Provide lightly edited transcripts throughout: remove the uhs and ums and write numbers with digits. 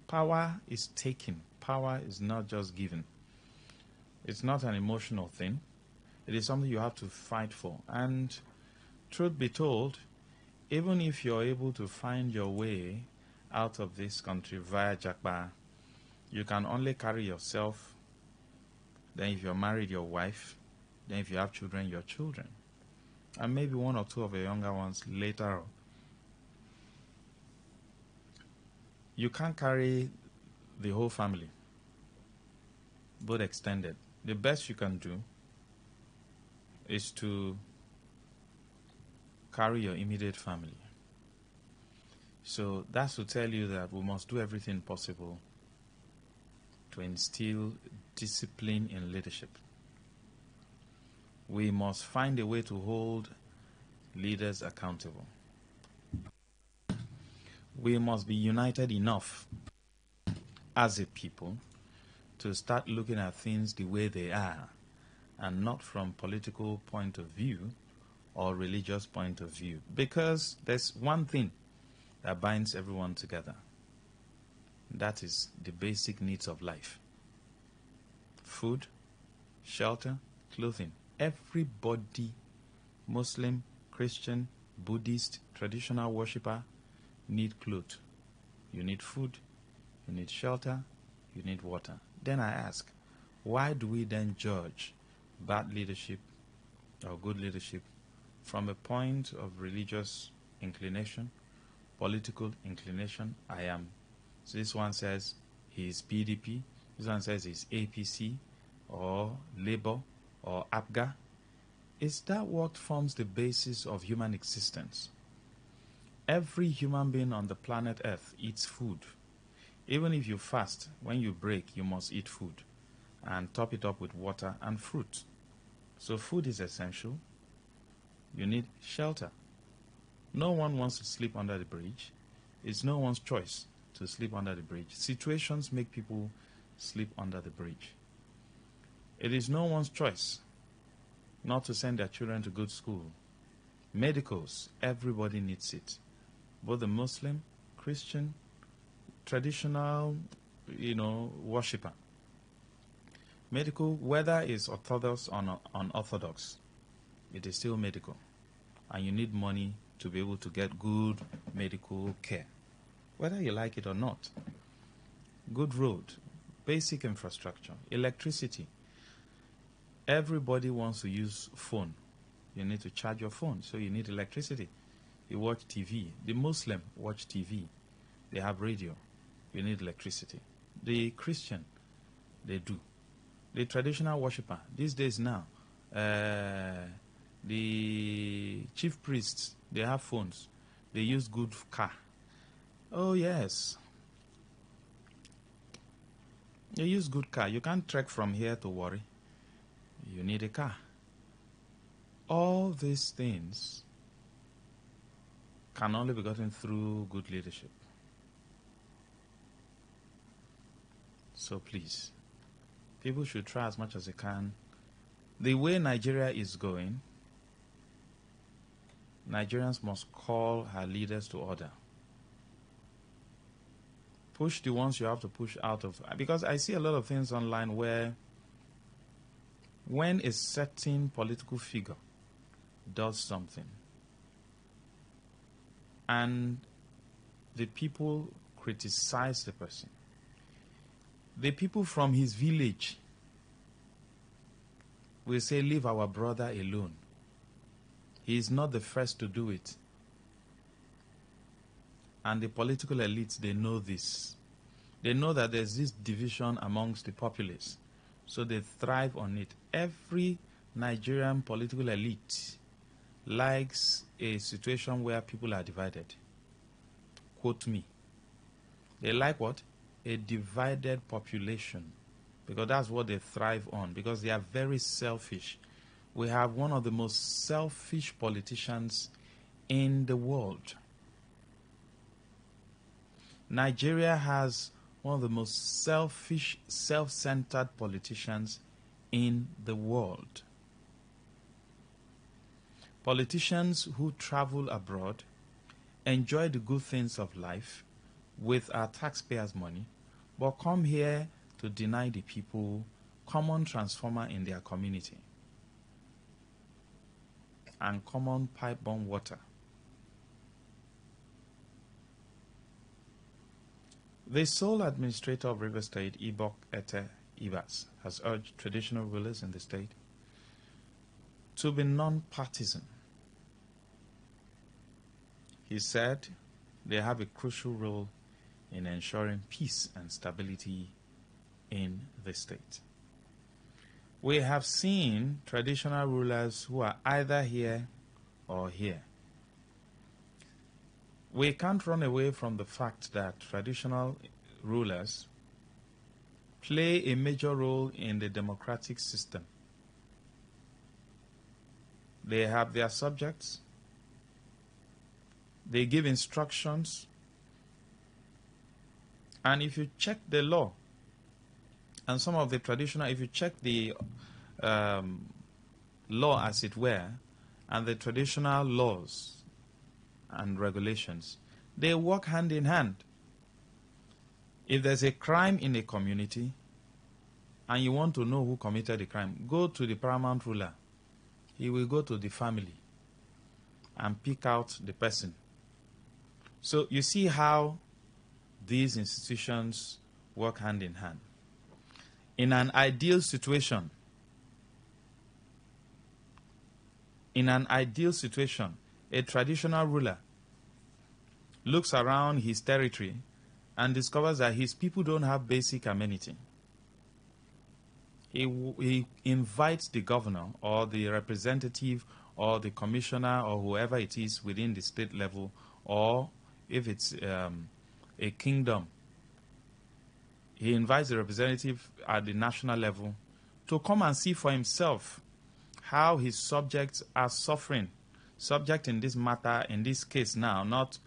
Power is taken. Power is not just given. It's not an emotional thing. It is something you have to fight for. And truth be told, even if you're able to find your way out of this country via Jakba, you can only carry yourself. Then if you're married, your wife. Then if you have children, your children. And maybe one or two of the younger ones later on. You can't carry the whole family, both extended. The best you can do is to carry your immediate family. So that's to tell you that we must do everything possible to instill discipline in leadership. We must find a way to hold leaders accountable. We must be united enough as a people to start looking at things the way they are and not from political point of view or religious point of view. Because there's one thing that binds everyone together. That is the basic needs of life. Food, shelter, clothing. Everybody, Muslim, Christian, Buddhist, traditional worshipper, need clothes. You need food, you need shelter, you need water. Then I ask, why do we then judge bad leadership or good leadership from a point of religious inclination, political inclination? So this one says he's PDP, this one says he's APC or Labour or APGA. Is that what forms the basis of human existence? Every human being on the planet Earth eats food. Even if you fast, when you break, you must eat food and top it up with water and fruit. So food is essential. You need shelter. No one wants to sleep under the bridge. It's no one's choice to sleep under the bridge. Situations make people sleep under the bridge. It is no one's choice not to send their children to good school. Medicals, everybody needs it. Both the Muslim, Christian, traditional, worshipper. Medical, whether it's orthodox or unorthodox, it is still medical. And you need money to be able to get good medical care, whether you like it or not. Good road, basic infrastructure, electricity. Everybody wants to use phone. You need to charge your phone, so you need electricity. You watch TV. The Muslim watch TV. They have radio. You need electricity. The Christian, they do. The traditional worshipper, these days now, the chief priests, they have phones. They use good car. Oh, yes. They use good car. You can't trek from here to Warri. You need a car. All these things can only be gotten through good leadership. So please, people should try as much as they can. The way Nigeria is going, Nigerians must call her leaders to order. Push the ones you have to push out of. Because I see a lot of things online where when a certain political figure does something and the people criticize the person, the people from his village will say, leave our brother alone. He is not the first to do it. And the political elites, they know this. They know that there's this division amongst the populace. So they thrive on it. Every Nigerian political elite likes a situation where people are divided. Quote me. They like what? A divided population. Because that's what they thrive on. Because they are very selfish. We have one of the most selfish politicians in the world. Nigeria has one of the most selfish, self-centered politicians in the world. Politicians who travel abroad, enjoy the good things of life with our taxpayers' money, but come here to deny the people common transformer in their community and common pipe-borne water. The sole administrator of River State, Ibok Ete Ibas, has urged traditional rulers in the state to be non-partisan. He said they have a crucial role in ensuring peace and stability in the state. We have seen traditional rulers who are either here or here. We can't run away from the fact that traditional rulers play a major role in the democratic system. They have their subjects, they give instructions, and if you check the law, and some of the traditional, if you check the law as it were, and the traditional laws and regulations, they work hand in hand. If there's a crime in a community and you want to know who committed the crime, go to the paramount ruler. He will go to the family and pick out the person. So you see how these institutions work hand in hand. In an ideal situation, a traditional ruler looks around his territory and discovers that his people don't have basic amenity. He invites the governor or the representative or the commissioner or whoever it is within the state level, or if it's a kingdom, he invites the representative at the national level to come and see for himself how his subjects are suffering. Subject in this matter, in this case now, not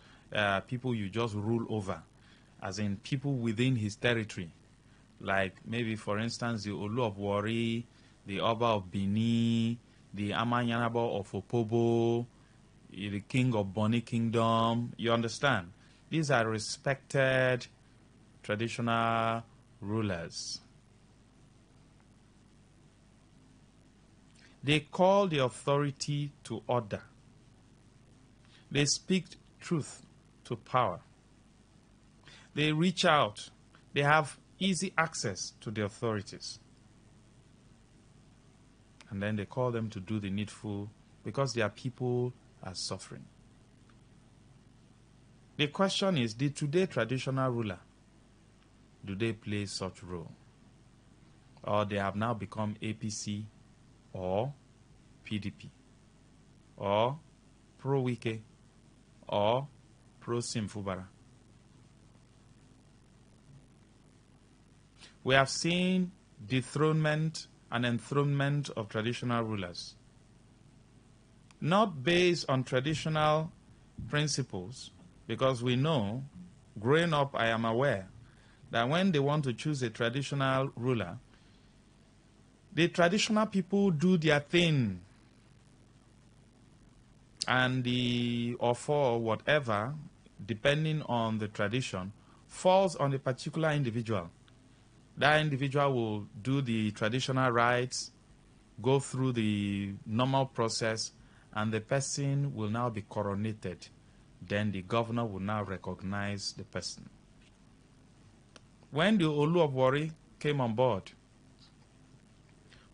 people you just rule over, as in people within his territory. Like maybe, for instance, the Olu of Wari, the Oba of Bini, the Amanyanabo of Opobo, the King of Boni Kingdom. You understand? These are respected traditional rulers. They call the authority to order. They speak truth to power. They reach out. They have easy access to the authorities. And then they call them to do the needful because their people are suffering. The question is, did today traditional ruler, do they play such role? Or they have now become APC or PDP or pro-Wike or pro-Simfubara? We have seen dethronement and enthronement of traditional rulers, not based on traditional principles, because we know, growing up, I am aware that when they want to choose a traditional ruler, the traditional people do their thing, and the offer or whatever, depending on the tradition, falls on a particular individual. That individual will do the traditional rites, go through the normal process, and the person will now be coronated. Then the governor will now recognize the person. When the Olu of Wari came on board,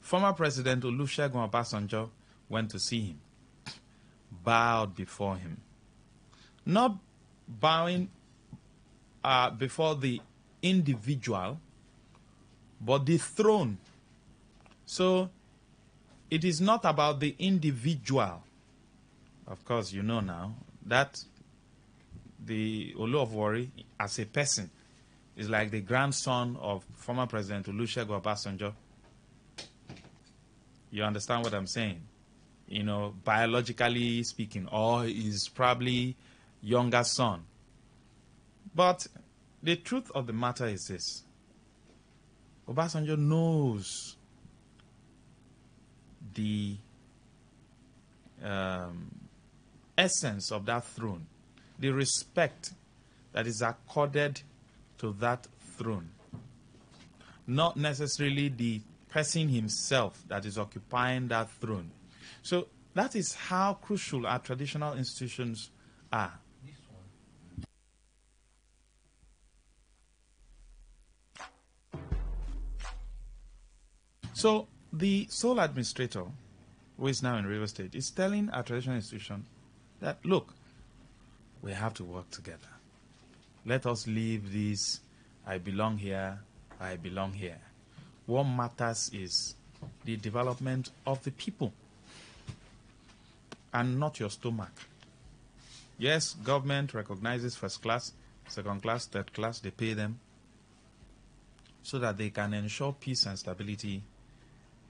former President Olusegun Obasanjo went to see him, bowed before him. Not bowing before the individual, but the throne. So it is not about the individual. Of course, you know now that the Olu of Wari as a person is like the grandson of former President Olusegun Obasanjo. You understand what I'm saying? You know, biologically speaking, or is probably younger son. But the truth of the matter is this. Obasanjo knows the essence of that throne, the respect that is accorded to that throne. not necessarily the person himself that is occupying that throne. So that is how crucial our traditional institutions are. So the sole administrator, who is now in River State, is telling our traditional institution that, look, we have to work together. Let us leave this, I belong here, I belong here. What matters is the development of the people and not your stomach. Yes, government recognizes first class, second class, third class, they pay them so that they can ensure peace and stability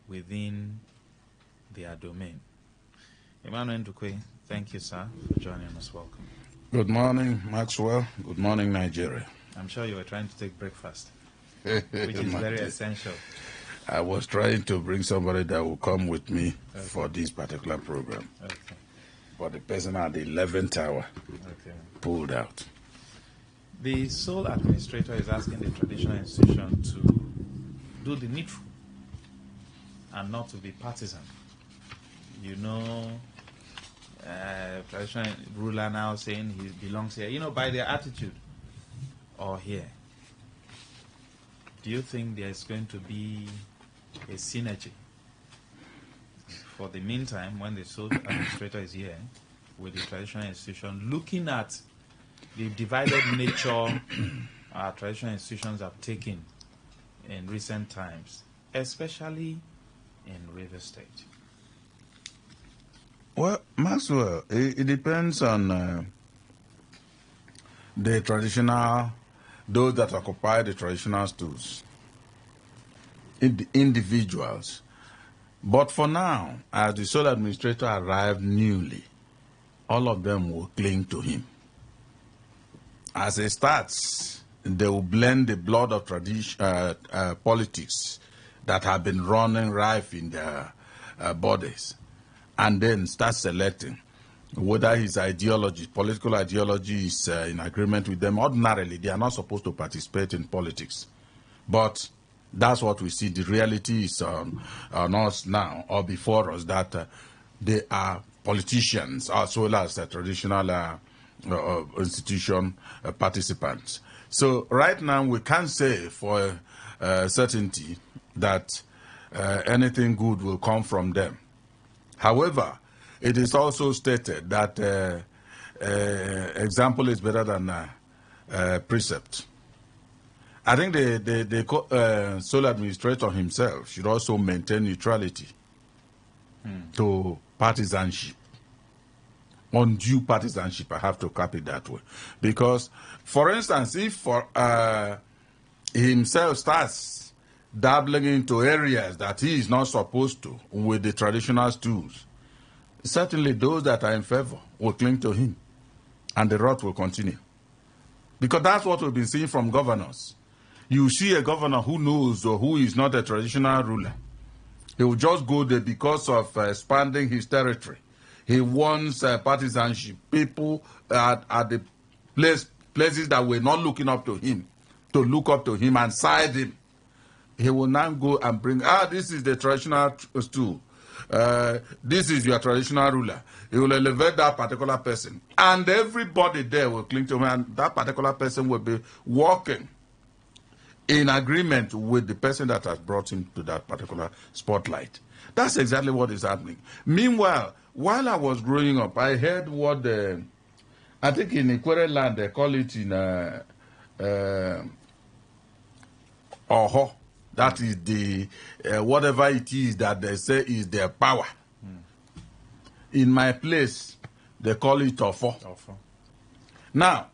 within their domain. Emmanuel Ndukwe, thank you, sir, for joining us. Welcome. Good morning, Maxwell. Good morning, Nigeria. I'm sure you were trying to take breakfast, which is very essential. I was trying to bring somebody that will come with me for this particular program. Okay. But the person at the 11th hour pulled out. The sole administrator is asking the traditional institution to do the needful and not to be partisan. You know, traditional ruler now saying he belongs here, you know, by their attitude, or here. Do you think there's going to be a synergy? For the meantime, when the sole administrator is here with the traditional institution, looking at the divided nature our traditional institutions have taken in recent times, especially in River State? Well, Maxwell, it depends on the traditional, those that occupy the traditional stools, individuals. But for now, as the sole administrator arrived newly, all of them will cling to him. As it starts, they will blend the blood of politics that have been running rife in their bodies, and then start selecting whether his ideology, political ideology, is in agreement with them. Ordinarily, they are not supposed to participate in politics. But that's what we see. The reality is on us now, or before us, that they are politicians as well as traditional institution participants. So right now, we can't say for certainty that anything good will come from them. However, it is also stated that example is better than precept. I think the sole administrator himself should also maintain neutrality to partisanship. Undue partisanship, I have to cap it that way. Because, for instance, if himself starts dabbling into areas that he is not supposed to with the traditional stools, certainly those that are in favor will cling to him, and the rot will continue. Because that's what we've been seeing from governors. You see a governor who knows or who is not a traditional ruler. He will just go there because of expanding his territory. He wants partisanship. People at the places that were not looking up to him, to look up to him and side him. He will now go and bring, this is the traditional stool. This is your traditional ruler. He will elevate that particular person. And everybody there will cling to him, and that particular person will be walking in agreement with the person that has brought him to that particular spotlight. That's exactly what is happening. Meanwhile, while I was growing up, I heard what I think in Ikwere land they call it in Oho. That is the whatever it is that they say is their power. In my place, they call it Ofo. Now,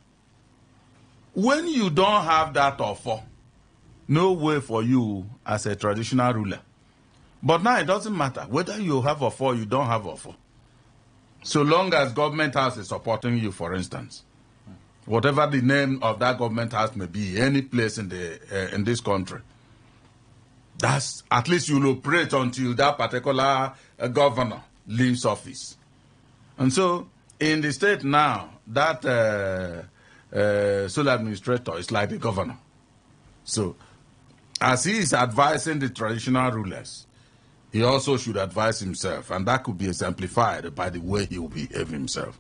when you don't have that Ofo, no way for you as a traditional ruler. But now it doesn't matter whether you have Ofo or you don't have Ofo. So long as government house is supporting you, for instance, whatever the name of that government house may be, any place in this country, that's at least you'll operate until that particular governor leaves office. And so in the state now, that sole administrator is like the governor. So As he is advising the traditional rulers, he also should advise himself, and that could be exemplified by the way he will behave himself.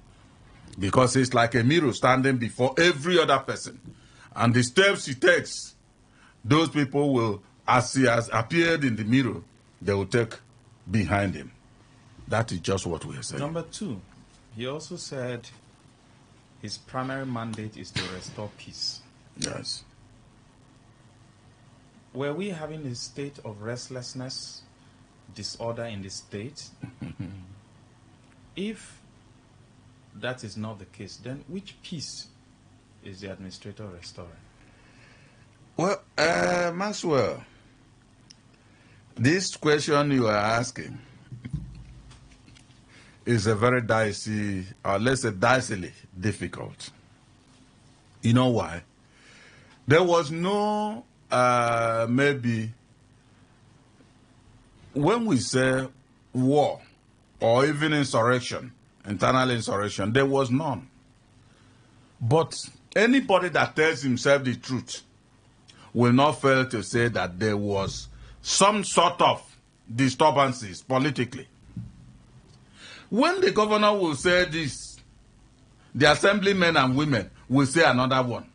Because it's like a mirror standing before every other person. And the steps he takes, those people will, as he has appeared in the mirror, they will take behind him. That is just what we are saying. Number two, he also said his primary mandate is to restore peace. Yes. Were we having a state of restlessness, disorder in the state? If that is not the case, then which peace is the administrator restoring? Well, Maxwell, this question you are asking is a very dicey, or let's say dicily difficult. You know why? There was no, maybe, when we say war or even insurrection, internal insurrection, there was none. But anybody that tells himself the truth will not fail to say that there was some sort of disturbances politically. When the governor will say this, the assemblymen and women will say another one.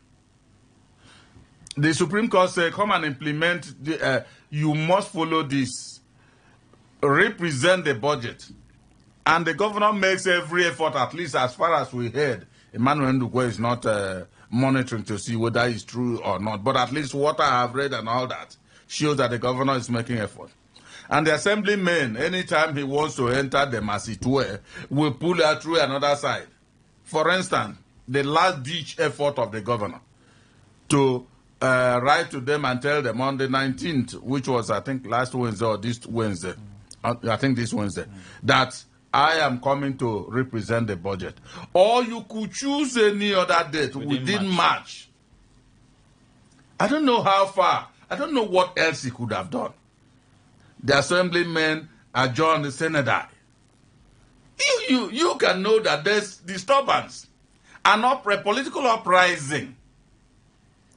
The Supreme Court said, come and implement, you must follow this, represent the budget. And the governor makes every effort, at least as far as we heard. Emmanuel Ndukwe is not monitoring to see whether it's true or not, but at least what I have read and all that shows that the governor is making effort. And the assemblyman, anytime he wants to enter the Masitue, will pull her through another side. For instance, the last ditch effort of the governor to write to them and tell them on the 19th, which was, I think, last Wednesday or this Wednesday, I think this Wednesday, that I am coming to represent the budget. Or you could choose any other date within March. I don't know how far. I don't know what else he could have done. The assemblymen adjourned the Senate. You can know that there's disturbance, an political uprising.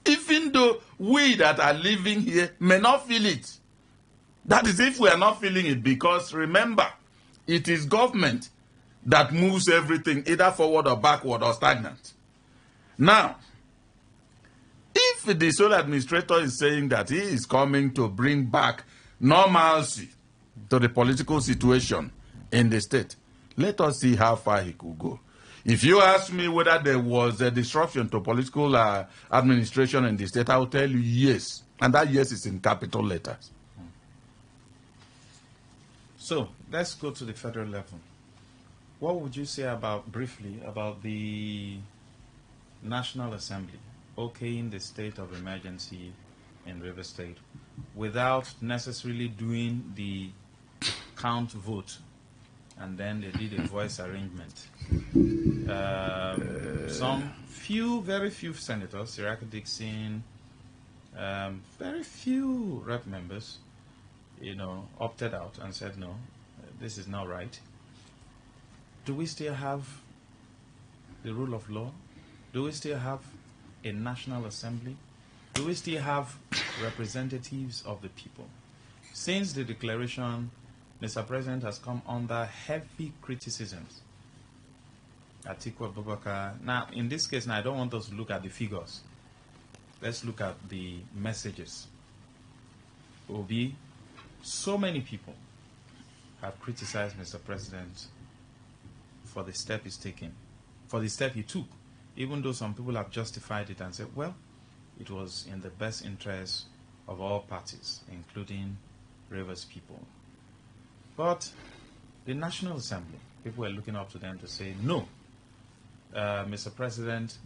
Even though we that are living here may not feel it. That is if we are not feeling it, because remember, it is government that moves everything either forward or backward or stagnant. Now, if the sole administrator is saying that he is coming to bring back normalcy to the political situation in the state, let us see how far he could go. If you ask me whether there was a disruption to political administration in the state, I will tell you yes. And that yes is in capital letters. So let's go to the federal level. What would you say briefly about the National Assembly okaying the state of emergency in River State without necessarily doing the count vote, and then they did a voice arrangement? Very few senators, Siraki Dixon, very few rep members, opted out and said, no, this is not right. Do we still have the rule of law? Do we still have a National Assembly? Do we still have representatives of the people? Since the declaration, Mr. President has come under heavy criticisms. Atiku Abubakar. Now, in this case, I don't want us to look at the figures. Let's look at the messages. Obi, so many people have criticized Mr. President for the step he's taking, for the step he took, even though some people have justified it and said, well, it was in the best interest of all parties, including Rivers people. But the National Assembly, people were looking up to them to say, no, Mr. President,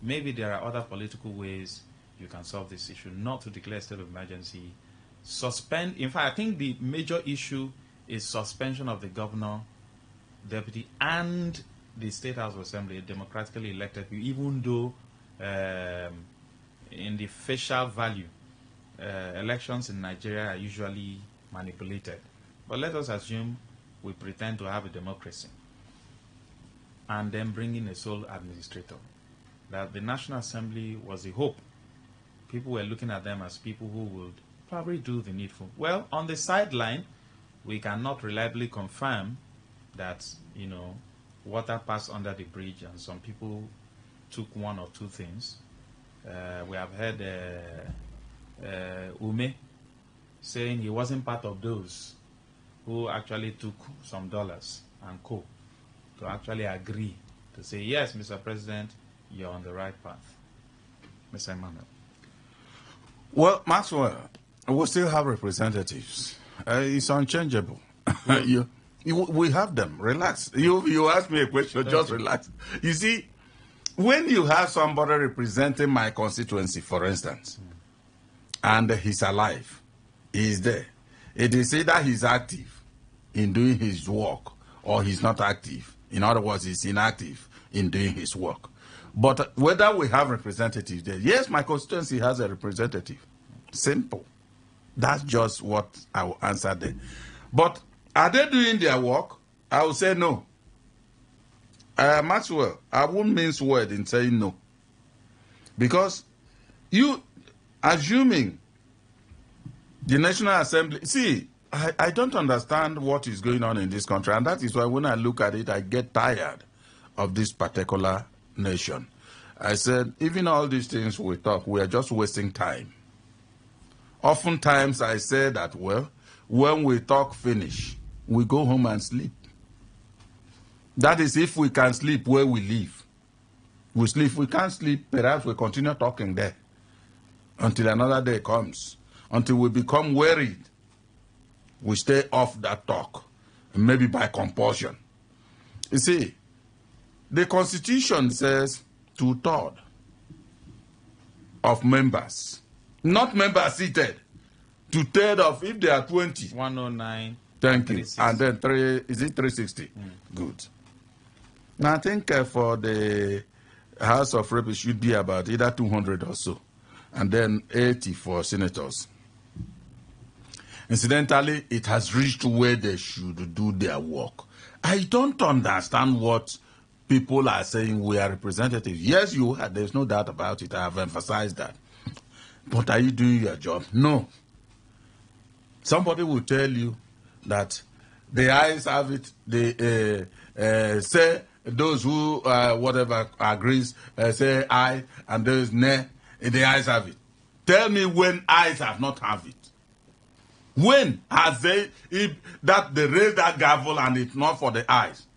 maybe there are other political ways you can solve this issue, not to declare a state of emergency. Suspend, in fact, I think the major issue is suspension of the governor, deputy, and the State House of Assembly, democratically elected, even though in the facial value, elections in Nigeria are usually manipulated. But let us assume we pretend to have a democracy and then bring in a sole administrator. That the National Assembly was a hope. People were looking at them as people who would probably do the needful. Well, on the sideline, we cannot reliably confirm that, water passed under the bridge and some people took one or two things. We have heard Ume saying he wasn't part of those who actually took some dollars and co to actually agree to say, yes, Mr. President, you're on the right path. Mr. Emmanuel. Well, Maxwell, we still have representatives. It's unchangeable. We have them. Relax. You ask me a question, just relax. You see, when you have somebody representing my constituency, for instance, and he's alive, he's there, it is either he's active in doing his work or he's not active. In other words, he's inactive in doing his work. But whether we have representatives there, yes, my constituency has a representative. Simple. That's just what I will answer there. But are they doing their work? I will say no. Maxwell, I won't mince word in saying no. Because you, assuming the National Assembly, see, I don't understand what is going on in this country, and that is why when I look at it, I get tired of this particular nation. I said, even all these things we talk, we are just wasting time. Oftentimes I say that, well, when we talk finish, we go home and sleep. That is if we can sleep where we live. We sleep. If we can't sleep, perhaps we continue talking there until another day comes. Until we become worried, we stay off that talk, maybe by compulsion. You see, the Constitution says 2/3 of members, not members seated, 2/3 of, if there are 20. 109. Thank you. And then 360? Good. Now I think for the House of Rep, it should be about either 200 or so, and then 80 for senators. Incidentally, it has reached where they should do their work. I don't understand what people are saying we are representatives. Yes, you are. There's no doubt about it. I have emphasized that. But are you doing your job? No. Somebody will tell you that the ayes have it. They say those who whatever agrees say aye, and those nay. The ayes have it. Tell me when ayes have not have it. When has they that they raise that gavel and it's not for the ayes?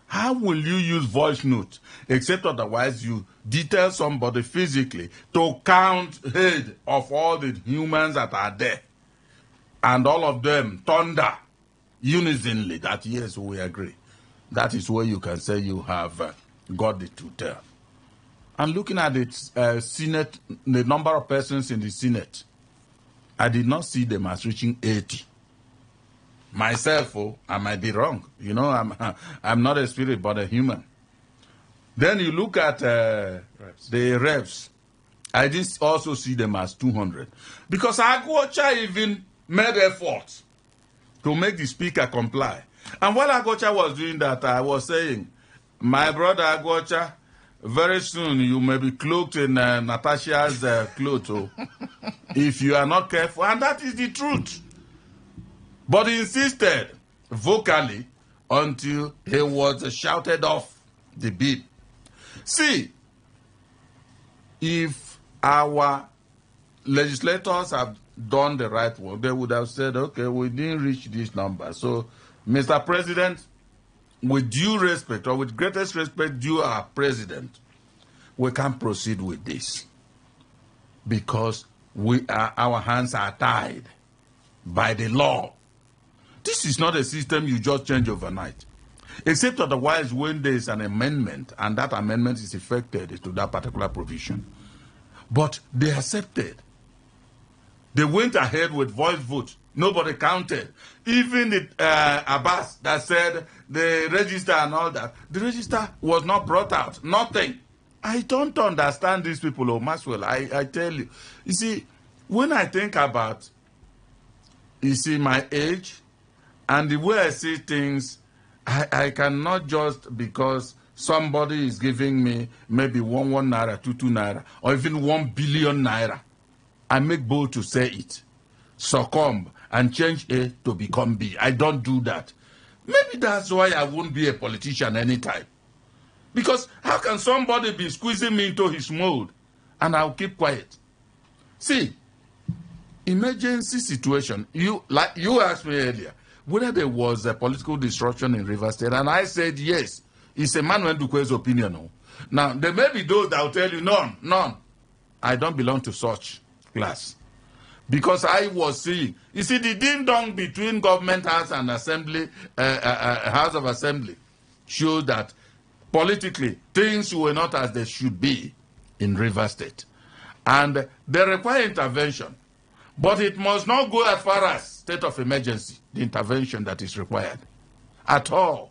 How will you use voice note except otherwise you detail somebody physically to count head of all the humans that are there, and all of them thunder unisonly that yes, we agree? That is where you can say you have got the two-term. And looking at the Senate, the number of persons in the Senate, I did not see them as reaching 80. Myself, I might be wrong. You know, I'm not a spirit, but a human. Then you look at the reps. I didn't also see them as 200. Because Aguacha even made effort to make the speaker comply. And while Aguacha was doing that, I was saying, my brother Aguacha, very soon you may be cloaked in Natasha's clothes if you are not careful. And that is the truth. But he insisted vocally until he was shouted off the bid. See, if our legislators have done the right work, they would have said, okay, we didn't reach this number. So, Mr. President, with due respect, or with greatest respect due our president, we can't proceed with this because our hands are tied by the law. This is not a system you just change overnight. Except otherwise when there is an amendment and that amendment is effected to that particular provision. But they accepted. They went ahead with voice vote. Nobody counted. Even the Abbas that said the register and all that, the register was not brought out. Nothing. I don't understand these people, oh Maxwell. I tell you. You see, when I think about, you see, my age and the way I see things, I cannot just because somebody is giving me maybe one naira, two naira, or even 1 billion naira. I make bold to say it, succumb and change A to become B. I don't do that. Maybe that's why I won't be a politician anytime. Because how can somebody be squeezing me into his mold and I'll keep quiet? See, emergency situation, you asked me earlier whether there was a political disruption in Rivers State, and I said yes. It's Emmanuel Dukwe's opinion. No? Now, there may be those that will tell you, none. I don't belong to such class. Because I was seeing, you see, the ding-dong between government house and assembly, house of assembly, showed that politically things were not as they should be in Rivers State. And they require intervention. But it must not go as far as state of emergency, the intervention that is required. At all.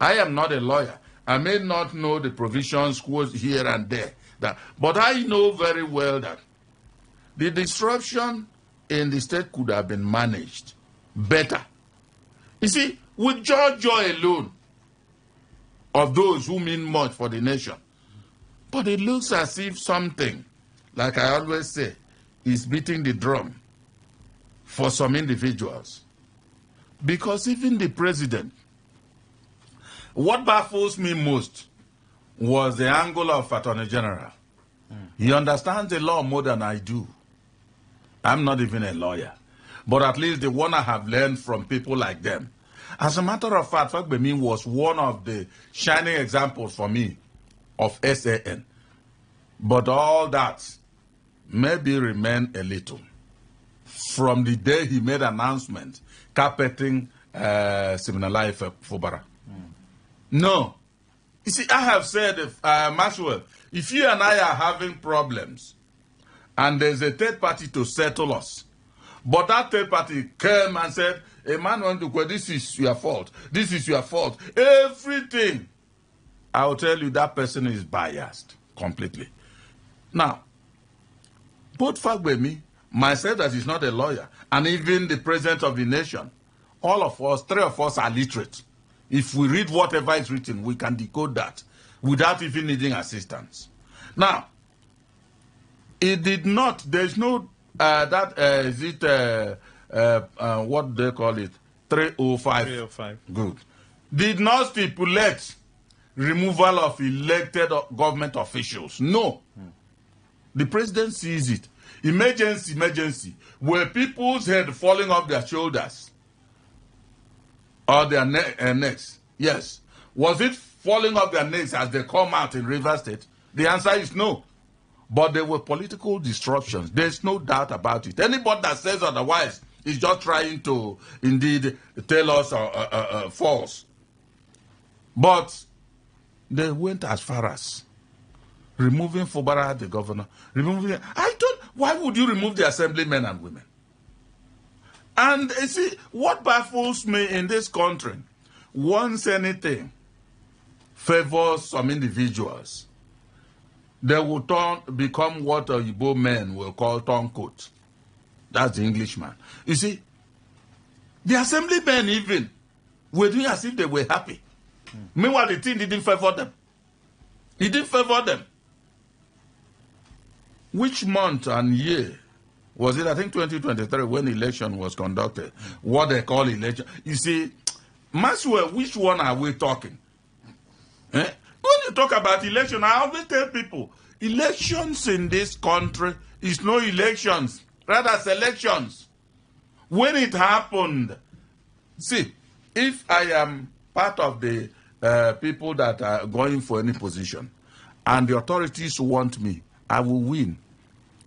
I am not a lawyer. I may not know the provisions here and there. But I know very well that the disruption in the state could have been managed better. You see, with joy alone of those who mean much for the nation. But it looks as if something, like I always say, is beating the drum for some individuals. Because even the president, what baffles me most was the angle of Attorney General. He understands the law more than I do. I'm not even a lawyer. But at least the one I have learned from people like them. As a matter of fact, Fagbemi was one of the shining examples for me of SAN. But all that maybe remain a little. From the day he made announcement carpeting Siminalai Fubara. No. You see, I have said, Maxwell, if you and I are having problems and there's a third party to settle us, but that third party came and said, Emmanuel Dukwe, this is your fault. This is your fault. Everything. I will tell you that person is biased completely. Now, both Fagbemi, myself that is not a lawyer, and even the president of the nation, all of us, three of us are literate. If we read whatever is written, we can decode that without even needing assistance. Now, it did not, there's no, what do they call it? 305. 305. Good. Did not stipulate removal of elected government officials. No. The president sees it. Emergency. Were people's head falling off their shoulders? Or their necks? Yes. Was it falling off their necks as they come out in Rivers State? The answer is no. But there were political disruptions. There's no doubt about it. Anybody that says otherwise is just trying to, indeed, tell us false. But they went as far as removing Fubara, the governor. Why would you remove the assemblymen and women? And you see, what baffles me in this country, once anything favors some individuals, they will become what Igbo men will call turncoat. That's the Englishman. You see, the assemblymen even were doing as if they were happy. Meanwhile, the thing didn't favor them. It didn't favor them. Which month and year was it? I think 2023 when election was conducted. What they call election. You see, Maxwell, which one are we talking? When you talk about election, I always tell people, elections in this country is no elections, rather selections. When it happened, see, if I am part of the people that are going for any position and the authorities want me, I will win.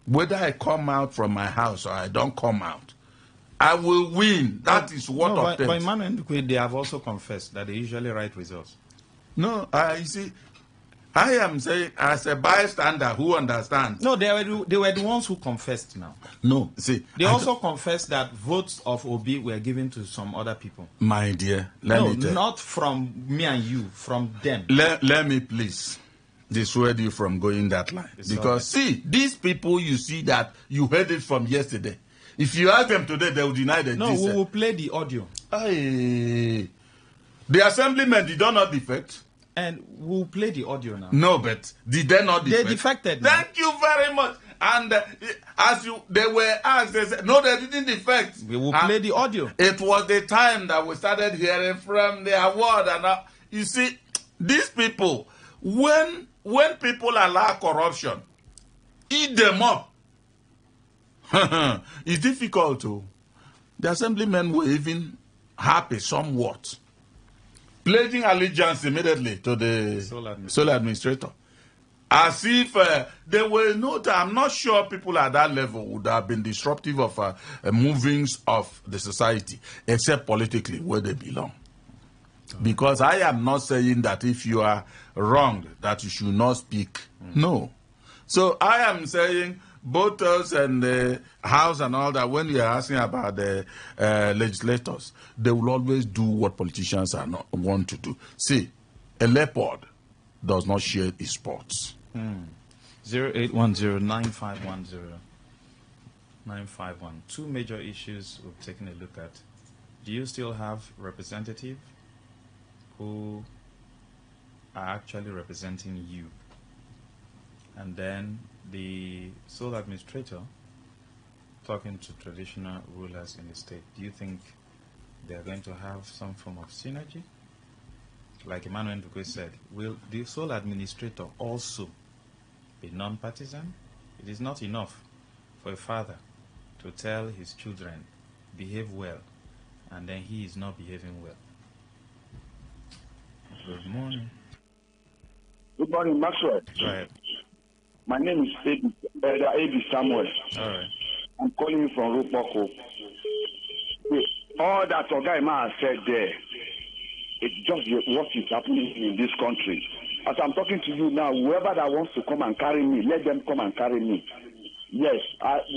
Whether I come out from my house or I don't come out, I will win. That is what obtains. But Emmanuel Ndukwe, they have also confessed that they usually write results. No, you see, I am saying as a bystander who understands. No, they were the ones who confessed now. No, see. They also confessed that votes of Obi were given to some other people. My dear, let me tell you. Not from me and you, from them. Let me please dissuade you from going that line. Because see, these people you see that you heard it from yesterday. If you ask them today, they will deny that. No, we will play the audio. The assemblymen did not defect. And we'll play the audio now. No, but did they not defect? They defected. Thank you very much. And they were asked, they said, no, they didn't defect. We will play the audio. It was the time that we started hearing from the award. And you see, these people, when people allow corruption, eat them up. It's difficult to. The assemblymen were even happy somewhat, pledging allegiance immediately to the sole administrator. As if they were not, I'm not sure people at that level would have been disruptive of movings of the society, except politically where they belong. Because I am not saying that if you are wrong, that you should not speak. No. So I am saying both us and the House and all that, when you are asking about the legislators, they will always do what politicians are not want to do. See, a leopard does not share his spots. 0810-9510-951. Two major issues we've taken a look at. Do you still have representatives who are actually representing you? And then the sole administrator talking to traditional rulers in the state. Do you think they are going to have some form of synergy? Like Emmanuel Ndukwe said, will the sole administrator also be non-partisan? It is not enough for a father to tell his children, behave well, and then he is not behaving well. Good morning. Good morning, Maxwell. Go ahead. My name is A.B. Samuel. All right. I'm calling you from Rupoko. All that Ogaima has said there, it's just what is happening in this country. As I'm talking to you now, whoever that wants to come and carry me, let them come and carry me. Yes,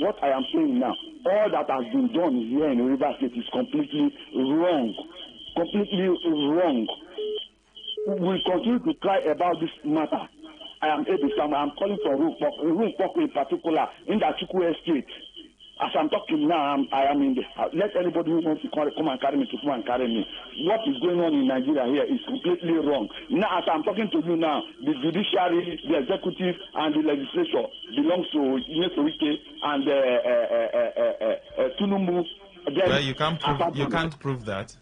what I am saying now, all that has been done here in River State is completely wrong. Completely wrong. We continue to cry about this matter. I am A.B. Samuel. I'm calling from Rupoko in particular, in the Chukwu Estate. As I'm talking now, I am in the house. Let anybody who wants to come and carry me to come and carry me. What is going on in Nigeria here is completely wrong. Now, as I'm talking to you now, the judiciary, the executive, and the legislature belongs to Wike and Tunumbu. Well, you can't prove that.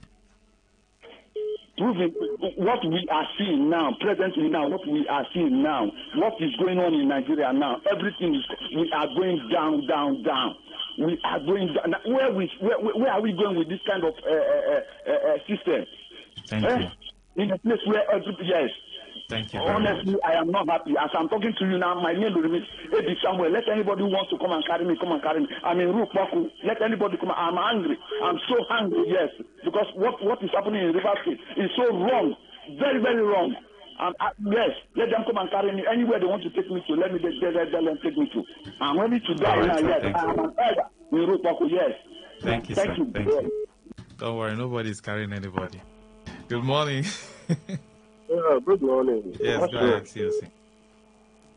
Proving what we are seeing now, presently now, what we are seeing now, what is going on in Nigeria now, everything is, we are going down, down, down. We are going down. Where are we going with this kind of system? Thank you. In a place where yes. Thank you. Honestly, I am not happy. As I'm talking to you now, my name will remain A.B. Samuel. Let anybody who wants to come and carry me, come and carry me. I'm in Rupaku. Let anybody come. I'm angry. I'm so angry, yes. Because what is happening in River State is so wrong. Very, very wrong. Yes, let them come and carry me. Anywhere they want to take me to, let them take me to. I'm ready to die now, yes. I am an elder in Rupaku, yes. Thank you, Thank sir. you. Thank you. Don't worry, nobody's carrying anybody. Good morning. Good morning. Yes, go ahead, seriously.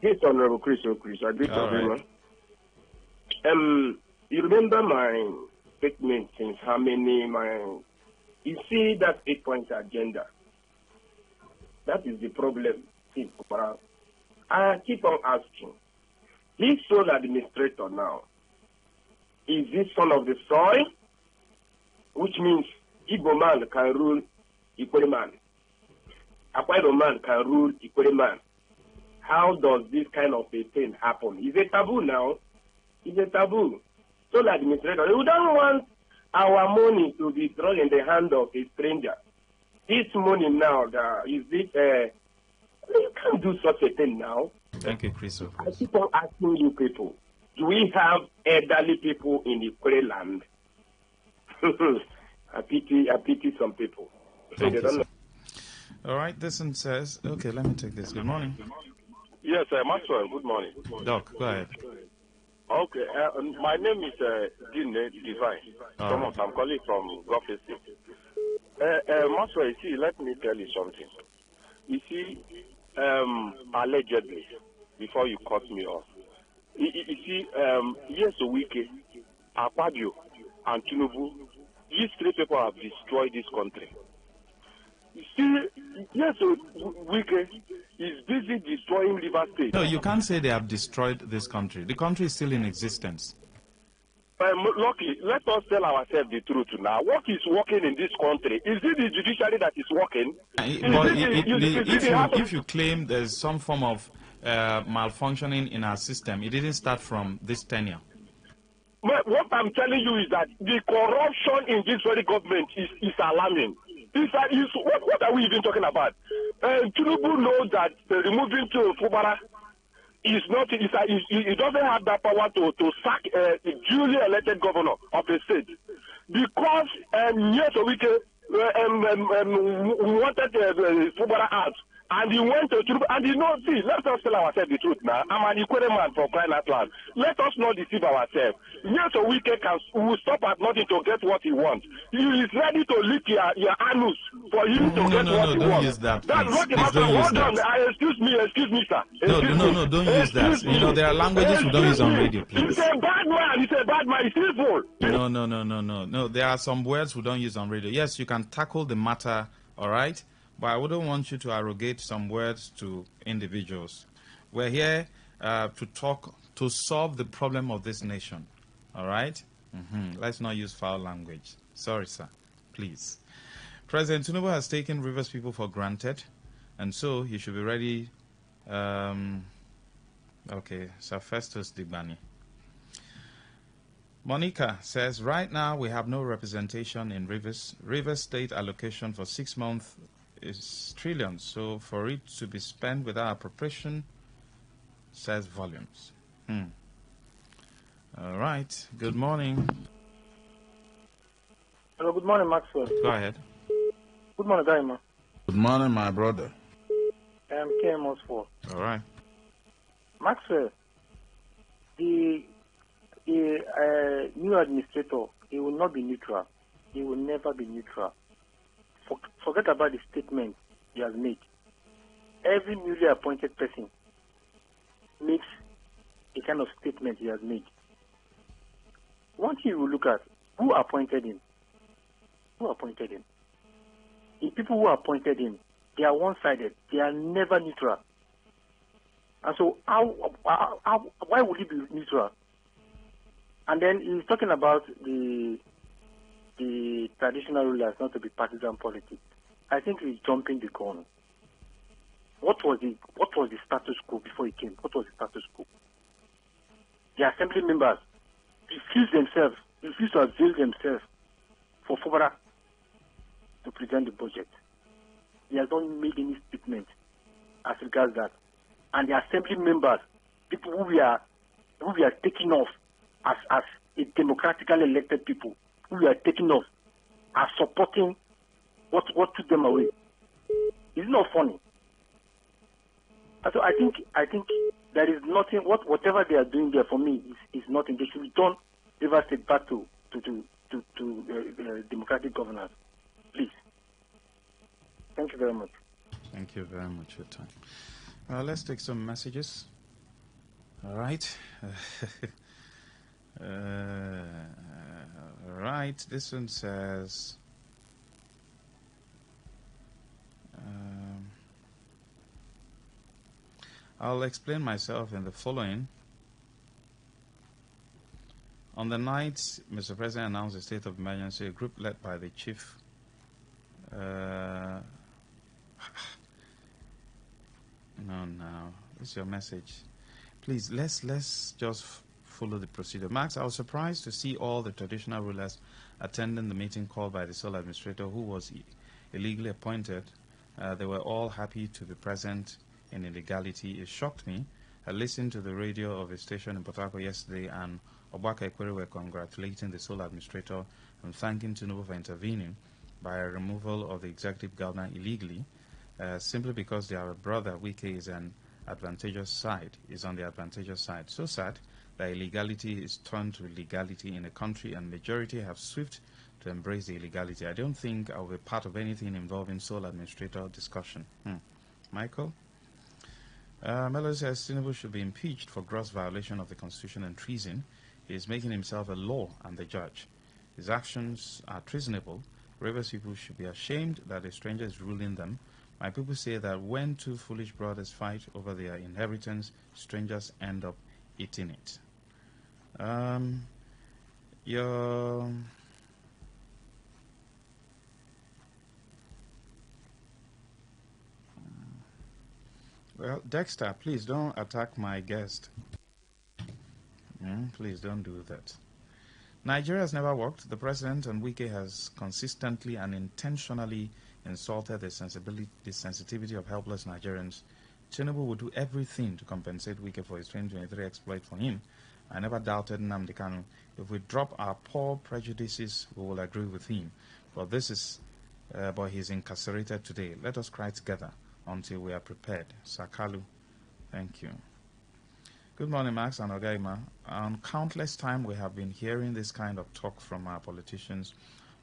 Yes, Honorable Chris. I greet everyone. You remember my statement since how many you see that 8-point agenda. That is the problem. I keep on asking. This sole administrator now, is this son of the soil? Which means Igbo man can rule Ikwere man. Akwairo man can rule Ikwere man. How does this kind of a thing happen? Is it taboo now? Is it taboo? So the administrator, we don't want our money to be thrown in the hand of a stranger. This money now, you can't do such a thing now. Thank you, Chris. I keep on asking you people, do we have elderly people in Ikwere land? I pity some people. Thank you, sir. All right, this one says, okay, let me take this. Good morning. Yes, Maxwell, good morning. Doc, go ahead. Okay, my name is Dean Divine. Thomas, I'm calling from Gulf State. Maxwell, you see, let me tell you something. You see, allegedly, before you cut me off, you see, yes, Wike, Akpabio, and Tinubu, these three people have destroyed this country. You see, yes, Wike, is busy destroying River State. No, you can't say they have destroyed this country. The country is still in existence. Lucky, let us tell ourselves the truth now. What is working in this country? Is it the judiciary that is working? If you claim there's some form of malfunctioning in our system, it didn't start from this tenure. What I'm telling you is that the corruption in this very government is alarming. What are we even talking about? Tinubu knows that removing to Fubara is not. He doesn't have that power to sack a duly elected governor of a state because years a week wanted Fubara out. And he went to Tinubu, and see, let us tell ourselves the truth now. I'm an equal man for crying out loud. Let us not deceive ourselves. Yes, a wicked will stop at nothing to get what he wants. He is ready to lick your anus for him to get what he wants. Don't use that, That's please. what the matter. Hold on. Excuse me, sir. No, don't use that. There are languages we don't use on radio, please. He's a bad man. He's evil. No. There are some words we don't use on radio. Yes, you can tackle the matter, all right? But I wouldn't want you to arrogate some words to individuals. We're here to solve the problem of this nation. All right? Let's not use foul language. Sorry, sir. Please. President Tinubu has taken Rivers people for granted, and so he should be ready. Okay, Sir Festus Digbani. Monica says, right now we have no representation in Rivers. Rivers state allocation for 6 months is trillions, so for it to be spent without appropriation says volumes. All right. Good morning. Hello, good morning, Maxwell. Go ahead. Good morning, Daima. Good morning, my brother. I'm KMOS 4. All right. Maxwell, the new administrator, he will not be neutral. He will never be neutral. Forget about the statement he has made. Every newly appointed person makes a kind of statement he has made. One thing you will look at, who appointed him? Who appointed him? The people who appointed him, they are one-sided. They are never neutral. And so why would he be neutral? And then he's talking about the traditional rulers not to be partisan politics. I think he's jumping the gun. What was the status quo before he came? What was the status quo? The assembly members refused to avail themselves for Fubara to present the budget. He has not made any statement as regards that. And the assembly members, people who we are taking off as a democratically elected people, who we are taking off, are supporting what took them away. It's not funny. So I think there is nothing. Whatever they are doing there for me is nothing. They should return Rivers State back to democratic governance, please. Thank you very much. Thank you very much for your time. Let's take some messages. All right. All right. This one says, I'll explain myself in the following. On the night Mr. President announced a state of emergency, a group led by the chief No. This is your message. Please, let's just follow the procedure. Max, I was surprised to see all the traditional rulers attending the meeting called by the sole administrator who was illegally appointed. They were all happy to be present in illegality. It shocked me. I listened to the radio of a station in Port Harcourt yesterday, and Obaka Ekwere were congratulating the sole administrator and thanking Tinubu for intervening by a removal of the executive governor illegally, simply because their brother Wike is on the advantageous side. So sad that illegality is turned to legality in a country, and majority have swift to embrace the illegality. I don't think I'll be part of anything involving sole administrator discussion. Michael? Melo says Tinubu should be impeached for gross violation of the Constitution and treason. He is making himself a law and the judge. His actions are treasonable. Rivers people should be ashamed that a stranger is ruling them. My people say that when two foolish brothers fight over their inheritance, strangers end up eating it. Your Well, Dexter, please don't attack my guest. Please don't do that. Nigeria has never worked. The president and Wike has consistently and intentionally insulted the sensitivity of helpless Nigerians. Tinubu would do everything to compensate Wike for his 2023 exploit for him. I never doubted Nnamdi Kanu. If we drop our poor prejudices, we will agree with him. But but he's incarcerated today. Let us cry together until we are prepared. Sakalu, thank you. Good morning, Max and Ogaima. Countless times we have been hearing this kind of talk from our politicians,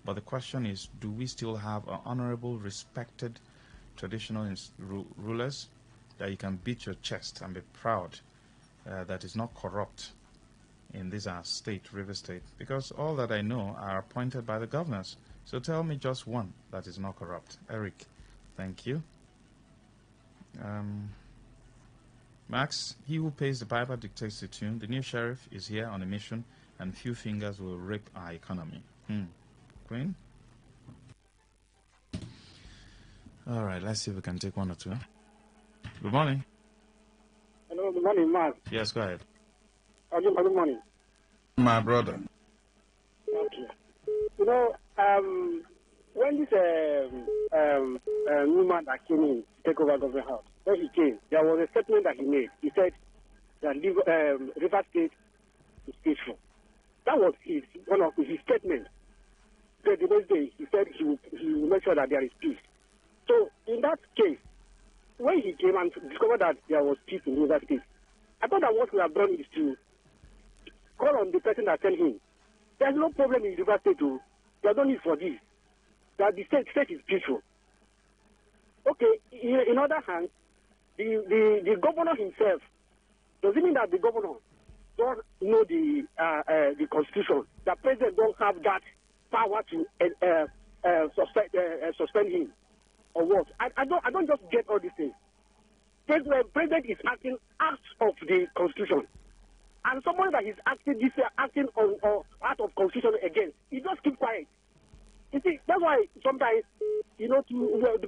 but the question is, do we still have honorable, respected, traditional rulers that you can beat your chest and be proud that is not corrupt in this our state, River State? Because all that I know are appointed by the governors. So tell me just one that is not corrupt. Eric, thank you. Max, he who pays the piper dictates the tune. The new sheriff is here on a mission, and few fingers will rape our economy. Queen? All right, let's see if we can take one or two. Good morning. Hello, good morning, Max. Yes, go ahead. Good morning. My brother. Okay. You know, when this woman that came in to take over government house, when he came, there was a statement that he made. He said that River State is peaceful. That was one of his statements. The next day, he said he will make sure that there is peace. So, in that case, when he came and discovered that there was peace in River State, I thought that what we have done is to call on the person that sent him. There's no problem in River State, too. There's no need for this. That the state is peaceful. Okay, in other hand, the governor himself, does it mean that the governor don't know the constitution? The president don't have that power to suspend him, or what? I don't just get all these things. President is acting out of the constitution, and someone that is acting out of constitution again, he just keep quiet. You see, that's why sometimes, the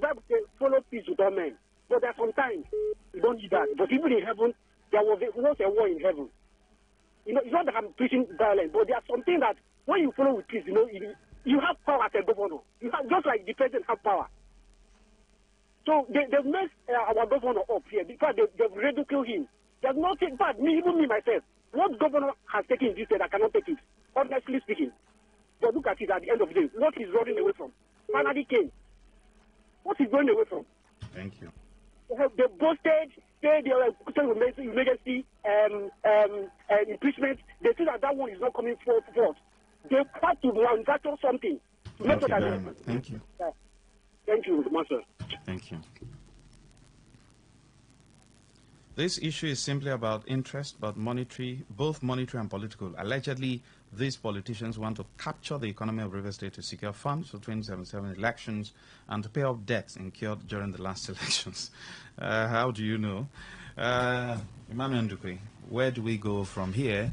Bible says, follow peace with all men. But there are sometimes you don't need that. But even in heaven, there was a war in heaven. It's not that I'm preaching violence, but there are some things that when you follow with peace, you have power as a governor. You have, just like the president have power. So they've messed our governor up here because they've ridiculed him. There's nothing bad. Even me myself, what governor has taken in this state, I cannot take it. Honestly speaking. But look at it at the end of the day. What he's running away from? Finally came. What he's running away from? Thank you. They boasted, they were emergency impeachment. They say that one is not coming forth. They have to manufacture something. Thank you very much. Thank you. Thank you, Master. Thank you. This issue is simply about interest, but both monetary and political. Allegedly, these politicians want to capture the economy of River State to secure funds for 2077 elections and to pay off debts incurred during the last elections. How do you know? Emmanuel Ndukwe, where do we go from here?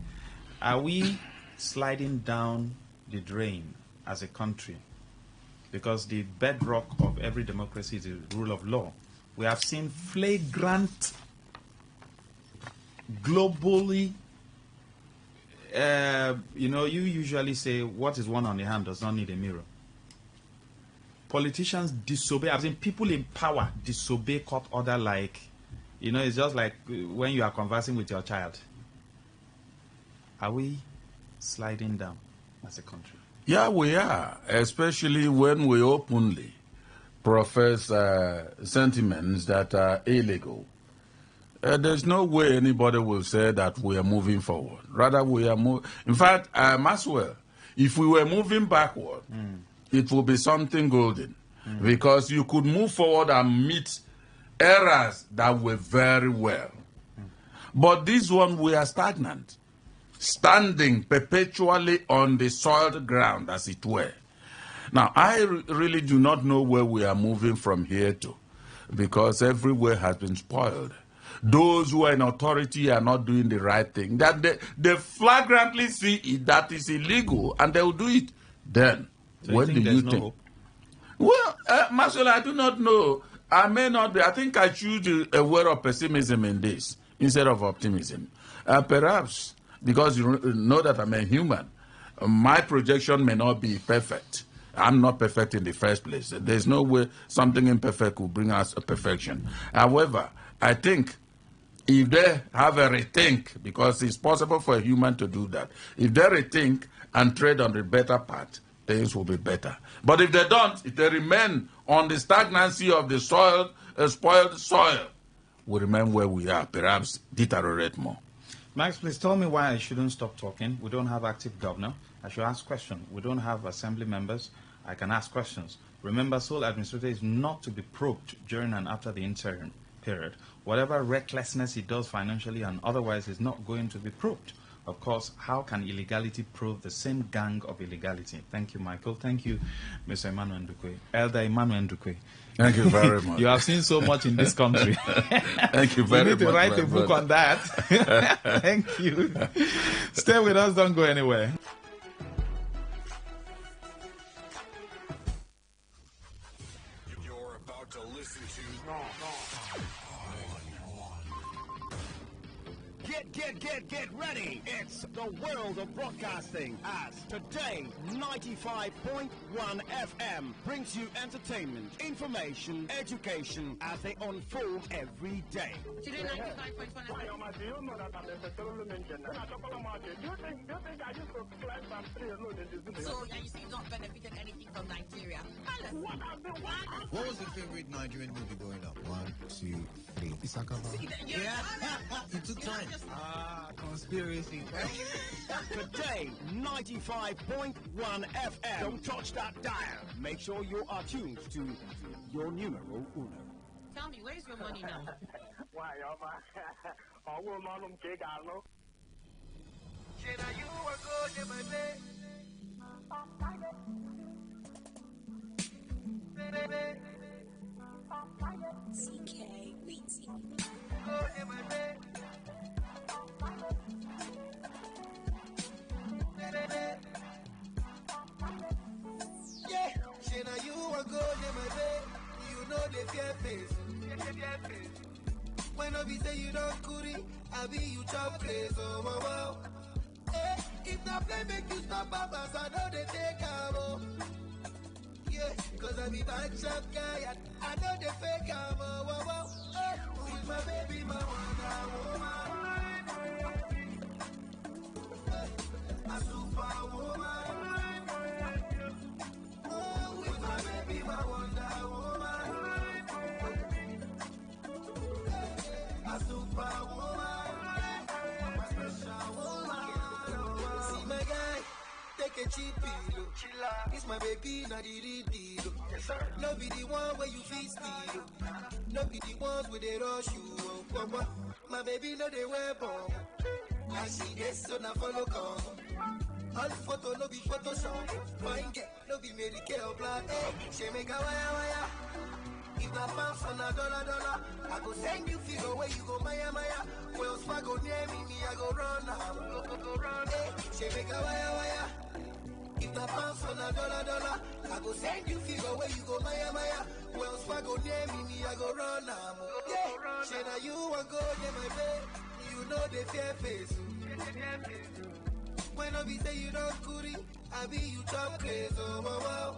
Are we sliding down the drain as a country? Because the bedrock of every democracy is the rule of law. We have seen flagrant, globally, you usually say what is one on the hand does not need a mirror. Politicians disobey. I've seen people in power disobey court order like, it's just like when you are conversing with your child. Are we sliding down as a country? Yeah, we are, especially when we openly profess sentiments that are illegal. There's no way anybody will say that we are moving forward. Rather, we are moving. In fact, Maxwell, if we were moving backward, it would be something golden. Because you could move forward and meet errors that were very well. But this one, we are stagnant, standing perpetually on the soiled ground, as it were. Now, I really do not know where we are moving from here to. because everywhere has been spoiled. Those who are in authority are not doing the right thing. That they flagrantly see it, that is illegal, and they will do it. Then, So what do you no think? hope? Well, Marcel, I do not know. I may not be. I think I choose a word of pessimism in this instead of optimism. Perhaps because you know that I'm a human, my projection may not be perfect. I'm not perfect in the first place. There's no way something imperfect will bring us a perfection. However, I think if they have a rethink, because it's possible for a human to do that, if they rethink and tread on the better path, things will be better. But if they don't, if they remain on the stagnancy of the soil, spoiled soil, we remain where we are, perhaps deteriorate more. Max, please tell me why I shouldn't stop talking. We don't have active governor. I should ask questions. We don't have assembly members. I can ask questions. Remember, sole administrator is not to be probed during and after the interim period. Whatever recklessness he does financially and otherwise is not going to be probed. Of course, how can illegality prove the same gang of illegality? Thank you, Michael. Thank you, Mr. Emmanuel Ndukwe. Elder Emmanuel Ndukwe. Thank you very much. You have seen so much in this country. Thank you very much. You need to write a book on that. Thank you. Stay with us. Don't go anywhere. You're about to listen to Get ready. It's the world of broadcasting as Today 95.1 FM brings you entertainment, information, education as they unfold every day. Today 95.1 FM. Do you know that I'm necessarily mentioned? Do you think I used to climb some tree alone in this video? So, you see, not benefited anything from Nigeria. What was your favorite Nigerian movie growing up? 1, 2, 3. Isakaba. Yeah. It took time. Conspiracy. Today 95.1 FM. Don't touch that dial. Make sure you are tuned to your numero uno. Tell me, where's your money now? Why, I will not take Arno. CK, Weezy. Yeah, Shana, you are good in my bed. You know the fear face. When I be say you don't goody, I be you chop place. Oh, wow, wow. Hey, if that play make you stop up, as I know they take out. Yeah, cause I be bad shop guy, and I know they fake out. Oh, wow, wow. Hey, with my baby, my wonder woman. A superwoman. Oh, with my baby, my wonder woman. A superwoman. My special woman. See my guy, take a cheap pillow. It's my baby, not the real deal. No be the one where you feel steal. No be the ones where they rush you. My baby, no they wear bomb. I see this, so now follow come. All photo no be Photoshop. Fine get no be Mary Kay or black. Hey, she make a wire. If that pounds on $1, I go send you figure where you go Maya. Wells Fargo near me, I go run now. Go run. Hey, she make a wire. If that pounds on $1, I go send you figure where you go Maya. Wells Fargo near me, I go run now. Yeah, she now you want go near my bed. You know the fear face. When I be say you don't goody, I be you chop crazy. Oh, wow, wow.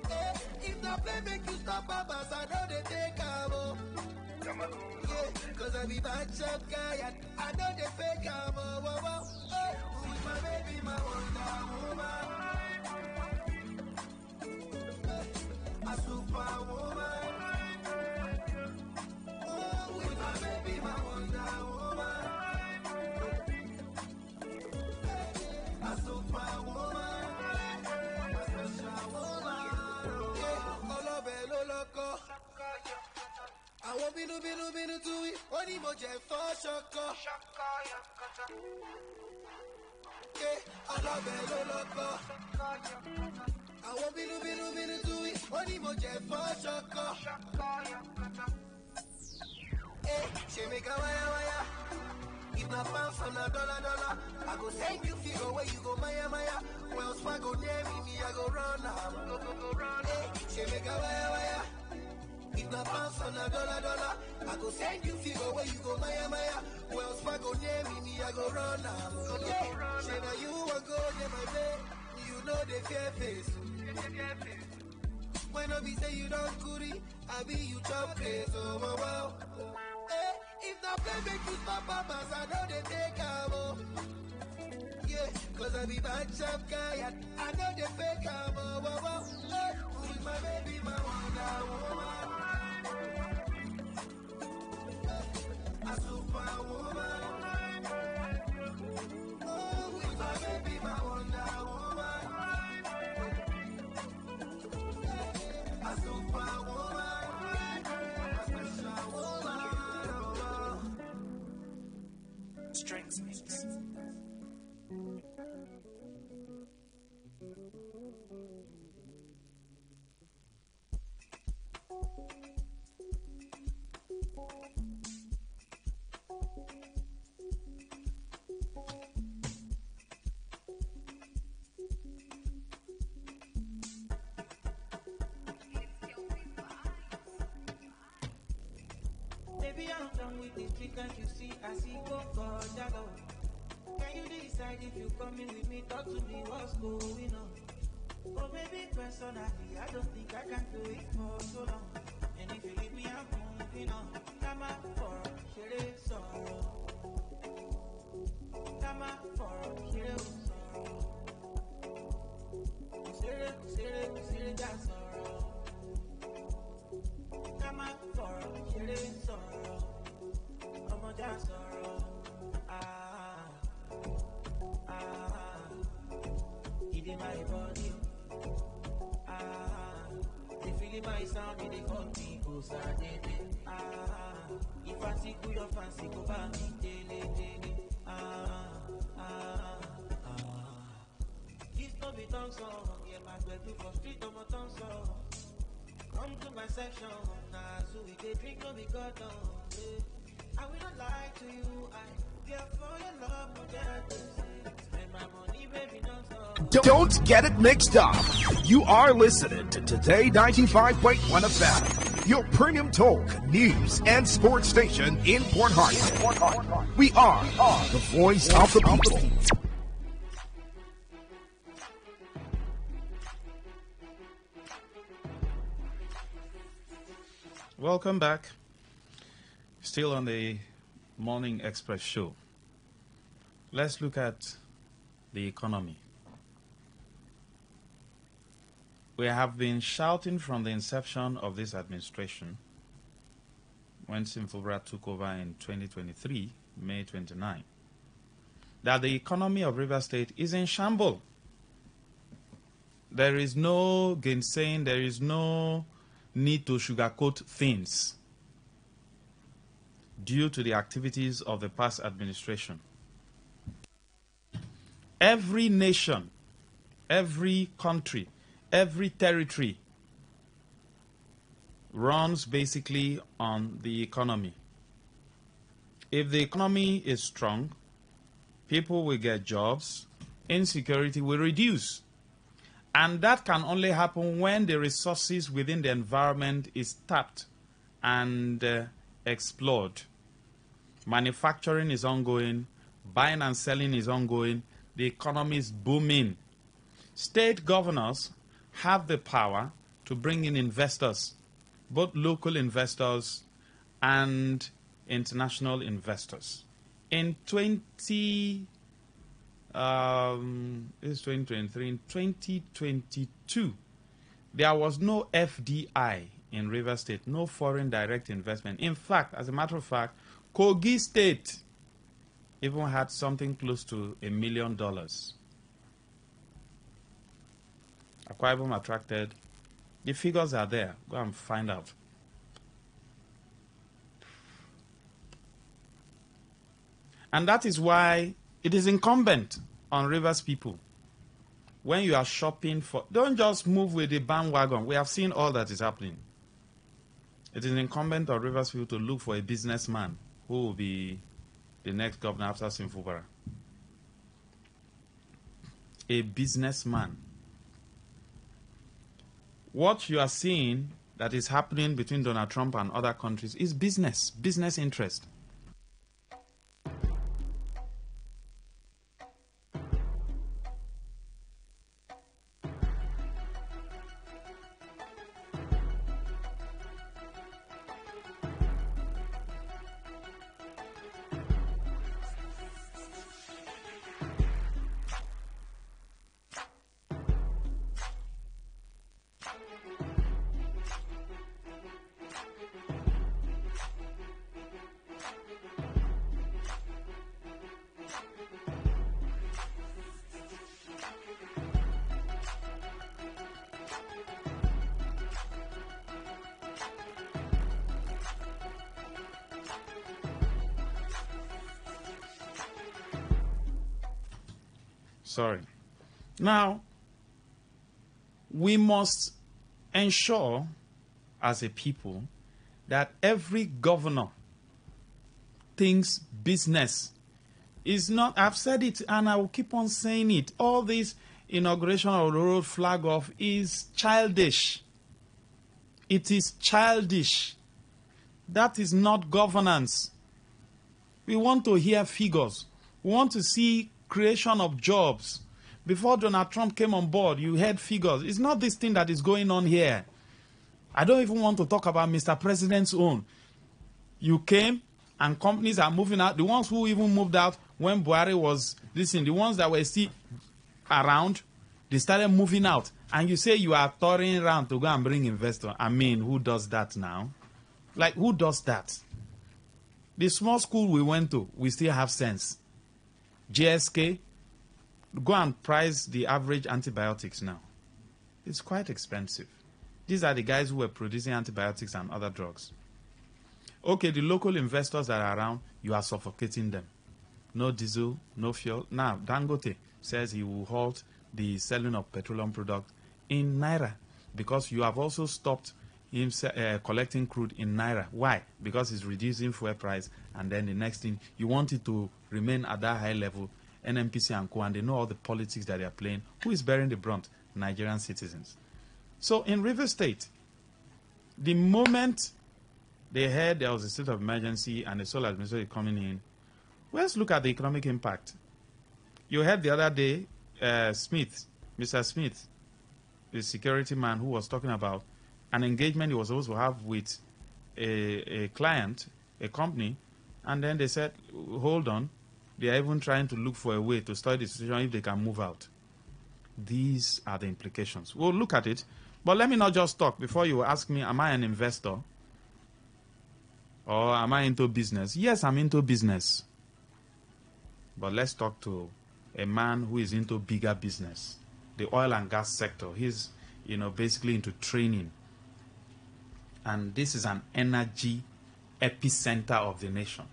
Hey, if the play make you stop up, as I know they take out. Yeah, cause I be bad shot guy, and I know they fake out. Oh, wow, wow. Hey, with my baby, my wonder woman. A superwoman. Oh, with my baby, my wonder woman. A superwoman, a special woman. Yeah, all of it, loco. I won't be no to it. Only more jet for shoko. Yeah, ọlọ́bẹ̀ ló lọ́kọ́. Àwọn bínú tú wí, ó ní mo jẹ fọ́ ṣọkọ. Ṣe make a wire. If na pounds or na dollar, I go send you figure where you go maya. Wells Fargo near me, I go run am. Go run. She make a wire. If na pounds or na dollar, I go send you figure where you go maya. Wells Fargo near me, I go run am. Say na you a go get my babe, you know the fear face. When I be say you don't goody, I be you chop face. Oh wow. If the play make you stop papas, I know they take a yeah, cause I be bad chap guy, I know they fake a who is my baby, my wonder woman? A superwoman. Oh, who is my baby, my wonder woman? A superwoman. A special woman. Strings mix. Baby, I'm done with this trick, can't you see? I see go for Jalo. Can you decide if you coming with me? Talk to me, what's going on? Oh, baby, personally, I don't think I can do it for so long. And if you leave me, I'm moving on. Come on for share sorrow. Come on for share sorrow. Share that sorrow. Come on for share sorrow. Come on, that sorrow. It in my body. They feeling my sound, they call me Osadede. If I see you, your fancy go by me daily. This no be tongue song, yeah, my bedroom for street on my tongue song. Come to my section, so we can drink, no be got on. I will not lie to you, I care for your love, no jealousy. Spend my money, baby, non-stop. Don't get it mixed up. You are listening to Today 95.1 FM, your premium talk, news, and sports station in Port Harcourt. We are the voice of the people. Welcome back. Still on the Morning Express show. Let's look at the economy. We have been shouting from the inception of this administration, when Simfobra took over in 2023, May 29, that the economy of River State is in shambles. There is no gainsaying, there is no need to sugarcoat things due to the activities of the past administration. Every nation, every country, every territory runs basically on the economy. If the economy is strong, people will get jobs, insecurity will reduce. And that can only happen when the resources within the environment is tapped and explored. Manufacturing is ongoing, buying and selling is ongoing, the economy is booming. State governors have the power to bring in investors, both local investors and international investors. In 2023, in 2022, there was no FDI in River State, no foreign direct investment. In fact, as a matter of fact, Kogi State even had something close to $1 million. Akwa Ibom attracted. The figures are there. Go and find out. And that is why it is incumbent on Rivers people when you are shopping for, don't just move with the bandwagon. We have seen all that is happening. It is incumbent on Riversfield to look for a businessman who will be the next governor after Simfubara. A businessman. What you are seeing that is happening between Donald Trump and other countries is business interest. Sorry. Now, we must ensure as a people that every governor thinks business is not, I've said it and I will keep on saying it, all this inauguration of the road flag off is childish. It is childish. That is not governance. We want to hear figures. We want to see creation of jobs. Before Donald Trump came on board, you heard figures. It's not this thing that is going on here. I don't even want to talk about Mr. President's own. You came and companies are moving out. The ones who even moved out when Buhari was listening, the ones that were still around, they started moving out. And you say you are touring around to go and bring investors. I mean, who does that now? Like, who does that? The small school we went to, we still have sense. GSK, go and price the average antibiotics now. It's quite expensive. These are the guys who were producing antibiotics and other drugs. Okay, the local investors that are around, you are suffocating them. No diesel, no fuel. Now, Dangote says he will halt the selling of petroleum products in Naira because you have also stopped him collecting crude in Naira. Why? Because he's reducing fuel price, and then the next thing, you want it to remain at that high level, NNPC and co, and they know all the politics that they are playing. Who is bearing the brunt? Nigerian citizens. So in Rivers State, the moment they heard there was a state of emergency and the sole administration coming in, let's look at the economic impact. You heard the other day, Mr. Smith, the security man who was talking about an engagement he was supposed to have with a client, a company, and then they said, hold on, they are even trying to look for a way to study the situation if they can move out. These are the implications. We'll look at it, but let me not just talk. Before you ask me, am I an investor? Or am I into business? Yes, I'm into business. But let's talk to a man who is into bigger business, the oil and gas sector. He's, basically into training. And this is an energy epicenter of the nation.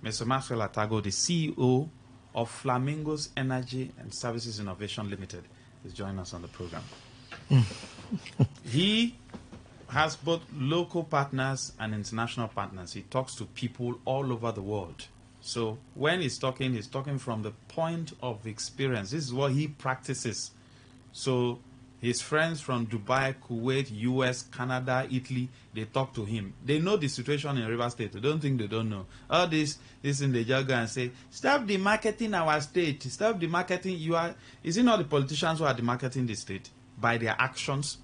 Mr. Maxwell Atago, the CEO of Flamingos Energy and Services Innovation Limited, is joining us on the program. He has both local partners and international partners. He talks to people all over the world. So when he's talking from the point of experience. This is what he practices. So his friends from Dubai, Kuwait, US, Canada, Italy, they talk to him. They know the situation in Rivers State. They don't think they don't know. All this in the jargon and say, stop the marketing our state. Stop the marketing. Is it not the politicians who are demarketing the state by their actions?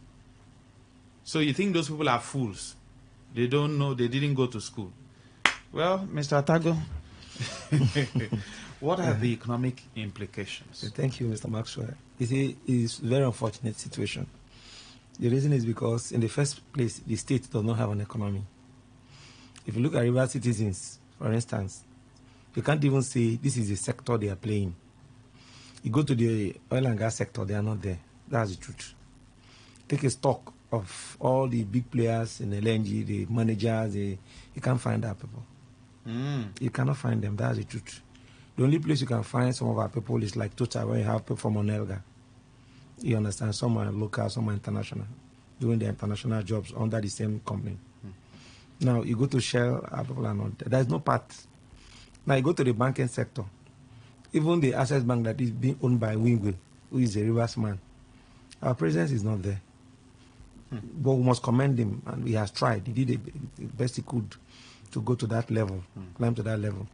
So you think those people are fools? They don't know. They didn't go to school. Well, Mr. Atago, what are the economic implications? Thank you, Mr. Maxwell. You see, it's a very unfortunate situation. The reason is because, in the first place, the state does not have an economy. If you look at river citizens, for instance, you can't even say this is a sector they are playing. You go to the oil and gas sector, they are not there. That's the truth. Take a stock of all the big players in LNG, the managers, you can't find that people. You cannot find them. That's the truth. The only place you can find some of our people is like Total, where you have people from Onelga. You understand? Some are local, some are international, doing their international jobs under the same company. Now, you go to Shell, our people are not there. There is no part. Now, you go to the banking sector. Even the Access Bank that is being owned by Wingwe, who is a Rivers man, our presence is not there. But we must commend him, and he has tried. He did the best he could to go to that level, climb to that level.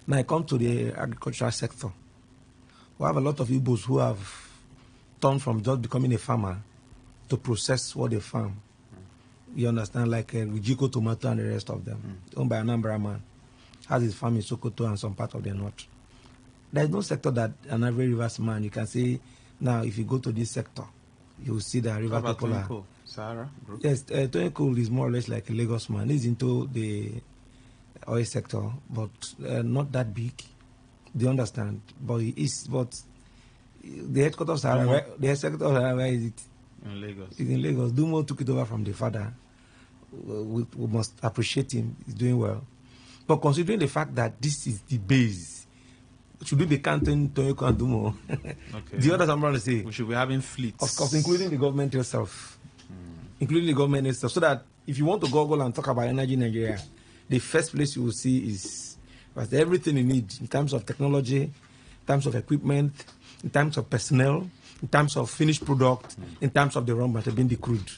Now, I come to the agricultural sector. We have a lot of Igbos who have turned from just becoming a farmer to process what they farm. You understand, like Rijiko Tomato and the rest of them, owned by an Anambra man, has his farm in Sokoto and some part of the north. There is no sector that an average Rivers man, you can say, now if you go to this sector, you will see that River people are. Sarah? Yes, Tony Cole is more or less like a Lagos man. He's into the oil sector, but not that big. Do you understand? But he is, but the headquarters are where, the headquarters are where is it? In Lagos. It's in Lagos. Dumo took it over from the father. We must appreciate him. He's doing well. But considering the fact that this is the base, should we be counting Toyoko and Dumo? Okay. Do you understand what I'm trying to say? We should be having fleets. Of course, including the government itself. Including the government itself. So that if you want to Google and talk about energy in Nigeria, the first place you will see is everything you need in terms of technology, in terms of equipment, in terms of personnel, in terms of finished product, in terms of the raw material being the crude.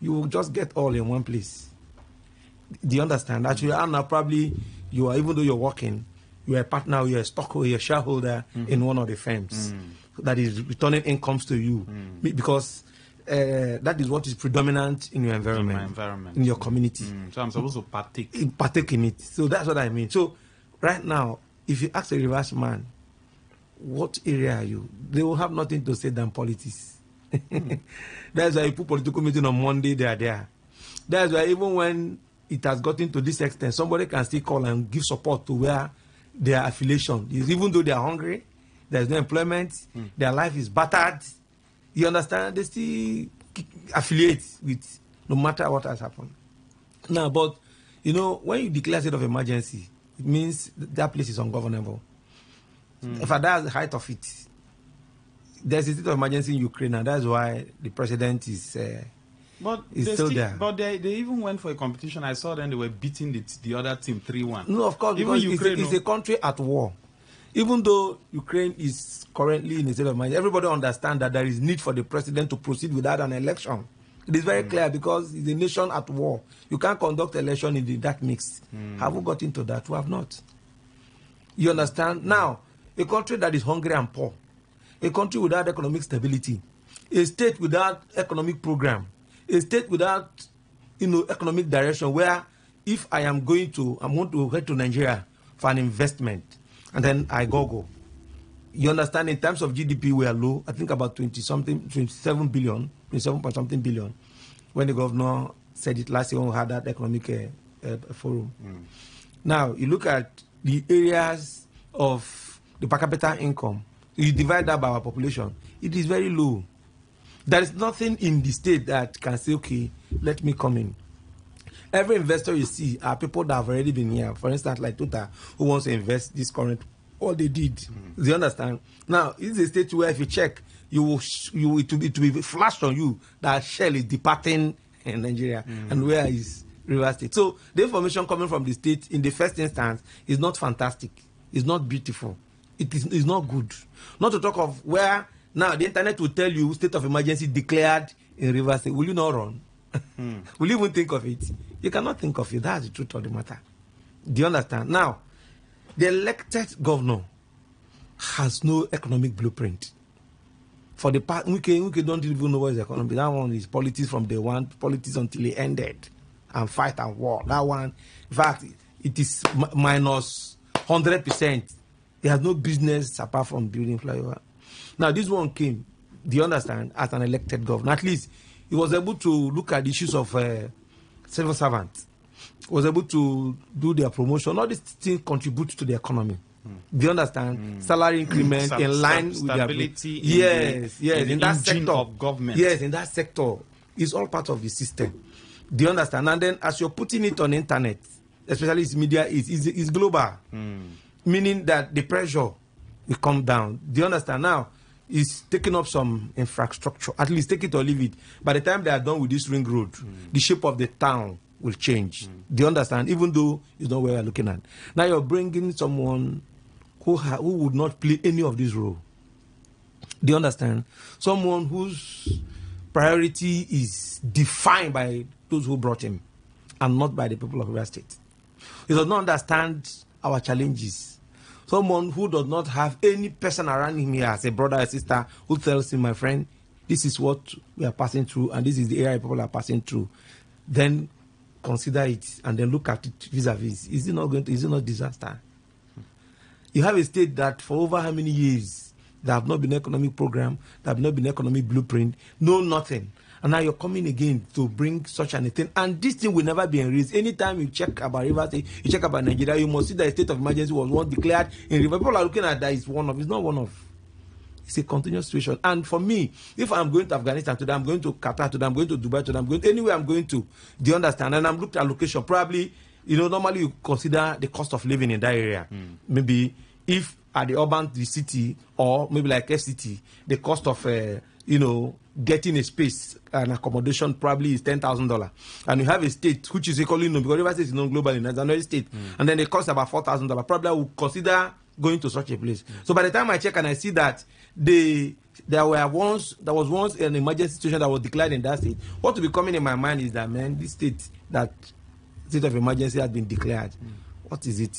You will just get all in one place. Do you understand? Actually, and now probably you are, even though you're working, you are a partner, you're a stockholder, you're a shareholder in one of the firms that is returning incomes to you because that is what is predominant in your environment, in my environment, in your community. So I'm supposed to partake in it. So that's what I mean. So right now, if you ask a Rivers man, what area are you? They will have nothing to say than politics. That's why you put political meeting on Monday, they are there. That's why even when it has gotten to this extent, somebody can still call and give support to where their affiliation is, even though they are hungry, there's no employment, their life is battered. You understand? They still affiliate with no matter what has happened. Now, but you know, when you declare state of emergency, it means that place is ungovernable. If that's the height of it, there's a state of emergency in Ukraine, and that's why the president is still there. But they even went for a competition. I saw them, they were beating the other team 3-1. No, of course, even Ukraine it's a country at war. Even though Ukraine is currently in a state of emergency, everybody understands that there is need for the president to proceed without an election. It is very clear because it's a nation at war. You can't conduct election in that mix. Have we got into that? We have not. You understand? Now, a country that is hungry and poor, a country without economic stability, a state without economic program, a state without economic direction, where if I want to head to Nigeria for an investment, and then I go. You understand, in terms of GDP, we are low. I think about 27 billion, 27 point something billion, when the governor said it last year when we had that economic forum. Now, you look at the areas of the per capita income, you divide that by our population, it is very low. There is nothing in the state that can say, okay, let me come in. Every investor you see are people that have already been here. For instance, like Total, who wants to invest this current, all they did. Do you understand? Now, it's a state where if you check, it will be flashed on you that Shell is departing in Nigeria and where is River State. So the information coming from the state in the first instance is not fantastic. It's not beautiful. It is not good. Not to talk of where now the internet will tell you state of emergency declared in River State. Will you not run? Will you even think of it? You cannot think of it. That's the truth of the matter. Do you understand? Now, the elected governor has no economic blueprint. For the part, we don't even know what is economy. That one is politics from day one, politics until it ended, and fight and war. That one, in fact, it is minus 100%. He has no business apart from building flyover. Now, this one came, do you understand, as an elected governor. At least he was able to look at the issues of civil servants, was able to do their promotion. All these things contribute to the economy. Do you understand? Salary increment in line with their stability. Yes, in that sector of government. Yes, in that sector, it's all part of the system. Do you understand? And then as you're putting it on the internet, especially its media, is global. meaning that the pressure will come down. Do you understand? Now, it's taking up some infrastructure. At least take it or leave it. By the time they are done with this ring road, the shape of the town will change. Do you understand? Even though it's not where you're looking at. Now you're bringing someone who would not play any of this role. Do you understand? Someone whose priority is defined by those who brought him and not by the people of River State. He does not understand our challenges. Someone who does not have any person around him here as a brother or sister who tells him, my friend, this is what we are passing through and this is the area people are passing through. Then consider it and then look at it vis-a-vis. Is it not disaster? You have a state that for over how many years there have not been economic program, there have not been economic blueprint, no nothing. And now you're coming again to bring such an thing. And this thing will never be erased. Anytime you check about River State, you check about Nigeria, you must see that a state of emergency was once declared in River. People are looking at that it's one of. It's not one of. It's a continuous situation. And for me, if I'm going to Afghanistan today, I'm going to Qatar today, I'm going to Dubai today, I'm going anywhere I'm going to. Do you understand? And I'm looking at location. Probably, normally you consider the cost of living in that area. Maybe if at the city or maybe like FCT, the cost of getting a space and accommodation probably is $10,000, and you have a state which is equally known because River State is known globally as another state, and then it costs about $4,000. Probably I would consider going to such a place. So by the time I check and I see that there was once an emergency situation that was declared in that state, what will be coming in my mind is that this state of emergency has been declared. What is it?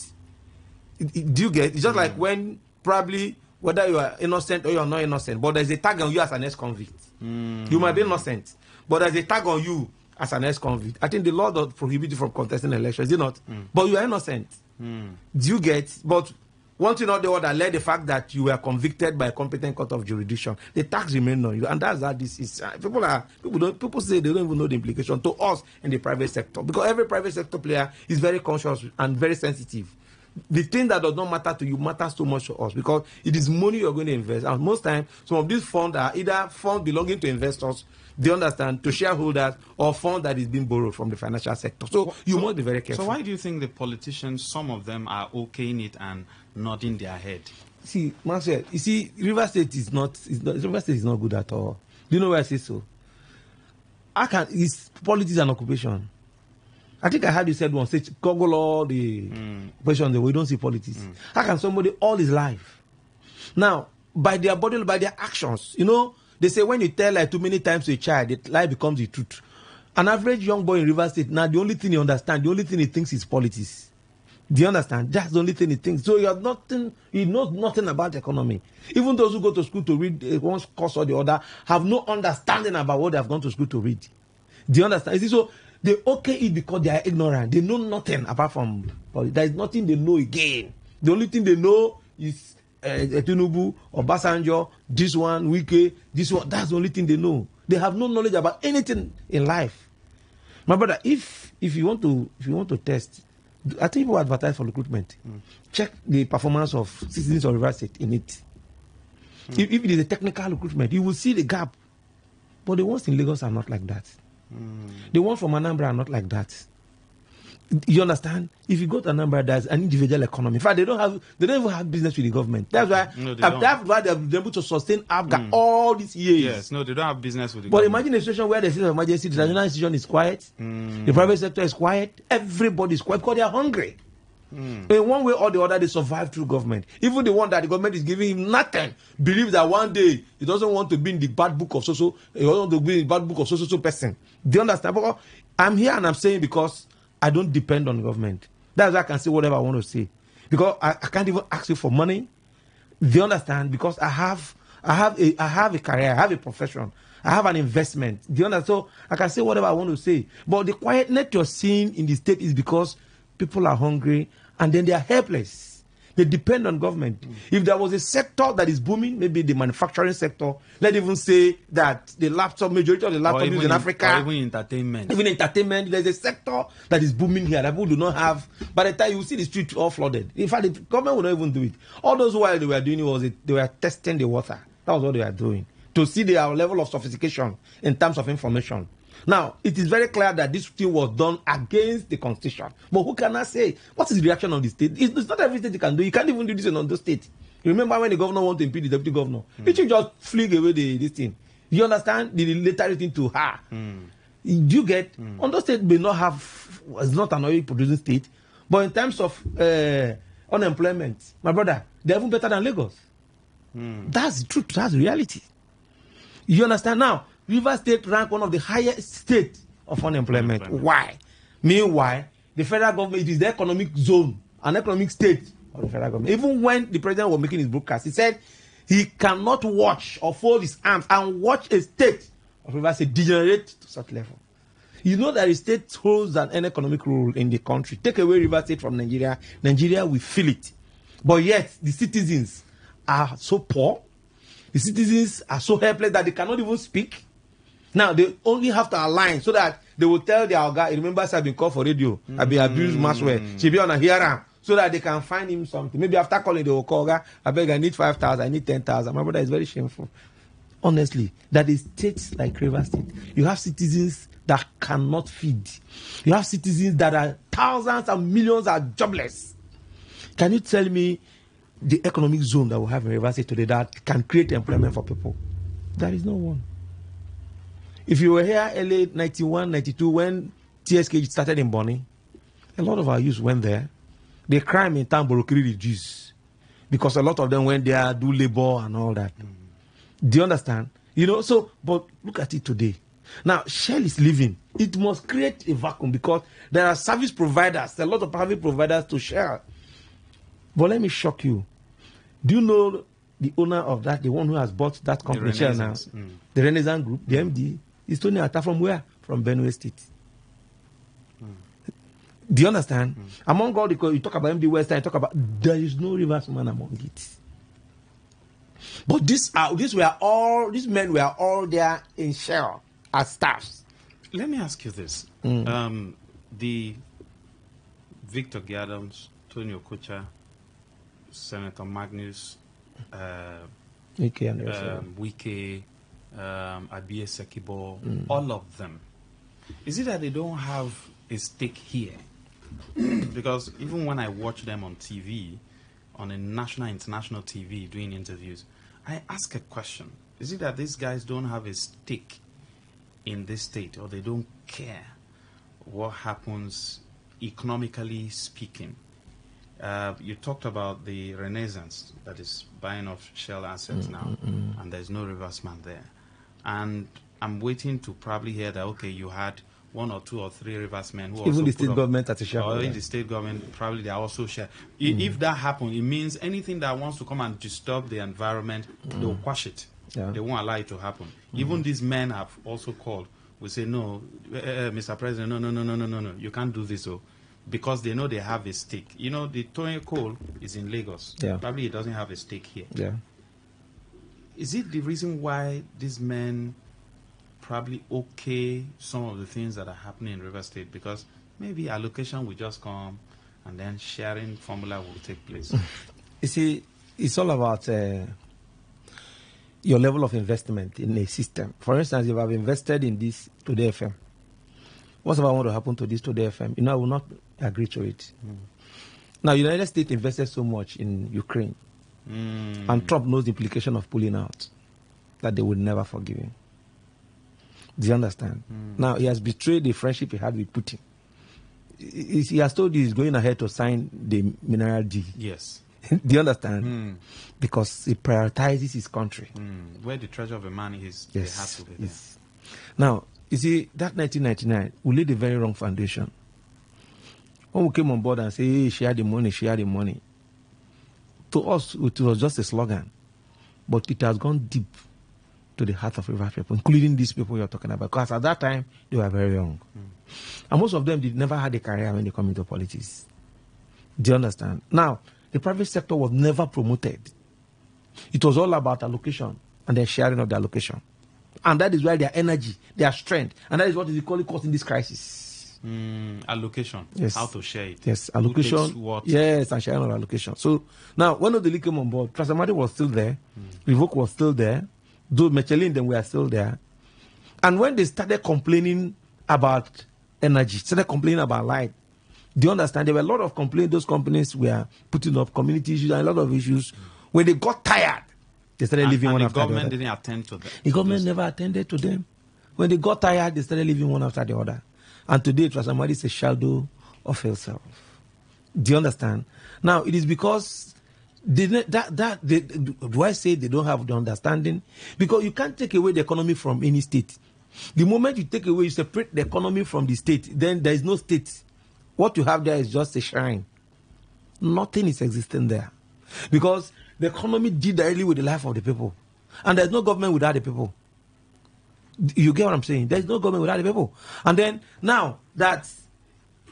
Do you get? It's just like when probably whether you are innocent or you are not innocent, but there's a tag on you as an ex-convict. You might be innocent, but there's a tag on you as an ex-convict. I think the law does prohibit you from contesting elections, is it not? But you are innocent. Do you get? But one thing or the other led the fact that you were convicted by a competent court of jurisdiction. The tax remains on you, and that's how this is. People say they don't even know the implication to us in the private sector, because every private sector player is very conscious and very sensitive. The thing that does not matter to you matters so much to us because it is money you're going to invest. And most times, some of these funds are either funds belonging to investors, they understand, to shareholders, or funds that is being borrowed from the financial sector. So you must be very careful. So why do you think the politicians, some of them, are okaying it and nodding their head? See, Marcel, you see, River State is not good at all. Do you know why I say so? It's politics and occupation. I think I heard you said once, say, Google all the questions, we don't see politics. How can somebody all his life? Now, by their body, by their actions, they say when you tell like too many times to a child, the lie becomes the truth. An average young boy in River State, now the only thing he understands, the only thing he thinks is politics. Do you understand? That's the only thing he thinks. So he knows nothing about the economy. Even those who go to school to read one course or the other have no understanding about what they have gone to school to read. Do you understand? So they okay it because they are ignorant. They know nothing apart from politics. There is nothing they know again. The only thing they know is Tinubu or Obasanjo, this one, Wike, this one. That's the only thing they know. They have no knowledge about anything in life. My brother, if you want to test, I think people advertise for recruitment. Check the performance of citizens of River State in it. If it is a technical recruitment, you will see the gap. But the ones in Lagos are not like that. The ones from Anambra are not like that. You understand? If you go to Anambra, there's an individual economy. In fact, they don't even have business with the government. That's why they've been able to sustain AFGA all these years. Yes, no, they don't have business with the government. But imagine a situation where the state of emergency, the national institution is quiet, the private sector is quiet, everybody is quiet because they are hungry. In one way or the other, they survive through government. Even the one that the government is giving him nothing believes that one day he doesn't want to be in the bad book of so-so, he doesn't want to be in the bad book of so-so person. Do you understand? But I'm here and I'm saying because I don't depend on government. That's why I can say whatever I want to say. Because I can't even ask you for money. Do you understand? Because I have a career, I have a profession, I have an investment. Do you understand? So I can say whatever I want to say. But the quietness you're seeing in the state is because people are hungry and then they are helpless. They depend on government. If there was a sector that is booming, maybe the manufacturing sector, let's even say that the majority of the laptop use in Africa. Or even entertainment. Even entertainment, there's a sector that is booming here that people do not have. By the time you see the streets all flooded. In fact, the government will not even do it. All those while they were doing it they were testing the water. That was what they were doing. To see their level of sophistication in terms of information. Now, it is very clear that this thing was done against the constitution. But who can I say? What is the reaction of the state? It's not every state you can do. You can't even do this in another state. You remember when the governor wanted to impeach the deputy governor? He should just fling away this thing. You understand? The later thing to her. Do you get? Ondo State may not have, it's not an oil producing state, but in terms of unemployment, my brother, they're even better than Lagos. That's the truth. That's the reality. You understand? Now, River State rank one of the highest states of unemployment. Why? Meanwhile, the federal government, it is the economic zone, an economic state of the federal government. Even when the president was making his broadcast, he said he cannot watch or fold his arms and watch a state of River State degenerate to such level. You know that the state holds an economic role in the country. Take away River State from Nigeria, Nigeria will feel it. But yet, the citizens are so poor, the citizens are so helpless that they cannot even speak. Now, they only have to align so that they will tell their guy, remember, I've been called for radio, I've been abused Maxwell, she be on a hearing, so that they can find him something. Maybe after calling, they will call, I beg, I need 5,000, I need 10,000. My brother is very shameful. Honestly, that is states like River State. You have citizens that cannot feed. You have citizens that are thousands and millions are jobless. Can you tell me the economic zone that we have in River State today that can create employment for people? There is no one. If you were here early 91, 92, when TSK started in Bonny, a lot of our youth went there. The crime in town Borokiri reduced because a lot of them went there, do labor and all that. Do you understand? You know, so, but look at it today. Now, Shell is leaving. It must create a vacuum because there are service providers, a lot of private providers to Shell. But let me shock you. Do you know the owner of that, the one who has bought that company, Shell now? The Renaissance Group, the MD, is Tony Atta from where? From Benue State. Do you understand? Among all the, you talk about MD Western, you talk about, there is no riversman among it. But these men were all there in Shell as staffs. Let me ask you this. The Victor Giadams, Tony Okocha, Senator Magnus, Wike, Abie Sekibo, all of them. Is it that they don't have a stake here? Because even when I watch them on TV, on a national, international TV doing interviews, I ask a question. Is it that these guys don't have a stake in this state, or they don't care what happens economically speaking? You talked about the Renaissance that is buying off Shell assets now, and there's no riversman there. And I'm waiting to probably hear that, okay, you had 1 or 2 or 3 riversmen who even also the state government at the share. Or in the state government, probably they are also share. If that happens, it means anything that wants to come and disturb the environment, they'll quash it. Yeah. They won't allow it to happen. Even these men have also called. We say, no, Mr. President, no, you can't do this. Because they know they have a stake. You know, the Tony coal is in Lagos. Yeah. Probably it doesn't have a stake here. Yeah. Is it the reason why these men probably okay some of the things that are happening in River State? Because maybe allocation will just come and then sharing formula will take place. You see, it's all about your level of investment in a system. For instance, if I've invested in this Today FM, whatever I want to happen to this Today FM, I will not agree to it. Now, United States invested so much in Ukraine, and Trump knows the implication of pulling out, that they would never forgive him. Do you understand? Now, he has betrayed the friendship he had with Putin. He has told you he's going ahead to sign the mineral deal. Yes. Do you understand? Because he prioritizes his country. Where the treasure of a man is, they have to be there. Yes. Now, you see, that 1999, we laid a very wrong foundation. When we came on board and said, hey, share the money, to us, it was just a slogan. But it has gone deep to the heart of River people, including these people you're talking about. Because at that time, they were very young. And most of them did never had a career when they come into politics. Do you understand? Now, the private sector was never promoted. It was all about allocation and the sharing of the allocation. And that is why their energy, their strength, and that is what is causing this crisis. Allocation. Yes. How to share it. Yes, allocation. Who takes what? Yes, and sharing of allocation. So now, when Odili came on board, Trasamadi was still there, Revoke was still there, though Michelin then were still there. And when they started complaining about energy, started complaining about light, do you understand? There were a lot of complaints. Those companies were putting up community issues and a lot of issues. When they got tired, they started leaving one after the other. The government didn't attend to them. The government never attended to them. When they got tired, they started leaving one after the other. And today, Trasamari is a shadow of herself. Do you understand? Now, it is because do I say they don't have the understanding? Because you can't take away the economy from any state. The moment you take away, you separate the economy from the state, then there is no state. What you have there is just a shrine. Nothing is existing there. Because the economy deals directly with the life of the people. And there's no government without the people. You get what I'm saying? There's no government without the people. And then, now that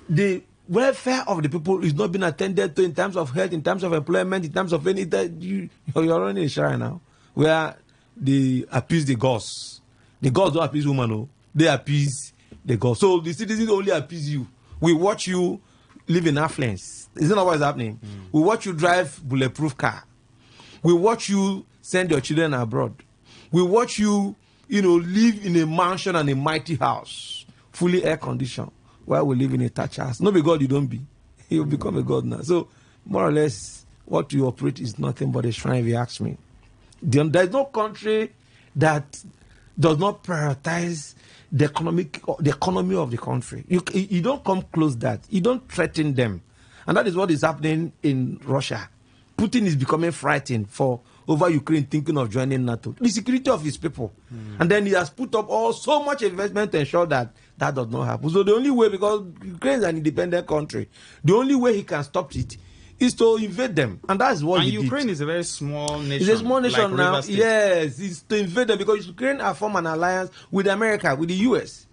the welfare of the people is not being attended to in terms of health, in terms of employment, in terms of anything, you're running a shrine now where they appease the gods. The gods don't appease women, no. They appease the gods. So the citizens only appease you. We watch you live in affluence. Isn't that what is happening? We watch you drive bulletproof car. We watch you send your children abroad. We watch you, live in a mansion and a mighty house, fully air conditioned, while we live in a thatch house. No, be God you don't be. You become a God now. So, more or less, what you operate is nothing but a shrine, if you ask me. There's no country that does not prioritize the economy of the country. You don't come close that. You don't threaten them. And that is what is happening in Russia. Putin is becoming frightened over Ukraine, thinking of joining NATO. The security of his people. And then he has put up so much investment to ensure that does not happen. So the only way, because Ukraine is an independent country, the only way he can stop it is to invade them. And that's what he did. And Ukraine is a very small nation. It's a small nation now. Yes, it's to invade them because Ukraine have formed an alliance with America, with the US.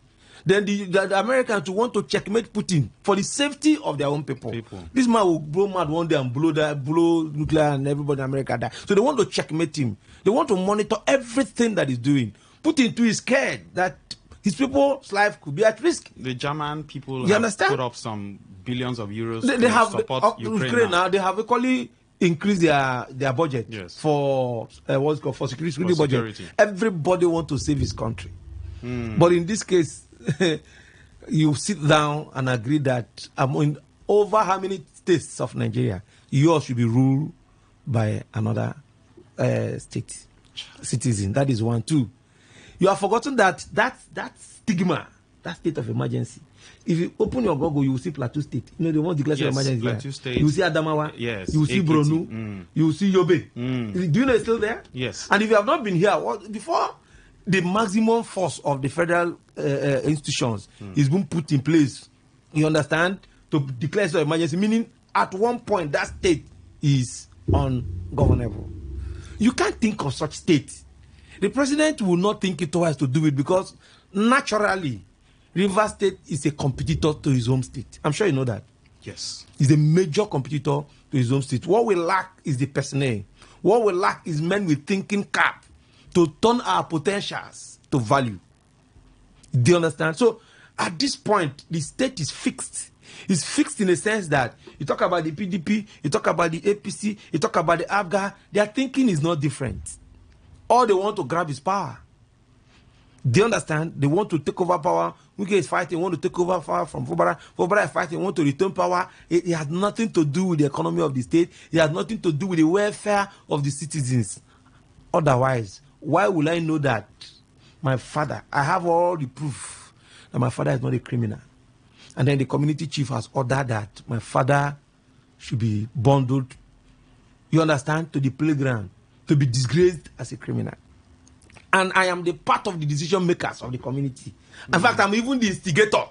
Then the Americans want to checkmate Putin for the safety of their own people. This man will blow mad one day and blow nuclear and everybody in America die. So they want to checkmate him. They want to monitor everything that he's doing. Putin too is scared that his people's life could be at risk. The German people have put up some billions of euros they have support Ukraine now. They have equally increased their budget for what's called for security budget. Everybody wants to save his country. But in this case, you sit down and agree that over how many states of Nigeria, yours should be ruled by another state citizen. That is 1, 2. You have forgotten that stigma, that state of emergency. If you open your Google, you will see Plateau State. They won't declare emergency. Plateau State. You will see Adamawa. Yes. You will see Borno. You will see Yobe. Do you know it's still there? Yes. And if you have not been here, before the maximum force of the federal institutions is being put in place, you understand, to declare state of emergency, meaning at one point that state is ungovernable. You can't think of such state. The president will not think it twice to do it because naturally, Rivers State is a competitor to his home state. I'm sure you know that. Yes. He's a major competitor to his home state. What we lack is the personnel. What we lack is men with thinking cap to turn our potentials to value. Do you understand? So at this point, the state is fixed. It's fixed in the sense that you talk about the PDP, you talk about the APC, you talk about the ABGA, their thinking is not different. All they want to grab is power. Do you understand? They want to take over power. Wike is fighting, want to take over power from Fubara. Fubara is fighting, want to return power. It has nothing to do with the economy of the state. It has nothing to do with the welfare of the citizens. Otherwise, why will I know that my father, I have all the proof that my father is not a criminal. And then the community chief has ordered that my father should be bundled, you understand, to the playground, to be disgraced as a criminal. And I am the part of the decision makers of the community. In fact, I'm even the instigator.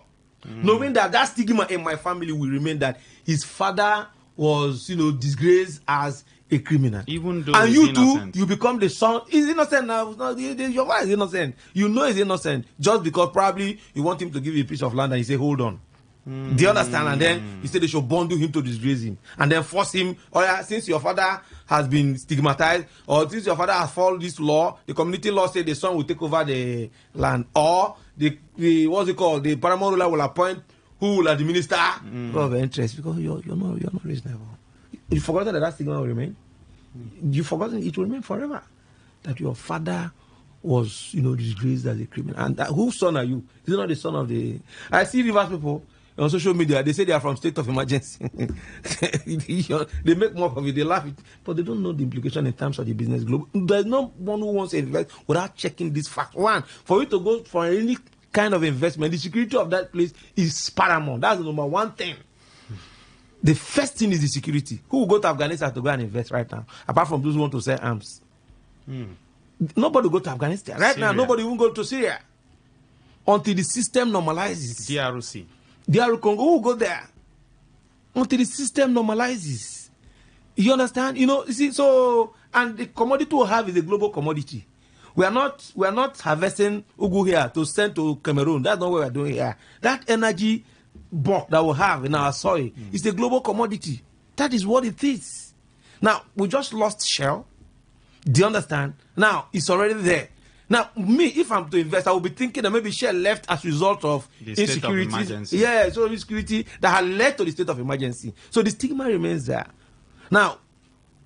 Knowing that stigma in my family will remain that his father was, disgraced as a criminal. Even though and you innocent. Too, you become the son. He's innocent now. Your wife is innocent. You know he's innocent just because probably you want him to give you a piece of land and you say, hold on. Do you understand? And then you say they should bundle him to disgrace him and then force him. Or since your father has been stigmatized, or since your father has followed this law, the community law said the son will take over the land, or the what's it called? The paramount ruler will appoint who will administer of interest because you're not reasonable. You forgotten that stigma will remain. You forgotten it will remain forever. That your father was, disgraced as a criminal. And whose son are you? Is it not the son of the... I see Rivers people on social media, they say they are from state of emergency. They make more of it, they laugh it, but they don't know the implication in terms of the business globe. There's no one who wants to invest without checking this fact. One, for you to go for any kind of investment, the security of that place is paramount. That's the number one thing. The first thing is the security. Who will go to Afghanistan to go and invest right now, apart from those who want to sell arms? Nobody will go to Afghanistan. Right now, nobody will go to Syria until the system normalizes. DRC. DR Congo, who will go there? Until the system normalizes. You understand? You see, so, and the commodity we have is a global commodity. We are not harvesting ugu here to send to Cameroon. That's not what we are doing here. That energy bulk that we have in our soil is a global commodity. That is what it is. Now, we just lost Shell. Do you understand? Now, it's already there. Now, me, if I'm to invest, I will be thinking that maybe Shell left as a result of insecurity. Yeah, so insecurity that had led to the state of emergency. So the stigma remains there. Now,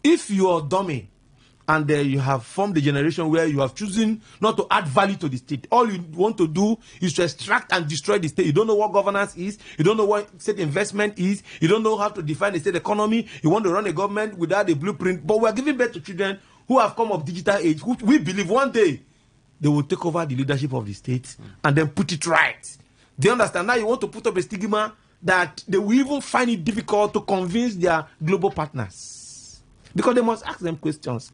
if you are dummy and you have formed a generation where you have chosen not to add value to the state, all you want to do is to extract and destroy the state. You don't know what governance is. You don't know what state investment is. You don't know how to define the state economy. You want to run a government without a blueprint. But we are giving birth to children who have come of digital age, which we believe one day they will take over the leadership of the state and then put it right. Do you understand? Now you want to put up a stigma that they will even find it difficult to convince their global partners. Because they must ask them questions.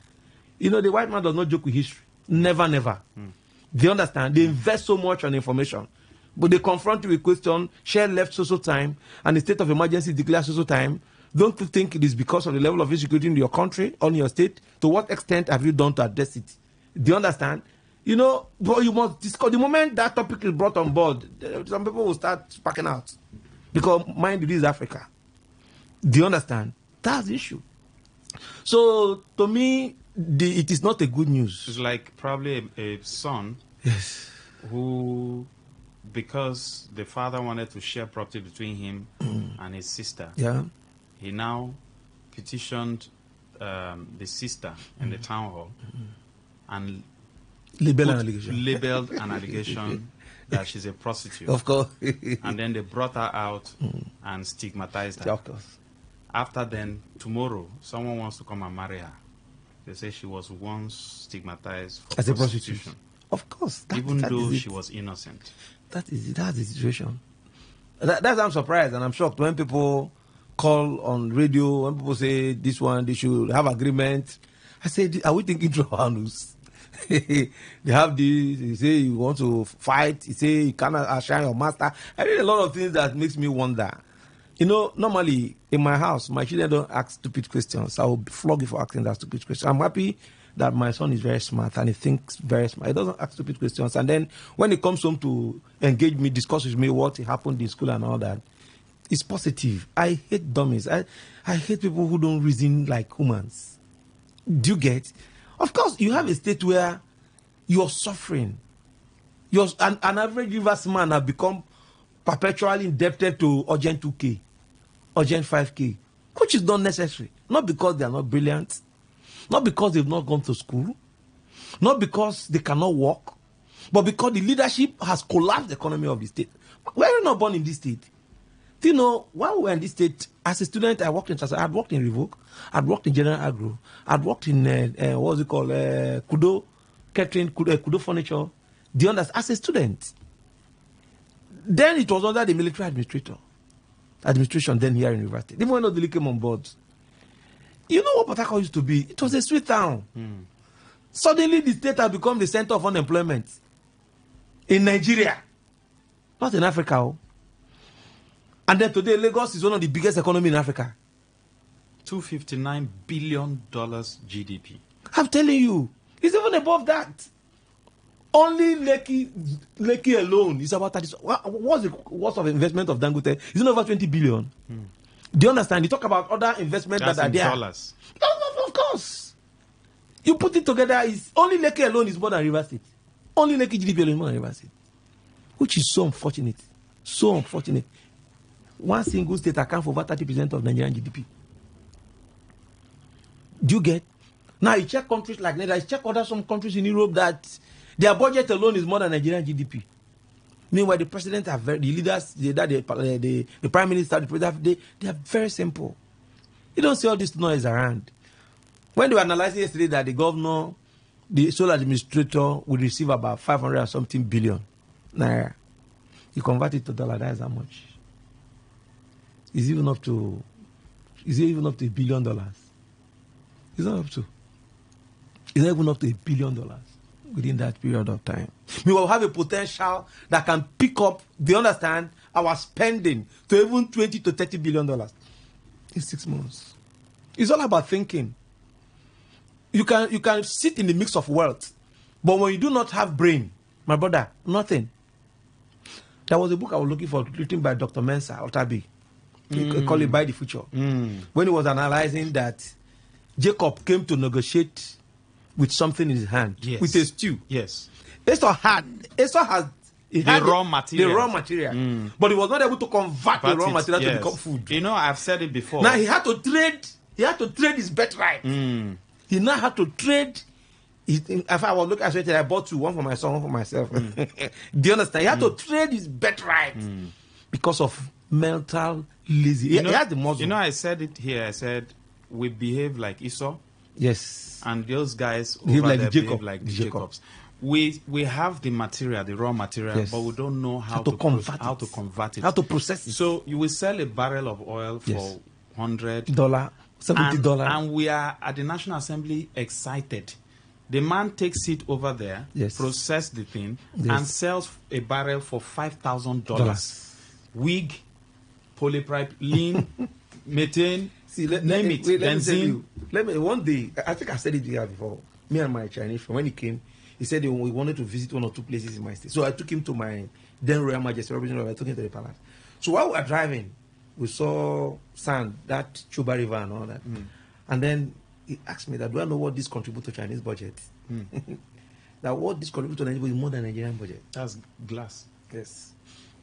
The white man does not joke with history. Never, never. Do you understand? They invest so much on information. But they confront you with question, Shell left so time, and the state of emergency declared so time. Don't you think it is because of the level of insecurity in your country, or in your state? To what extent have you done to address it? Do you understand? But you must discuss. The moment that topic is brought on board, some people will start packing out. Because, mind you, this is Africa. Do you understand? That's the issue. So, to me, it is not a good news. It's like probably a son who, because the father wanted to share property between him and his sister, he now petitioned the sister in the town hall and labeled an allegation that she's a prostitute. Of course. And then they brought her out and stigmatized her. Of course. After then, tomorrow, someone wants to come and marry her. They say she was once stigmatized for as a prostitution. Of course. Even though she was innocent. That is it. That's the situation. That's I'm surprised and I'm shocked when people call on radio, when people say this one, they should have agreement. I say, are we thinking through our news? They have this, you say you want to fight, you say you cannot shine your master. I read a lot of things that makes me wonder. Normally in my house, my children don't ask stupid questions. I will flog you for asking that stupid question. I'm happy that my son is very smart and he thinks very smart. He doesn't ask stupid questions. And then when he comes home to engage me, discuss with me what happened in school and all that, it's positive. I hate dummies. I hate people who don't reason like humans. Do you get? Of course, you have a state where you're suffering. An average Rivers man have become perpetually indebted to urgent 2K, urgent 5K, which is not necessary. Not because they are not brilliant, not because they've not gone to school, not because they cannot work, but because the leadership has collapsed the economy of the state. We were not born in this state. While we were in this state, as a student, I worked in Chasa. I'd worked in Revoke, I'd worked in General Agro, I'd worked in, Kudo Catering, Kudo Furniture. Do you understand? As a student. Then it was under the military administration then here in university. Even when Odili came on board, you know what Port Harcourt used to be? It was a sweet town. Suddenly the state has become the center of unemployment in Nigeria, not in Africa. And then today Lagos is one of the biggest economy in Africa. $259 billion GDP. I'm telling you, it's even above that. Only Lekki alone is about 30. What's the worth of investment of Dangote? It's over 20 billion. Do you understand? You talk about other investments that are there. Dollars. Of course. You put it together, is only Lekki alone is more than River State. Only Lekki GDP alone is more than River State. Which is so unfortunate. So unfortunate. One single state accounts for over 30% of Nigerian GDP. Do you get? Now you check countries like Netherlands, check some countries in Europe that Their budget alone is more than Nigerian GDP. Meanwhile, the president are the leaders, the prime minister, the president, they are very simple. You don't see all this noise around. When they were analyzing yesterday that the governor, the sole administrator would receive about 500 and something billion naira, you convert it to dollar, that is how much. Is it even up to $1 billion? It's not up to. It's not even up to $1 billion within that period of time. We will have a potential that can pick up, do you understand, our spending to even $20 to $30 billion in 6 months. It's all about thinking. You can sit in the mix of wealth, but when you do not have brain, my brother, nothing. There was a book I was looking for, written by Dr. Mensa Otabi. He called it By the Future. When he was analyzing that Jacob came to negotiate with something in his hand, with a stew. Yes. Esau has the raw material. But he was not able to convert the raw material to become food. You know, I've said it before. Now he had to trade his birthright. He now had to trade. If I was looking at it, I bought two, one for my son, one for myself. Do you understand? He had to trade his birthright because of mental lazy. He had the muscle. You know, I said it here. I said we behave like Esau. Yes. And those guys behave over like there Jacob. behave like the Jacobs. We have the material, the raw material, but we don't know how to convert it, how to process it. So you will sell a barrel of oil for $100, $70, and we are at the National Assembly excited. The man takes it over there, process the thing, and sells a barrel for $5,000. Wig, polypipe, lean, methane, name it, benzene. One day, I think I said it here before. Me and my Chinese friend, when he came, he said we wanted to visit 1 or 2 places in my state. So I took him to my then Royal Majesty, I took him to the palace. So while we were driving, we saw sand, that Chuba River and all that. And then he asked me that, do I know what this contributes to Chinese budget? That what this contributes to Nigerian budget is more than Nigerian budget. That's glass. Yes.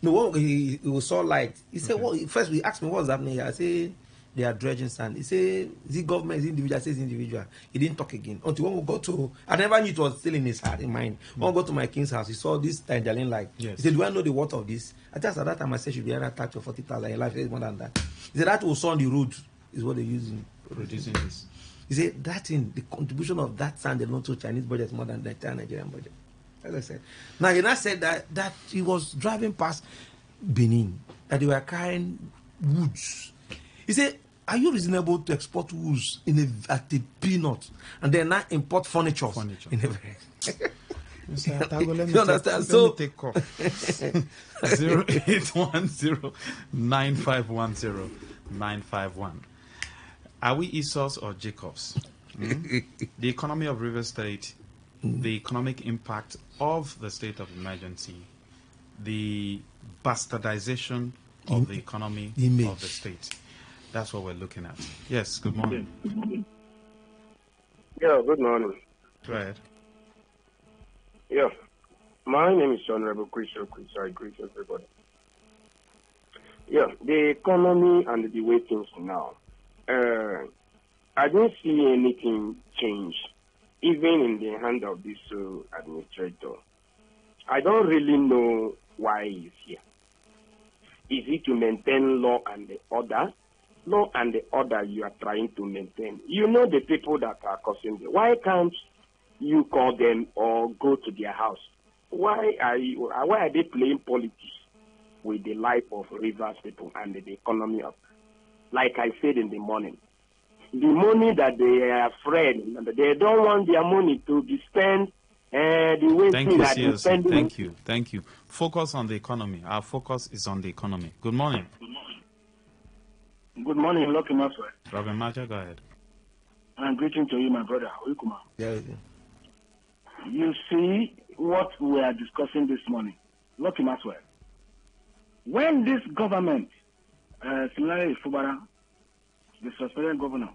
No, what he was so light. He said, well, first he asked me what's happening here. I said, they are dredging sand. He said, is it government, is it individual? I said, it's individual. He didn't talk again. Until when we got to, I never knew it was still in his heart, in mind. When we got to my king's house, he saw this tangerine light. He said, do I know the worth of this? I just at that time I said, should be either 30 or 40,000. Your life is more than that. He said, that was on the road is what they use in producing this. He said, that in the contribution of that sand alone to Chinese budget is more than the entire Nigerian budget. As I said. Now, he now said that he was driving past Benin, that they were carrying woods. He said, are you reasonable to export woods at a peanut and then not import furniture? In a very you understand? So take call. 0810-9510-951. Are we Esau's or Jacobs? The economy of River State, the economic impact of the state of emergency, the bastardization of the economy of the state. That's what we're looking at. Yes, good morning. Yeah, good morning. Go ahead. Yeah, my name is Honorable Chris. I greet everybody. Yeah, the economy and the way things now. I don't see anything change, even in the hand of this administrator. I don't really know why he's here. Is it to maintain law and the order? Law and the order you are trying to maintain. You know the people that are causing it. Why can't you call them or go to their house? Why are they playing politics with the life of Rivers people and the economy of? Like I said in the morning, the money that they are afraid, they don't want their money to be spent the way that they spend. Thank you. Focus on the economy. Our focus is on the economy. Good morning. Good morning, Lucky Maxwell. Robin Maja, go ahead. I'm greeting to you, my brother. Yeah. You see what we are discussing this morning, Lucky Maxwell. When this government, similarly Fubara, the suspended governor,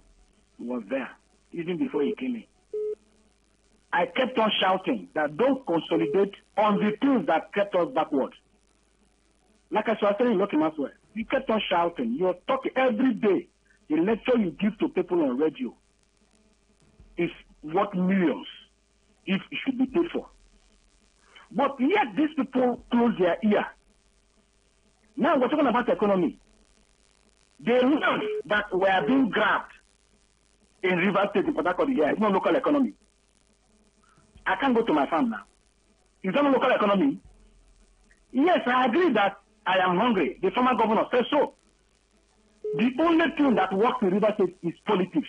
was there, even before he came in, I kept on shouting that don't consolidate on the things that kept us backward. Like I was telling Lucky Maxwell, you kept on shouting. You're talking every day. The lecture you give to people on radio is worth millions if it should be paid for. But yet these people close their ear. Now we're talking about the economy. The land that were being grabbed in River State in Port Harcourt here, it's not local economy. I can't go to my farm now. Is that not local economy? Yes, I agree that I am hungry. The former governor said so. The only thing that works in River State is politics.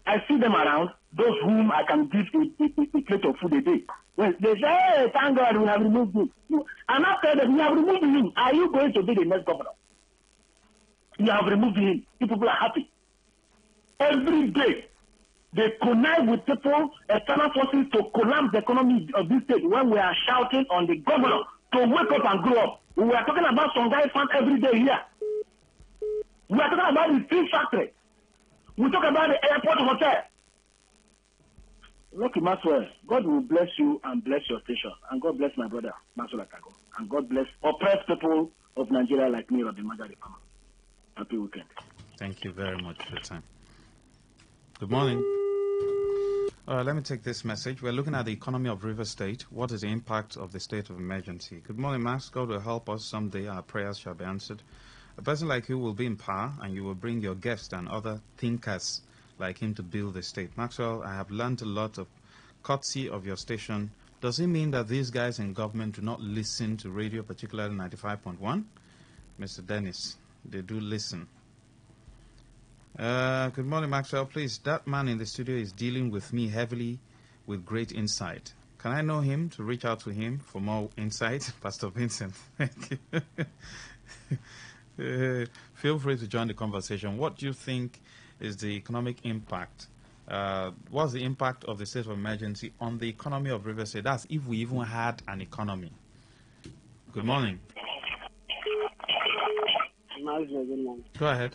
I see them around, those whom I can give a plate of food a day. When they say, hey, thank God we have removed him. And after that, we have removed him. Are you going to be the next governor? You have removed him. People are happy. Every day, they connive with people, external forces to collapse the economy of this state when we are shouting on the governor to wake up and grow up. We are talking about some guys found every day here. We are talking about the steel factory. We talk about the airport hotel. Lucky Maxwell, God will bless you and bless your station. And God bless my brother, Maxwell Akago. And God bless oppressed people of Nigeria like me, Rabbi Majari Pama. Happy weekend. Thank you very much for your time. Good morning. Let me take this message. We're looking at the economy of River State. What is the impact of the state of emergency? Good morning, Max. God will help us someday. Our prayers shall be answered. A person like you will be in power, and you will bring your guests and other thinkers like him to build the state. Maxwell, I have learned a lot of courtesy of your station. Does it mean that these guys in government do not listen to radio, particularly 95.1? Mr. Dennis, they do listen. Good morning, Maxwell. Please, that man in the studio is dealing with me heavily with great insight. Can I know him to reach out to him for more insight? Pastor Vincent, thank you. Feel free to join the conversation. What do you think is the economic impact? What's the impact of the state of emergency on the economy of River State? That's if we even had an economy. Good morning. Good morning. Go ahead.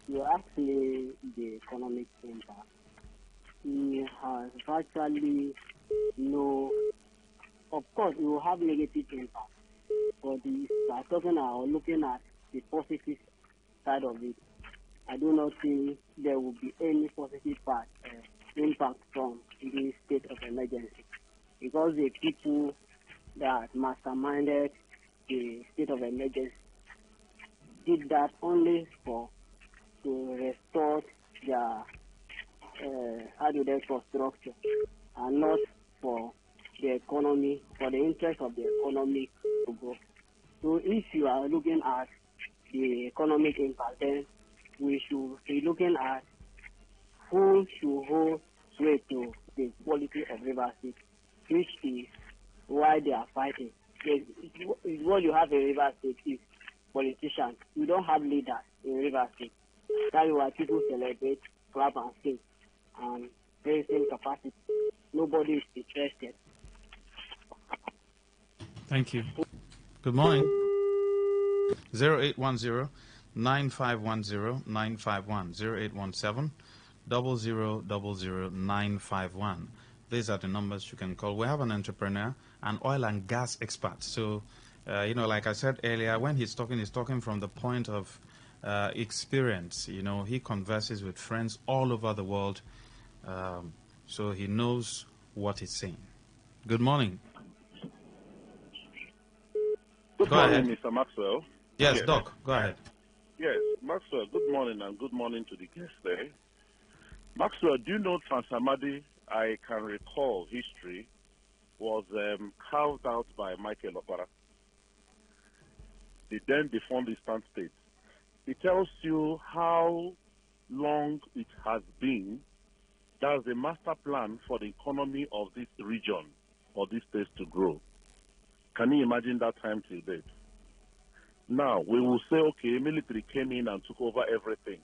You asked me the economic impact. He has virtually no, of course, it will have negative impact. But if we are talking or looking at the positive side of it, I do not think there will be any positive impact from the state of emergency. Because the people that masterminded the state of emergency did that only to restore their structure and not for the economy, for the interest of the economy to grow. So if you are looking at the economic impact, then we should be looking at who should hold sway to the quality of River State, which is why they are fighting. What you have in River State is politicians. You don't have leaders in River State. That is why people celebrate, clap and sing, and very same capacity. Nobody is interested. Thank you. Good morning. 0810-9510-951. 0817-0000-951. These are the numbers you can call. We have an entrepreneur, an oil and gas expert. So, like I said earlier, when he's talking from the point of experience. He converses with friends all over the world, so he knows what he's saying. Good morning. Good morning, Mr. Maxwell. Yes, Doc, go ahead. Yes, Maxwell, good morning, and good morning to the guests there. Maxwell, do you know Transamadi, I can recall history, was carved out by Michael Opara, the then defunct Eastern State. It tells you how long it has been. That's the master plan for the economy of this region or this state to grow. Can you imagine that time till date? Now, we will say, okay, military came in and took over everything.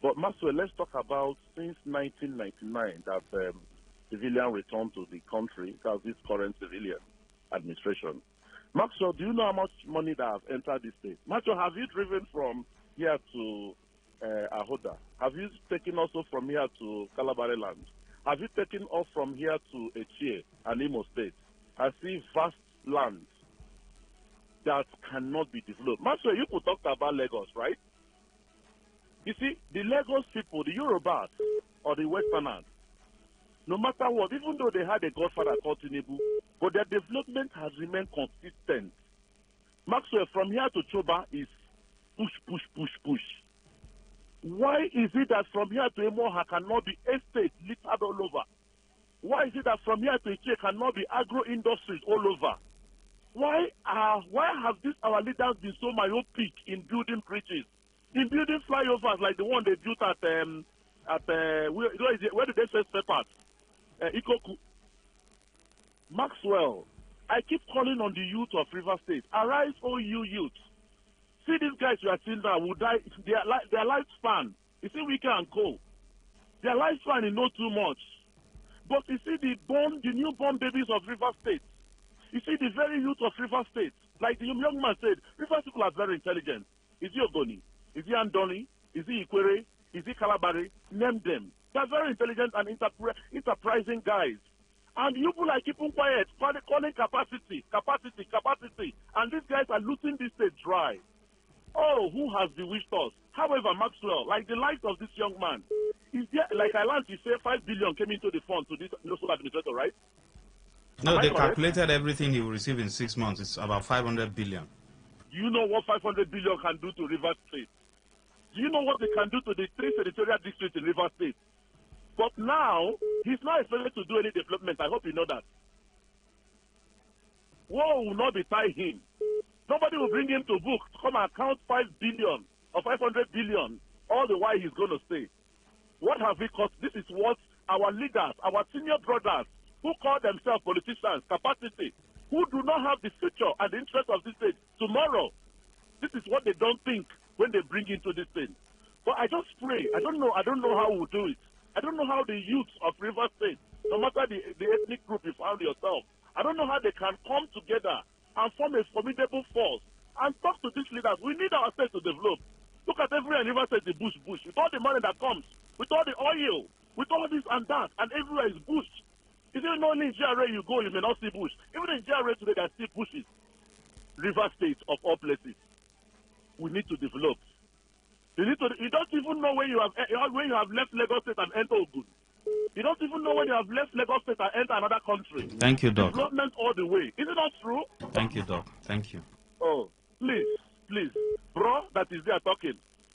But Maxwell, let's talk about since 1999 that civilian returned to the country, that's this current civilian administration. Maxwell, do you know how much money that has entered this state? Maxwell, have you driven from here to Ahoda? Have you taken also from here to Kalabari land? Have you taken off from here to Echie and Imo State? I see vast lands that cannot be developed. Maxwell, you could talk about Lagos, right? You see, the Lagos people, the Yorubas or the Westerners, no matter what, even though they had a godfather called Tinubu, but their development has remained consistent. Maxwell, from here to Choba is push, push, push, push. Why is it that from here to Emoha cannot be estate littered all over? Why is it that from here to Iche cannot be agro industries all over? Why have our leaders been so myopic in building bridges, in building flyovers like the one they built at where did they say Steppers? Ikoku. Maxwell, I keep calling on the youth of River State. Arise, all you youth. See these guys you are seeing now will die. Their lifespan, you see, we can go. Their lifespan is not too much. But you see the newborn babies of River State. You see the very youth of River State. Like the young man said, River people are very intelligent. Is he Ogoni? Is he Andoni? Is he Ikwere? Is he Kalabari? Name them. They're very intelligent and enterprising guys. And you people are keeping quiet, calling capacity. And these guys are losing this state dry. Oh, who has bewitched us? However, Maxwell, like the life of this young man, is there, like I learned, you say 5 billion came into the fund to this local administrator, right? No, they calculated everything he will receive in 6 months. It's about 500 billion. Do you know what 500 billion can do to River State? Do you know what they can do to the 3 senatorial districts in River State? But now, he's not expected to do any development. I hope you know that. War will not be tied him. Nobody will bring him to book to come and count 5 billion or 500 billion all the while he's going to stay. What have we cost? This is what our leaders, our senior brothers, who call themselves politicians, capacity, who do not have the future and the interest of this state tomorrow. This is what they don't think when they bring into this thing. But I just pray. I don't know how we'll do it. I don't know how the youths of River State, no matter the ethnic group you found yourself, I don't know how they can come together and form a formidable force and talk to these leaders. We need our state to develop. Look at every River State, the bush, with all the money that comes, with all the oil, with all this and that, and everywhere is bush. If you know in GRA you go, you may not see bush. Even in GRA today, there are still bushes. River State, of all places. We need to develop. You don't even know when you have left Lagos State and entered Ogun. You don't even know when you have left Lagos State and entered another country. Thank you, Doc. Development all the way. Is it not true? Thank you, Doc. Thank you. Oh, please. Bro, that is there talking.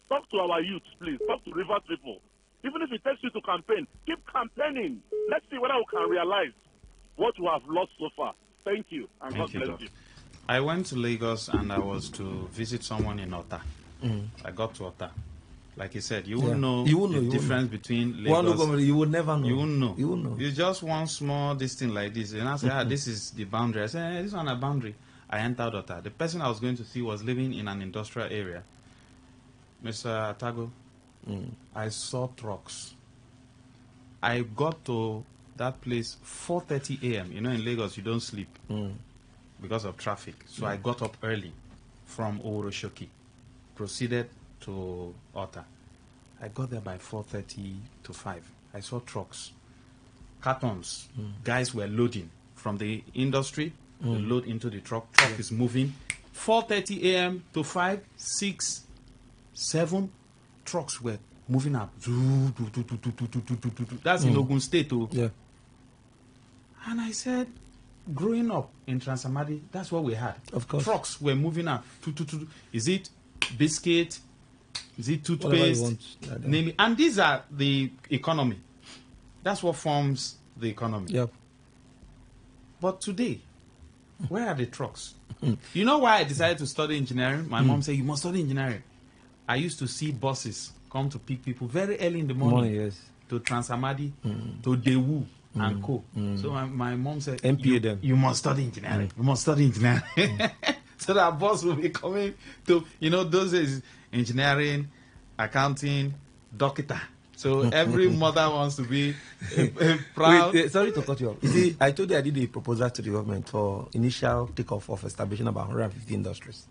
Talk to our youth, please. Talk to Rivers people. Even if it takes you to campaign, keep campaigning. Let's see whether we can realize what we have lost so far. Thank you. And God bless you. I went to Lagos and I was to visit someone in Ota. I got to Ota. Like you said, you won't know the difference between Lagos. You would never know. You won't know. You won't know. It's just one small distance like this. And I said, this is the boundary. I said, this is on a boundary. I entered Ota. The person I was going to see was living in an industrial area. Mr. Atago, I saw trucks. I got to that place 4:30 a.m. You know, in Lagos, you don't sleep because of traffic. So I got up early from Oroshoki, proceeded to Ota. I got there by 4:30 to 5. I saw trucks, cartons. Guys were loading from the industry. They load into the truck. Truck is moving. 4:30 a.m. to 5, 6, 7 trucks were moving up. That's in Ogun State. Yeah. And I said, growing up in Transamadi, that's what we had. Of course. Trucks were moving up. Is it biscuit? Is it toothpaste? Name it. And these are the economy. That's what forms the economy. Yep. But today, where are the trucks? You know why I decided to study engineering? My mom said, you must study engineering. I used to see buses come to pick people very early in the morning. To Transamadi, to Dewu and Co. So my mom said, you must study engineering. You must study engineering. So that bus will be coming to, those days, engineering, accounting, doctor. So every mother wants to be proud. Wait, sorry to cut you off. You see, I told you I did a proposal to the government for initial takeoff of establishing about 150 industries.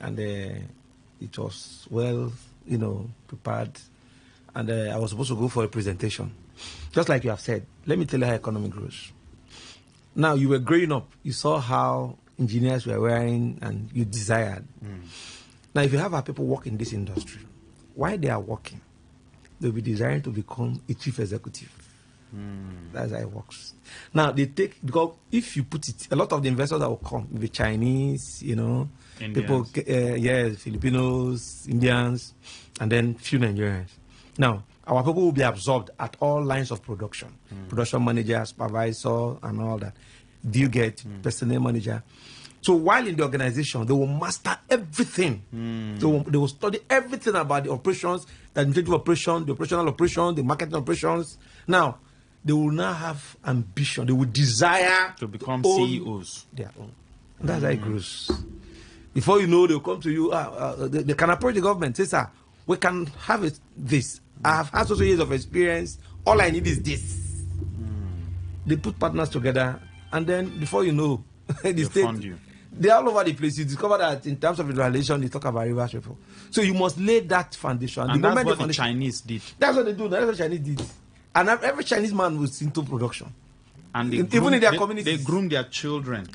And it was well, prepared. And I was supposed to go for a presentation. Just like you have said, let me tell you how economy grows. Now, you were growing up. You saw how engineers were wearing and you desired. Now, if you have our people work in this industry, while they are working, they'll be desiring to become a chief executive. That's how it works. Now they take, because if you put it, a lot of the investors that will come, the Chinese, Indians. people, Filipinos, Indians, and then few Nigerians. Now our people will be absorbed at all lines of production, production manager, supervisor, and all that. Do you get personnel manager? So while in the organization, they will master everything. They will study everything about the operations, the administrative operation, the operational operation, the marketing operations. Now, they will now have ambition. They will desire to become CEOs. Their own. And that's how it grows. Before you know, they'll come to you. They can approach the government. Say, sir, we can have this. I have had so years of experience. All I need is this. They put partners together, and then before you know, the state fund you. They're all over the place. You discover that in terms of evaluation, they talk about reverse people. So you must lay that foundation. And that's what the Chinese did. That's what they do. That's what the Chinese did. And every Chinese man was into production. And even in their communities, they groom their children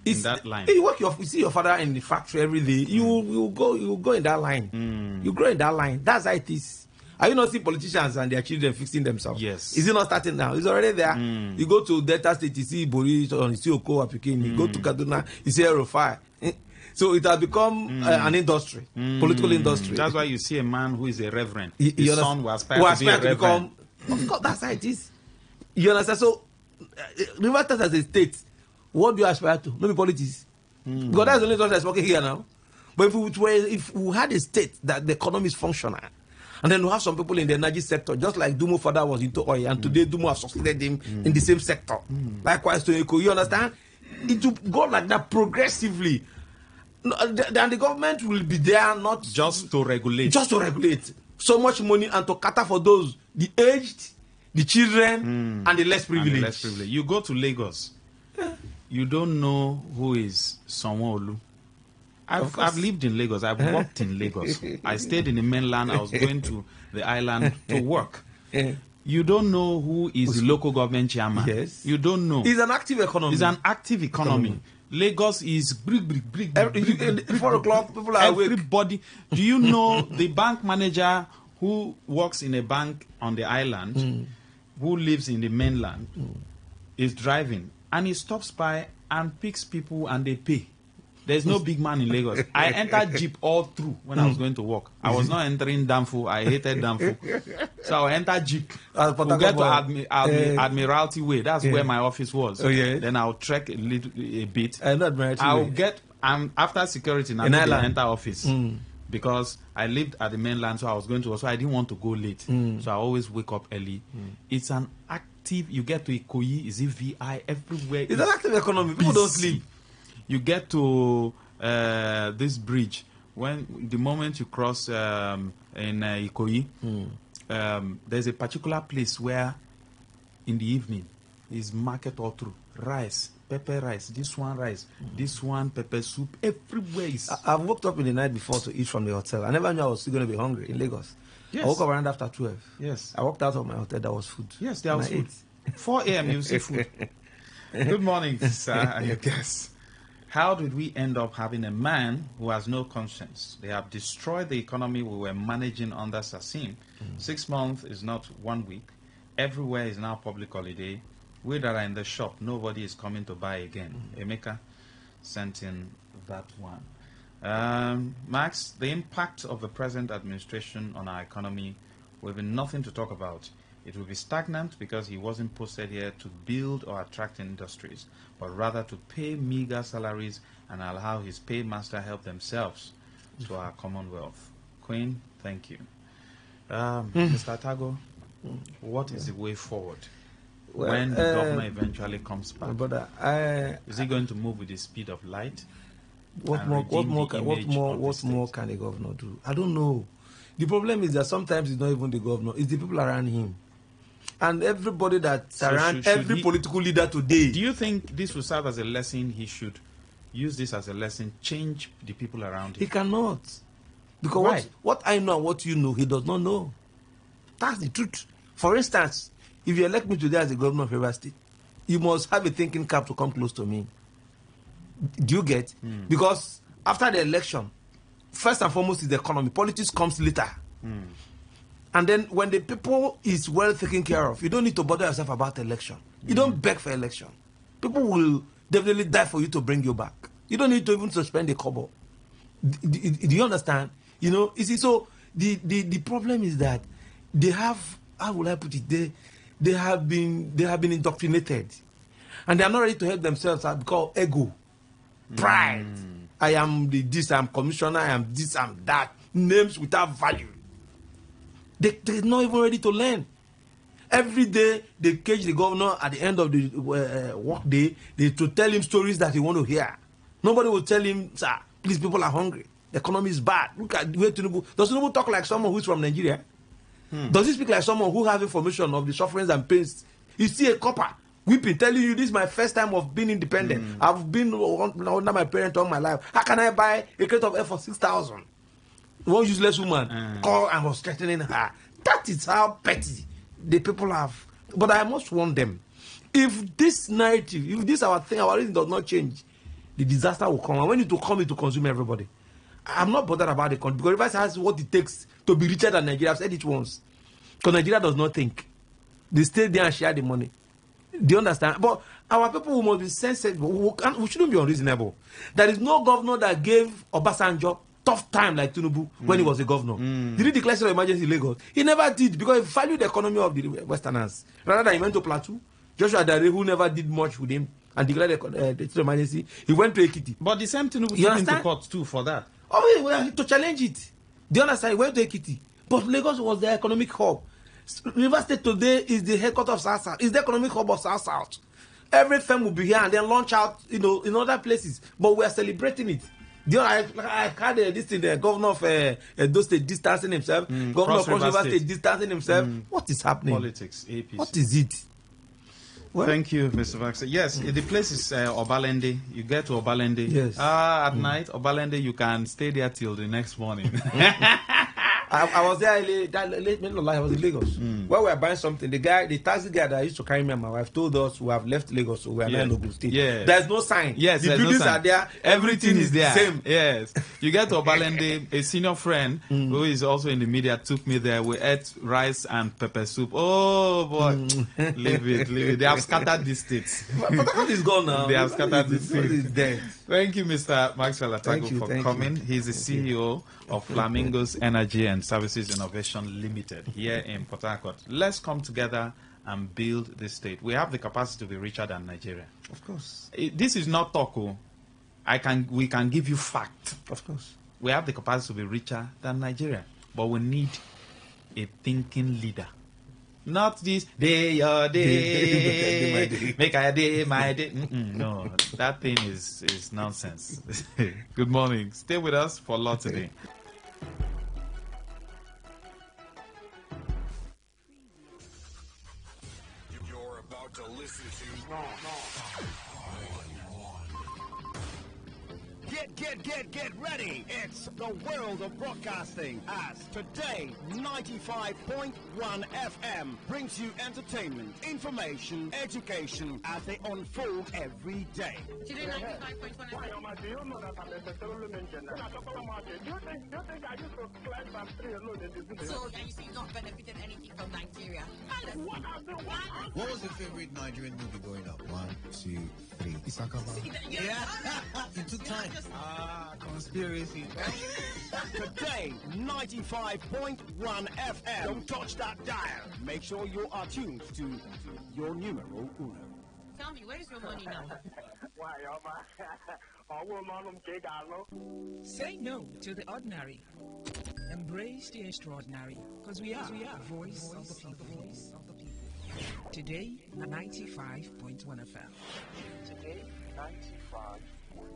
in that line. You see your father in the factory every day. You go in that line. You grow in that line. That's how it is. Are you not seeing politicians and their children fixing themselves? Yes. Is it not starting now? It's already there. You go to Delta State, you see Boris, or you see Oko Apikin. You go to Kaduna, you see Aerofire. So it has become an industry, political industry. That's why you see a man who is a reverend. His son will aspire to be a reverend. Become, of course, that's how it is. You understand? So, Rivers State as a state, what do you aspire to? Maybe politics. Because that's the only thing that's working here now. But if we had a state that the economy is functional, and then we have some people in the energy sector, just like Dumo father was into oil, and today Dumo has succeeded him in the same sector. Likewise to Eko, you understand? It will go like that progressively. And the government will be there not just to regulate. Just to regulate. So much money and to cater for those, the aged, the children, and the less privileged. You go to Lagos, you don't know who is Sanwo-Olu. I've lived in Lagos. I've worked in Lagos. I stayed in the mainland. I was going to the island to work. You don't know who is the local government chairman. Yes. You don't know. It's an active economy. It's an active economy. Lagos is brick. 4 o'clock, people are everybody. Do you know the bank manager who works in a bank on the island, who lives in the mainland, is driving, and he stops by and picks people and they pay. There's no big man in Lagos. I entered Jeep all through when I was going to work. I was not entering Danfo. I hated Danfo. So I entered Jeep. We'll get to Admiralty Way. That's where my office was. Oh, yeah. Then I'll trek a bit. I'll get, after security, now I enter office. Because I lived at the mainland, so I was going to, so I didn't want to go late. So I always wake up early. It's an active, you get to Ikoyi, is it VI, everywhere. It's an active economy. People don't sleep. You get to this bridge, the moment you cross in Ikoyi, there's a particular place where in the evening is market all through. Rice, pepper rice, this one rice, this one pepper soup, everywhere is... I've woke up in the night before to eat from the hotel. I never knew I was still going to be hungry in Lagos. Yes. I woke up around after 12. Yes. I walked out of my hotel, there was food. Yes, there was food. 4 a.m. you see food. Good morning, sir, and your guests. How did we end up having a man who has no conscience? They have destroyed the economy we were managing under Sassim. 6 months is not 1 week. Everywhere is now public holiday. We that are in the shop, nobody is coming to buy again. Emeka sent in that one. Max, the impact of the present administration on our economy will be nothing to talk about. It will be stagnant because he wasn't posted here to build or attract industries, but rather to pay meager salaries and allow his paymaster help themselves to our commonwealth. Queen, thank you. Mr. Tago, what is the way forward when the governor eventually comes back? Is he going to move with the speed of light? What more can a governor do? I don't know. The problem is that sometimes it's not even the governor, it's the people around him. And everybody that's around every political leader today. Do you think this will serve as a lesson? He should use this as a lesson, change the people around him. He cannot. Because what I know and what you know, he does not know. That's the truth. For instance, if you elect me today as the governor of Rivers State, you must have a thinking cap to come close to me. Do you get? Because after the election, first and foremost is the economy. Politics comes later. And then when the people is well taken care of, you don't need to bother yourself about election. You don't beg for election. People will definitely die for you to bring you back. You don't need to even suspend a kobo. Do you understand? You know, you see, so the problem is that they have, how will I put it? They have been indoctrinated, and they are not ready to help themselves because ego, pride. I am this, I am commissioner, I am this, I am that. Names without value. They're not even ready to learn. Every day they cage the governor at the end of the work day. They to tell him stories that he want to hear. Nobody will tell him, sir, please, people are hungry. The economy is bad. Look at the way Tinubu. Does Tinubu talk like someone who's from Nigeria? Does he speak like someone who has information of the sufferings and pains? You see a copper weeping, telling you, this is my first time of being independent. I've been under my parents all my life. How can I buy a crate of air for 6,000? One useless woman called and was threatening her. That is how petty the people have. But I must warn them. If this narrative, if this our thing, our reason does not change, the disaster will come. And when it will come, it will consume everybody. I'm not bothered about the country because Rivers has what it takes to be richer than Nigeria. I've said it once. Because Nigeria does not think. They stay there and share the money. Do you understand? But our people must be sensible. We shouldn't be unreasonable. There is no governor that gave Obasanjo tough time like Tinubu when he was a governor. Did he declare state of emergency in Lagos? He never did because he valued the economy of the Westerners. Rather than he went to Plateau. Joshua Dare, who never did much with him and declared the state of emergency, he went to Ekiti. But the same Tinubu took him to court too for that. Oh, well, to challenge it. Do you understand? He went to Ekiti. But Lagos was the economic hub. River State today is the headquarters of South South. It's the economic hub of South South. Every firm will be here and then launch out, in other places. But we are celebrating it. I had this thing, the governor of Edo State distancing himself, governor of Cross River State distancing himself. What is happening? Politics, APC. What is it? Well, thank you, Mr. Vaxa. Yes, the place is Obalende. You get to Obalende. Yes. At night, Obalende, you can stay there till the next morning. I was there late middle of life. I was in Lagos. While we were buying something, the taxi guy that used to carry me and my wife told us we have left Lagos, so we are now in Ogun State. Yes. There's no sign. Yes, the buildings are there. Everything is there. Same. Yes. You get to Obalende, a senior friend who is also in the media took me there. We ate rice and pepper soup. Oh boy, leave it. They have scattered the states. But that is gone now. They have scattered the states. Dead. Thank you, Mr. Maxwell Atago, for coming. He's the CEO of Flamingos Energy and Services Innovation Limited here in Port Harcourt. Let's come together and build this state. We have the capacity to be richer than Nigeria. Of course. This is not talk. We can give you fact. Of course. We have the capacity to be richer than Nigeria, but we need a thinking leader. Not this day your day, make a day my day. No, that thing is nonsense. Good morning. Stay with us for Law Today. You're about to listen to Get ready. It's the world of broadcasting as Today95.1 FM brings you entertainment, information, education as they unfold every day. Today 95.1 FM. Do you know that I'm a petroleum engineer? Do you think I used to climb and tree alone in the village? So, and you see, you've not benefited anything from Nigeria. What was your favorite Nigerian movie growing up? 1, 2, 3. Isakaba. Yeah. It took time. Conspiracy. Today, 95.1 FM. Don't touch that dial. Make sure you are tuned to your numero uno. Tell me, where's your money now? Say no to the ordinary. Embrace the extraordinary. Because we are voice of the people. Today, 95.1 FM. Today, 95.1 FM.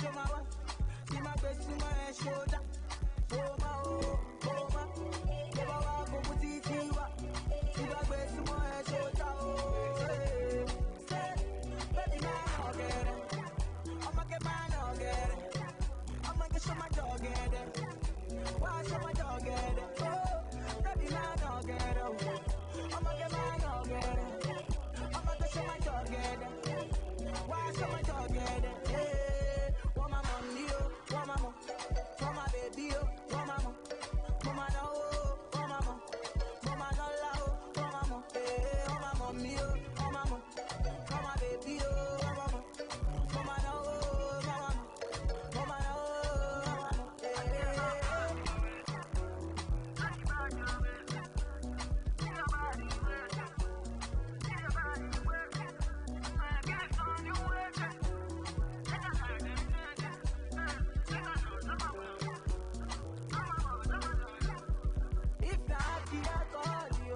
show my wife. See my best in my shoulder. Oh my, oh my. Never walk up with it, see my best in my shoulder. Oh, hey. Say, baby, man, I'll get it. I'ma get mine, I'll get it. I'ma get show my dog get it. Why show my dog get it? Oh, baby, man, I'll get it. I'ma get mine, I'll get it. I'ma get show my dog get it. Why show my dog get it? Hey, want my money, oh, want my mom. Want my baby, oh, want my mom. Mama no, oh, want my mom. Mama no love, want my mom. Hey, want my mommy, oh, want my mom. Want my baby, oh, want my mom. Mama no, oh, want my mom. Mama no, oh, want my mom. If not happy, I call you.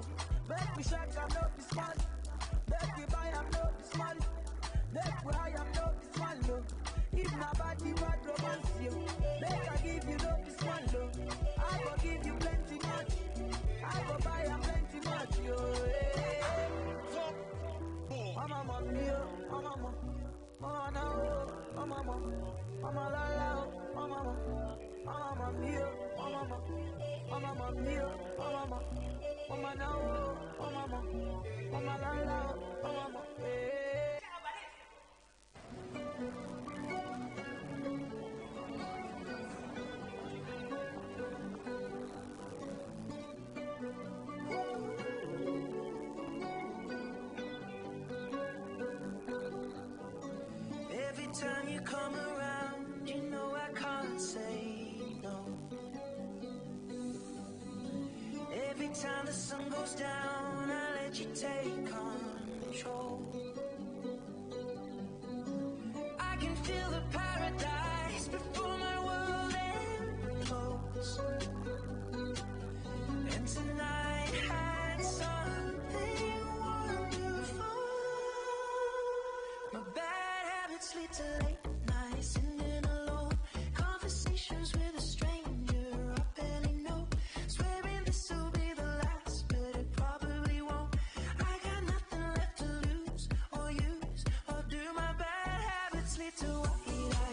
Make me shake, I'm not this small. Make me buy, I'm not this small. Make me high, I'm not this small. No. If not body, bad romance you. Make I give you not this small. No. I go give you plenty much. I go buy you plenty much. Yo, hey. I'm a mommy, oh, I'm a mom. Mama no, I'm a mom. I'm a la la, I'm a mom. I'm a mommy, oh, I'm a mom. I'm a mommy, oh, I'm a mom. Mama no, I'm a mom. Mama la la, I'm a mom. Hey. Every time you come around, you know I can't say no. Every time the sun goes down, I let you take control. I can feel the paradise before my world implodes. And tonight had something wonderful. My bad habits lead to late nights, sitting alone. Conversations with a stranger I barely know. Swearing this will be the last, but it probably won't. I got nothing left to lose or use or do. My bad habits lead to what I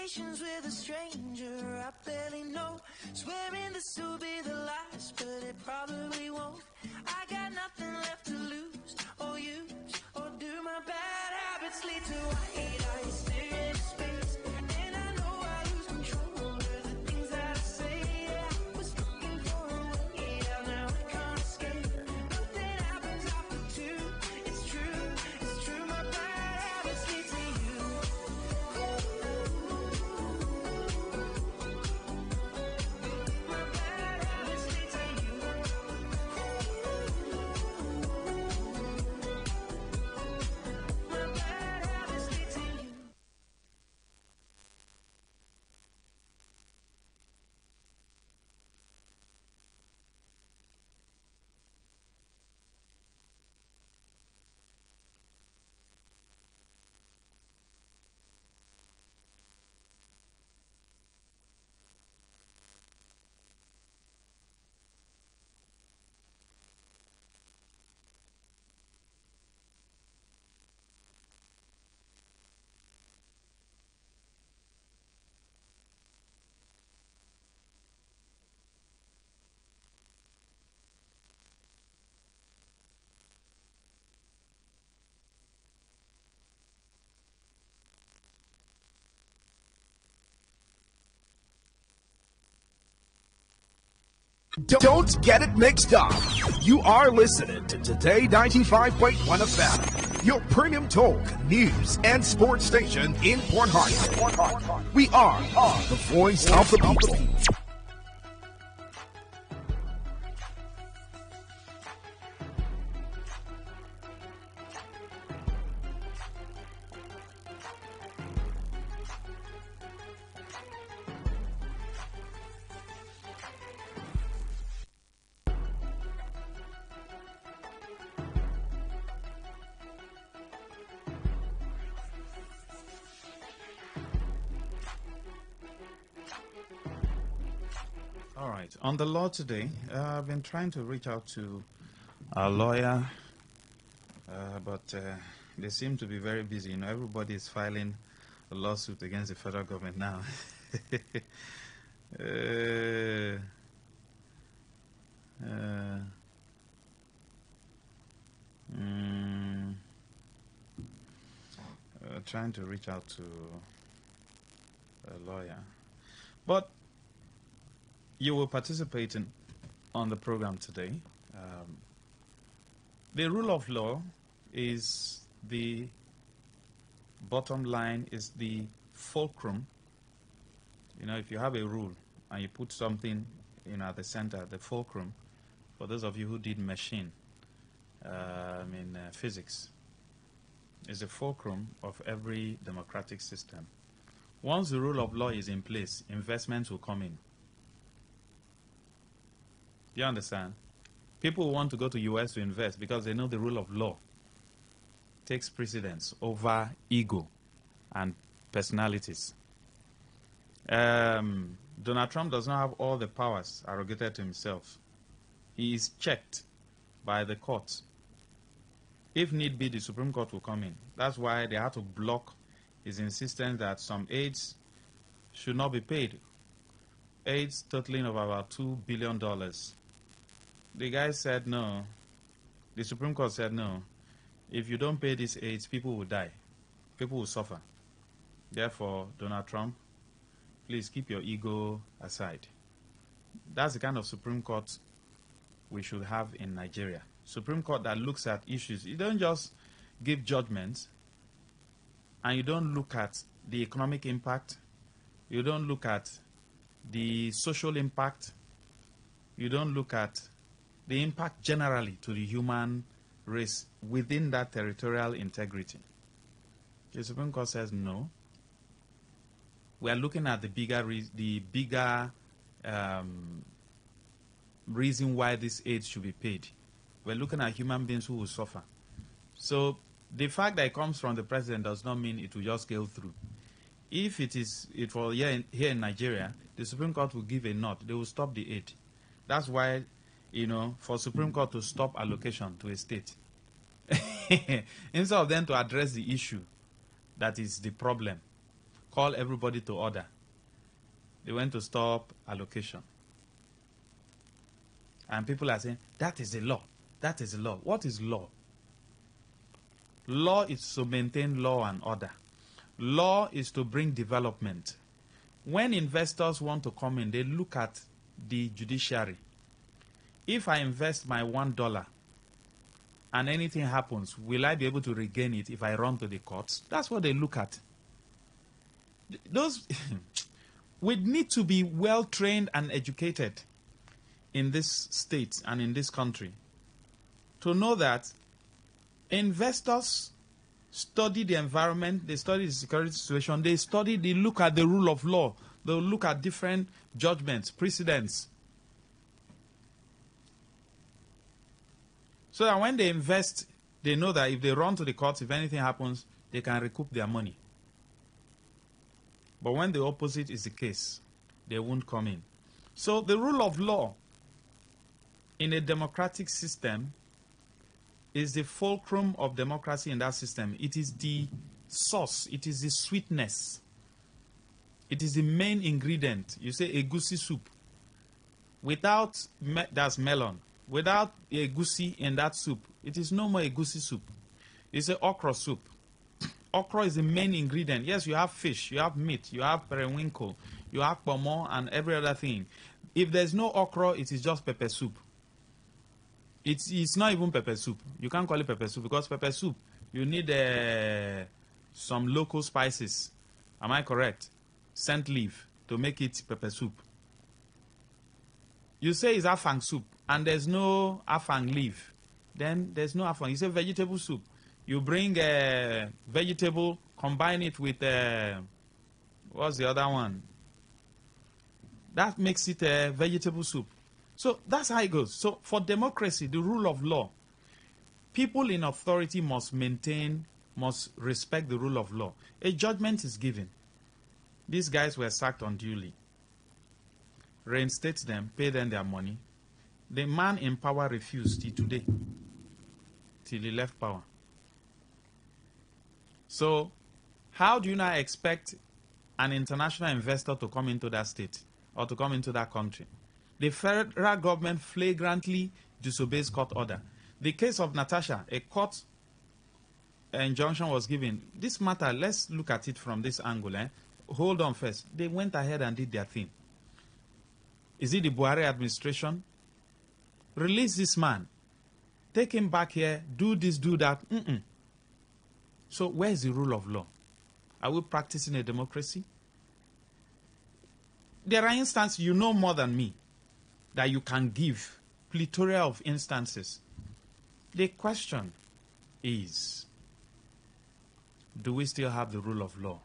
conversations with a stranger I barely know. Swearing this will be the last, but it probably won't. I got nothing left to lose or use, or do my bad habits lead to white eyes staring into space? And I know I lose control over the things that I say. Yeah, I was looking for a way out, now I can't escape. Nothing happens after two. It's true, my bad habits lead to you. My bad habits lead to you. My bad habits lead to you. Don't get it mixed up. You are listening to Today 95.1 FM, your premium talk, news, and sports station in Port Harcourt. We are the voice of the people. All right. On the law today, I've been trying to reach out to a lawyer, but they seem to be very busy. You know, everybody is filing a lawsuit against the federal government now. Trying to reach out to a lawyer. But you will participate on the program today. The rule of law is the bottom line, is the fulcrum. You know, if you have a rule and you put something, you know, at the center, the fulcrum, for those of you who did machine, physics, is the fulcrum of every democratic system. Once the rule of law is in place, investments will come in. You understand? People want to go to US to invest because they know the rule of law takes precedence over ego and personalities. Donald Trump does not have all the powers arrogated to himself. He is checked by the court. If need be, the Supreme Court will come in. That's why they had to block his insistence that some aids should not be paid. Aids totaling of about $2 billion. The guy said no. The Supreme Court said no. If you don't pay these aids, people will die. People will suffer. Therefore, Donald Trump, please keep your ego aside. That's the kind of Supreme Court we should have in Nigeria. Supreme Court that looks at issues. You don't just give judgments and you don't look at the economic impact. You don't look at the social impact. You don't look at the impact generally to the human race within that territorial integrity. The Supreme Court says no. We are looking at the bigger reason why this aid should be paid. We're looking at human beings who will suffer. So the fact that it comes from the president does not mean it will just go through. If it for here in Nigeria, the Supreme Court will give a nod. They will stop the aid. That's why, you know, for Supreme Court to stop allocation to a state, instead of them to address the issue that is the problem, call everybody to order. They went to stop allocation. And people are saying, that is the law. That is the law. What is law? Law is to maintain law and order. Law is to bring development. When investors want to come in, they look at the judiciary. If I invest my $1 and anything happens, will I be able to regain it if I run to the courts? That's what they look at. Those we need to be well trained and educated in this state and in this country to know that investors study the environment, they study the security situation, they look at the rule of law, they look at different judgments, precedents. So that when they invest, they know that if they run to the courts, if anything happens, they can recoup their money. But when the opposite is the case, they won't come in. So the rule of law in a democratic system is the fulcrum of democracy in that system. It is the sauce. It is the sweetness. It is the main ingredient. You say egusi soup. Without, that's melon. Without egusi in that soup, it is no more egusi soup. It's a okra soup. Okra is the main ingredient. Yes, you have fish, you have meat, you have periwinkle, you have pomo and every other thing. If there's no okra, it is just pepper soup. It's not even pepper soup. You can't call it pepper soup because pepper soup, you need some local spices. Am I correct? Scent leaf to make it pepper soup. You say it's afang soup and there's no afang leaf. Then there's no afang. You say vegetable soup. You bring a vegetable, combine it with what's the other one? That makes it a vegetable soup. So that's how it goes. So for democracy, the rule of law, people in authority must respect the rule of law. A judgment is given. These guys were sacked unduly. Reinstate them, pay them their money. The man in power refused till today, till he left power. So how do you now expect an international investor to come into that state or to come into that country? The federal government flagrantly disobeys court order. The case of Natasha, a court injunction was given. This matter, let's look at it from this angle. Hold on first. They went ahead and did their thing. Is it the Buhari administration? Release this man. Take him back here. Do this, do that. So where is the rule of law? Are we practicing a democracy? There are instances, you know more than me, that you can give plethora of instances. The question is, do we still have the rule of law?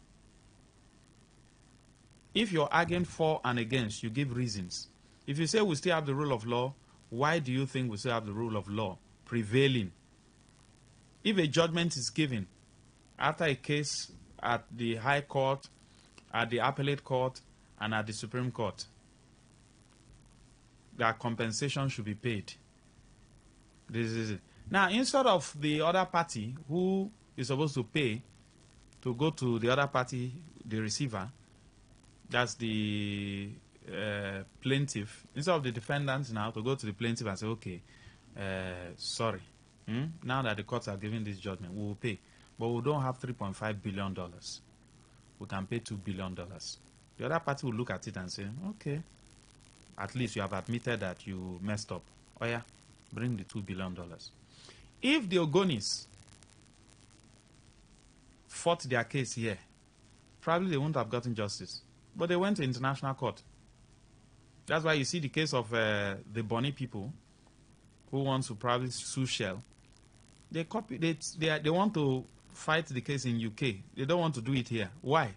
If you're arguing for and against, you give reasons. If you say we still have the rule of law, why do you think we still have the rule of law prevailing? If a judgment is given after a case at the High Court, at the Appellate Court, and at the Supreme Court, that compensation should be paid. This is it. Now, instead of the other party who is supposed to pay to go to the other party, the receiver, that's the plaintiff, instead of the defendants now to go to the plaintiff and say, okay, sorry, now that the courts are giving this judgment, we will pay. But we don't have $3.5 billion. We can pay $2 billion. The other party will look at it and say, okay, at least you have admitted that you messed up. Oh yeah, bring the $2 billion. If the Ogonis fought their case here, probably they wouldn't have gotten justice. But they went to international court. That's why you see the case of the Bonny people who want to probably sue Shell. They want to fight the case in UK. They don't want to do it here. Why?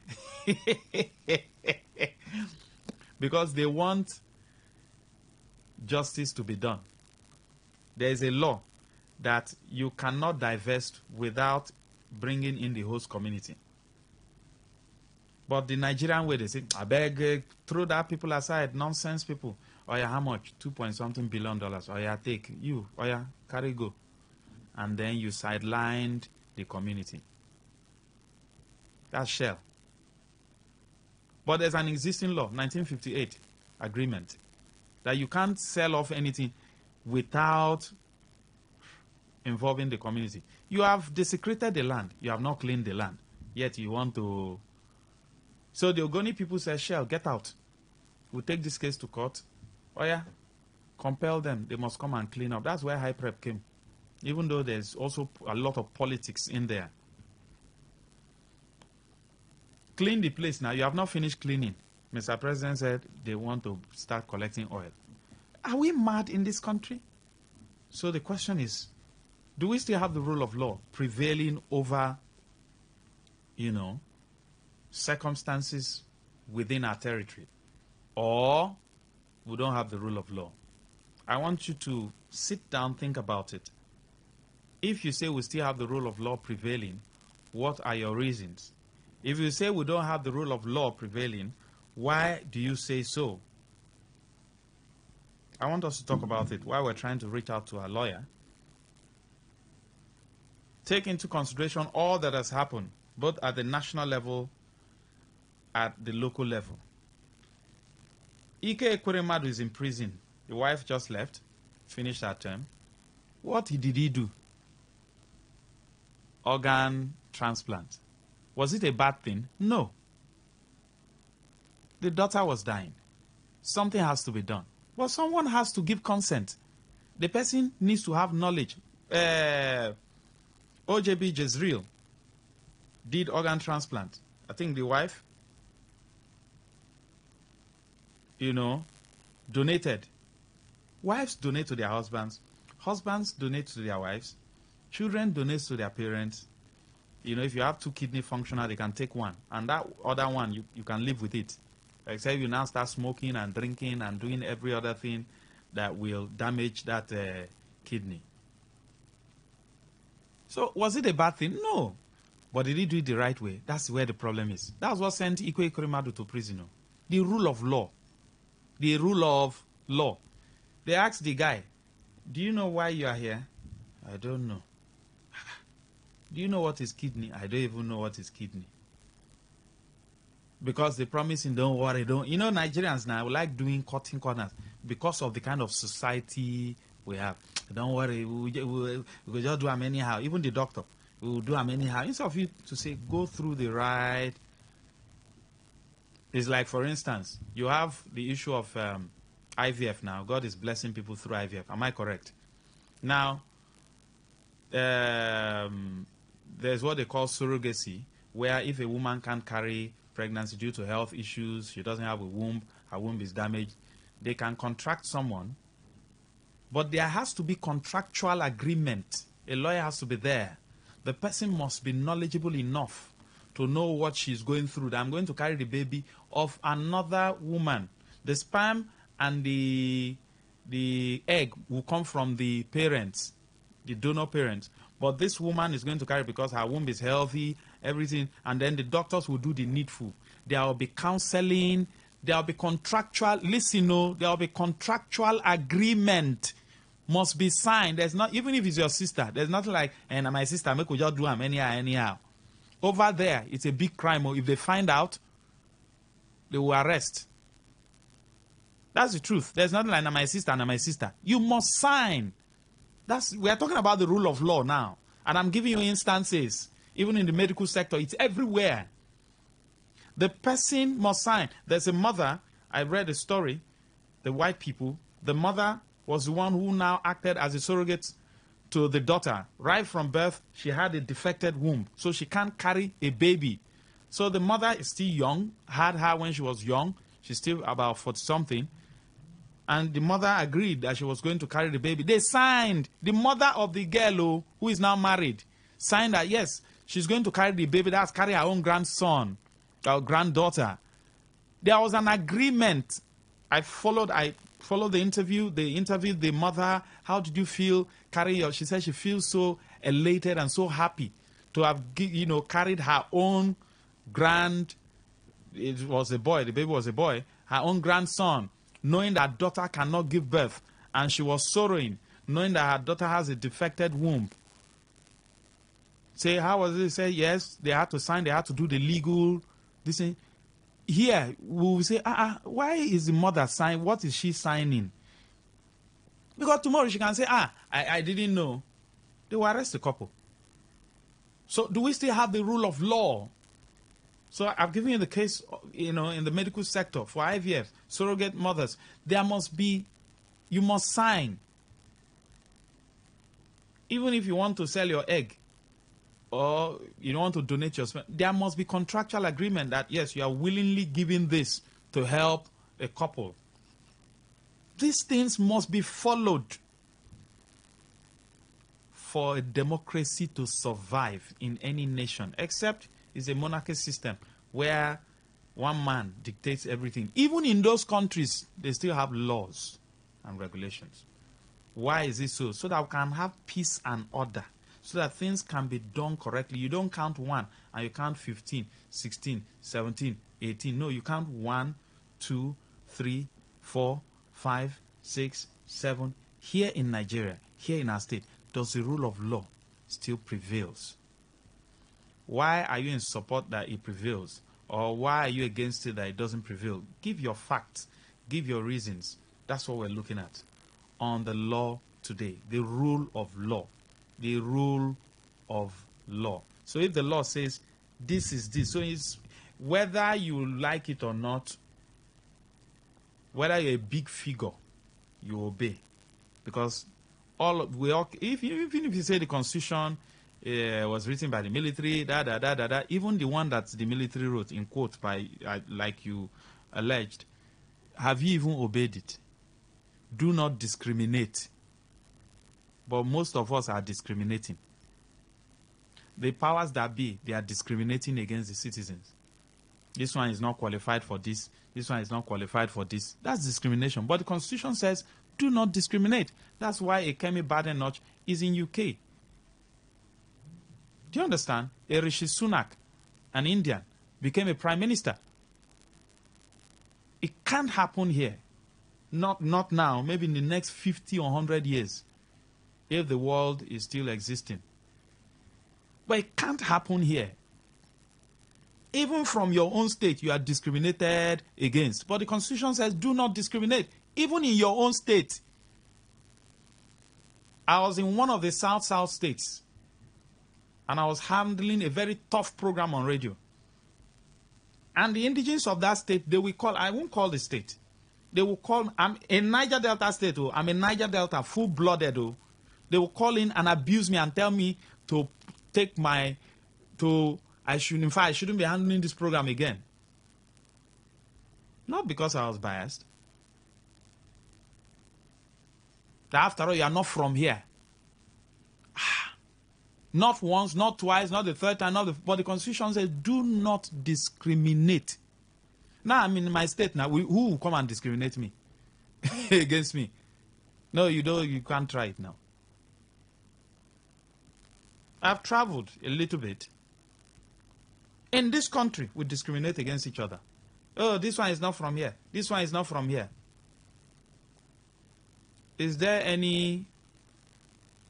Because they want justice to be done. There is a law that you cannot divest without bringing in the host community. But the Nigerian way, they say, I beg, throw that people aside, nonsense people. Oh yeah, how much? $2.something billion. Oh yeah, take. You, oh yeah, carry go. And then you sidelined the community. That's Shell. But there's an existing law, 1958 agreement, that you can't sell off anything without involving the community. You have desecrated the land. You have not cleaned the land. Yet you want to... So the Ogoni people say, Shell, get out. We'll take this case to court. Oh yeah, compel them. They must come and clean up. That's where high prep came. Even though there's also a lot of politics in there. Clean the place now. You have not finished cleaning. Mr. President said they want to start collecting oil. Are we mad in this country? So the question is, do we still have the rule of law prevailing over, circumstances within our territory? Or we don't have the rule of law? I want you to sit down, think about it. If you say we still have the rule of law prevailing, what are your reasons? If you say we don't have the rule of law prevailing, why do you say so? I want us to talk about it while we're trying to reach out to our lawyer. Take into consideration all that has happened, both at the national level, at the local level. Ike Ekweremadu is in prison. The wife just left, finished her term. What did he do? Organ transplant. Was it a bad thing? No. The daughter was dying. Something has to be done. But someone has to give consent. The person needs to have knowledge. OJB Jezreel did organ transplant. I think the wife, donated. Wives donate to their husbands. Husbands donate to their wives. Children donate to their parents. If you have 2 kidney functional, they can take one. And that other one, you can live with it. Except you now start smoking and drinking and doing every other thing that will damage that kidney. So, was it a bad thing? No. But did he do it the right way? That's where the problem is. That's what sent Ikwe Ekweremadu to prison. The rule of law. The rule of law. They asked the guy, do you know why you are here? I don't know. Do you know what is kidney? I don't even know what is kidney. Because they promise him, don't worry, don't. Nigerians now like doing cutting corners because of the kind of society we have. Don't worry, we'll just do them anyhow. Even the doctor, we'll do them anyhow. Instead of you to say, go through the right. It's like, for instance, you have the issue of IVF now. God is blessing people through IVF. Am I correct? Now, there's what they call surrogacy, where if a woman can't carry pregnancy due to health issues, she doesn't have a womb, her womb is damaged, they can contract someone, but there has to be contractual agreement. A lawyer has to be there. The person must be knowledgeable enough to know what she's going through. That I'm going to carry the baby of another woman. The sperm and the egg will come from the parents, the donor parents. But this woman is going to carry because her womb is healthy, everything, and then the doctors will do the needful. There will be counseling, there will be contractual, there will be contractual agreement must be signed. There's not, even if it's your sister, there's nothing like, and my sister, make we just do them anyhow. Over there, it's a big crime. Or if they find out, they will arrest. That's the truth. There's nothing like my sister and my sister. You must sign. We are talking about the rule of law now. And I'm giving you instances. Even in the medical sector, it's everywhere. The person must sign. There's a mother, I read a story, the white people, the mother was the one who now acted as a surrogate to the daughter. Right from birth, she had a defected womb, so she can't carry a baby. So the mother is still young, had her when she was young. She's still about 40-something. And the mother agreed that she was going to carry the baby. They signed. The mother of the girl who is now married signed that, yes, she's going to carry the baby. That's carry her own grandson or granddaughter. There was an agreement. I followed the interview. They interviewed the mother. How did you feel carrying her? She said she feels so elated and so happy to have, carried her own it was a boy, the baby was a boy, her own grandson, knowing that daughter cannot give birth. And she was sorrowing, knowing that her daughter has a defected womb. Say, how was it? Say, yes, they had to sign, they had to do the legal, this thing. here we will say, why is the mother signing? What is she signing? Because tomorrow she can say, I didn't know. They will arrest the couple. So do we still have the rule of law? So I've given you the case, in the medical sector for IVF, surrogate mothers. There must be, you must sign. Even if you want to sell your egg or you don't want to donate your sperm, there must be contractual agreement that, yes, you are willingly giving this to help a couple. These things must be followed for a democracy to survive in any nation, except it's a monarchy system where one man dictates everything. Even in those countries, they still have laws and regulations. Why is it so? So that we can have peace and order, so that things can be done correctly. You don't count 1 and you count 15, 16, 17, 18. No, you count 1, 2, 3, 4, 5, 6, 7. Here in Nigeria, here in our state, does the rule of law still prevails? Why are you in support that it prevails? Or why are you against it that it doesn't prevail? Give your facts. Give your reasons. That's what we're looking at on the law today. The rule of law. The rule of law. So if the law says this is this, so it's whether you like it or not, whether you're a big figure, you obey. Because even if you say the Constitution was written by the military, even the one that the military wrote, in quote, by like you alleged, have you even obeyed it? Do not discriminate. But most of us are discriminating. The powers that be, they are discriminating against the citizens. This one is not qualified for this. This one is not qualified for this. That's discrimination. But the Constitution says, do not discriminate. That's why a Kemi Badenoch is in UK. Do you understand? A Rishi Sunak, an Indian, became a prime minister. It can't happen here. Not now, maybe in the next 50 or 100 years, if the world is still existing. But it can't happen here. Even from your own state, you are discriminated against. But the Constitution says, do not discriminate. Even in your own state. I was in one of the South states, and I was handling a very tough program on radio. And the indigenes of that state, they will call, I won't call the state. They will call, I'm a Niger Delta state, I'm a Niger Delta, full-blooded. They will call in and abuse me and tell me to take I shouldn't be handling this program again. Not because I was biased. After all, you are not from here. Not once, not twice, not the third time, but the Constitution says, do not discriminate. Now I'm in my state now. Who will come and discriminate me? Against me? No, you can't try it now. I've traveled a little bit. In this country, we discriminate against each other. Oh, this one is not from here. This one is not from here. Is there any,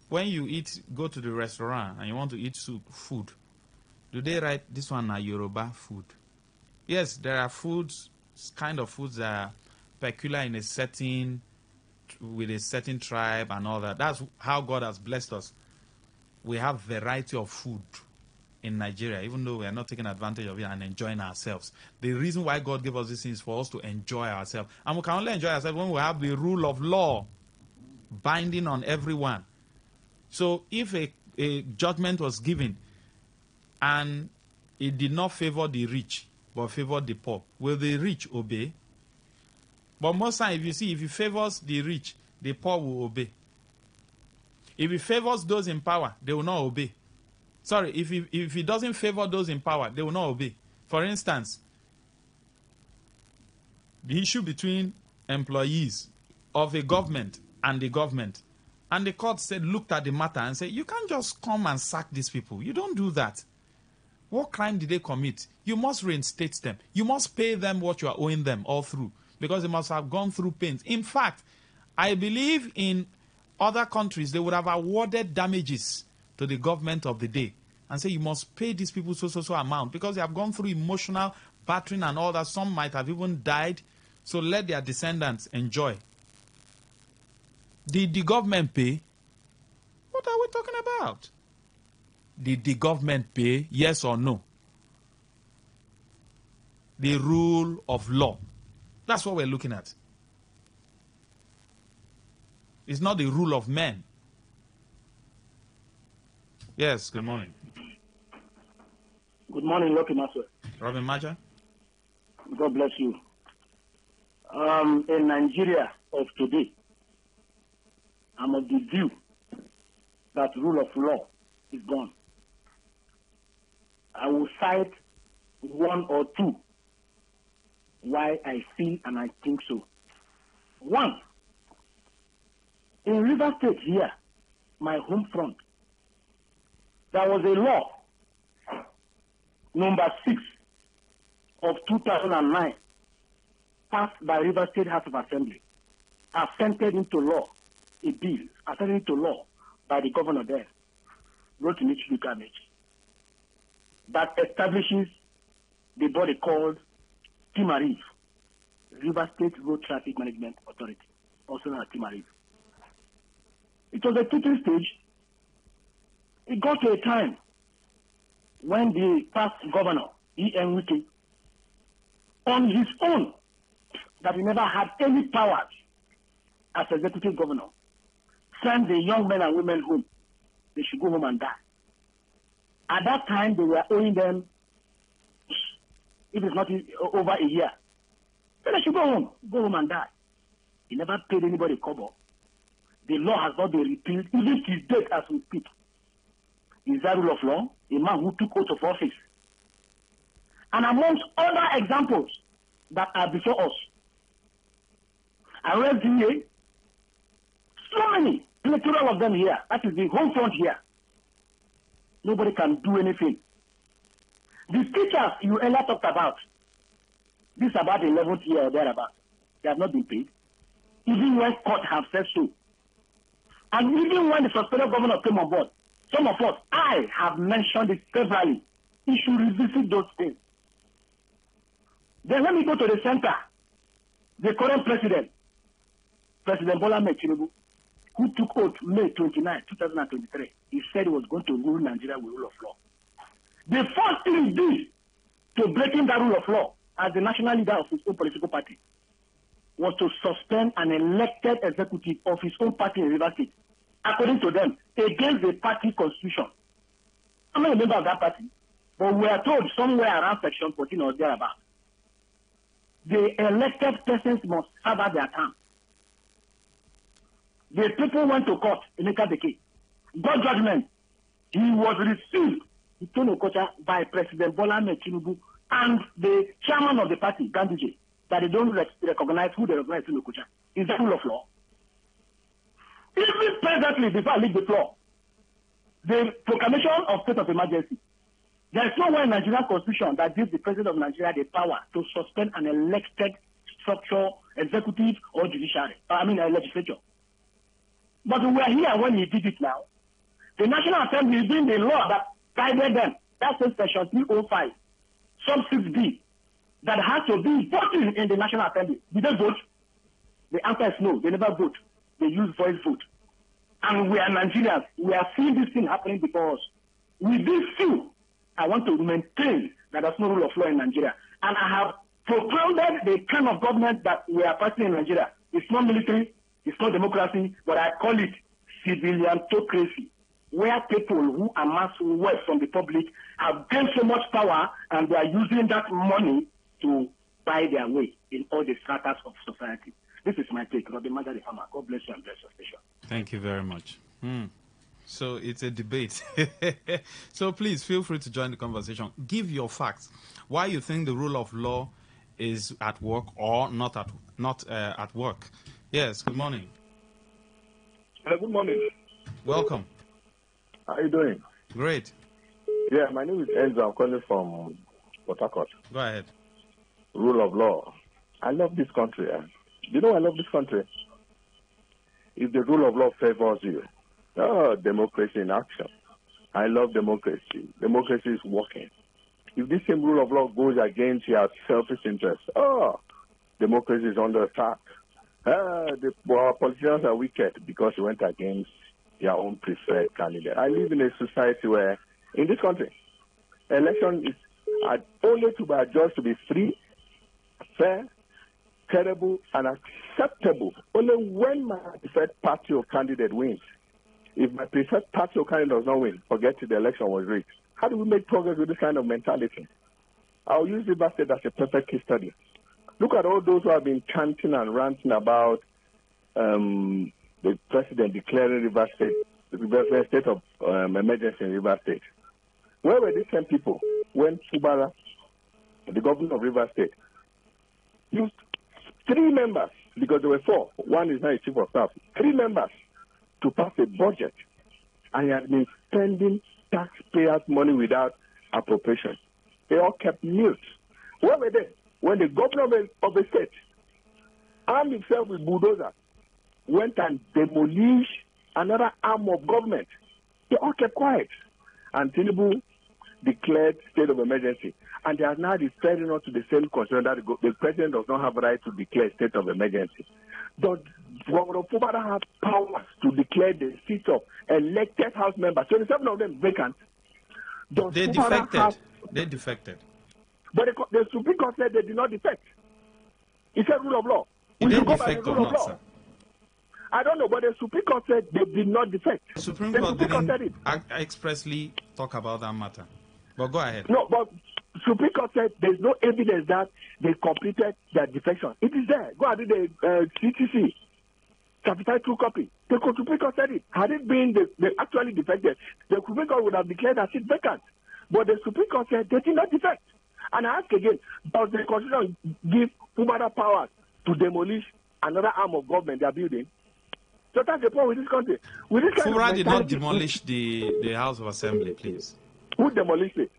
when you go to the restaurant and you want to eat food, do they write this one a Yoruba food? Yes, there are kind of foods that are peculiar in a setting, with a certain tribe and all that. That's how God has blessed us. We have variety of food in Nigeria, even though we are not taking advantage of it and enjoying ourselves. The reason why God gave us these things is for us to enjoy ourselves. And we can only enjoy ourselves when we have the rule of law binding on everyone. So if a judgment was given and it did not favor the rich but favored the poor, will the rich obey? But most times, if it favors the rich, the poor will obey. If it favors those in power, they will not obey. Sorry, if it doesn't favor those in power, they will not obey. For instance, the issue between employees of a government and the government. And the court looked at the matter and said, you can't just come and sack these people. You don't do that. What crime did they commit? You must reinstate them. You must pay them what you are owing them all through, because they must have gone through pains. In fact, I believe in other countries, they would have awarded damages to the government of the day and say, you must pay these people so amount, because they have gone through emotional battering and all that. Some might have even died. So let their descendants enjoy. Did the government pay? What are we talking about? Did the government pay? Yes or no? The rule of law. That's what we're looking at. It's not the rule of men. Yes, good morning. Good morning, Lucky Maxwell. Robin Maja? God bless you. In Nigeria of today, I'm of the view that rule of law is gone. I will cite one or two why I feel and I think so. One, in River State here, my home front, there was a law, number 6 of 2009, passed by River State House of Assembly, assented into law, a bill, assented into law by the governor there, wrote in Michigan Cabinet, that establishes the body called TIMARIV, River State Road Traffic Management Authority, also known as TIMARIV. It was a teaching stage. It got to a time when the past governor, E.M. Wike, on his own, that he never had any powers as executive governor, sent the young men and women home. They should go home and die. At that time, they were owing them, if it's not over a year, then they should go home and die. He never paid anybody kobo. The law has not been repealed, even to date as we speak. Is that rule of law? A man who took oath of office. And amongst other examples that are before us, RFDA, so many, plethora of them here. That is the home front here. Nobody can do anything. The teachers you earlier talked about, this is about the 11th year or thereabout, they have not been paid. Even when court have said so. And even when the suspended governor came on board, some of us, I have mentioned it severally. He should revisit those things. Then let me go to the center. The current president, President Bola Ahmed Tinubu, who took oath May 29, 2023. He said he was going to rule Nigeria with rule of law. The first thing he did to breaking that rule of law as the national leader of his own political party was to suspend an elected executive of his own party in River State, according to them, against the party constitution. I'm not a member of that party, but we are told somewhere around section 14 or thereabout, the elected persons must serve out their term. The people went to court in Ekabeke, got judgment. He was received in Tonokocha by President Bola Ahmed Tinubu and the chairman of the party, Ganduje, that they don't recognize who they recognize in Tonokocha. Is that rule of law? Even presently, before I leave the floor, the proclamation of state of emergency, there is nowhere in Nigerian constitution that gives the president of Nigeria the power to suspend an elected structure, executive or judiciary, legislature. But we are here when he did it now. The National Assembly is doing the law that guided them. That's in section 305, sub 6B, that has to be voting in the National Assembly. Did they vote? The answer is no. They never vote. They use voice vote. And we are Nigerians. We are seeing this thing happening because with this few, I want to maintain that there's no rule of law in Nigeria. And I have propounded the kind of government that we are passing in Nigeria. It's not military, it's not democracy, but I call it civiliantocracy, where people who amass wealth from the public have gained so much power and they are using that money to buy their way in all the stratas of society. This is my take. Robin Maga, the farmer. God bless you and bless your station. Thank you very much. So it's a debate. So please feel free to join the conversation. Give your facts. Why you think the rule of law is at work or not at work. Yes, good morning. Good morning. Welcome. How are you doing? Great. Yeah, my name is Enzo. I'm calling from Port Harcourt. Go ahead. Rule of law. I love this country. You know I love this country. If the rule of law favors you, democracy in action. I love democracy. Democracy is working. if this same rule of law goes against your selfish interests, democracy is under attack. Our politicians are wicked because they went against their own preferred candidate. I live in a society where, in this country, election is only to be adjudged to be free, fair, credible, and acceptable only when my preferred party or candidate wins. If my preferred party or candidate does not win, forget it, the election was rigged. How do we make progress with this kind of mentality? I'll use River State as a perfect case study. Look at all those who have been chanting and ranting about the president declaring River State, the state of emergency in River State. Where were these same people when Fubara, the governor of River State, used 3 members, because there were 4, one is now a chief of staff, 3 members to pass a budget, and he had been spending taxpayers' money without appropriation. They all kept mute. Where were they when the governor of the state armed himself with bulldozers, went and demolished another arm of government? They all kept quiet. And Tinubu declared state of emergency. And they are now deciding not to the same concern that the president does not have a right to declare state of emergency. Does Governor Fubara have powers to declare the seat of elected House members? 27 of them vacant. They defected. They defected. But the Supreme Court said they did not defect. It said rule of law. Did they defect or not, sir? I don't know, but the Supreme Court said they did not defect. The Supreme Court didn't expressly talk about that matter. But go ahead. No, but Supreme Court said there's no evidence that they completed their defection. It is there. Go and read the CTC, certified true copy. The Supreme Court said it. Had it been they actually defected, the Supreme Court would have declared that seat vacant. But the Supreme Court said they did not defect. And I ask again, does the Constitution give Fubara powers to demolish another arm of government they are building? So that's the point with this country. Fubara did not demolish the House of Assembly, please. Who demolished it?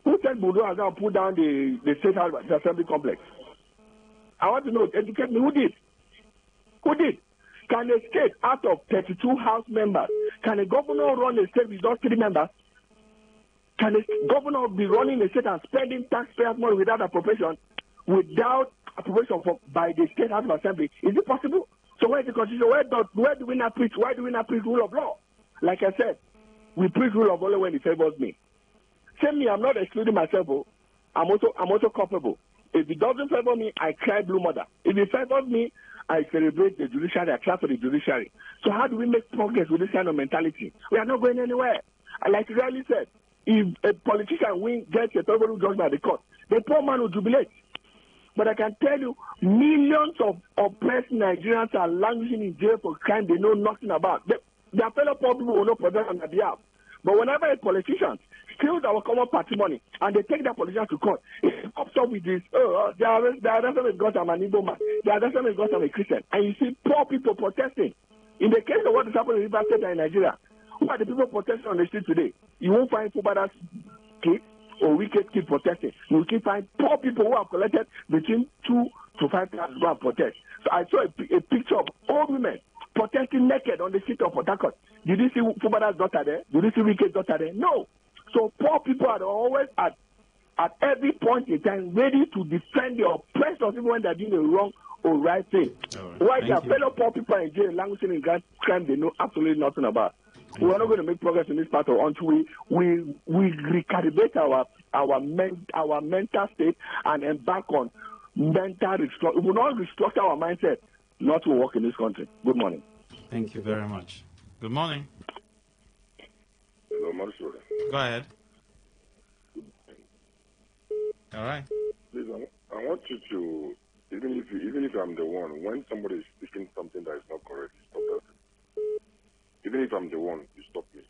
Who said Budo and put down the State House the Assembly complex? I want to know, educate me, who did? Who did? Can a state out of 32 House members, can a governor run a state with just 3 members? Can a governor be running a state and spending taxpayers' money without appropriation by the State House of Assembly? Is it possible? So where is the Constitution? Where do we not preach? Why do we not preach rule of law? Like I said, we preach rule of law when it favors me. Same me, I'm not excluding myself. I'm also culpable. If it doesn't favor me, I cry blue mother. If it favors me, I celebrate the judiciary, I clap for the judiciary. So how do we make progress with this kind of mentality? We are not going anywhere. Like Riley said, if a politician gets a favorable judgment by the court, the poor man will jubilate. But I can tell you, millions of oppressed Nigerians are languishing in jail for crime they know nothing about. Their fellow poor people will not protect on their behalf. But whenever a politician steals our common patrimony and they take that politician to court, it pops up with this, they arrested me because I'm an Igbo man. They arrested me because I'm a Christian. And you see poor people protesting. In the case of what is happening in River State and in Nigeria, who are the people protesting on the street today? You won't find Fubara's kids or wicked kids protesting. You will find poor people who have collected between 2 to 5,000 to protest. So I saw a picture of old women protesting naked on the street of Port Harcourt. Did you see Fubara's daughter there? Did you see Wike's daughter there? No. So poor people are always at every point in time ready to defend the oppressed even when they're doing the wrong or right thing. Right. Why their fellow poor people are in jail, languishing in crime they know absolutely nothing about. We are not going to make progress in this part until we recalibrate our mental state and embark on mental restructure. We will not restructure our mindset not to work in this country. Good morning. Thank you very much. Good morning. Hello, Marisol. Go ahead. All right. Please, I want you to, even if I'm the one, when somebody is speaking something that is not correct, stop that. Even if I'm the one, you stop me.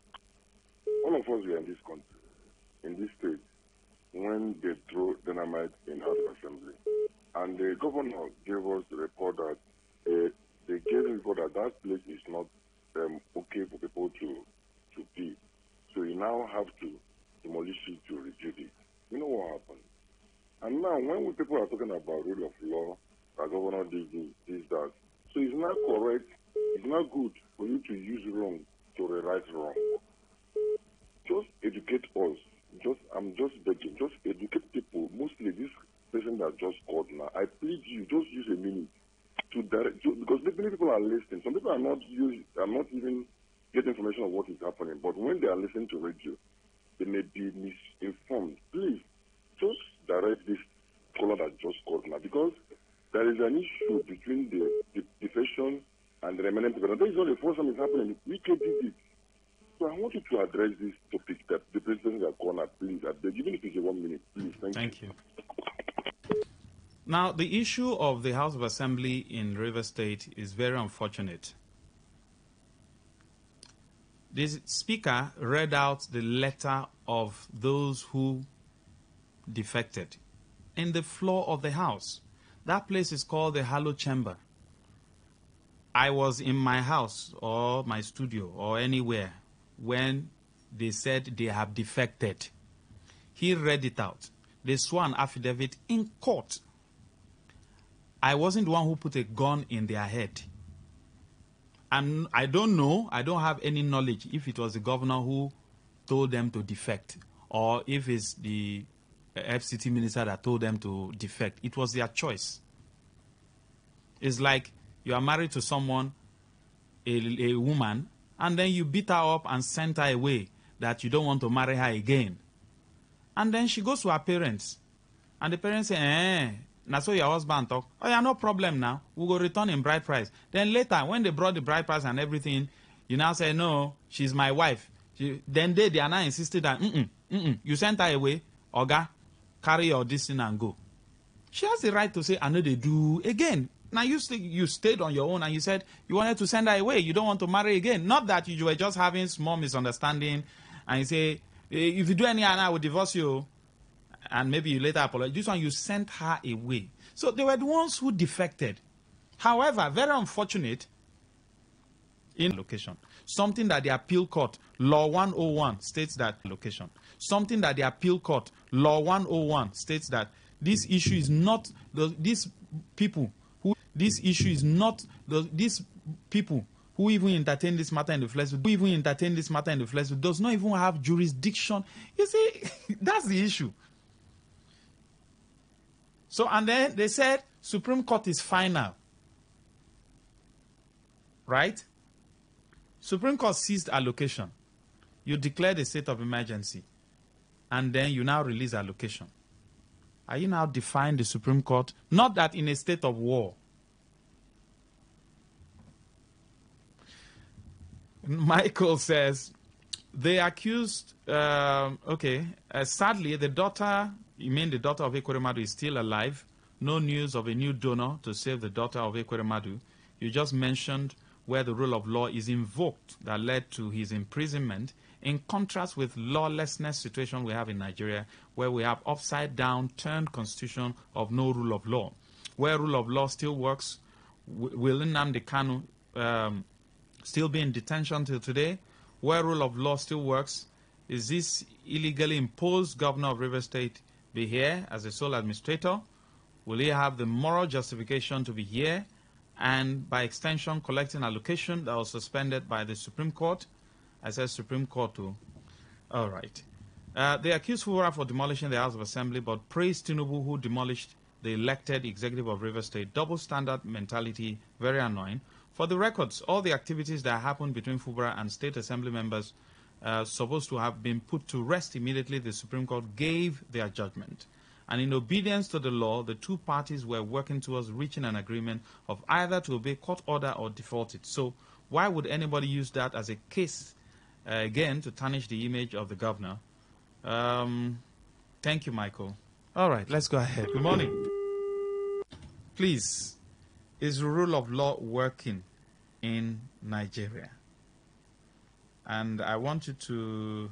All of us were in this country, in this state, when they threw dynamite in House of Assembly. And the governor gave us the report that they gave the report that place is not okay for people to be. So you now have to demolish it to rebuild it. You know what happened? And now when people are talking about rule of law, the governor did this, that. So it's not correct, it's not good for you to use wrong to rewrite wrong. Just educate us I'm just begging, just educate people. Mostly this person that just called now, I plead you, just use a minute to direct, because many people are listening. Some people are not even getting information of what is happening. But when they are listening to radio, they may be misinformed. Please, just direct this caller that just called now, because there is an issue between the defection and the remaining people. And that is not the first time it's happening. We did it. So I want you to address this topic that the president has corner, please. Even if it's a 1 minute, please. Thank you. Now, the issue of the House of Assembly in Rivers State is very unfortunate. The Speaker read out the letter of those who defected in the floor of the House. That place is called the Hallowed Chamber. I was in my house or my studio or anywhere when they said they have defected. He read it out. They swore an affidavit in court. I wasn't the one who put a gun in their head. I don't know, I don't have any knowledge if it was the governor who told them to defect or if it's the FCT minister that told them to defect. It was their choice. It's like you are married to someone, a woman, and then you beat her up and send her away that you don't want to marry her again. And then she goes to her parents. And the parents say, now so your husband talk, oh yeah, no problem now. We'll go return in bride price. Then later, when they brought the bride price and everything, you now say, no, she's my wife. Then they are now insisted that, you sent her away, Oga, carry your this thing and go. She has the right to say, I know they do again. Now you stayed on your own and you said you wanted to send her away. You don't want to marry again. Not that you were just having small misunderstanding and you say, if you do any other, I will divorce you. And maybe you later apologize. This one, you sent her away. So they were the ones who defected. However, very unfortunate in location. Something that the appeal court, Law 101, states that location. Something that the appeal court, Law 101, states that this issue is not these people who even entertain this matter in the flesh, does not even have jurisdiction. You see, that's the issue. So, and then they said Supreme Court is final. Right? Supreme Court ceased allocation. You declared a state of emergency. And then you now release allocation. Are you now defying the Supreme Court? Not that in a state of war. Michael says, they accused, sadly, the daughter of Ekweremadu is still alive. No news of a new donor to save the daughter of Ekweremadu. You just mentioned where the rule of law is invoked that led to his imprisonment, in contrast with lawlessness situation we have in Nigeria, where we have upside-down turned constitution of no rule of law. Where rule of law still works, will Nnamdi Kanu still be in detention till today? Where rule of law still works, is this illegally imposed governor of Rivers State be here as a sole administrator? Will he have the moral justification to be here and by extension collecting allocation that was suspended by the Supreme Court? I said Supreme Court too. All right. They accused Fubara for demolishing the House of Assembly, but praised Tinubu, who demolished the elected executive of Rivers State. Double standard mentality, very annoying. For the records, all the activities that happened between Fubara and State Assembly members supposed to have been put to rest immediately. The Supreme Court gave their judgment. And in obedience to the law, the two parties were working towards reaching an agreement of either to obey court order or default it. So why would anybody use that as a case, again, to tarnish the image of the governor? Thank you, Michael. All right, let's go ahead. Good morning. Please, is the rule of law working in Nigeria? And I want you to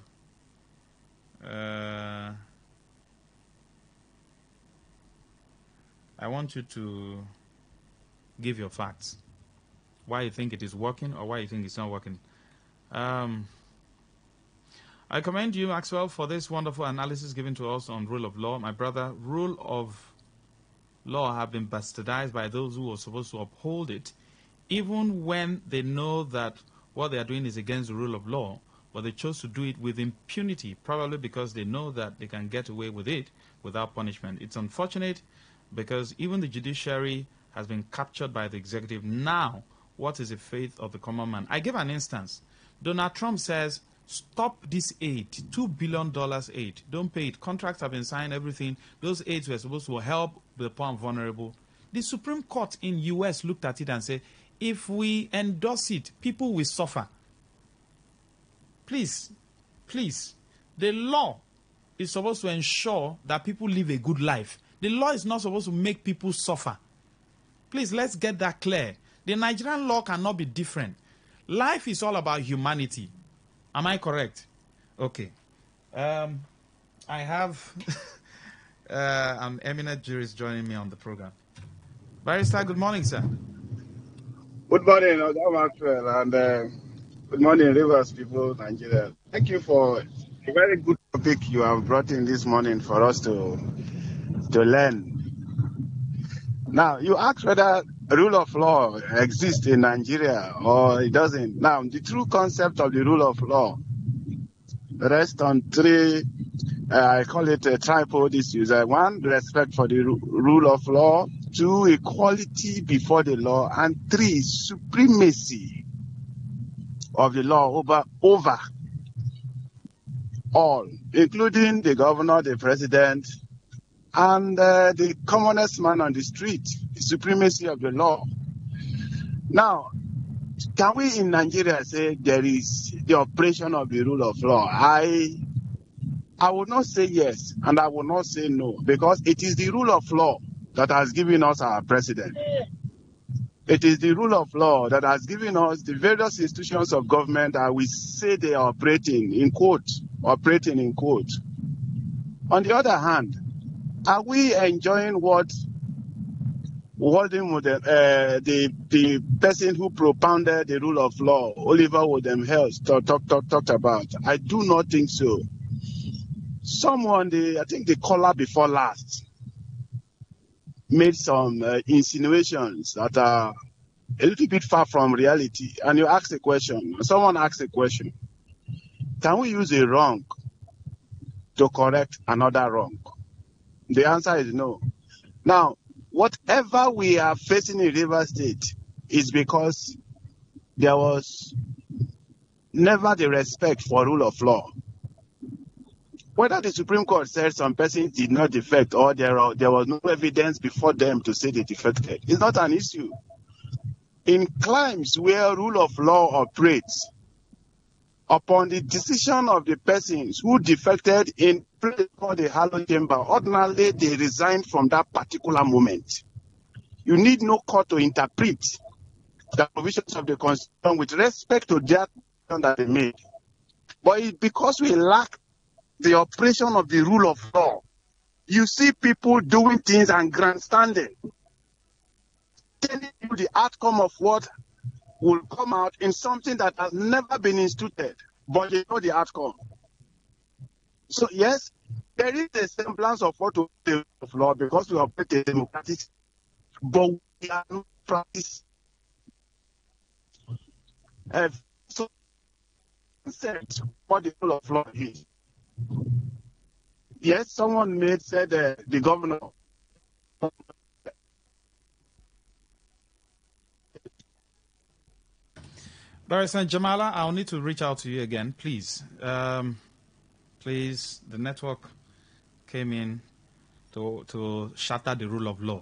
give your facts. Why you think it is working or why you think it's not working. I commend you, Maxwell, for this wonderful analysis given to us on rule of law. My brother, rule of law have been bastardized by those who are supposed to uphold it, even when they know that what they are doing is against the rule of law. but they chose to do it with impunity, probably because they know that they can get away with it without punishment. It's unfortunate because even the judiciary has been captured by the executive. Now, what is the fate of the common man? I give an instance. Donald Trump says, stop this aid, $2 billion aid. Don't pay it. Contracts have been signed, everything. Those aids were supposed to help the poor and vulnerable. The Supreme Court in U.S. looked at it and said, if we endorse it, people will suffer. Please, please, the law is supposed to ensure that people live a good life. The law is not supposed to make people suffer. Please, let's get that clear. The Nigerian law cannot be different. Life is all about humanity. Am I correct? Okay. I have an eminent jurist joining me on the program. Barrister, good morning, sir. Good morning, Oga Maxwell, and good morning, Rivers people, Nigeria. Thank you for a very good topic you have brought in this morning for us to learn. Now, you asked whether rule of law exists in Nigeria or it doesn't. Now, the true concept of the rule of law rests on three, I call it tripod issues. One, respect for the rule of law. Two, equality before the law. And three, supremacy of the law over all, including the governor, the president, and the commonest man on the street, the supremacy of the law. Now, can we in Nigeria say there is the operation of the rule of law? I would not say yes, and I would not say no, because it is the rule of law that has given us our president. It is the rule of law that has given us the various institutions of government that we say they are operating in quote. On the other hand, are we enjoying what the person who propounded the rule of law, Oliver Wooden Hells, talked about? I do not think so. Someone, I think the caller before last, made some insinuations that are a little bit far from reality. And you asked a question. Someone asked a question. Can we use a wrong to correct another wrong? The answer is no. Now, whatever we are facing in Rivers State is because there was never the respect for rule of law. Whether the Supreme Court said some persons did not defect or there was no evidence before them to say they defected is not an issue. In crimes where rule of law operates, upon the decision of the persons who defected in the Hallowed Chamber, ordinarily they resign from that particular moment. You need no court to interpret the provisions of the Constitution with respect to that that they made. But because we lack the operation of the rule of law, you see people doing things and grandstanding, telling you the outcome of what will come out in something that has never been instituted, but you know the outcome. So yes, there is a semblance of what to the rule of law because we operate a democratic, but we are not practicing. So what the rule of law is. Yes, someone said the governor. Barrister Jamala, I'll need to reach out to you again, please. Please, the network came in to shatter the rule of law.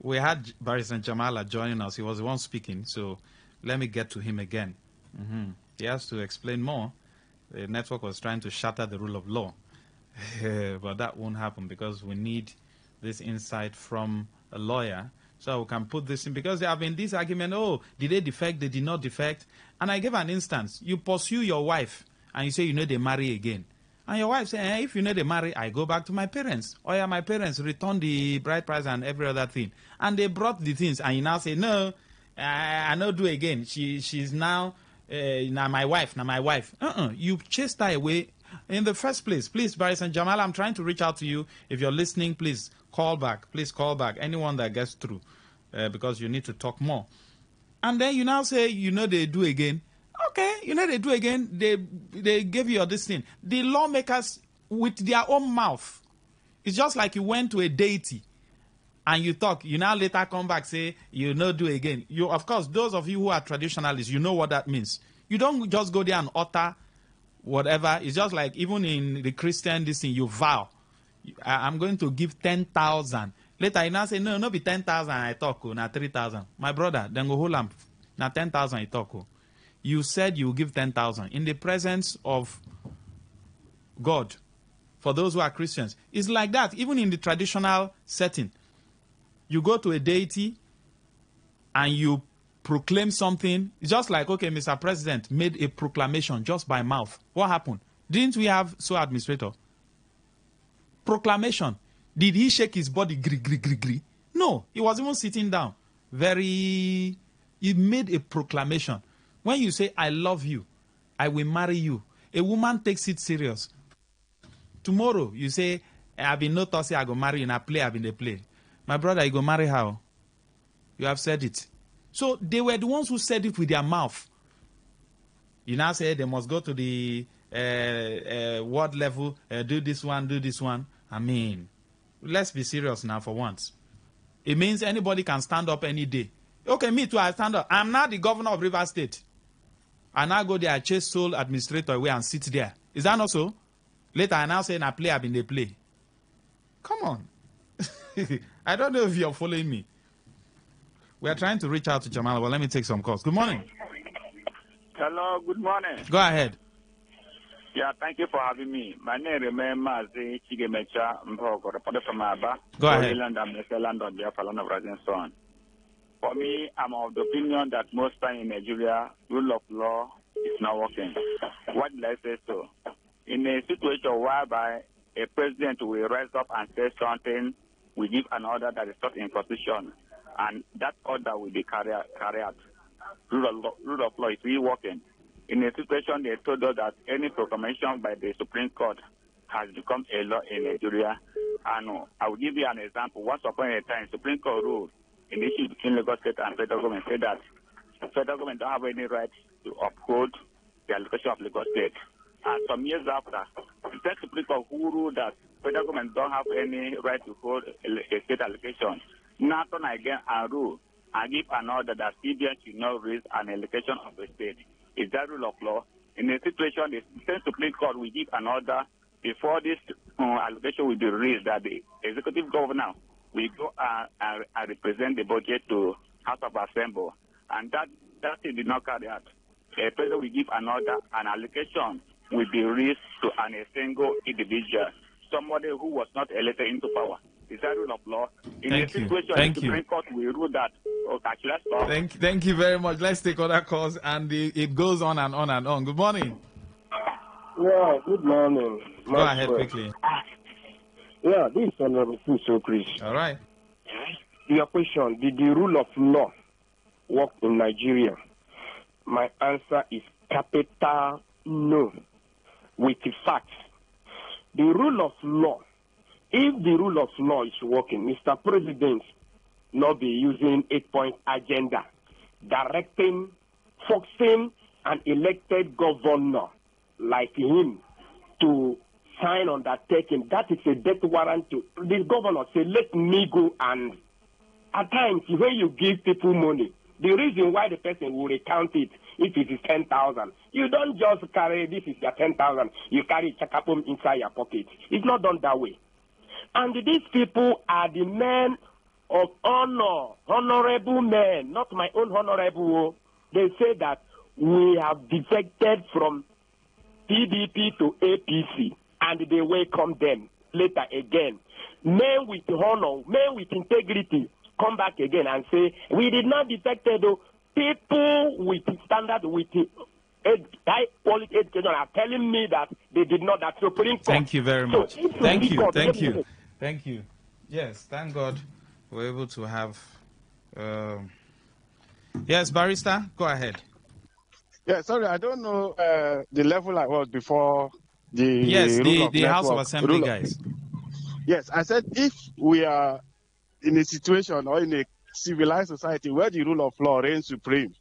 We had Barrister Jamala joining us. He was the one speaking, so let me get to him again. He has to explain more. The network was trying to shatter the rule of law, but that won't happen because we need this insight from a lawyer so we can put this in, because there have been this argument, oh, did they defect, they did not defect. And I give an instance. You pursue your wife and you say, you know, they marry again. And your wife says, if you know they marry, I go back to my parents. Or yeah, my parents return the bride price and every other thing. And they brought the things and you now say, no, I not do again. She's now my wife. You chased her away in the first place. Please, Barrister Jamal, I'm trying to reach out to you. If you're listening, please call back. Please call back. Anyone that gets through, because you need to talk more. And then you now say, they do again. Okay, they do again. They gave you this thing. The lawmakers, with their own mouth, it's just like you went to a deity and you talk. You now later come back, say, do again. Of course, those of you who are traditionalists, you know what that means. You don't just go there and utter whatever. It's just like even in the Christian, this thing, you vow. I'm going to give 10,000. Later, you now say, no be 10,000, I talk, now 3,000. My brother, then go hold on. Now 10,000, I talk. You said you will give 10,000 in the presence of God. For those who are Christians, it's like that. Even in the traditional setting, you go to a deity and you proclaim something. It's just like, okay, Mr. President made a proclamation just by mouth. What happened? Didn't we have administrator? Proclamation. Did he shake his body? Gree? No, he was even sitting down. He made a proclamation. When you say, I love you, I will marry you, a woman takes it serious. Tomorrow, you say, I've been not say I go marry in a play, I've been the play. My brother, you go marry how? You have said it. So they were the ones who said it with their mouth. You now say they must go to the ward level, do this one. I mean, let's be serious now for once. It means anybody can stand up any day. Okay, me too, I stand up. I'm now the governor of Rivers State. I now go there, I chase sole administrator away and sit there. Is that not so? Later, I now say, I play, I've been the play. Come on. I don't know if you're following me. We are trying to reach out to Jamal, but let me take some calls. Good morning. Hello, good morning. Go ahead. Yeah, thank you for having me. My name is Mazi Chigemecha Mpogo, reporter from Aba. Go ahead. Land on behalf of Rising Sun. For me, I'm of the opinion that most time in Nigeria, rule of law is not working. Why did I say so? In a situation whereby a president will rise up and say something, we give an order that is not in constitution, and that order will be carried out. Rule of law is really working. In a situation, they told us that any proclamation by the Supreme Court has become a law in Nigeria. And I will give you an example. Once upon a time, Supreme Court ruled in the issue between Lagos State and federal government said that the federal government don't have any right to uphold the allocation of Lagos State. And some years after, the state Supreme Court who ruled that federal government don't have any right to hold a state allocation, now turn again and rule and give an order that CBN should not raise an allocation of the state. Is that rule of law? In a situation, the state Supreme Court will give an order before this allocation will be raised that the executive governor will go and represent the budget to House of Assembly. And that thing did not carry out. The president will give an order, an allocation will be raised to a single individual, somebody who was not elected into power. Is that rule of law? In a situation, the Supreme Court will rule that. Okay, let's stop. Thank you very much. Let's take other calls, and it goes on and on and on. Good morning. Yeah, good morning. Go ahead quickly. Yeah, this is Honorable Fuso Chris. All right. Your question, did the rule of law work in Nigeria? My answer is capital no, with the facts. The rule of law, if the rule of law is working, Mr. President not be using 8-point agenda, directing, focusing an elected governor like him to sign undertaking. That is a death warrant to the governor say, let me go. And at times, when you give people money, the reason why the person will recount it, if it is 10,000, you don't just carry, this is your 10,000, you carry chakapum inside your pocket. It's not done that way. And these people are the men of honor, honorable men, not my own honorable. They say that we have defected from PDP to APC, and they welcome them later again. Men with honor, men with integrity, come back again and say, we did not defected, though. People with standard, with high quality education are telling me that they did not, that Supreme Court. Thank you very much. So Thank you. Yes, thank God we're able to have... Yes, Barrister, go ahead. Yeah, sorry, I don't know the level I was before the Yes, rule the House of Assembly guys. Yes, I said if we are in a situation or in a civilized society where the rule of law reigns supreme.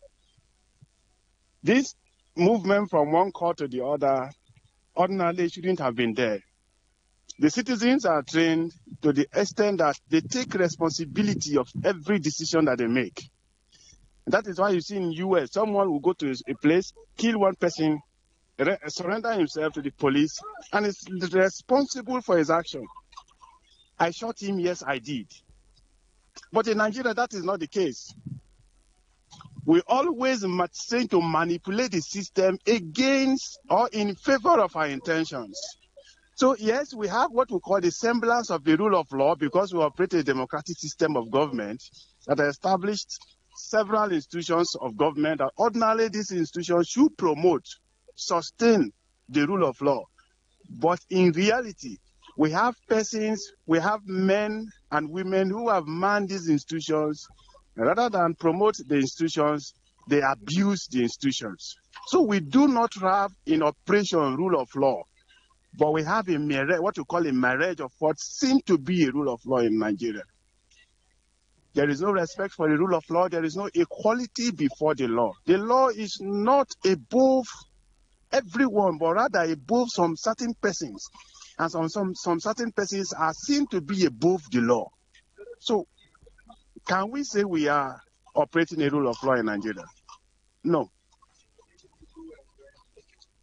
This movement from one court to the other ordinarily shouldn't have been there. The citizens are trained to the extent that they take responsibility of every decision that they make. That is why you see in the US, someone will go to a place, kill one person, surrender himself to the police, and is responsible for his action. I shot him, yes, I did. But in Nigeria, that is not the case. We always seem to manipulate the system against or in favor of our intentions. So yes, we have what we call the semblance of the rule of law because we operate a democratic system of government that established several institutions of government that ordinarily these institutions should promote, sustain the rule of law. But in reality, we have persons, we have men and women who have manned these institutions. Rather than promote the institutions, they abuse the institutions. So we do not have in operation rule of law. But we have what we call a marriage of what seems to be a rule of law in Nigeria. There is no respect for the rule of law. There is no equality before the law. The law is not above everyone, but rather above some certain persons. And some certain persons are seen to be above the law. So can we say we are operating a rule of law in Nigeria? No.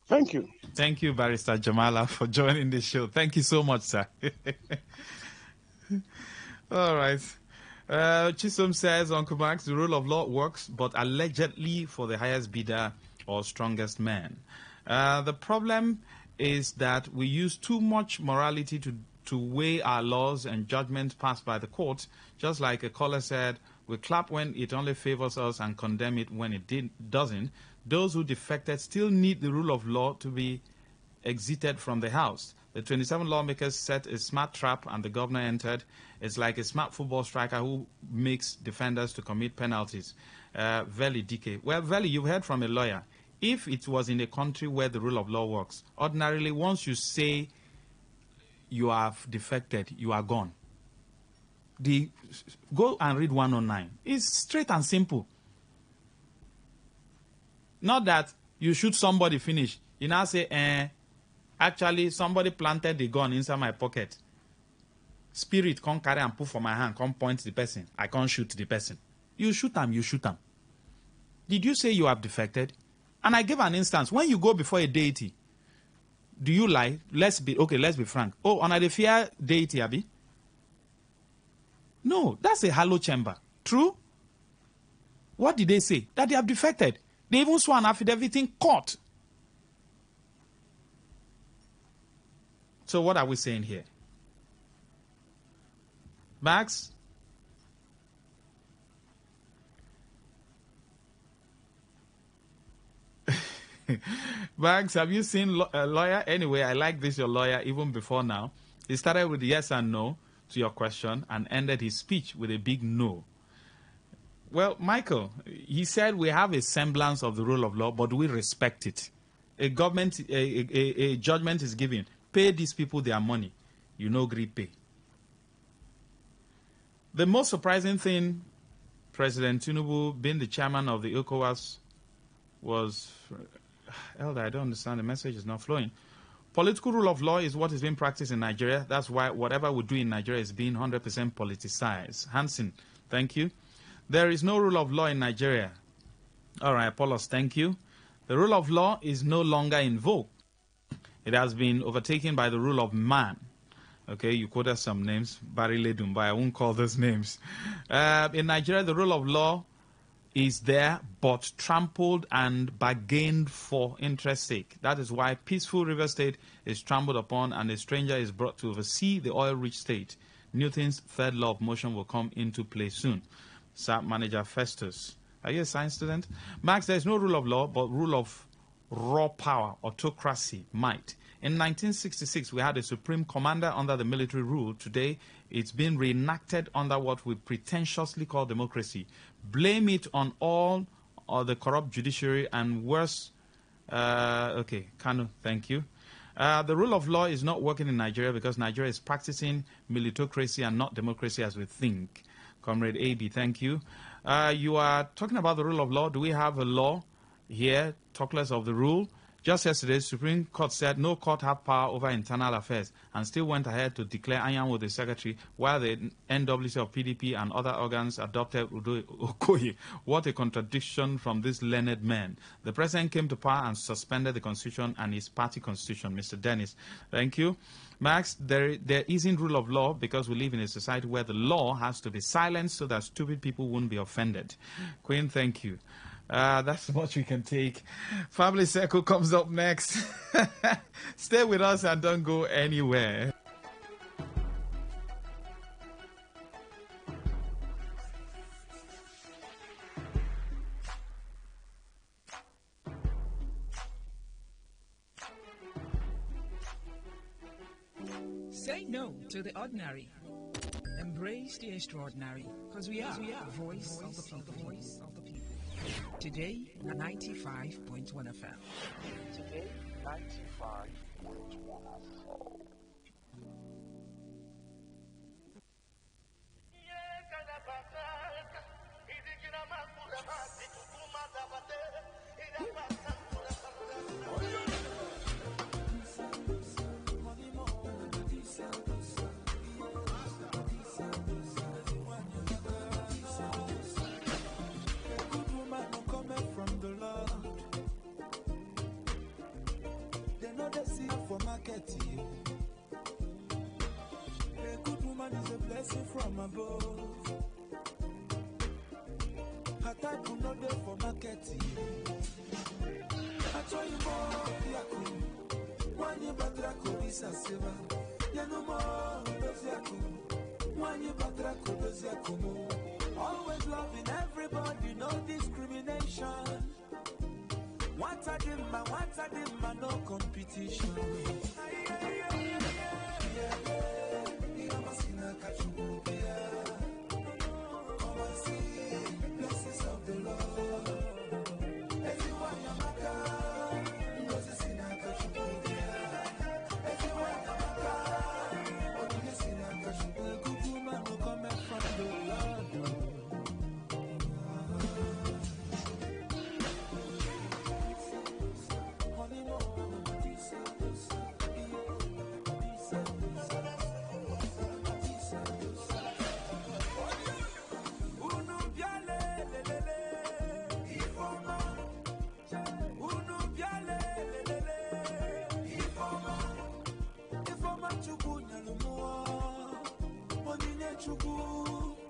Thank you. Thank you, Barrister Jamala, for joining the show. Thank you so much, sir. All right. Chisom says, Uncle Max, the rule of law works, but allegedly for the highest bidder or strongest man. The problem is that we use too much morality to weigh our laws and judgments passed by the court. Just like a caller said, we clap when it only favors us and condemn it when it doesn't. Those who defected still need the rule of law to be exited from the house. The 27 lawmakers set a smart trap and the governor entered. It's like a smart football striker who makes defenders to commit penalties. Veli DK. Well, Veli, you've heard from a lawyer. If it was in a country where the rule of law works, ordinarily once you say you have defected, you are gone. Go and read 109. It's straight and simple. Not that you shoot somebody, finish. You now say, actually, somebody planted the gun inside my pocket. Spirit can't carry and put for my hand, can't point the person. I can't shoot the person. You shoot them, you shoot them. Did you say you have defected? And I gave an instance. When you go before a deity, do you lie? Let's be frank. Oh, on the fear deity, Abi? No, that's a hollow chamber. True? What did they say? That they have defected. They even swore an affidavit in court. So what are we saying here? Max? Max, have you seen a lawyer? Anyway, I like this, your lawyer, even before now. He started with yes and no to your question and ended his speech with a big no. Well, Michael, he said we have a semblance of the rule of law, but we respect it. A judgment is given. Pay these people their money. You know, agree pay. The most surprising thing, President Tinubu being the chairman of the ECOWAS was, Elder, I don't understand. The message is not flowing. Political rule of law is what is being practiced in Nigeria. That's why whatever we do in Nigeria is being 100% politicized. Hansen, thank you. There is no rule of law in Nigeria. All right, Apollos, thank you. The rule of law is no longer in vogue. It has been overtaken by the rule of man. Okay, you quoted some names, Barry Ledum, but I won't call those names. In Nigeria, the rule of law is there, but trampled and bargained for interest's sake. That is why peaceful river state is trampled upon and a stranger is brought to oversee the oil-rich state. Newton's third law of motion will come into play soon. SAP Manager Festus. Are you a science student? Max, there is no rule of law, but rule of raw power, autocracy, might. In 1966, we had a supreme commander under the military rule. Today, it's been reenacted under what we pretentiously call democracy. Blame it on all the corrupt judiciary and worse. Okay, Kanu, thank you. The rule of law is not working in Nigeria because Nigeria is practicing militocracy and not democracy as we think. Comrade AB, thank you. You are talking about the rule of law. Do we have a law here, talk less of the rule? Just yesterday, Supreme Court said no court have power over internal affairs and still went ahead to declare Anyanwu the secretary while the NWC of PDP and other organs adopted Udo Okoye. What a contradiction from this learned man. The president came to power and suspended the constitution and his party constitution. Mr. Dennis, thank you. Max, there isn't rule of law because we live in a society where the law has to be silenced so that stupid people won't be offended. Queen, thank you. That's much we can take. Family Circle comes up next. Stay with us and don't go anywhere. Say no to the ordinary. Embrace the extraordinary, because we are voice of the people. Today, 95.1 FM. Today, 95.1 FM. From above, her type will not there for marketing. I told you more, Yaku. One year batrako is a silver. Yanumo, Yaku. 1 year batrako is Yakumo. Always loving everybody, no discrimination. Once I did my no competition. Chuku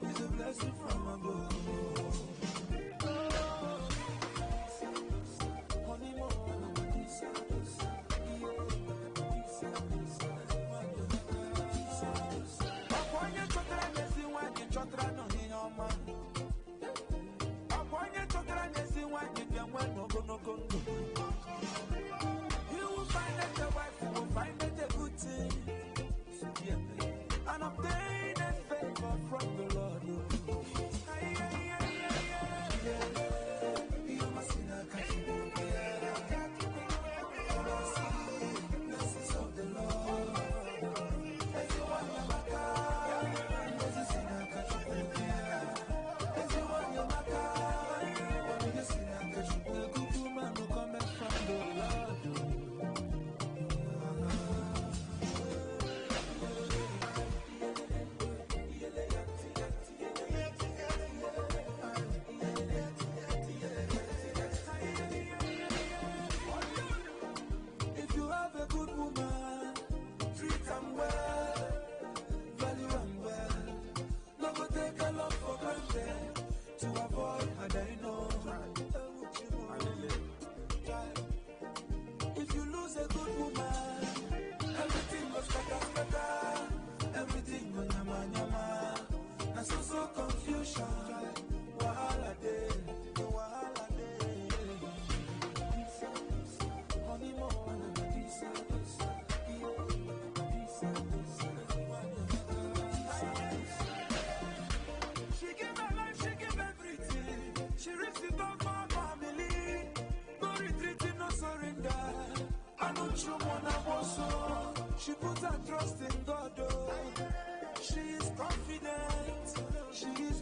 is a blessing from above. You will find that your wife will find it a good thing. And obtain a favor from the Lord. If you lose a good woman, everything goes better. Everything goes nyama. And so confusion. Wahala day. She give her life, she give everything. She risks it all for family. No retreating, no surrender. I know you wanna also. She puts her trust in God. Oh. She is confident. She is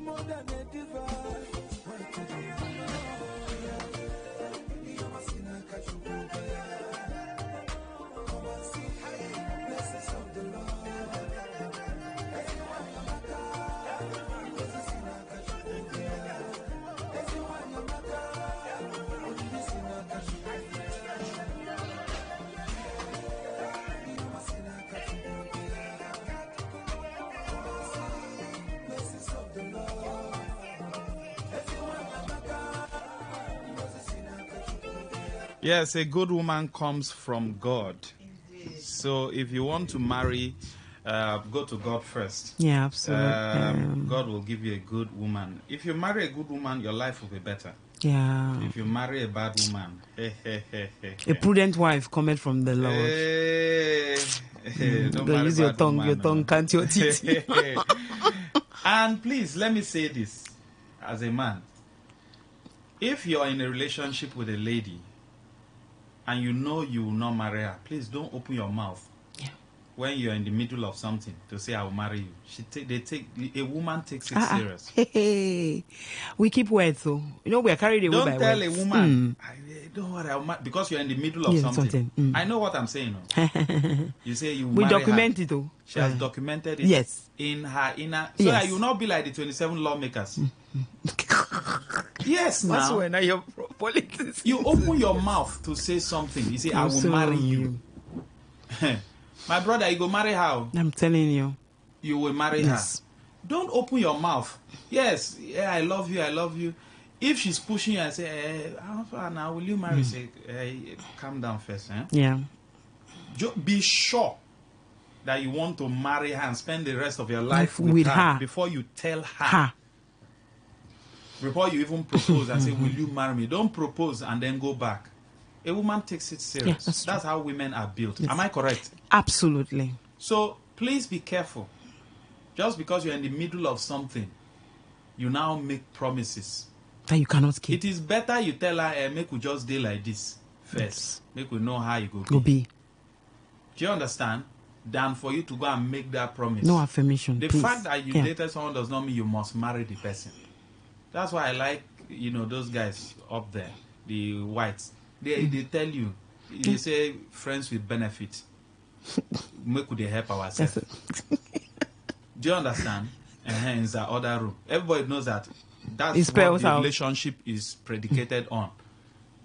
Yes, a good woman comes from God. So if you want to marry, go to God first. Yeah, absolutely. God will give you a good woman. If you marry a good woman, your life will be better. Yeah. If you marry a bad woman, a prudent wife cometh from the Lord. Don't Go marry use your bad tongue. woman, Your tongue can't your teeth. And please, let me say this as a man. If you're in a relationship with a lady and you know you will not marry her, please don't open your mouth when you're in the middle of something to say I will marry you. A woman takes it serious. Hey, we keep words, so you know we are carried away by Don't tell words. a woman, don't worry, because you're in the middle of something. I know what I'm saying. You say you we marry document her. it, though. She has documented it. Yes. In her inner, so that you will not be like the 27 lawmakers. Yes, now. When your politics. You open your mouth to say something. You say, I will marry you. My brother, you go marry her. I'm telling you. You will marry her. Don't open your mouth. Yes, I love you, I love you. If she's pushing you and say, now will you marry? Say, calm down first. Yeah. Be sure that you want to marry her and spend the rest of your life with her before you tell her. Before you even propose and say, will you marry me? Don't propose and then go back. A woman takes it serious. Yeah, that's how women are built. Yes. Am I correct? Absolutely. So please be careful. Just because you're in the middle of something, you now make promises that you cannot keep. It is better you tell her, make we just day like this first. Yes. Make we know how you go be. Do you understand? Than for you to go and make that promise. No affirmation. The please. fact that you dated someone does not mean you must marry the person. That's why I like, those guys up there, the whites. They tell you, they say friends with benefit. Make they help ourselves. Do you understand? And it's the other room. Everybody knows that. That's what the relationship is predicated on.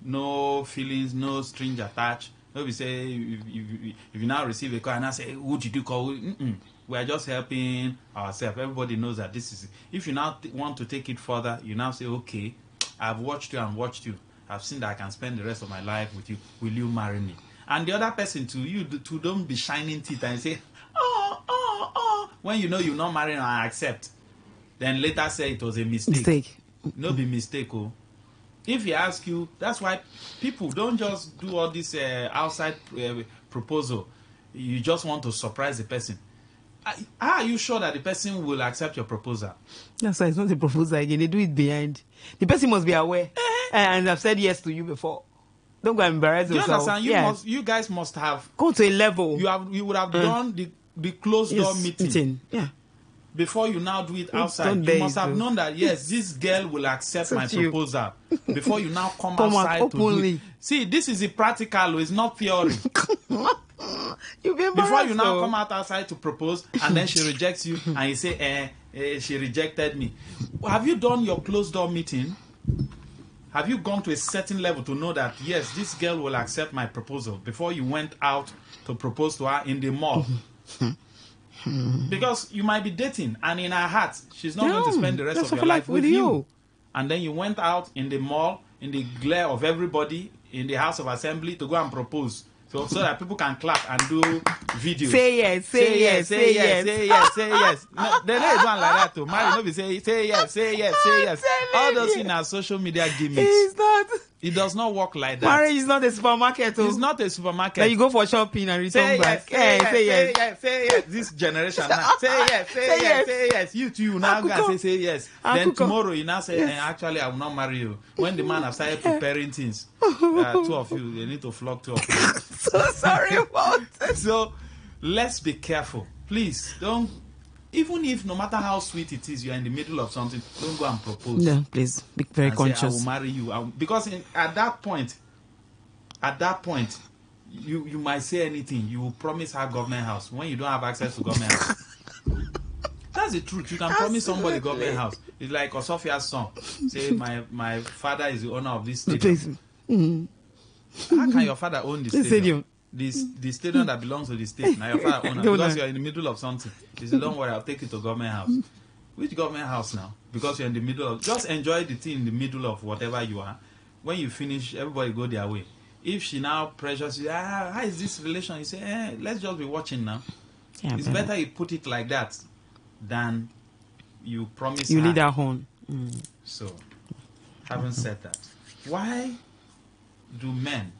No feelings, no string attached. No, we say if you now receive a call and I say, who did you call? We are just helping ourselves. Everybody knows that this is. If you now want to take it further, you now say, okay, I've watched you and watched you. I've seen that I can spend the rest of my life with you. Will you marry me? And the other person too, you too, don't be shining teeth and say, oh. When you know you're not marrying, I accept. Then later say it was a mistake. No be mistake, oh. If he ask you, that's why people don't just do all this outside proposal. You just want to surprise the person. How are you sure that the person will accept your proposal? That's why it's not a proposal again. They do it behind. The person must be aware. And I've said yes to you before. Don't go and embarrass yourself. You understand? You guys must have go to a level. You would have done the closed door meeting. Yeah. Before you now do it outside, you must have known that yes, this girl will accept my proposal. Before you now come outside to do it. See, this is a practical, it's not theory. Before you now come outside to propose and then she rejects you and you say, she rejected me. Have you done your closed door meeting? Have you gone to a certain level to know that yes, this girl will accept my proposal before you went out to propose to her in the mall? Because you might be dating and in her heart she's not going to spend the rest of your life with you. And then you went out in the mall in the glare of everybody in the House of Assembly to go and propose. So that people can clap and do videos. Say yes, say yes, say yes, say yes, say yes. No, there is one like that too. Marry, no be say yes, say yes, say yes. All those things are social media gimmicks. It's not. It does not work like that. Marriage is not a supermarket. It's not a supermarket. Then you go for shopping and return back. Say yes. This generation now. Say yes, say yes, say yes. You now go say yes. Then tomorrow you now say, actually I will not marry you. When the man has started preparing things, two of you, they need to flock two of you. So sorry about it. So let's be careful. Please don't even if no matter how sweet it is, you're in the middle of something, don't go and propose. Yeah, please be very and conscious. Say, I will marry you. Because at that point, you might say anything. You will promise her government house when you don't have access to government house. That's the truth. You can promise somebody government house. It's like Osophia's son. Say, my father is the owner of this stadium. How can your father own the stadium? The stadium that belongs to the state. Now your father owner because you're in the middle of something. He said, don't worry, I'll take you to government house. Which government house now? Because you're in the middle of... Just enjoy the thing in the middle of whatever you are. When you finish, everybody go their way. If she now pressures you, how is this relation? You say, let's just be watching now. Yeah, it's better you put it like that than you promise you her. lead her home. So, having said that, why do men,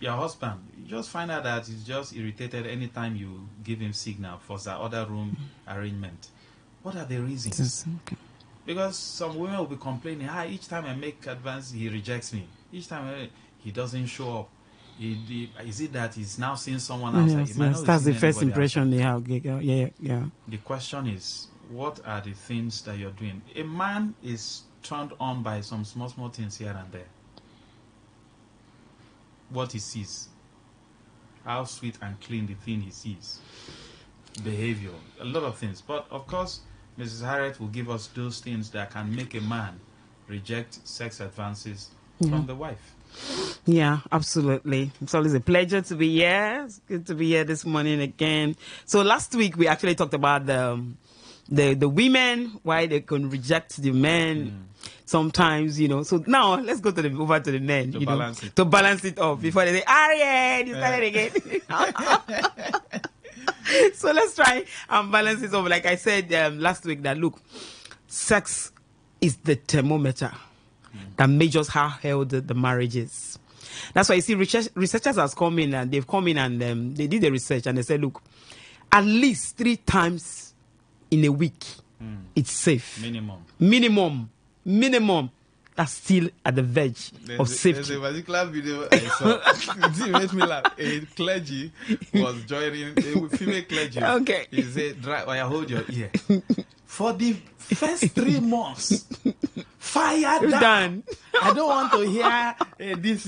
your husband, you just find out that he's just irritated anytime you give him signal for the other room arrangement? What are the reasons? Because some women will be complaining, each time I make advance, he rejects me. Each time he doesn't show up. Is it that he's now seeing someone else? Yes, that's the first impression they have. Yeah. The question is, what are the things that you're doing? A man is turned on by some small things here and there. What he sees, how sweet and clean the thing he sees, behavior, a lot of things. But of course, Mrs. Harriet will give us those things that can make a man reject sex advances from the wife. Yeah, absolutely. It's always a pleasure to be here. It's good to be here this morning again. So last week we actually talked about the women, why they can reject the men sometimes, So now let's go over to the men, to balance it off before they say, Ariel, you started again. So let's try and balance it off. Like I said last week, that look, sex is the thermometer that measures how healthy the marriage is. That's why you see researchers has come in and they've come in and they did the research and they said, look, at least 3 times in a week, it's safe. Minimum. That's still at the verge of safety. There's a particular video I saw. It made me laugh. A clergy was joining, a female clergy. Okay. He said, hold your ear. For the first 3 months, fire down. I don't want to hear this.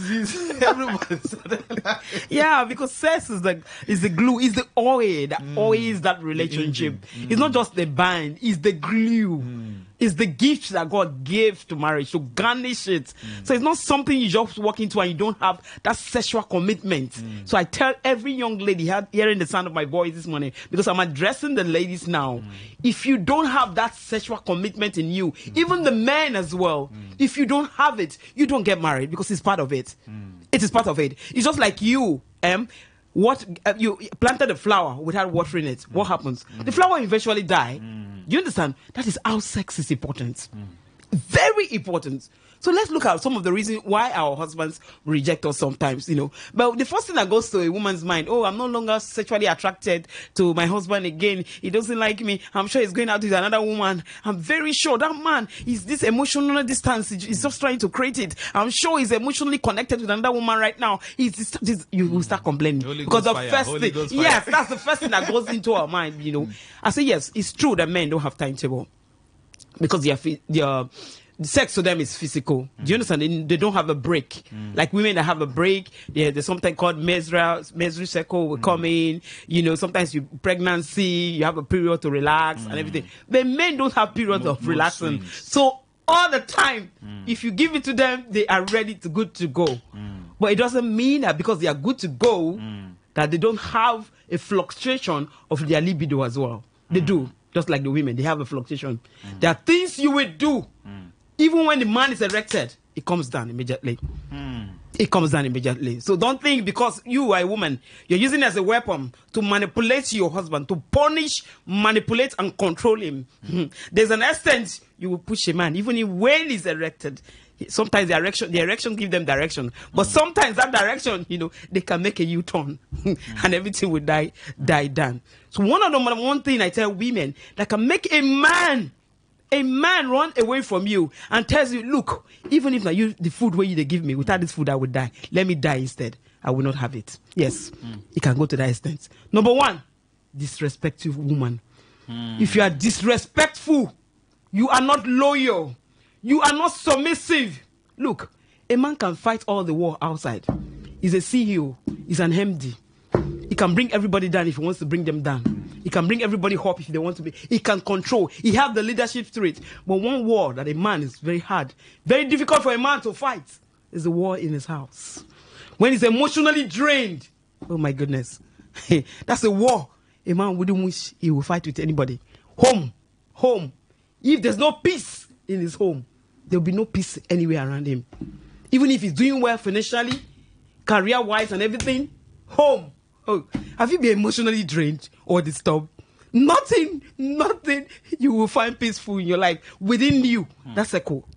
Everybody started laughing. Yeah, because sex is the glue, is the oil that oils that relationship. It's not just the band, it's the glue. It's the gift that God gave to marriage to garnish it. So it's not something you just walk into and you don't have that sexual commitment. So I tell every young lady hearing the sound of my voice this morning, because I'm addressing the ladies now, if you don't have that sexual commitment in you, even the men as well, if you don't have it, you don't get married because it's part of it. It is part of it. It's just like you, you planted a flower without watering it. What happens? The flower eventually die. You understand? That is how sex is important. Very important. So let's look at some of the reasons why our husbands reject us sometimes, But the first thing that goes to a woman's mind, I'm no longer sexually attracted to my husband again. He doesn't like me. I'm sure he's going out with another woman. I'm very sure that man is this emotional distance. He's just trying to create it. I'm sure he's emotionally connected with another woman right now. You will start complaining. Because the first thing, yes, that's the first thing that goes into our mind, I say, yes, it's true that men don't have timetable because sex to them is physical. Do you understand? They don't have a break. Like women that have a break, there's something called menstrual cycle will come in. Sometimes pregnancy, you have a period to relax and everything. But men don't have periods of relaxing. Swings. So all the time, if you give it to them, they are ready to good to go. But it doesn't mean that because they are good to go, that they don't have a fluctuation of their libido as well. They do. Just like the women, they have a fluctuation. There are things you will do. Even when the man is erected, it comes down immediately. It comes down immediately. So don't think because you are a woman, you're using it as a weapon to manipulate your husband, to punish, manipulate, and control him. There's an extent you will push a man, even when he's erected. Sometimes the erection gives them direction. But sometimes that direction, they can make a U-turn and everything will die down. So one thing I tell women that can make a man run away from you and tells you, look, even if I use the food where they give me, without this food I would die. Let me die instead. I will not have it. Yes, it can go to that extent. Number 1, disrespectful woman. If you are disrespectful, you are not loyal, you are not submissive. Look, a man can fight all the war outside. He's a CEO, he's an MD. He can bring everybody down if he wants to bring them down. He can bring everybody up if they want to be. He can control. He has the leadership trait. But one war that a man is very hard, very difficult for a man to fight is the war in his house. When he's emotionally drained, oh my goodness, that's a war a man wouldn't wish he would fight with anybody. Home. If there's no peace in his home, there'll be no peace anywhere around him. Even if he's doing well financially, career-wise and everything, home. Oh, have you been emotionally drained or disturbed? Nothing you will find peaceful in your life within you. That's a cool.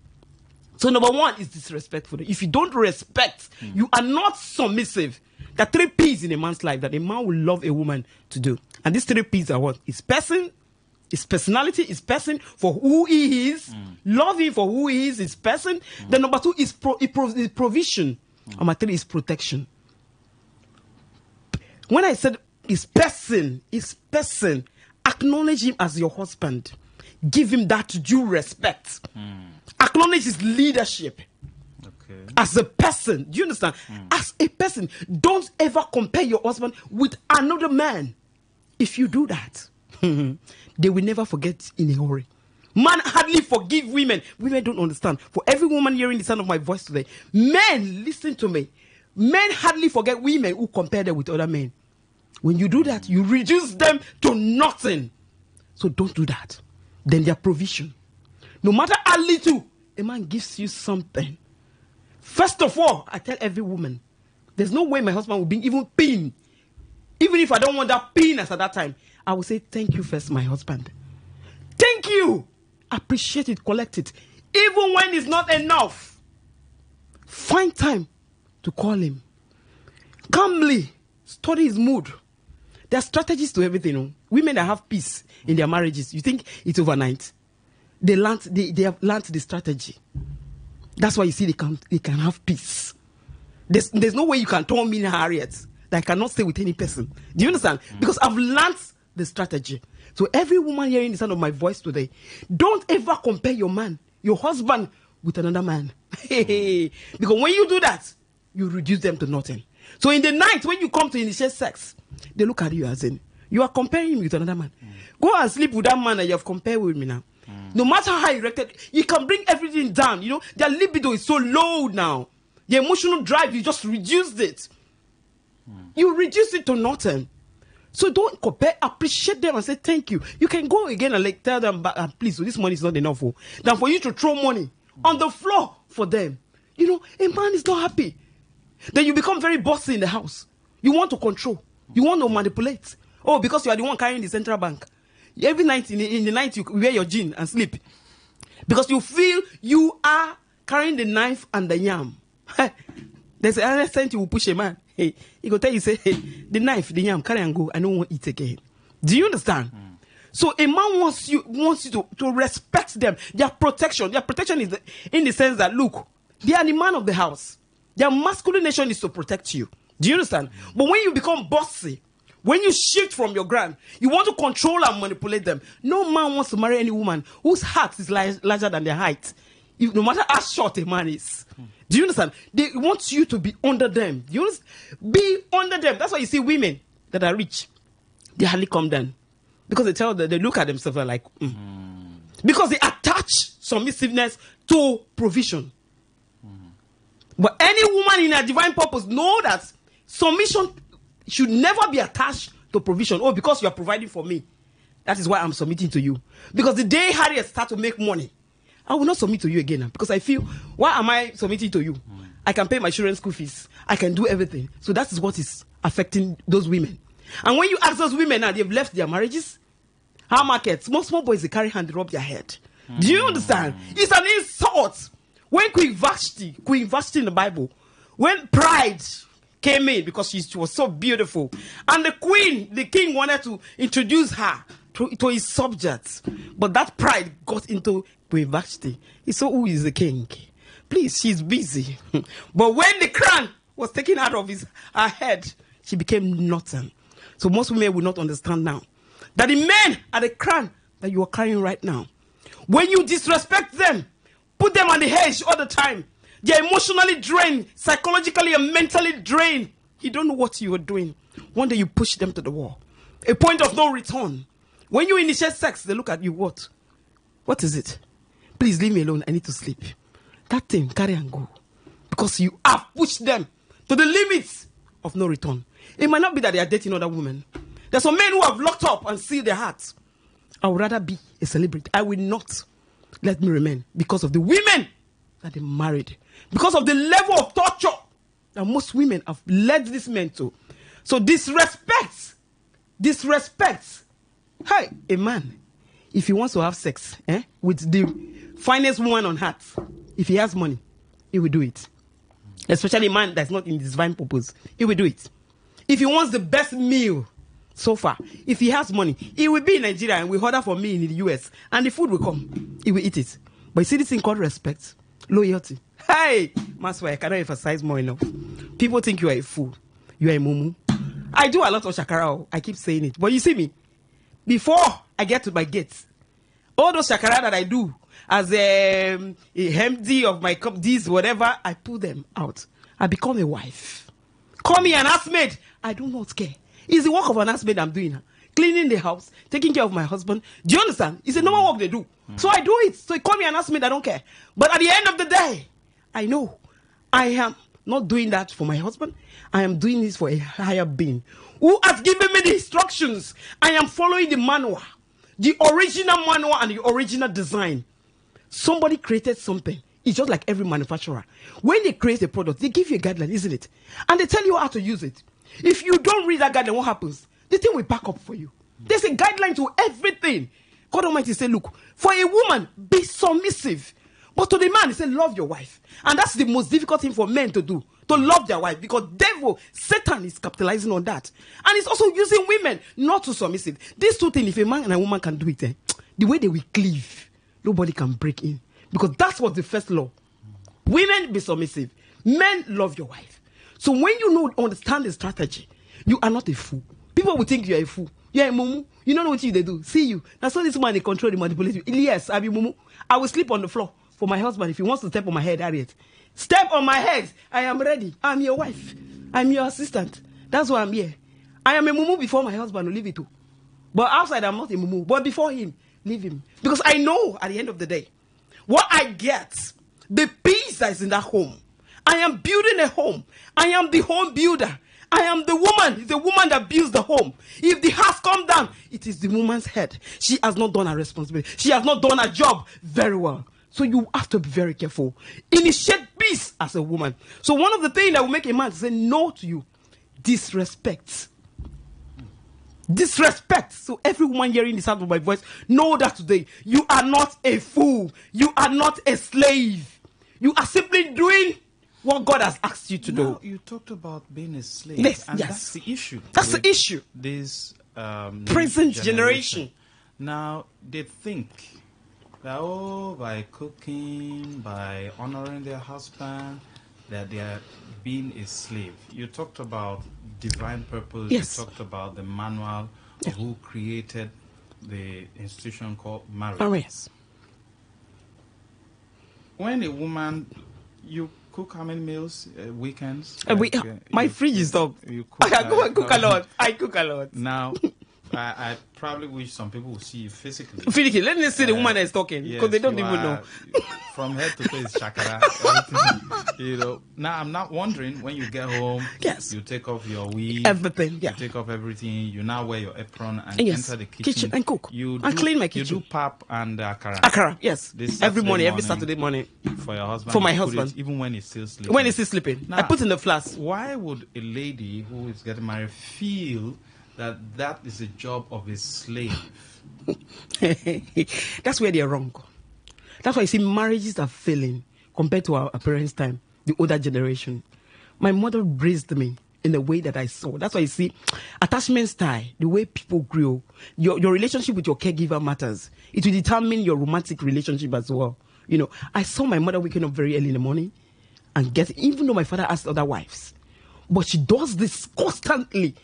So number one is disrespectful. If you don't respect, you are not submissive. There are 3 P's in a man's life that a man will love a woman to do. And these 3 P's are what? His person, his personality, his person for who he is, love him for who he is, his person. Then number 2 is provision. Number 3 is protection. When I said his person, acknowledge him as your husband. Give him that due respect. Acknowledge his leadership. As a person, do you understand? As a person, don't ever compare your husband with another man. If you do that, they will never forget in a hurry. Man hardly forgive women. Women don't understand. For every woman hearing the sound of my voice today, men, listen to me. Men hardly forget women who compare them with other men. When you do that, you reduce them to nothing. So don't do that. Then their provision. No matter how little a man gives you something. First of all, I tell every woman, there's no way my husband will be even pin. Even if I don't want that penis at that time, I will say, thank you first, my husband. Thank you. Appreciate it, collect it. Even when it's not enough, find time to call him. Calmly study his mood. There are strategies to everything. Women that have peace in their marriages, you think it's overnight? They have learned the strategy. That's why you see they can have peace. There's no way you can turn me in Harriet that I cannot stay with any person. Do you understand? Because I've learned the strategy. So every woman hearing the sound of my voice today, don't ever compare your man, your husband, with another man. Because when you do that, you reduce them to nothing. So in the night, when you come to initiate sex, they look at you as in, you are comparing him with another man. Go and sleep with that man that you have compared with me now. No matter how erected, you can bring everything down. You know, their libido is so low now. The emotional drive, you just reduced it. You reduce it to nothing. So don't compare, appreciate them and say thank you. You can go again and like tell them, please, so this money is not enough than for you to throw money on the floor for them. You know, a man is not happy. Then you become very bossy in the house. You want to control. You want to manipulate. Oh, because you are the one carrying the central bank. Every night in the night you wear your jean and sleep. Because you feel you are carrying the knife and the yam. There's an cent you will push a man. He go tell you, say, hey, the knife, the yam, carry and go. I don't want to eat again. Do you understand? So a man wants you to respect them. Their protection is in the sense that, look, they are the man of the house. Their masculine nature is to protect you. Do you understand? But when you become bossy, when you shift from your ground, you want to control and manipulate them. No man wants to marry any woman whose heart is larger than their height. No matter how short a man is. Do you understand? They want you to be under them. Do you understand? Be under them. That's why you see women that are rich, they hardly come down. Because they look at themselves like, Because they attach submissiveness to provision. But any woman in a divine purpose know that submission should never be attached to provision. Oh, because you are providing for me. That is why I'm submitting to you. Because the day Harriet starts to make money, I will not submit to you again. Because I feel, why am I submitting to you? I can pay my children's school fees. I can do everything. So that is what is affecting those women. And when you ask those women now, they've left their marriages. Our markets, small boys, they carry hand, they rub their head. Do you understand? It's an insult. When Queen Vashti in the Bible, when pride came in because she was so beautiful, and the king wanted to introduce her to his subjects, but that pride got into Queen Vashti. He said, who is the king? Please, she's busy. But when the crown was taken out of her head, she became nothing. So most women will not understand now that the men are the crown that you are carrying right now. When you disrespect them, put them on the edge all the time, they're emotionally drained, psychologically and mentally drained. You don't know what you are doing. One day you push them to the wall. A point of no return. When you initiate sex, they look at you, what? What is it? Please leave me alone. I need to sleep. That thing, carry and go. Because you have pushed them to the limits of no return. It might not be that they are dating other women. There's some men who have locked up and sealed their hearts. I would rather be a celebrity. I will not let me remain because of the women that they married. Because of the level of torture that most women have led these men to. So disrespect. Hey, a man, if he wants to have sex with the finest woman on earth, if he has money, he will do it. Especially a man that's not in divine purpose, he will do it. If he wants the best meal so far, if he has money, he will be in Nigeria and will order for me in the US, and the food will come. He will eat it. But you see this thing called respect, loyalty. Hey, Maswa, I cannot emphasize more enough. People think you are a fool. You are a mumu. I do a lot of shakara. I keep saying it. But you see me, before I get to my gates, all those shakara that I do as a MD of my cup, this, whatever, I pull them out. I become a wife. Call me an housemaid. I do not care. It's the work of an housemaid I'm doing. Cleaning the house, taking care of my husband. Do you understand? It's a normal work they do. So I do it. So call me an housemaid, I don't care. But at the end of the day, I know I am not doing that for my husband. I am doing this for a higher being who has given me the instructions. I am following the manual, the original manual and the original design. Somebody created something. It's just like every manufacturer. When they create a product, they give you a guideline, isn't it? And they tell you how to use it. If you don't read that guideline, what happens? The thing will back up for you. There's a guideline to everything. God Almighty said, look, for a woman, be submissive. But to the man, he said, love your wife. And that's the most difficult thing for men to do, to love their wife. Because devil, Satan is capitalizing on that. And he's also using women not to submissive. These two things, if a man and a woman can do it, the way they will cleave, nobody can break in. Because that's what the first law. Women, be submissive. Men, love your wife. So when you understand the strategy, you are not a fool. People will think you are a fool. You are a mumu. You don't know what they do. See you. That's why this man, they control, they manipulate you. Yes, I be mumu. I will sleep on the floor for my husband. If he wants to step on my head, Harriet. Step on my head. I am ready. I'm your wife. I'm your assistant. That's why I'm here. I am a mumu before my husband will leave it too. But outside, I'm not a mumu. But before him, leave him. Because I know at the end of the day, what I get, the peace that is in that home. I am building a home. I am the home builder. I am the woman. It's the woman that builds the home. If the house comes down, it is the woman's head. She has not done her responsibility. She has not done her job very well. So you have to be very careful. Initiate peace as a woman. So one of the things that will make a man say no to you, disrespect. Disrespect. So every woman hearing the sound of my voice, know that today you are not a fool. You are not a slave. You are simply doing what God has asked you to do. You talked about being a slave. Yes, and yes. That's the issue. That's the issue. This present generation. Now, they think that, by cooking, by honoring their husband, that they are being a slave. You talked about divine purpose. Yes. You talked about the manual of who created the institution called marriage. Yes. When a woman, you cook how many meals weekends? My fridge is up. I cook a lot. I cook a lot. Now, I probably wish some people would see you physically. Physically, let me see the woman that's talking because they don't even know. From head to toe is shakara. You know. Now I'm not wondering when you get home. Yes. You take off your weave. Everything. Yeah. You take off everything. You now wear your apron and yes. enter the kitchen and cook. And clean my kitchen. You do pap and akara. Akara. Yes. Every morning, every Saturday morning. For your husband. For my husband. Even when he's still sleeping. When he's still sleeping, now, I put in the flask. Why would a lady who is getting married feel that is a job of a slave? That's where they're wrong. That's why you see marriages are failing compared to our parents' time, the older generation. My mother raised me in the way that I saw. That's why you see attachment style, the way people grow, your relationship with your caregiver matters. It will determine your romantic relationship as well. You know, I saw my mother waking up very early in the morning and even though my father asked other wives, But she does this constantly.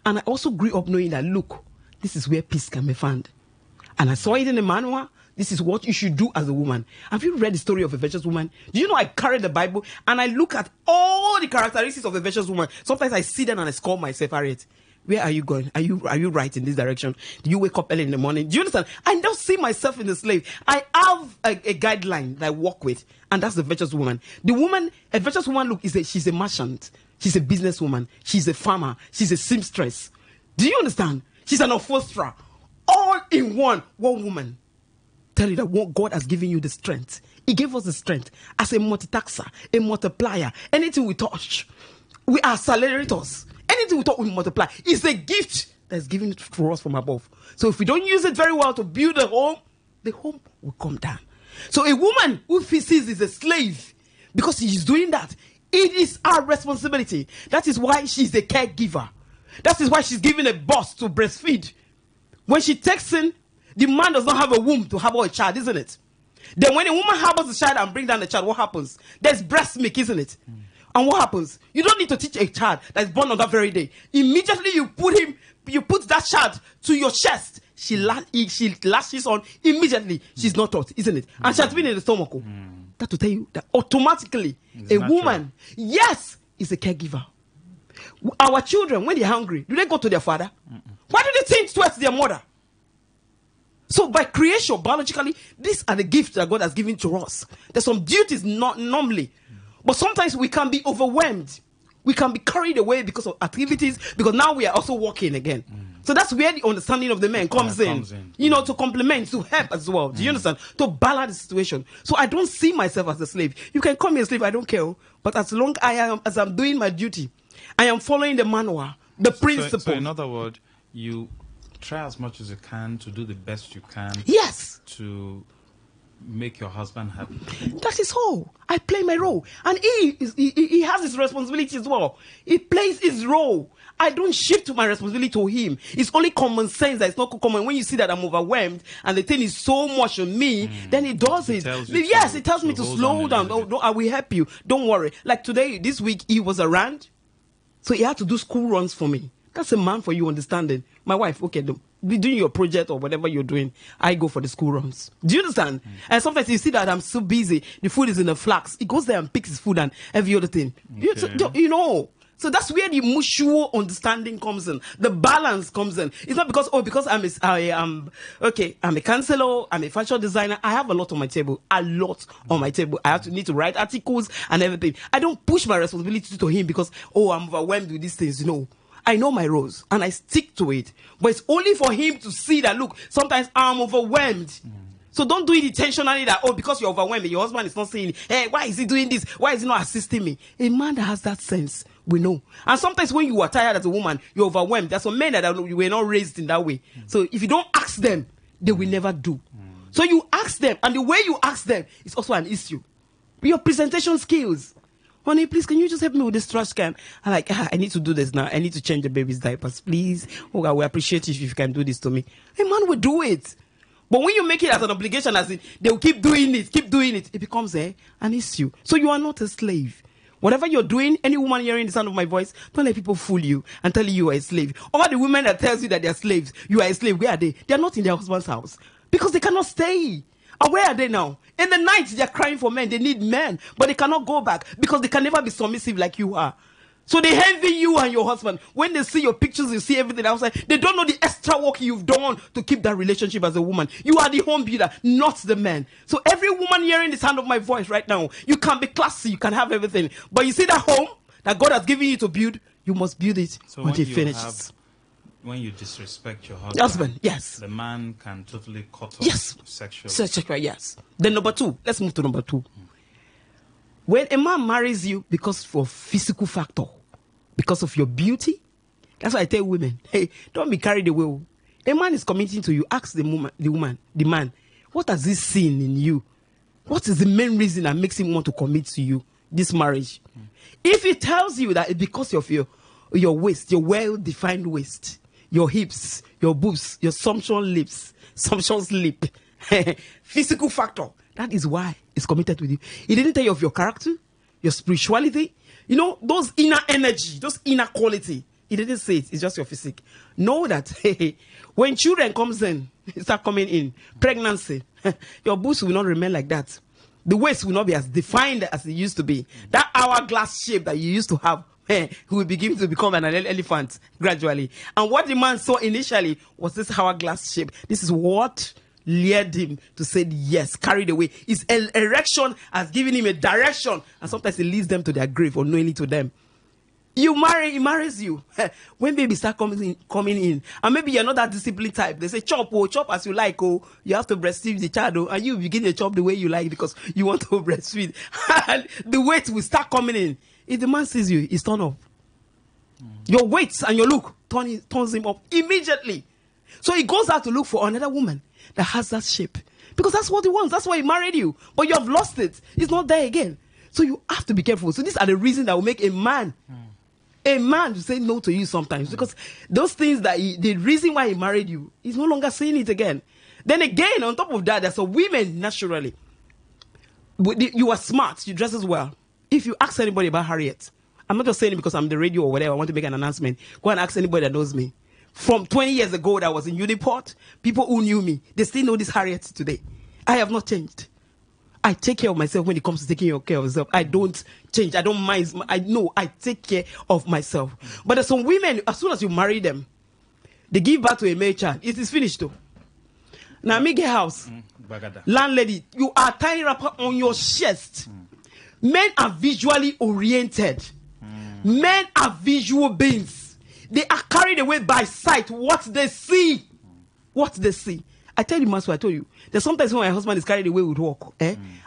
And I also grew up knowing that, look, this is where peace can be found. And I saw it in the manual. This is what you should do as a woman. Have you read the story of a virtuous woman? Do you know I carry the Bible and I look at all the characteristics of a virtuous woman? Sometimes I sit down and I score myself, Harriet. Where are you going? Are you right in this direction? Do you wake up early in the morning? Do you understand? I don't see myself in the slave. I have a guideline that I work with, and that's the virtuous woman. A virtuous woman, look, she's a merchant. She's a businesswoman. She's a farmer. She's a seamstress. Do you understand? She's an upholsterer. All in one woman. Tell you that God has given you the strength. He gave us the strength as a multitasker, a multiplier. Anything we touch, we are accelerators. Anything we touch, we multiply. It's a gift that's given to us from above. So if we don't use it very well to build the home will come down. So a woman who sees is a slave because she's doing that, it is our responsibility. That is why she's a caregiver. That is why she's given a boss to breastfeed. When she takes in, the man does not have a womb to harbor a child, isn't it? Then when a woman harbors a child and brings down the child, what happens? There's breast milk, isn't it? And what happens? You don't need to teach a child that is born on that very day. Immediately you put that child to your chest. She lashes on immediately. She's not taught, isn't it? And she has been in the stomach. That to tell you that automatically a woman, yes, is a caregiver. Our children, when they're hungry, do they go to their father? Why do they think towards their mother? So by creation, biologically, these are the gifts that God has given to us. There's some duties not normally. But sometimes we can be overwhelmed. We can be carried away because of activities, because now we are also working again. So that's where the understanding of the man comes in. You know, to complement, to help as well. Do you understand? To balance the situation. So I don't see myself as a slave. You can call me a slave, I don't care. But as long as I'm doing my duty, I am following the manual, the principle. So in other words, you try as much as you can to do the best you can. Yes. To make your husband happy. That is all. I play my role. And he has his responsibility as well. He plays his role. I don't shift my responsibility to him. It's only common sense that it's not common. When you see that I'm overwhelmed and the thing is so much on me, then he does it. Yes, it tells me to slow down. Oh, I will help you. Don't worry. Like today, this week, he was around. So he had to do school runs for me. That's a man for you understanding. My wife, okay, be doing your project or whatever you're doing. I go for the school runs. Do you understand? And sometimes you see that I'm so busy. The food is in a flax. He goes there and picks his food and every other thing. Okay. You know. So that's where the mutual understanding comes in. The balance comes in. It's not because I'm a counselor, I'm a fashion designer. I have a lot on my table. I need to write articles and everything. I don't push my responsibility to him because, I'm overwhelmed with these things. No. I know my roles and I stick to it. But it's only for him to see that, look, sometimes I'm overwhelmed. So don't do it intentionally that, because you're overwhelmed, your husband is not saying, hey, why is he doing this? Why is he not assisting me? A man that has that sense, we know. And sometimes when you are tired as a woman, you're overwhelmed. There's some men that were not raised in that way. So if you don't ask them, they will never do. So you ask them, and the way you ask them is also an issue. Your presentation skills. Honey, please, can you just help me with this trash can? I'm like, I need to do this now. I need to change the baby's diapers, please. Oh, I will appreciate it if you can do this to me. A man will do it. But when you make it as an obligation, as in, they will keep doing it, it becomes an issue. So you are not a slave. Whatever you're doing, any woman hearing the sound of my voice, don't let people fool you and tell you are a slave. All the women that tells you that they're slaves, you are a slave, where are they? They're not in their husband's house because they cannot stay. And where are they now? In the night, they're crying for men. They need men, but they cannot go back because they can never be submissive like you are. So they envy you and your husband. When they see your pictures, you see everything outside. They don't know the extra work you've done to keep that relationship as a woman. You are the home builder, not the man. So every woman hearing the sound of my voice right now, you can be classy, you can have everything. But you see that home that God has given you to build, you must build it until it finishes. When you disrespect your husband, yes, the man can totally cut off sexually. Sexually, yes. Then number two, let's move to number two. When a man marries you because for physical factor, because of your beauty, that's why I tell women, hey, don't be carried away. A man is committing to you. Ask the man, what has he seen in you? What is the main reason that makes him want to commit to you, this marriage? If he tells you that it's because of your waist, your well-defined waist, your hips, your boobs, your sumptuous lip, physical factor, that is why he's committed with you. He didn't tell you of your character, your spirituality, You know, those inner energy, those inner quality. He didn't say it. It's just your physique. Know that when children comes in, start coming in, pregnancy, your boobs will not remain like that. The waist will not be as defined as it used to be. That hourglass shape that you used to have will begin to become an elephant gradually. And what the man saw initially was this hourglass shape. This is what led him to say yes, carried away. His erection has given him a direction, and sometimes it leads them to their grave unknowingly to them. You marry, he marries you. When baby start coming in, and maybe you're not that disciplined type. They say chop as you like. Oh, you have to breastfeed the child, and you begin to chop the way you like because you want to breastfeed. And the weight will start coming in. If the man sees you, he's turned up. Your weight and your look turns him up immediately. So he goes out to look for another woman that has that shape, because that's what he wants. That's why he married you. But you have lost it. It's not there again. So you have to be careful. So these are the reasons that will make a man to say no to you sometimes, because those things that the reason why he married you, he's no longer saying it again. Then again, on top of that, there's some women naturally. You are smart. You dress as well. If you ask anybody about Harriet, I'm not just saying it because I'm the radio or whatever. I want to make an announcement. Go and ask anybody that knows me. From 20 years ago that I was in Uniport, people who knew me, they still know this Harriet today. I have not changed. I take care of myself when it comes to taking care of myself. I don't change. I don't mind. I take care of myself. But there's some women, as soon as you marry them, they give birth to a male child. It is finished though. Now, me get house. Landlady, you are tying wrapper on your chest. Men are visually oriented. Men are visual beings. They are carried away by sight, what they see. What they see. I tell you, Master, I told you. There's sometimes when my husband is carried away with work,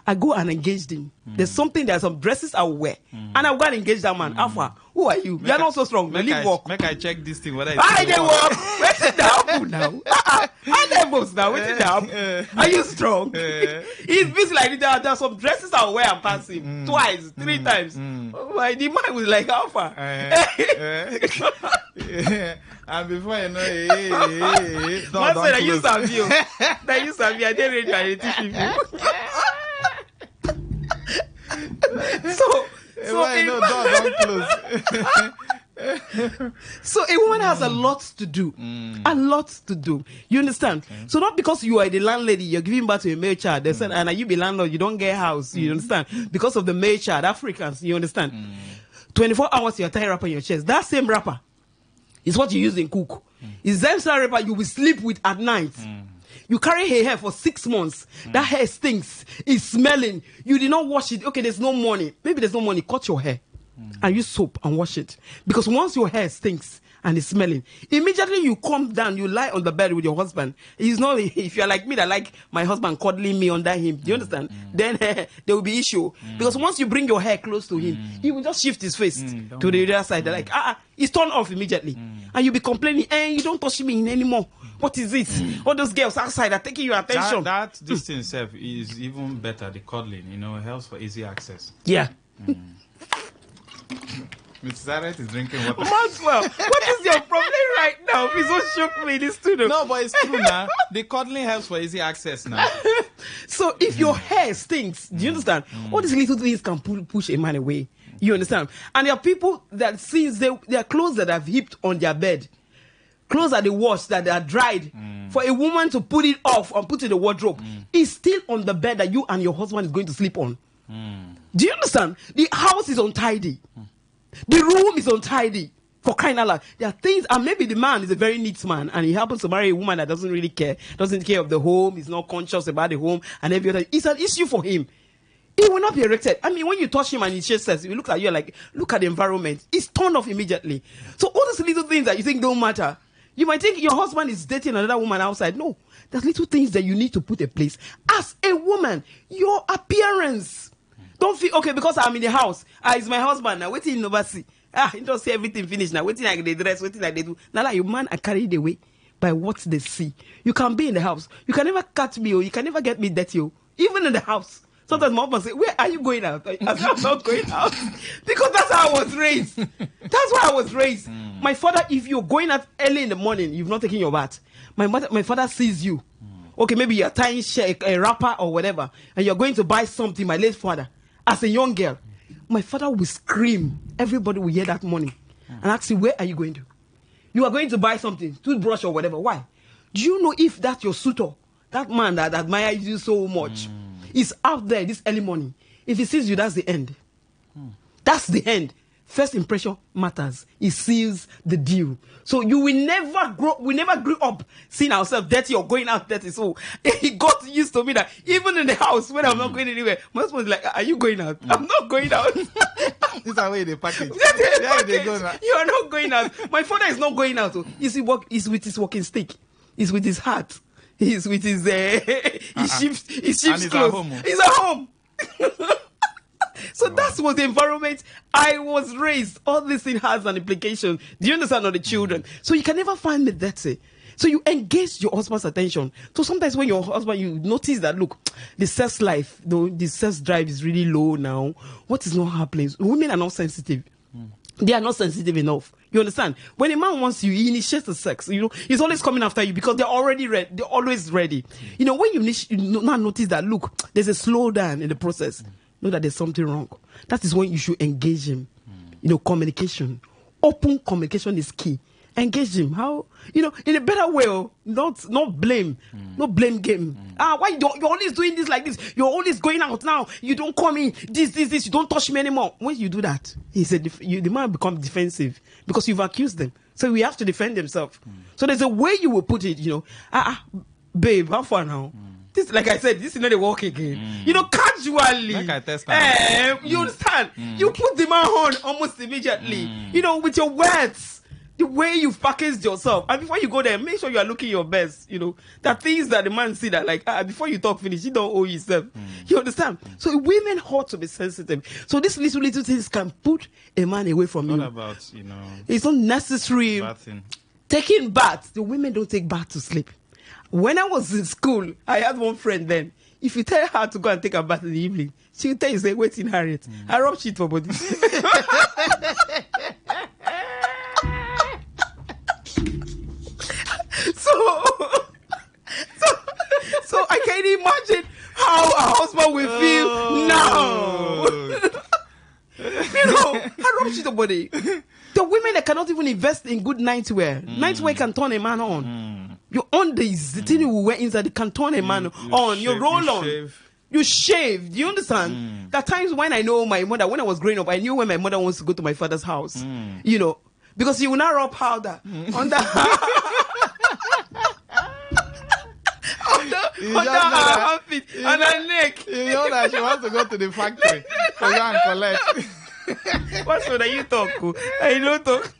I go and engage him. There's some dresses I will wear. And I'll go and engage that man. Alpha, who are you? You're not so strong. You leave work. Make I check this thing. Whether I didn't work. Where's the apple now? I never now. Where's the apple? Are you strong? He's busy like that. There's some dresses I will wear and pass him. Twice, 3 times. The man was like, Alpha. And before you know it, I used to have you. I didn't read my people. So a woman has a lot to do. A lot to do. You understand? So not because you are the landlady, you're giving birth to a male child, they said, and you be landlord, you don't get house. You understand? Because of the male child, Africans, you understand? 24 hours you're tying wrapper on your chest. That same wrapper is what you use in cook. It's that same wrapper you will sleep with at night. You carry her hair for 6 months. That hair stinks. It's smelling. You did not wash it. Okay, there's no money. Maybe there's no money. Cut your hair and use soap and wash it. Because once your hair stinks and it's smelling, immediately you come down, you lie on the bed with your husband. He's not, if you're like me that like my husband cuddling me under him, do you understand? Then there will be issue. Because once you bring your hair close to him, he will just shift his face to the other side. They're like, he's turned off immediately. And you'll be complaining, you don't touch me anymore. What is this? All those girls outside are taking your attention. This thing itself is even better, the cuddling, it helps for easy access. Yeah. Mrs. Harriet is drinking water. Maxwell, what is your problem right now? Please don't shock me in this studio. No, but it's true now. The cuddling helps for easy access now. So if your hair stinks, do you understand? All these little things can push a man away. You understand? And there are people that since their clothes that have heaped on their bed, clothes that they washed, that they are dried, for a woman to put it off and put it in the wardrobe, is still on the bed that you and your husband is going to sleep on. Do you understand? The house is untidy. The room is untidy. For kind of like, there are things, and maybe the man is a very neat man, and he happens to marry a woman that doesn't really care, doesn't care of the home, is not conscious about the home, and every other. It's an issue for him. He will not be erected. I mean, when you touch him and he just says, he looks at you like, look at the environment. It's turned off immediately. So all those little things that you think don't matter, you might think your husband is dating another woman outside. No, there's little things that you need to put in place. As a woman, your appearance. Don't feel, okay, because I'm in the house. It's my husband now. Waiting in oversee. He don't see everything finished now. Waiting like they dress, waiting like they do. Now, like, your man are carried away by what they see. You can be in the house. You can never catch me, or you can never get me dirty, even in the house. Sometimes my husband say, where are you going out? I'm not going out. Because that's how I was raised. That's why I was raised. My father, if you're going out early in the morning, you've not taken your bath. My father sees you. Okay, maybe you're tying a wrapper or whatever, and you're going to buy something, my late father, as a young girl. my father will scream. Everybody will hear that morning and ask you, where are you going to? You are going to buy something, toothbrush or whatever. Why? Do you know if that your suitor, that man that admires you so much, is out there this early morning? If he sees you, that's the end. That's the end. First impression matters. It seals the deal. So you will never grow. We never grew up seeing ourselves dirty or going out dirty. So he got used to me that even in the house when I'm not going anywhere, my husband is like, "Are you going out?" I'm not going out. This is how they package. They go now. You are not going out. My father is not going out. He's with his walking stick. He's with his hat. He's with his he shifts clothes. He's at home. So that was the environment I was raised. All this thing has an implication. Do you understand? On the children. So you can never find me dirty. So you engage your husband's attention. So sometimes when your husband, you notice that, look, the sex life, the sex drive is really low now. What is not happening? Women are not sensitive. They are not sensitive enough. You understand? When a man wants you, he initiates the sex. You know, he's always coming after you because they're already ready. They're always ready. You know, when you now notice that, look, there's a slowdown in the process. Know that there's something wrong. That is when you should engage him. You know, communication. Open communication is key. Engage him. How? You know, in a better way. Not blame. No blame game. Why you're always doing this like this? You're always going out now. You don't come in. This. You don't touch me anymore. When you do that, he said the man becomes defensive because you've accused them. So we have to defend themselves. So there's a way you will put it. You know, babe, how far now? This, like I said, this is not a walk again. You know, casually. Like I test you understand? You put the man on almost immediately. You know, with your words, the way you've packaged yourself. And before you go there, make sure you are looking your best. You know, there are things that the man see that, like, before you talk finish, you don't owe yourself. You understand? So women ought to be sensitive. So these little things can put a man away from you. What about, you know, it's not necessary. Bathing. Taking baths. The women don't take bath to sleep. When I was in school, I had one friend then. If you tell her to go and take a bath in the evening, she'll tell you, say, wait in Harriet. I rub shit for body. So I can't imagine how a husband will feel now. You know, I rub shit for body. The women that cannot even invest in good nightwear. Nightwear can turn a man on. You own this, the thing you wear inside, it can turn a man on. You roll on. You shave. Do you understand? There are times when I know my mother, when I was growing up, I knew when my mother wants to go to my father's house. You know, because he will not rub powder on the armpit and her neck. You know that she wants to go to the factory to go and collect. What's that you talk? I don't talk.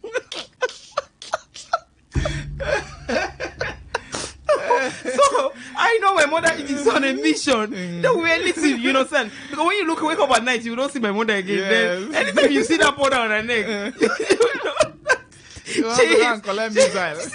So I know my mother is on a mission. That we listen, you understand? Because when you wake up at night, you don't see my mother again. Yes. Then anytime you see that powder on her neck, you want to go and collect missiles.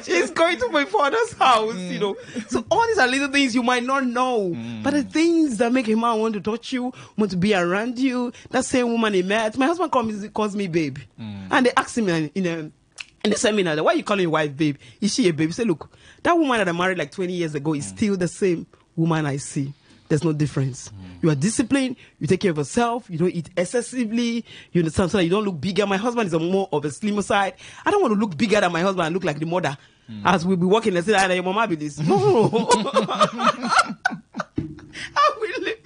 She's going to my father's house, you know. So all these are little things you might not know, but the things that make a man want to touch you, want to be around you. That same woman he met, my husband calls me babe, and they asked him in the seminar, why you calling your wife babe? Is she a babe? He said, look, that woman that I married like 20 years ago is still the same woman I see. There's no difference. You are disciplined. You take care of yourself. You don't eat excessively. You understand? So that you don't look bigger. My husband is more of a slimmer side. I don't want to look bigger than my husband and look like the mother. As we'll be walking and say, your mama be this. No. How will it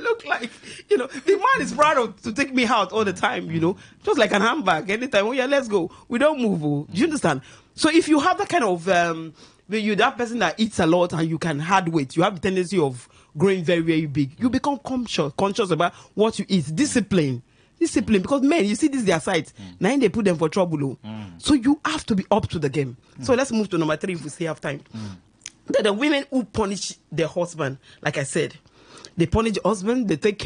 look like? You know, the man is proud to take me out all the time, you know, just like an handbag. Anytime, oh yeah, let's go. We don't move. Do you understand? So if you have that kind of, you're that person that eats a lot and you can hard weight, you have the tendency of growing very, very big. You become conscious about what you eat. Discipline, because men, you see this their side. Now they put them for trouble. So you have to be up to the game. So let's move to number 3 if we still have time. The women who punish their husband, like I said, they punish the husband, they take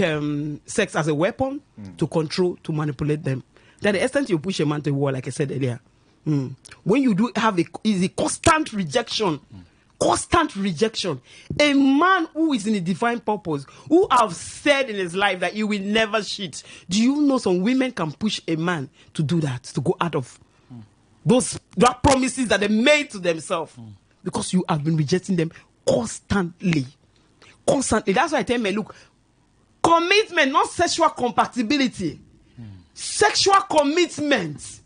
sex as a weapon to control, to manipulate them. That the extent you push a man to war, like I said earlier. When you do have a constant rejection, a man who is in a divine purpose, who have said in his life that he will never cheat. Do you know some women can push a man to do that, to go out of that promises that they made to themselves, because you have been rejecting them constantly. That's why I tell men, look, Commitment, not sexual compatibility. Sexual commitment.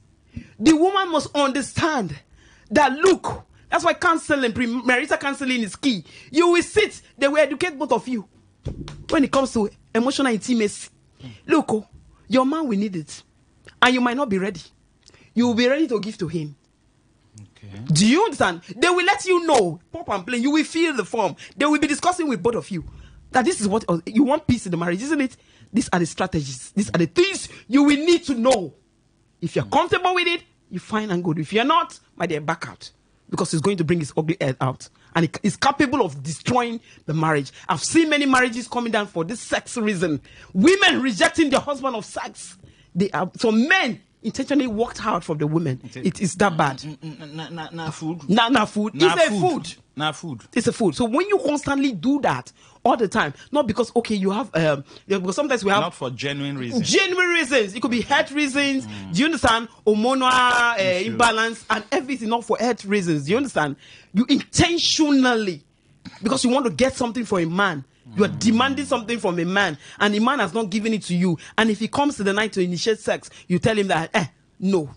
The woman must understand that, look, that's why counseling, premarital counseling is key. You will sit, they will educate both of you when it comes to emotional intimacy. Look, your man will need it, and you might not be ready. You will be ready to give to him. Okay. Do you understand? They will let you know, pop and play. You will fill the form. They will be discussing with both of you that this is what you want, peace in the marriage, isn't it? These are the strategies. These are the things you will need to know. If you're comfortable with it, you're fine and good. If you're not, my dear, back out, because it's going to bring his ugly head out, and it is capable of destroying the marriage. I've seen many marriages coming down for this sex reason. Women rejecting their husband of sex. So men intentionally walked hard from the women. It is that bad. Food. Food. It's a food. Not food. It's a food. So when you constantly do that all the time, not because you have because sometimes we have not for genuine reasons. Genuine reasons. It could be health reasons. Do you understand? Hormonal imbalance and everything, not for health reasons. Do you understand? You intentionally, because you want to get something for a man. You are demanding something from a man, and the man has not given it to you. And if he comes to the night to initiate sex, you tell him that, no.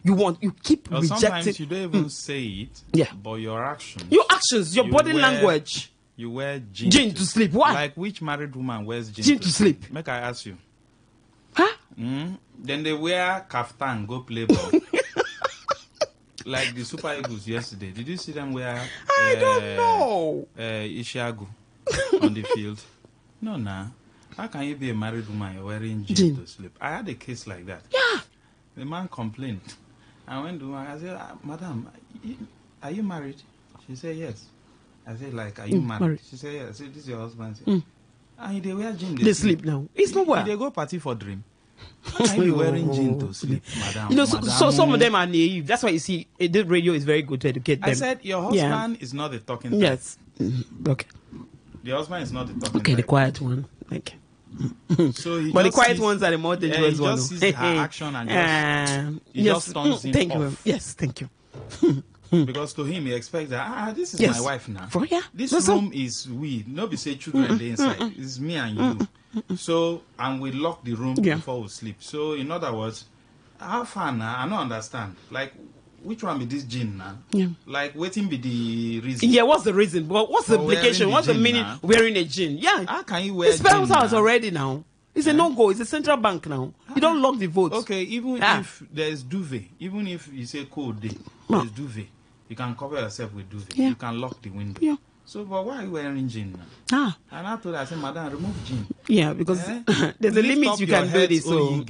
You keep rejecting. Sometimes you don't even say it, but your actions. Your body language. You wear gin to sleep. Why? Like which married woman wears gin to sleep? Make I ask you. Huh? Then they wear kaftan, go play ball. Like the Super Eagles yesterday. Did you see them wear? I don't know. Ishiagu on the field. No, nah. How can you be a married woman you're wearing gin to sleep? I had a case like that. Yeah. The man complained. I went to her, I said, Madam, are you married? She said, yes. I said, like, are you married? She said, yes. I said, this is your husband. And they wear gin. They sleep now. It's not well. They go party for dream. How can you be wearing gin to sleep, madam? So some of them are naive. That's why you see, the radio is very good to educate them. I said, your husband is not the talking type. Yes. Okay. The husband is not the talking type. Okay, the quiet one. Okay. So but the quiet ones are the more dangerous ones. He just sees her action and just turns him thank off. You. Yes, thank you. Because to him, he expects that, this is my wife now. This room is we. Nobody say children inside. It's me and you. So, and we lock the room before we sleep. So, in other words, how far now? I don't understand. Like, which one be this gin now? Yeah. Like, waiting be the reason. Yeah, what's the reason? But what's the implication? What's the meaning of wearing a gin? Yeah. How can you wear it spells gin out already now. It's a no-go. It's a central bank now. You don't lock the votes. Okay, even if there's duvet, even if you say cold day, there's duvet. You can cover yourself with duvet. You can lock the window. Yeah. So, but why are you wearing gin now? And I told her, I said, Madam, remove gin. Yeah, because there's a limit you can do this. So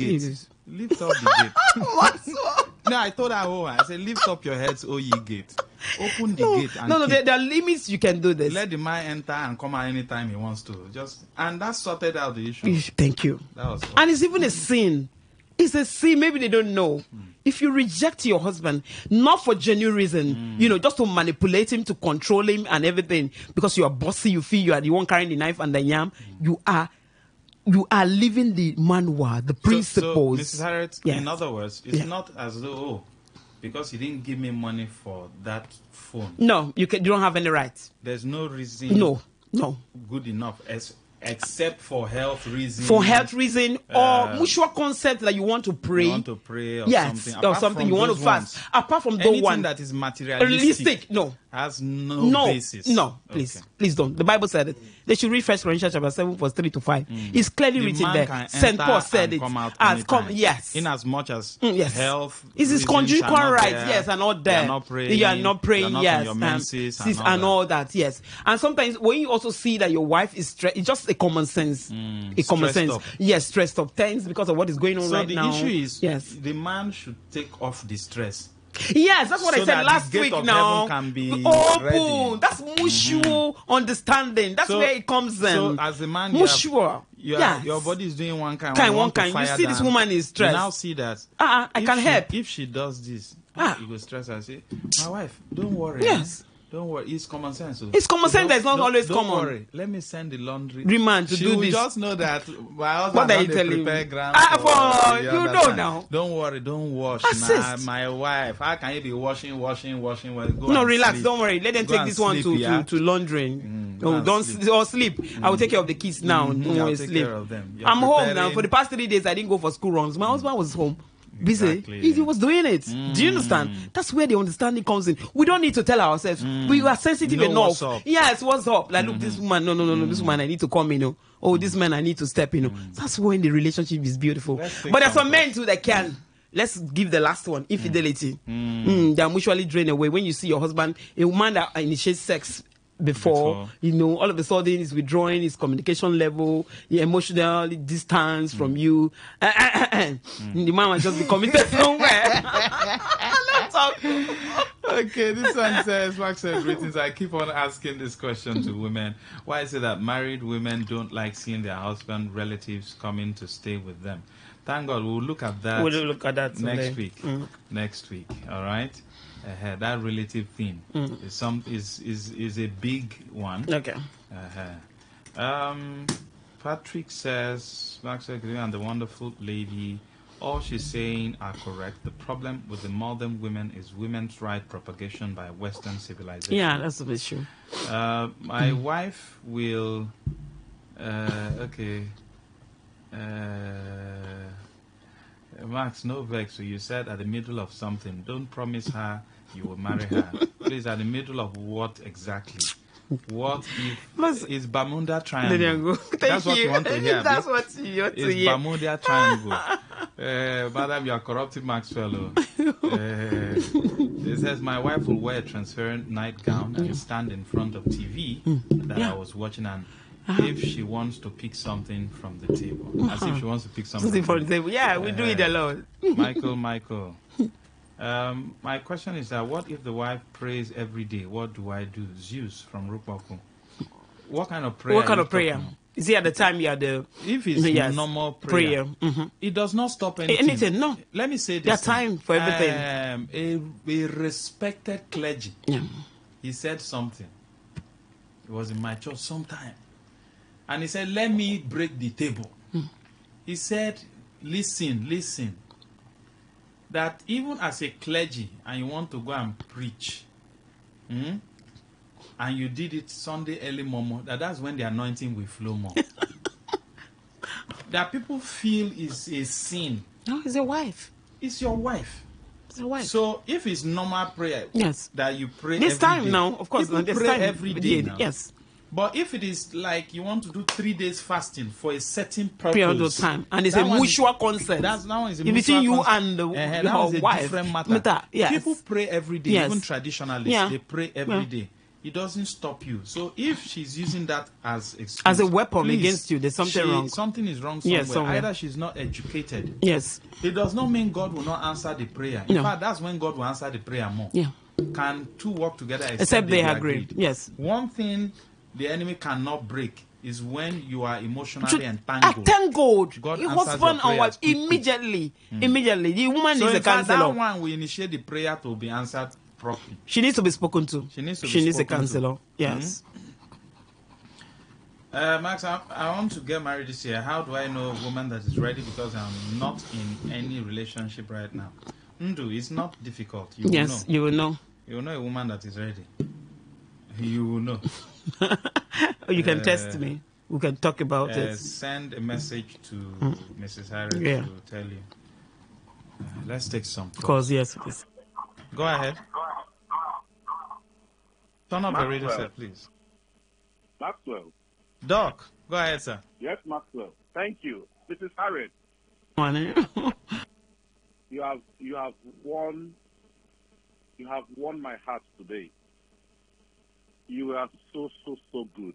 lift up the gate. No, I told her, I said, lift up your heads, O ye gate. Open the gate. And there are limits you can do this. Let the man enter and come out anytime he wants to. And that sorted out the issue. Thank you. That was and it's even a sin. It's a sin. Maybe they don't know. If you reject your husband, not for genuine reason, just to manipulate him, to control him and everything, because you are bossy, you feel you are the one carrying the knife and the yam, you are living the manual, the principles. So Mrs. Harriet, in other words, it's not as though, because he didn't give me money for that phone. No, you don't have any rights. There's no reason. No. Good enough. Except for health reasons. For health reason or mutual consent that you want to pray. You want to pray or something. Apart or something you want to fast. Apart from the one that is materialistic. No. Has no basis. No, please. Okay. Please don't. The Bible said it. They should read 1 Corinthians chapter 7, verse 3 to 5. It's clearly written there. St. Paul said it. Yes. In as much as health. It's his conjugal right, yes, and all that. You are not praying. You are not praying, yes. Your menses and all that, yes. And sometimes when you also see that your wife is stressed, it's just a common sense. Yes, stressed up. Thanks because of what is going on right now. So the issue is, the man should take off the stress. Yes, that's what I said last week. Now, can be open. Ready. That's mutual understanding. That's where it comes in. So as a man, mutual. Your body is doing one kind. You see, this woman is stressed. You now see that. I can help. If she does this, you go stress her. Say, my wife, don't worry. Yes. Don't worry, it's common sense. It's common sense that's not always don't common. Worry. Let me send the laundry Remand to she do will this. just know that my husband What are you don't telling prepare me? ground For you know understand? now. Don't worry, don't wash. Assist. Nah, my wife. How can you be washing? Well, go No, and relax. sleep. Don't worry. Let them Go take and this one sleep, yeah? to laundry. Go No, and don't sleep. or sleep. I will take care of the kids now. Don't I'll worry, take sleep. care of them. You're I'm home now. preparing- For the past 3 days, I didn't go for school runs. My husband was home. Busy. Exactly. He was doing it. Do you understand? That's where the understanding comes in. We don't need to tell ourselves. We are sensitive Know enough. what's up. Yes, what's up? Like, look, this woman, no, this woman, I need to come in. Oh, this man, I need to step in. That's when the relationship is beautiful. Let's take But there's some some men too that can. Let's give the last one. Infidelity. They are mutually drained away. When you see your husband, a woman that initiates sex before, all of a sudden he's withdrawing his communication level, he emotionally distance from you. The man might just be committed somewhere. Let's talk. Okay, this one says, Max said, greetings. I keep on asking this question to women. Why is it that married women don't like seeing their husband relatives coming to stay with them? Thank God, we'll look at that. We'll look at that next someday. week. Next week, all right? That relative thing is a big one. Okay. Patrick says, Max and the wonderful lady, all she's saying are correct. The problem with the modern women is women's right propagation by Western civilization. Yeah, that's a bit true. My wife will. Max, no vex. So you said at the middle of something. Don't promise her you will marry her. Please, at the middle of what exactly? What if it's Bermuda Triangle? That's what you want to hear. That's what you want to It's hear. Bermuda Triangle. Madam, you are corrupting Maxwell. It says, my wife will wear a transparent nightgown and stand in front of TV that I was watching, and if she wants to pick something from the table, as if she wants to pick something from the table. Yeah, we do it a lot. Michael. My question is that what if the wife prays every day? What do I do? Zeus from Rukwaku. What kind of prayer? What kind of prayer? Is it at the time you are the... If it's normal prayer, it does not stop anything. Anything, no. Let me say this. There's time for everything. A respected clergy, he said something. It was in my church sometime. And he said, let me break the table. He said, listen. That even as a clergy, and you want to go and preach, and you did it Sunday early morning, that's when the anointing will flow more. That people feel is a sin. No, it's your wife. It's your wife. It's your wife. So if it's normal prayer, that you pray this every time day, now, of course, people this pray time every day now. Yes. But if it is like you want to do 3 days fasting for a certain purpose, period of time, and it's a mutual consent. That one is a between you consent. and your that is a wife. different matter. Yes. People pray every day, even traditionalists, they pray every Yeah. day. It doesn't stop you. So if she's using that as excuse, As a weapon please, against you, there's something wrong. Something is wrong somewhere. Yes, somewhere. Either she's not educated. Yes. It does not mean God will not answer the prayer. In No. fact, that's when God will answer the prayer more. Yeah. Can two work together Except they agree. Yes. One thing the enemy cannot break is when you are emotionally entangled. Entangled. God It answers was fun your and prayers what quickly. immediately. The woman So is a in fact, counselor. that one will initiate the prayer to be answered properly. She needs to be spoken to. She needs to She be needs a spoken to. counselor. Yes. Max, I want to get married this year. How do I know a woman that is ready? Because I'm not in any relationship right now. Ndu, it's not difficult. You will know. You will know. You will know a woman that is ready. You will know. You can test me. We can talk about it. Send a message to Mrs. Harris to tell you. Let's take some. Because yes, please. Go ahead. Turn up the radio set, please. Maxwell. Doc, go ahead, sir. Yes, Maxwell. Thank you. Mrs. Harris. You have won my heart today. You are so good.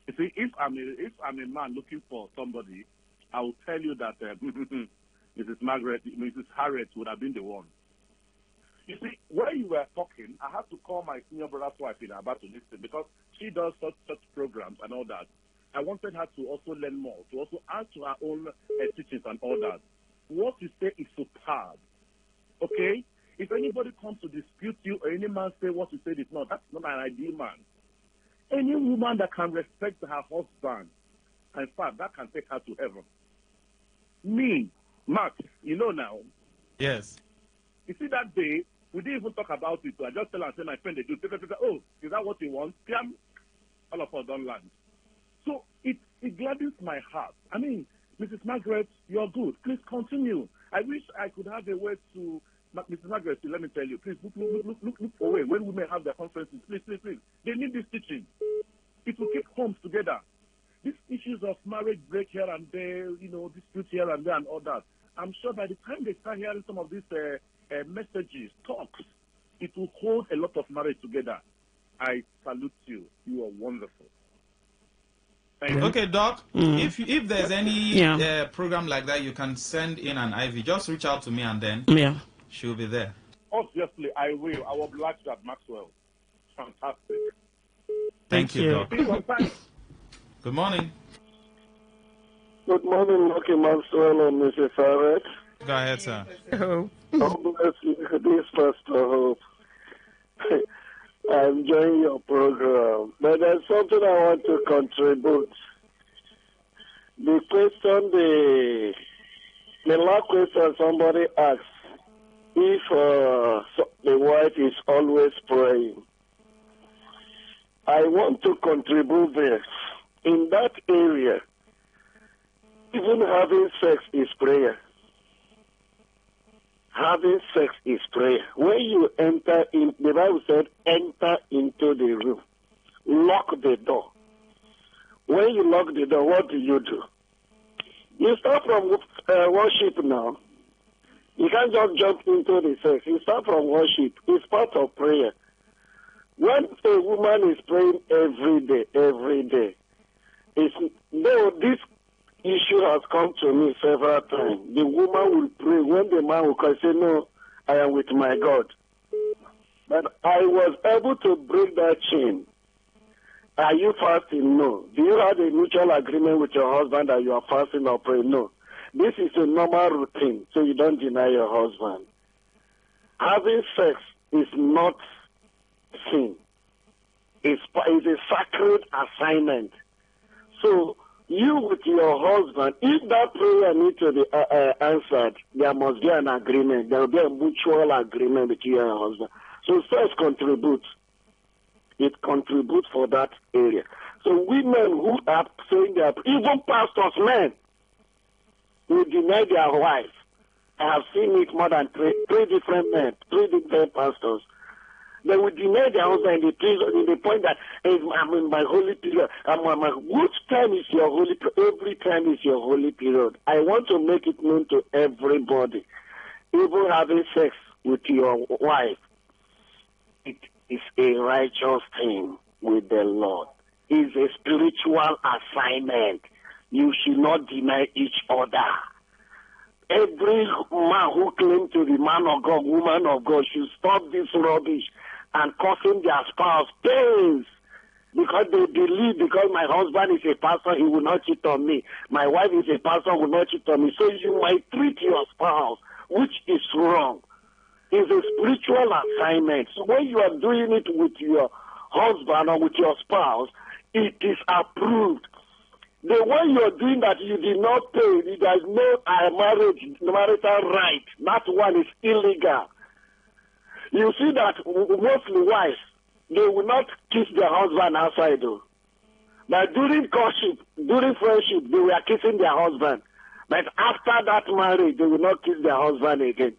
You see, if I'm a man looking for somebody, I will tell you that Mrs. Harriet would have been the one. You see, when you were talking, I had to call my senior brother's wife in about to listen because she does such programs and all that. I wanted her to also learn more, to also add to her own teachings and all that. What you say is superb. Okay? If anybody comes to dispute you or any man say what you said is not, that's not an ideal man. Any woman that can respect her husband, in fact, that can take her to heaven. Me, Max, you know now. Yes. You see that day, we didn't even talk about it. So I just tell her and say, my friend, they do. Oh, is that what you want? Piam, all of us don't land. So it gladdens my heart. I mean, Mrs. Margaret, you're good. Please continue. I wish I could have a way to, Mrs. Margaret, let me tell you, please look for a way when women have their conferences. Please. They need this teaching. It will keep homes together. These issues of marriage break here and there, disputes here and there and all that. I'm sure by the time they start hearing some of these messages, talks, it will hold a lot of marriage together. I salute you. You are wonderful. Okay, Doc. If there's any program like that, you can send in an IV. Just reach out to me and then she'll be there. Obviously, I will. I will oblige that, Maxwell. Fantastic. Thank you, Doc. Good morning. Good morning, Lucky Maxwell and Mrs. Farrett. Go ahead, sir. God bless you. This Pastor Hope. I'm enjoying your program. But there's something I want to contribute. The question, the last question somebody asked, if the wife is always praying. I want to contribute this. In that area, even having sex is prayer. Having sex is prayer. When you enter in, the Bible said, enter into the room. Lock the door. When you lock the door, what do? You start from worship now. You can't just jump into the sex. You start from worship. It's part of prayer. When a woman is praying every day, though this issue has come to me several times. The woman will pray when the man will say, no, I am with my God. But I was able to break that chain. Are you fasting? No. Do you have a mutual agreement with your husband that you are fasting or praying? No. This is a normal routine, so you don't deny your husband. Having sex is not sin. It's a sacred assignment. So, you with your husband, if that prayer needs to be answered, there must be an agreement. There will be a mutual agreement between you and your husband. So sex contributes. It contributes for that area. So women who are saying that, even pastors, men, who deny their wife. I have seen it more than three different men, 3 different pastors. They will deny their husband in the prison in the point that I'm in my holy period. Which time is your holy period? Every time is your holy period. I want to make it known to everybody. Even having sex with your wife, it is a righteous thing with the Lord. It's a spiritual assignment. You should not deny each other. Every man who claims to be man of God, woman of God, should stop this rubbish and causing their spouse pains because they believe because my husband is a pastor, he will not cheat on me. My wife is a pastor, will not cheat on me. So you might treat your spouse, which is wrong. It's a spiritual assignment. So when you are doing it with your husband or with your spouse, it is approved. The way you are doing that, you did not pay. There is no marital right. That one is illegal. You see that mostly wives, they will not kiss their husband outside though. But during courtship, during friendship, they were kissing their husband. But after that marriage, they will not kiss their husband again.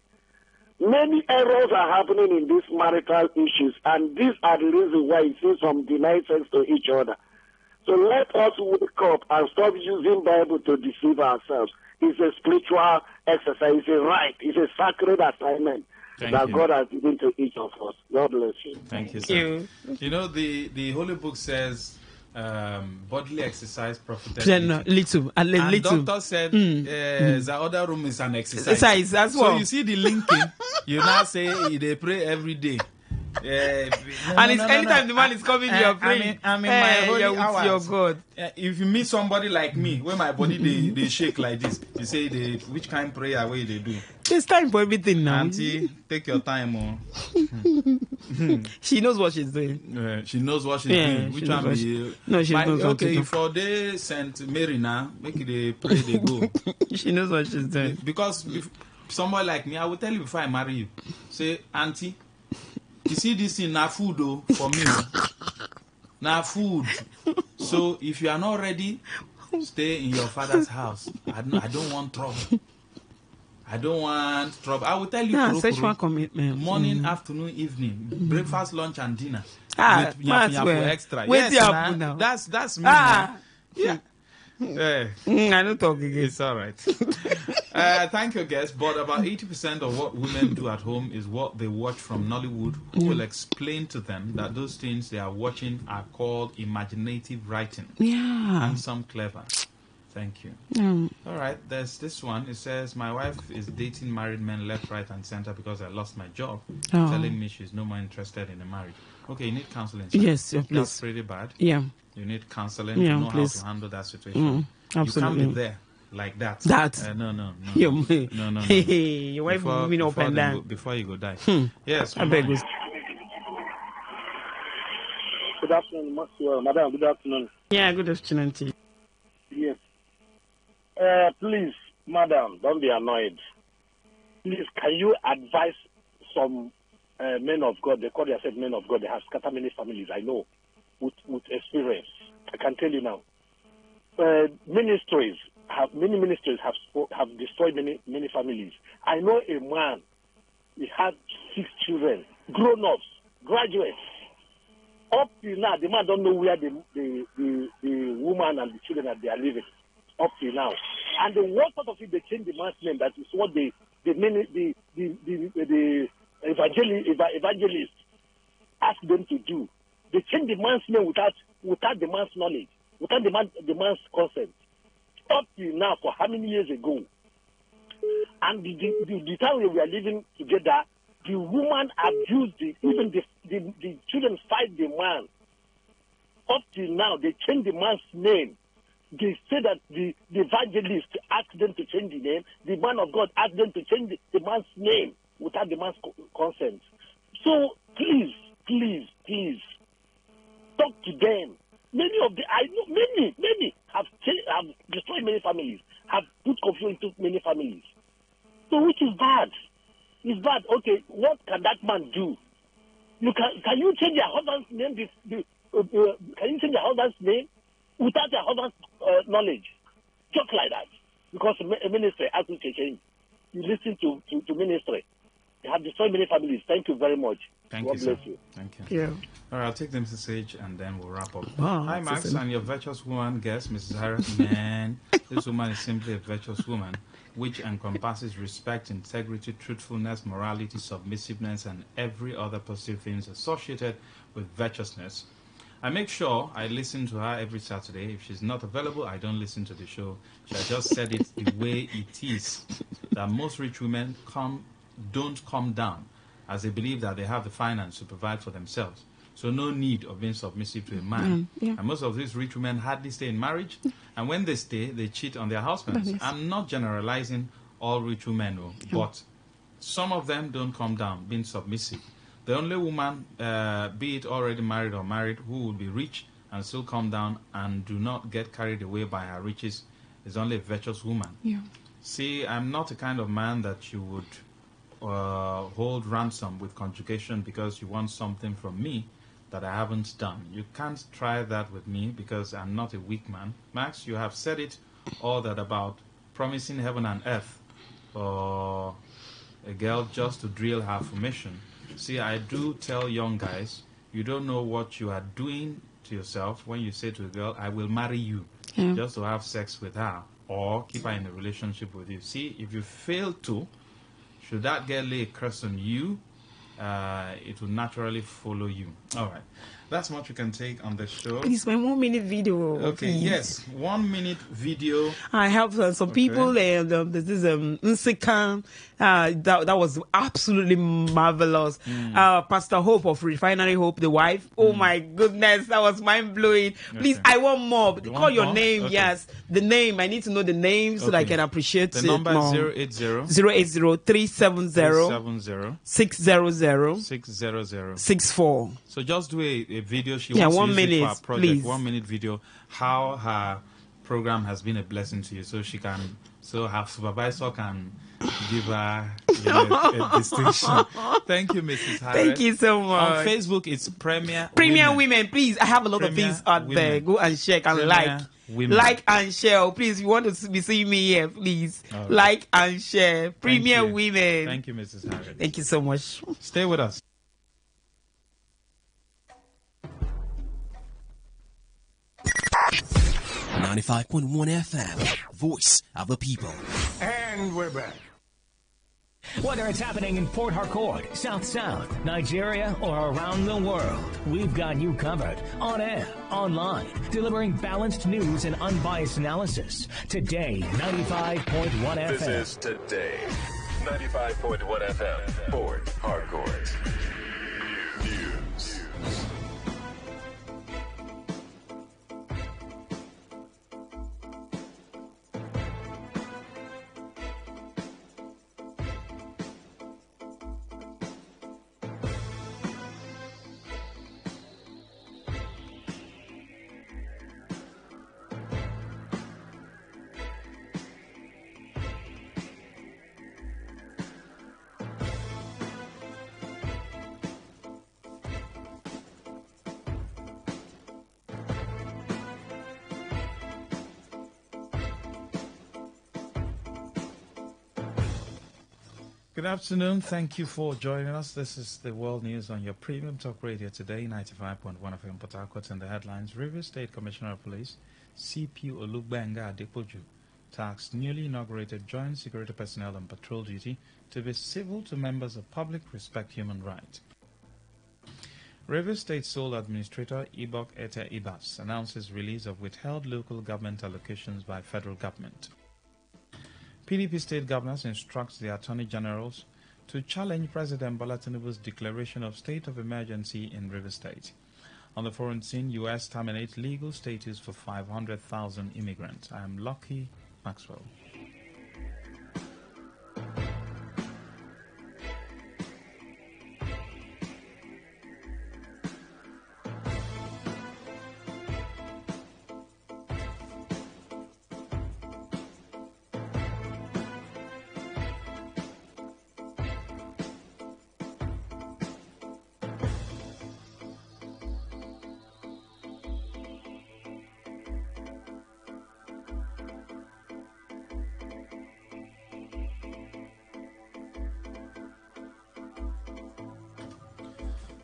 Many errors are happening in these marital issues, and these are the reasons why you see some deny sex to each other. So let us wake up and stop using Bible to deceive ourselves. It's a spiritual exercise. It's a right. It's a sacred assignment that God has given to each of us. God bless you. Thank you, sir. You know, the Holy Book says bodily exercise profiteth little. And doctor said the other room is an exercise. As well. So you see the linking. You now say they pray every day. Anytime the man is coming, you are praying. I'm in my holy you're with hours. your God. If you meet somebody like me, where my body they shake like this, you say which kind of prayer way they do. There's time for everything now. Auntie, take your time, oh. She knows what she's doing. She knows what she's doing. Which one be? No, she knows what to do. Okay, for the Saint Mary now, make it they pray, they go. She knows what she's doing. Because if someone like me, I will tell you before I marry you. Say, Auntie, you see this thing now food though for me. Now food. So if you are not ready, stay in your father's house. I don't want trouble. I don't want trouble. I will tell you. Sexual commitment. Morning, afternoon, evening, breakfast, lunch, and dinner. With extra. Wait yes, now. That's me. Yeah. I don't talk again. It's all right. Thank you, guest. But about 80% of what women do at home is what they watch from Nollywood, who will explain to them that those things they are watching are called imaginative writing. Yeah. Handsome, clever. Thank you. All right, there's this one. It says, my wife is dating married men left, right, and center because I lost my job, telling me she's no more interested in a marriage. Okay, you need counseling. Sir. Yes, please. That's pretty bad. Yeah. You need counseling to know how to handle that situation. Absolutely. You can't be there like that. No. No. Your wife moving up and down. Before you go die. Yes. I beg you. Good afternoon, Madam. Good afternoon. Yeah, good afternoon to you. Yes. Please, Madam, don't be annoyed. Please, can you advise some men of God? They call themselves men of God. They have scattered many families. I know, with experience. I can tell you now. Many ministries have destroyed many families. I know a man. He had 6 children, grown-ups, graduates. Up till now, the man don't know where the woman and the children that they are living. Up till now, and the worst part of it, they changed the man's name. That is what the evangelist asked them to do. They changed the man's name without the man's knowledge, without the man's consent. Up till now, for how many years ago? And the time we were living together, the woman abused even the children fight the man. Up till now, they changed the man's name. They say that the evangelist asked them to change the name. The man of God asked them to change the man's name without the man's consent. So please, talk to them. Many have destroyed many families, have put confusion into many families. So which is bad? It's bad. Okay, what can that man do? Can you change your husband's name? Can you change your husband's name without your husband's knowledge? Just like that. Because a ministry has to change. You listen to ministry. They have destroyed many families. Thank you very much. Thank God you, bless sir. you. Thank you. Yeah. All right, I'll take the message and then we'll wrap up. Wow, hi, Max, and your virtuous woman guest, Mrs. Harris. Man, this woman is simply a virtuous woman, which encompasses respect, integrity, truthfulness, morality, submissiveness, and every other positive things associated with virtuousness. I make sure I listen to her every Saturday. If she's not available, I don't listen to the show. She has just said it the way it is, that most rich women don't come down as they believe that they have the finance to provide for themselves. So no need of being submissive to a man. And most of these rich women hardly stay in marriage. And when they stay, they cheat on their husbands. I'm not generalizing all rich women, but some of them don't come down being submissive. The only woman, be it already married or married, who will be rich and still come down and do not get carried away by her riches is only a virtuous woman. Yeah. See, I'm not the kind of man that you would hold ransom with conjugation because you want something from me that I haven't done. You can't try that with me because I'm not a weak man. Max, you have said it, all that about promising heaven and earth for a girl just to drill her formation. See, I do tell young guys, you don't know what you are doing to yourself when you say to a girl, I will marry you, just to have sex with her or keep her in a relationship with you. See, if you fail to, should that girl lay a curse on you it will naturally follow you. All right. That's what you can take on the show. Please, my 1 minute video. Okay, please. yes. 1 minute video. I have some people, and this is Nsikan. That was absolutely marvelous. Pastor Hope of Refinery Hope, the wife. Oh my goodness, that was mind blowing. Please, I want more. Call your name. Okay. Yes, the name. I need to know the name so that I can appreciate the it. Number more. 080 370 600 64. So just do a video. She wants 1 to use minute, it for our project. Please. 1 minute video. How her program has been a blessing to you, so she can, so her supervisor can give her a distinction. Thank you, Mrs. Harriet. Thank you so much. On Facebook, it's Premier Women. Please, I have a lot of things out there. Go and check and like and share. Please, if you want to be seeing me here, please like and share. Premier Women. Thank you, Mrs. Harriet. Thank you so much. Stay with us. 95.1 FM, voice of the people. And we're back. Whether it's happening in Port Harcourt, South, Nigeria, or around the world, we've got you covered. On air, online, delivering balanced news and unbiased analysis. Today, 95.1 FM. This is Today, 95.1 FM, Port Harcourt. News. Good afternoon. Thank you for joining us. This is the World News on your Premium Talk Radio today, 95.1 FM Port Harcourt, and the headlines. Rivers State Commissioner of Police, CP Olugbenga Adepoju, tasked newly inaugurated Joint Security Personnel on patrol duty to be civil to members of public, respect human rights. Rivers State Sole Administrator Ibok Ete Ibas announces release of withheld local government allocations by federal government. PDP state governors instructs the attorney generals to challenge President Bola Tinubu's declaration of state of emergency in Rivers State. On the foreign scene, U.S. terminates legal status for 500,000 immigrants. I am Lucky Maxwell.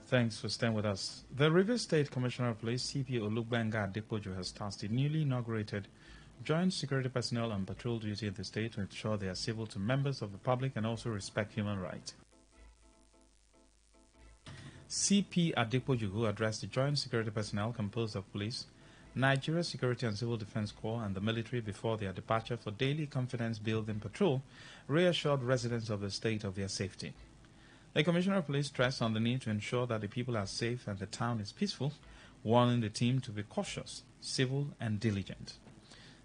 Thanks for staying with us. The Rivers State Commissioner of Police, CP Olugbenga Adepoju, has tasked the newly inaugurated Joint Security Personnel on patrol duty in the state to ensure they are civil to members of the public and also respect human rights. CP Adepoju, who addressed the Joint Security Personnel composed of police, Nigeria Security and Civil Defense Corps, and the military before their departure for daily confidence-building patrol, reassured residents of the state of their safety. The Commissioner of Police stressed on the need to ensure that the people are safe and the town is peaceful, warning the team to be cautious, civil, and diligent.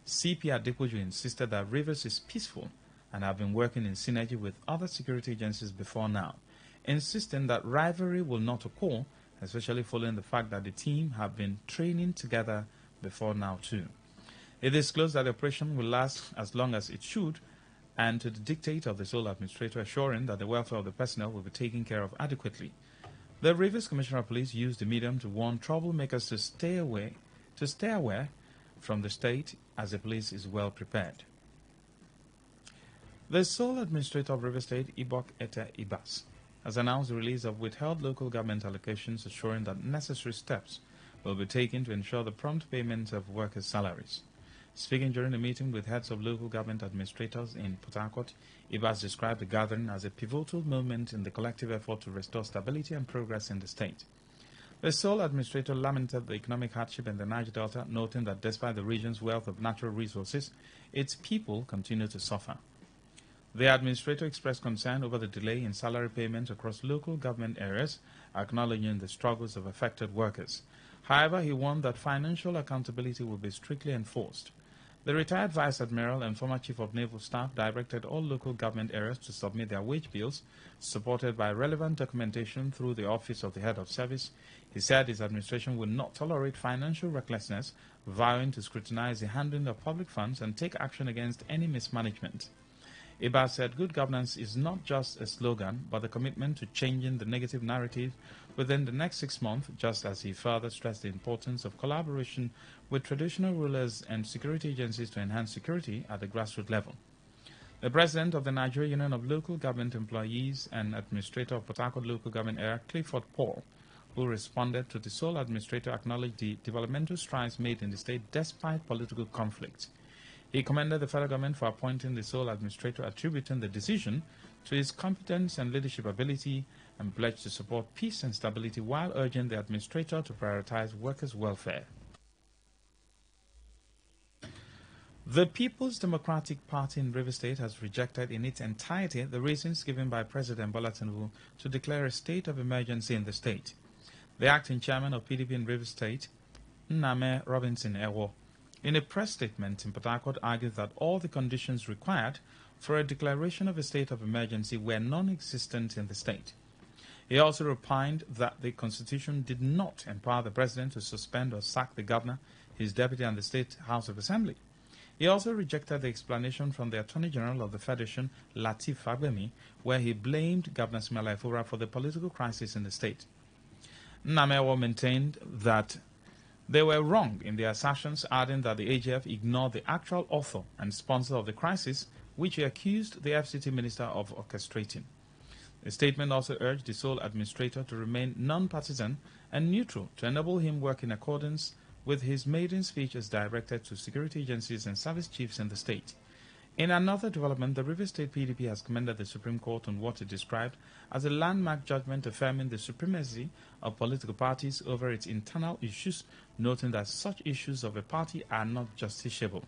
CP Adepoju insisted that Rivers is peaceful and have been working in synergy with other security agencies before now, insisting that rivalry will not occur, especially following the fact that the team have been training together before now too. It disclosed that the operation will last as long as it should, and to the dictate of the sole administrator, assuring that the welfare of the personnel will be taken care of adequately. The Rivers Commissioner of Police used the medium to warn troublemakers to stay away from the state, as the police is well prepared. The sole administrator of Rivers State, Ibok Ete Ibas, has announced the release of withheld local government allocations, assuring that necessary steps will be taken to ensure the prompt payment of workers' salaries. Speaking during a meeting with heads of local government administrators in Port Harcourt, Ibas described the gathering as a pivotal moment in the collective effort to restore stability and progress in the state. The sole administrator lamented the economic hardship in the Niger Delta, noting that despite the region's wealth of natural resources, its people continue to suffer. The administrator expressed concern over the delay in salary payments across local government areas, acknowledging the struggles of affected workers. However, he warned that financial accountability will be strictly enforced. The retired Vice Admiral and former Chief of Naval Staff directed all local government areas to submit their wage bills, supported by relevant documentation through the Office of the Head of Service. He said his administration will not tolerate financial recklessness, vowing to scrutinize the handling of public funds and take action against any mismanagement. Iba said good governance is not just a slogan, but a commitment to changing the negative narrative within the next 6 months, just as he further stressed the importance of collaboration with traditional rulers and security agencies to enhance security at the grassroots level. The president of the Nigeria Union of Local Government Employees and administrator of Port Harcourt Local Government Area, Clifford Paul, who responded to the sole administrator, acknowledged the developmental strides made in the state despite political conflict. He commended the federal government for appointing the sole administrator, attributing the decision to his competence and leadership ability, and pledged to support peace and stability while urging the administrator to prioritize workers' welfare. The People's Democratic Party in Rivers State has rejected in its entirety the reasons given by President Bola Tinubu to declare a state of emergency in the state. The acting chairman of PDP in Rivers State, Nname Robinson Ewo, in a press statement in Port Harcourt, argued that all the conditions required for a declaration of a state of emergency were non-existent in the state. He also repined that the Constitution did not empower the President to suspend or sack the Governor, his deputy, and the State House of Assembly. He also rejected the explanation from the Attorney General of the Federation, Lateef Fagbemi, where he blamed Governor Ismaila Ifura for the political crisis in the state. Nname maintained that they were wrong in their assertions, adding that the AGF ignored the actual author and sponsor of the crisis, which he accused the FCT minister of orchestrating. The statement also urged the sole administrator to remain non-partisan and neutral to enable him work in accordance with his maiden speech as directed to security agencies and service chiefs in the state. In another development, the Rivers State PDP has commended the Supreme Court on what it described as a landmark judgment affirming the supremacy of political parties over its internal issues, noting that such issues of a party are not justiciable.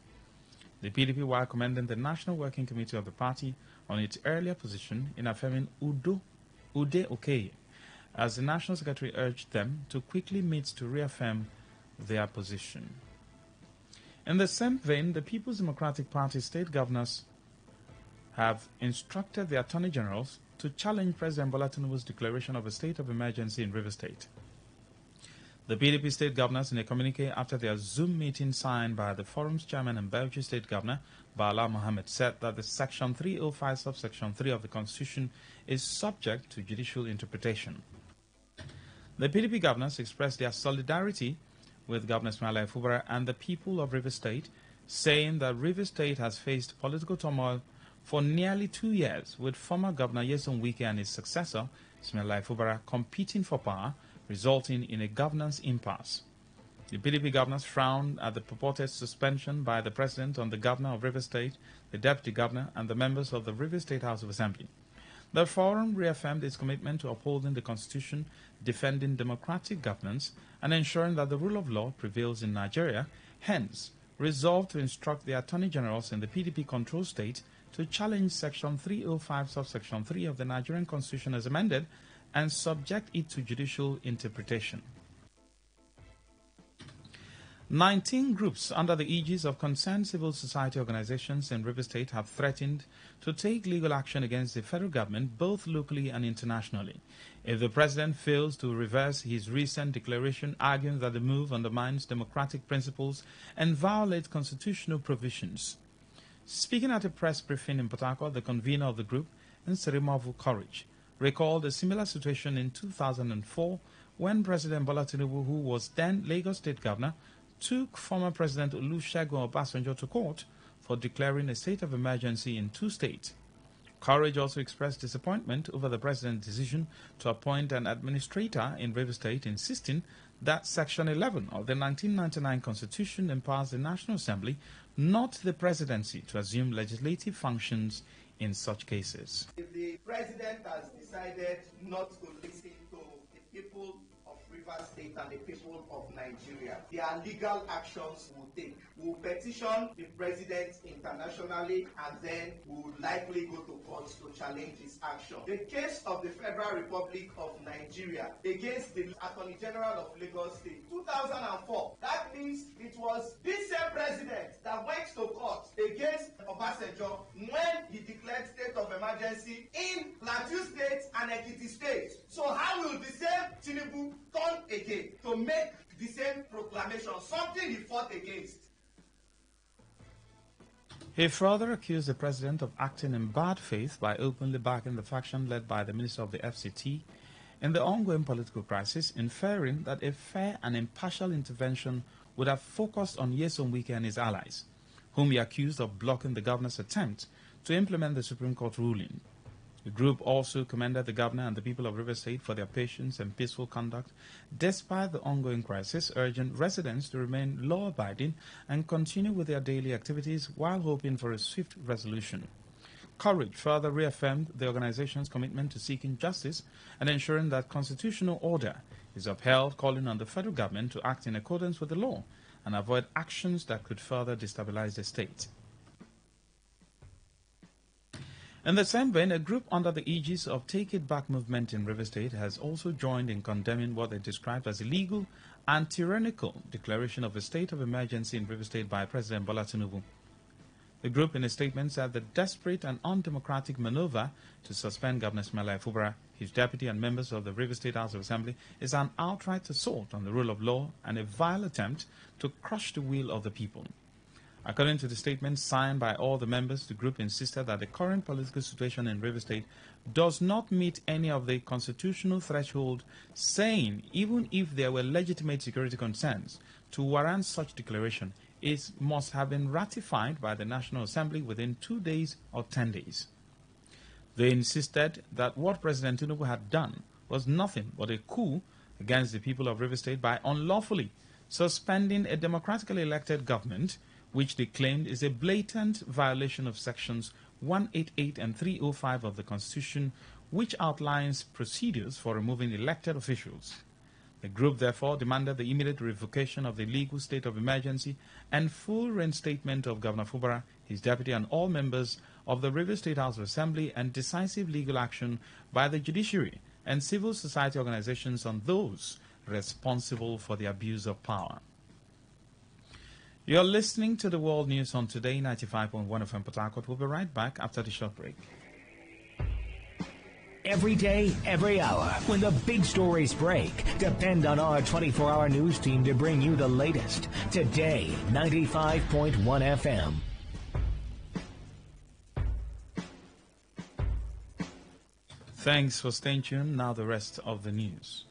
The PDP, while commending the National Working Committee of the party on its earlier position in affirming Ude Okeye, as the National Secretary urged them to quickly meet to reaffirm their position. In the same vein, the People's Democratic Party state governors have instructed the Attorney Generals to challenge President Bola Tinubu's declaration of a state of emergency in Rivers State. The PDP state governors, in a communique after their Zoom meeting signed by the forum's chairman and Bauchi State Governor, Bala Mohammed, said that the Section 305 subsection 3 of the Constitution is subject to judicial interpretation. The PDP governors expressed their solidarity with Governor Ismaila Ifubara and the people of Rivers State, saying that Rivers State has faced political turmoil for nearly 2 years, with former Governor Nyesom Wike and his successor, Ismaila Ifubara, competing for power, resulting in a governance impasse. The PDP governors frowned at the purported suspension by the President on the Governor of Rivers State, the Deputy Governor, and the members of the Rivers State House of Assembly. The forum reaffirmed its commitment to upholding the Constitution, defending democratic governance, and ensuring that the rule of law prevails in Nigeria, hence resolved to instruct the Attorney Generals in the PDP-controlled state to challenge Section 305 subsection 3 of the Nigerian Constitution as amended and subject it to judicial interpretation. 19 groups under the aegis of concerned civil society organizations in Rivers State have threatened to take legal action against the federal government both locally and internationally if the president fails to reverse his recent declaration arguing that the move undermines democratic principles and violates constitutional provisions. Speaking at a press briefing in Port Harcourt, the convener of the group, Nserimavu Courage, recalled a similar situation in 2004 when President Bola Tinubu, who was then Lagos State Governor, took former President Olusegun Obasanjo to court for declaring a state of emergency in 2 states. Courage also expressed disappointment over the president's decision to appoint an administrator in Rivers State, insisting that Section 11 of the 1999 Constitution empowers the National Assembly, not the presidency, to assume legislative functions in such cases. If the president has decided not to listen to the people of Rivers State and the people of Nigeria, there are legal actions we'll take. We'll petition the president internationally, and then we will likely go to court to challenge his action. The case of the Federal Republic of Nigeria against the Attorney General of Lagos State, 2004. That means it was this same president that went to court against Obasanjo when he declared state of emergency in Plateau State and Ekiti State. So how will the same Tinubu turn again to make the same proclamation, something he fought against? He further accused the president of acting in bad faith by openly backing the faction led by the minister of the FCT in the ongoing political crisis, inferring that a fair and impartial intervention would have focused on Nyesom Wike and his allies, whom he accused of blocking the governor's attempt to implement the Supreme Court ruling. The group also commended the governor and the people of Rivers State for their patience and peaceful conduct despite the ongoing crisis, urging residents to remain law-abiding and continue with their daily activities while hoping for a swift resolution. Courage further reaffirmed the organization's commitment to seeking justice and ensuring that constitutional order is upheld, calling on the federal government to act in accordance with the law and avoid actions that could further destabilize the state. In the same vein, a group under the aegis of Take It Back movement in Rivers State has also joined in condemning what they described as illegal and tyrannical declaration of a state of emergency in Rivers State by President Bola Tinubu. The group in a statement said the desperate and undemocratic maneuver to suspend Governor Smaila Fubara, his deputy and members of the Rivers State House of Assembly is an outright assault on the rule of law and a vile attempt to crush the will of the people. According to the statement signed by all the members, the group insisted that the current political situation in Rivers State does not meet any of the constitutional threshold, saying even if there were legitimate security concerns to warrant such declaration, it must have been ratified by the National Assembly within 2 days or 10 days. They insisted that what President Tinubu had done was nothing but a coup against the people of Rivers State by unlawfully suspending a democratically elected government, which they claimed is a blatant violation of sections 188 and 305 of the Constitution, which outlines procedures for removing elected officials. The group therefore demanded the immediate revocation of the legal state of emergency and full reinstatement of Governor Fubara, his deputy, and all members of the Rivers State House of Assembly, and decisive legal action by the judiciary and civil society organizations on those responsible for the abuse of power. You're listening to the World News on Today 95.1 FM Port Harcourt. We'll be right back after the short break. Every day, every hour, when the big stories break, depend on our 24-hour news team to bring you the latest. Today 95.1 FM. Thanks for staying tuned. Now the rest of the news.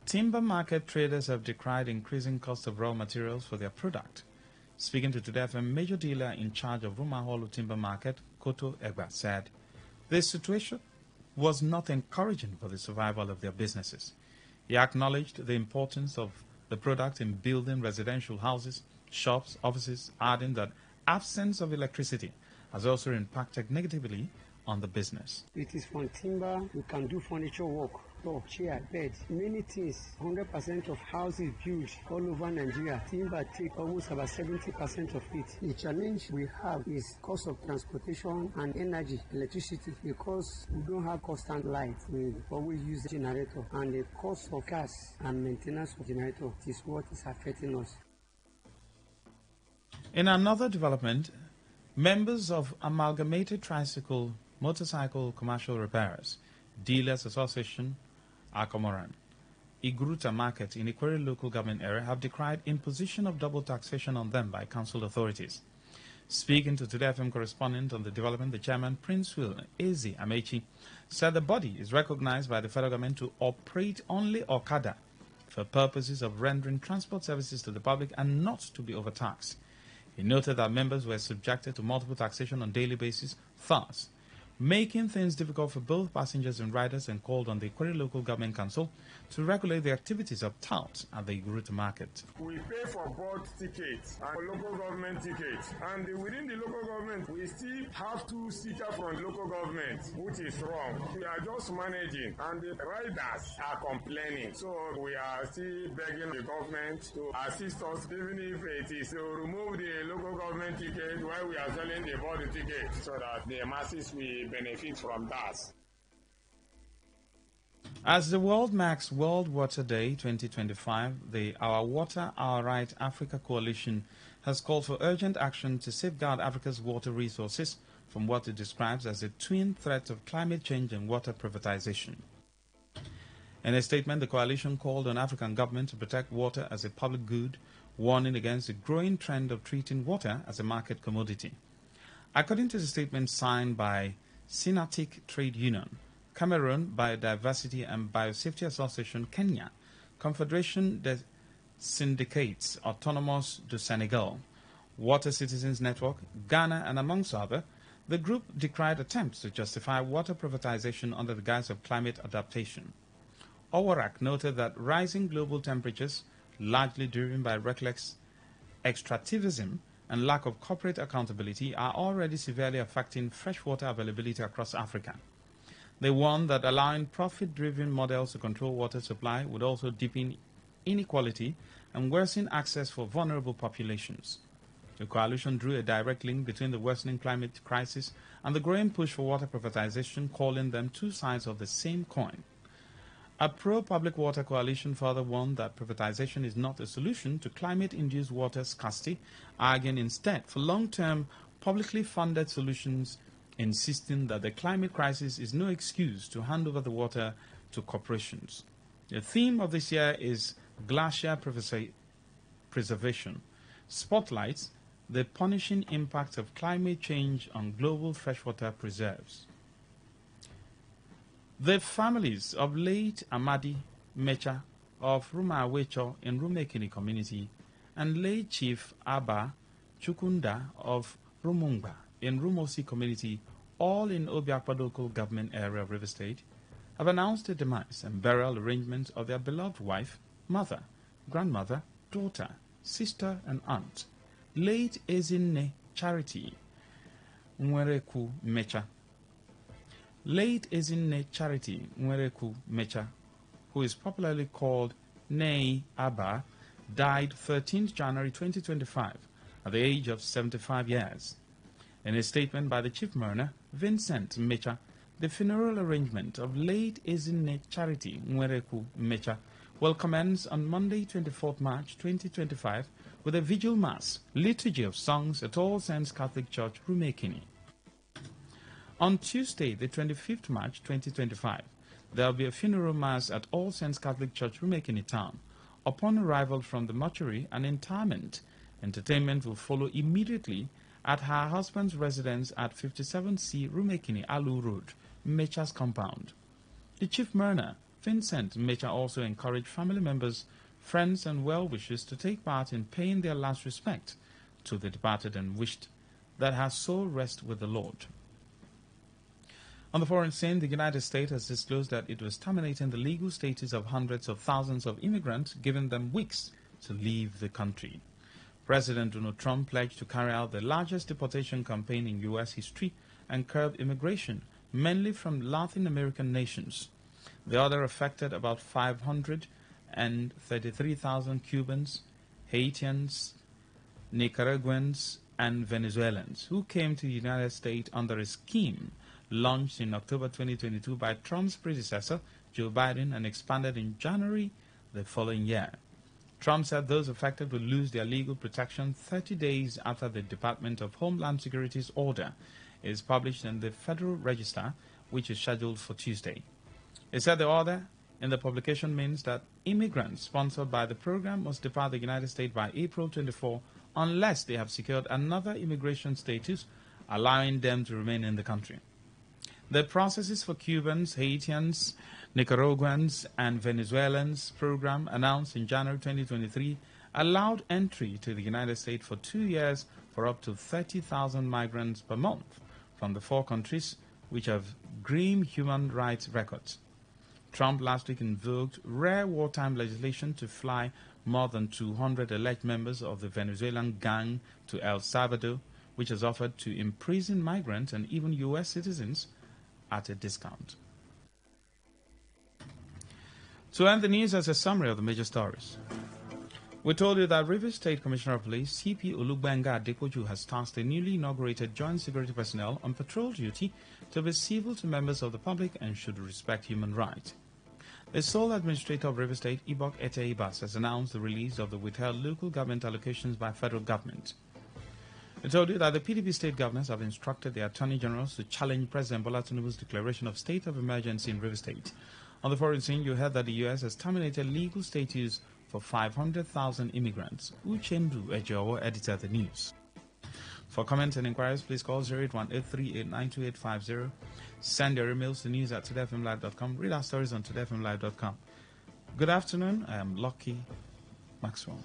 Timber market traders have decried increasing cost of raw materials for their product. Speaking to Today FM, major dealer in charge of Rumaholo Timber Market, Koto Egba, said this situation was not encouraging for the survival of their businesses. He acknowledged the importance of the product in building residential houses, shops, offices, adding that absence of electricity has also impacted negatively on the business. It is from timber, we can do furniture work, door, chair, bed, many things. 100% of houses built all over Nigeria. Timber take almost about 70% of it. The challenge we have is cost of transportation and energy, electricity, because we don't have constant light. We always use the generator, and the cost of gas and maintenance of generator is what is affecting us. In another development, members of Amalgamated Tricycle Motorcycle Commercial Repairers Dealers Association, Akomoran, Igruta Market in Ikwere local government area have decried imposition of double taxation on them by council authorities. Speaking to Today FM correspondent on the development, the chairman, Prince Will Ezi Amechi, said the body is recognized by the federal government to operate only Okada for purposes of rendering transport services to the public and not to be overtaxed. He noted that members were subjected to multiple taxation on a daily basis. Thus, making things difficult for both passengers and riders, and called on the Equatorial Local Government Council to regulate the activities of touts at the route market. We pay for board tickets and local government tickets, and within the local government, we still have two stickers from local government, which is wrong. We are just managing, and the riders are complaining. So we are still begging the government to assist us, even if it is to remove the local government ticket while we are selling the board ticket, so that the masses will benefit from that. As the world marks World Water Day 2025, the Our Water, Our Right Africa Coalition has called for urgent action to safeguard Africa's water resources from what it describes as the twin threat of climate change and water privatization. In a statement, the coalition called on African governments to protect water as a public good, warning against the growing trend of treating water as a market commodity. According to the statement signed by Synatic Trade Union, Cameroon Biodiversity and Biosafety Association Kenya, Confederation des Syndicates Autonomous du Senegal, Water Citizens Network, Ghana, and amongst others, the group decried attempts to justify water privatization under the guise of climate adaptation. OWARAC noted that rising global temperatures, largely driven by reckless extractivism and lack of corporate accountability, are already severely affecting freshwater availability across Africa. They warned that allowing profit-driven models to control water supply would also deepen inequality and worsen access for vulnerable populations. The coalition drew a direct link between the worsening climate crisis and the growing push for water privatization, calling them two sides of the same coin. A pro-public water coalition further warned that privatization is not a solution to climate-induced water scarcity, arguing instead for long-term, publicly funded solutions, insisting that the climate crisis is no excuse to hand over the water to corporations. The theme of this year is Glacier Preservation, spotlights the punishing impact of climate change on global freshwater preserves. The families of late Amadi Mecha of Rumawecho in Rumekini community and late Chief Abba Chukunda of Rumungba in Rumosi community, all in Obiakpa local government area of River State, have announced the demise and burial arrangements of their beloved wife, mother, grandmother, daughter, sister, and aunt, late Ezinne Charity Nwereku Mecha. Late Ezinne Charity Nwereku Mecha, who is popularly called Nei Abba, died 13th January 2025 at the age of 75 years. In a statement by the chief mourner, Vincent Mecha, the funeral arrangement of late Ezinne Charity Nwereku Mecha will commence on Monday, 24th March 2025 with a vigil mass, liturgy of songs at All Saints Catholic Church, Rumekini. On Tuesday, the 25th March 2025, there will be a funeral mass at All Saints Catholic Church, Rumekini town. Upon arrival from the mortuary and interment, entertainment will follow immediately at her husband's residence at 57C Rumekini Alu Road, Mecha's compound. The chief mourner, Vincent Mecha, also encouraged family members, friends, and well-wishers to take part in paying their last respect to the departed and wished that her soul rest with the Lord. On the foreign scene, the United States has disclosed that it was terminating the legal status of hundreds of thousands of immigrants, giving them weeks to leave the country. President Donald Trump pledged to carry out the largest deportation campaign in U.S. history and curb immigration, mainly from Latin American nations. The order affected about 533,000 Cubans, Haitians, Nicaraguans, and Venezuelans who came to the United States under a scheme launched in October 2022 by Trump's predecessor, Joe Biden, and expanded in January the following year. Trump said those affected will lose their legal protection 30 days after the Department of Homeland Security's order is published in the Federal Register, which is scheduled for Tuesday. He said the order in the publication means that immigrants sponsored by the program must depart the United States by April 24 unless they have secured another immigration status allowing them to remain in the country. The processes for Cubans, Haitians, Nicaraguans, and Venezuelans program announced in January 2023 allowed entry to the United States for 2 years for up to 30,000 migrants per month from the 4 countries which have grim human rights records. Trump last week invoked rare wartime legislation to fly more than 200 alleged members of the Venezuelan gang to El Salvador, which has offered to imprison migrants and even U.S. citizens at a discount. To end the news as a summary of the major stories. We told you that Rivers State Commissioner of Police CP Olugbenga Adepoju has tasked the newly inaugurated joint security personnel on patrol duty to be civil to members of the public and should respect human rights. The sole administrator of Rivers State, Ibok Ete Ibas, has announced the release of the withheld local government allocations by federal government. We told you that the PDP state governors have instructed the attorney generals to challenge President Bola Tinubu's declaration of state of emergency in Rivers State. On the foreign scene, you heard that the U.S. has terminated legal status for 500,000 immigrants. Uchendu Ejowo edited the news. For comments and inquiries, please call 08183892850. Send your emails to news@todayfmlive.com. Read our stories on todayfmlive.com. Good afternoon. I am Lucky Maxwell.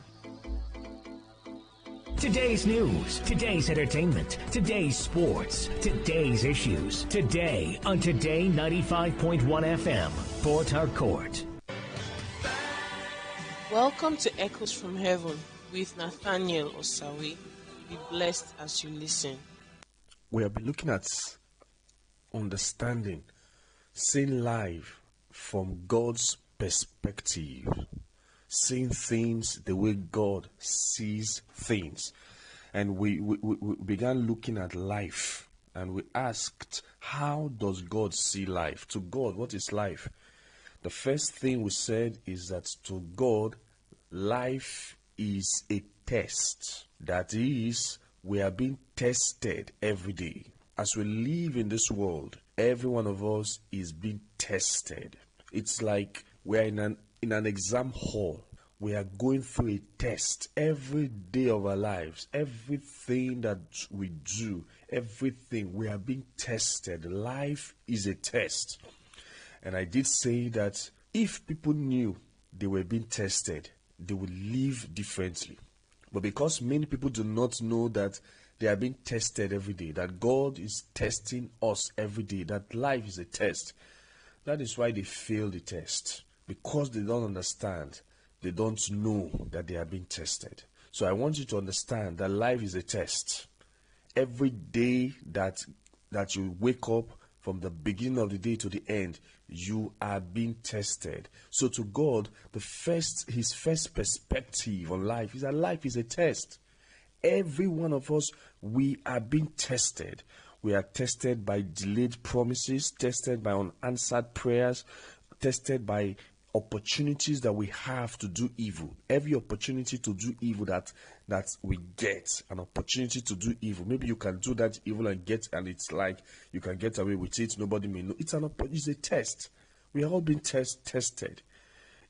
Today's news, today's entertainment, today's sports, today's issues. Today on Today 95.1 FM, Port Harcourt. Welcome to Echoes from Heaven with Nathaniel Osawi. Be blessed as you listen. We have been looking at understanding, seeing life from God's perspective, seeing things the way God sees things. And we began looking at life, and we asked, how does God see life? To God, what is life? The first thing we said is that to God, life is a test. That is, we are being tested every day. As we live in this world, every one of us is being tested. It's like we are in an exam hall. We are going through a test every day of our lives. Everything that we do, everything, we are being tested. Life is a test. And I did say that if people knew they were being tested, they would live differently. But because many people do not know that they are being tested every day, that God is testing us every day, that life is a test, that is why they fail the test. Because they don't understand, they don't know that they are being tested. So I want you to understand that life is a test. Every day that you wake up, from the beginning of the day to the end, you are being tested. So to God, his first perspective on life is that life is a test. Every one of us, we are being tested. We are tested by delayed promises, tested by unanswered prayers, tested by opportunities that we have to do evil. Every opportunity to do evil that we get, an opportunity to do evil. Maybe you can do that evil and it's like you can get away with it. Nobody may know. It's a test. We are all being tested.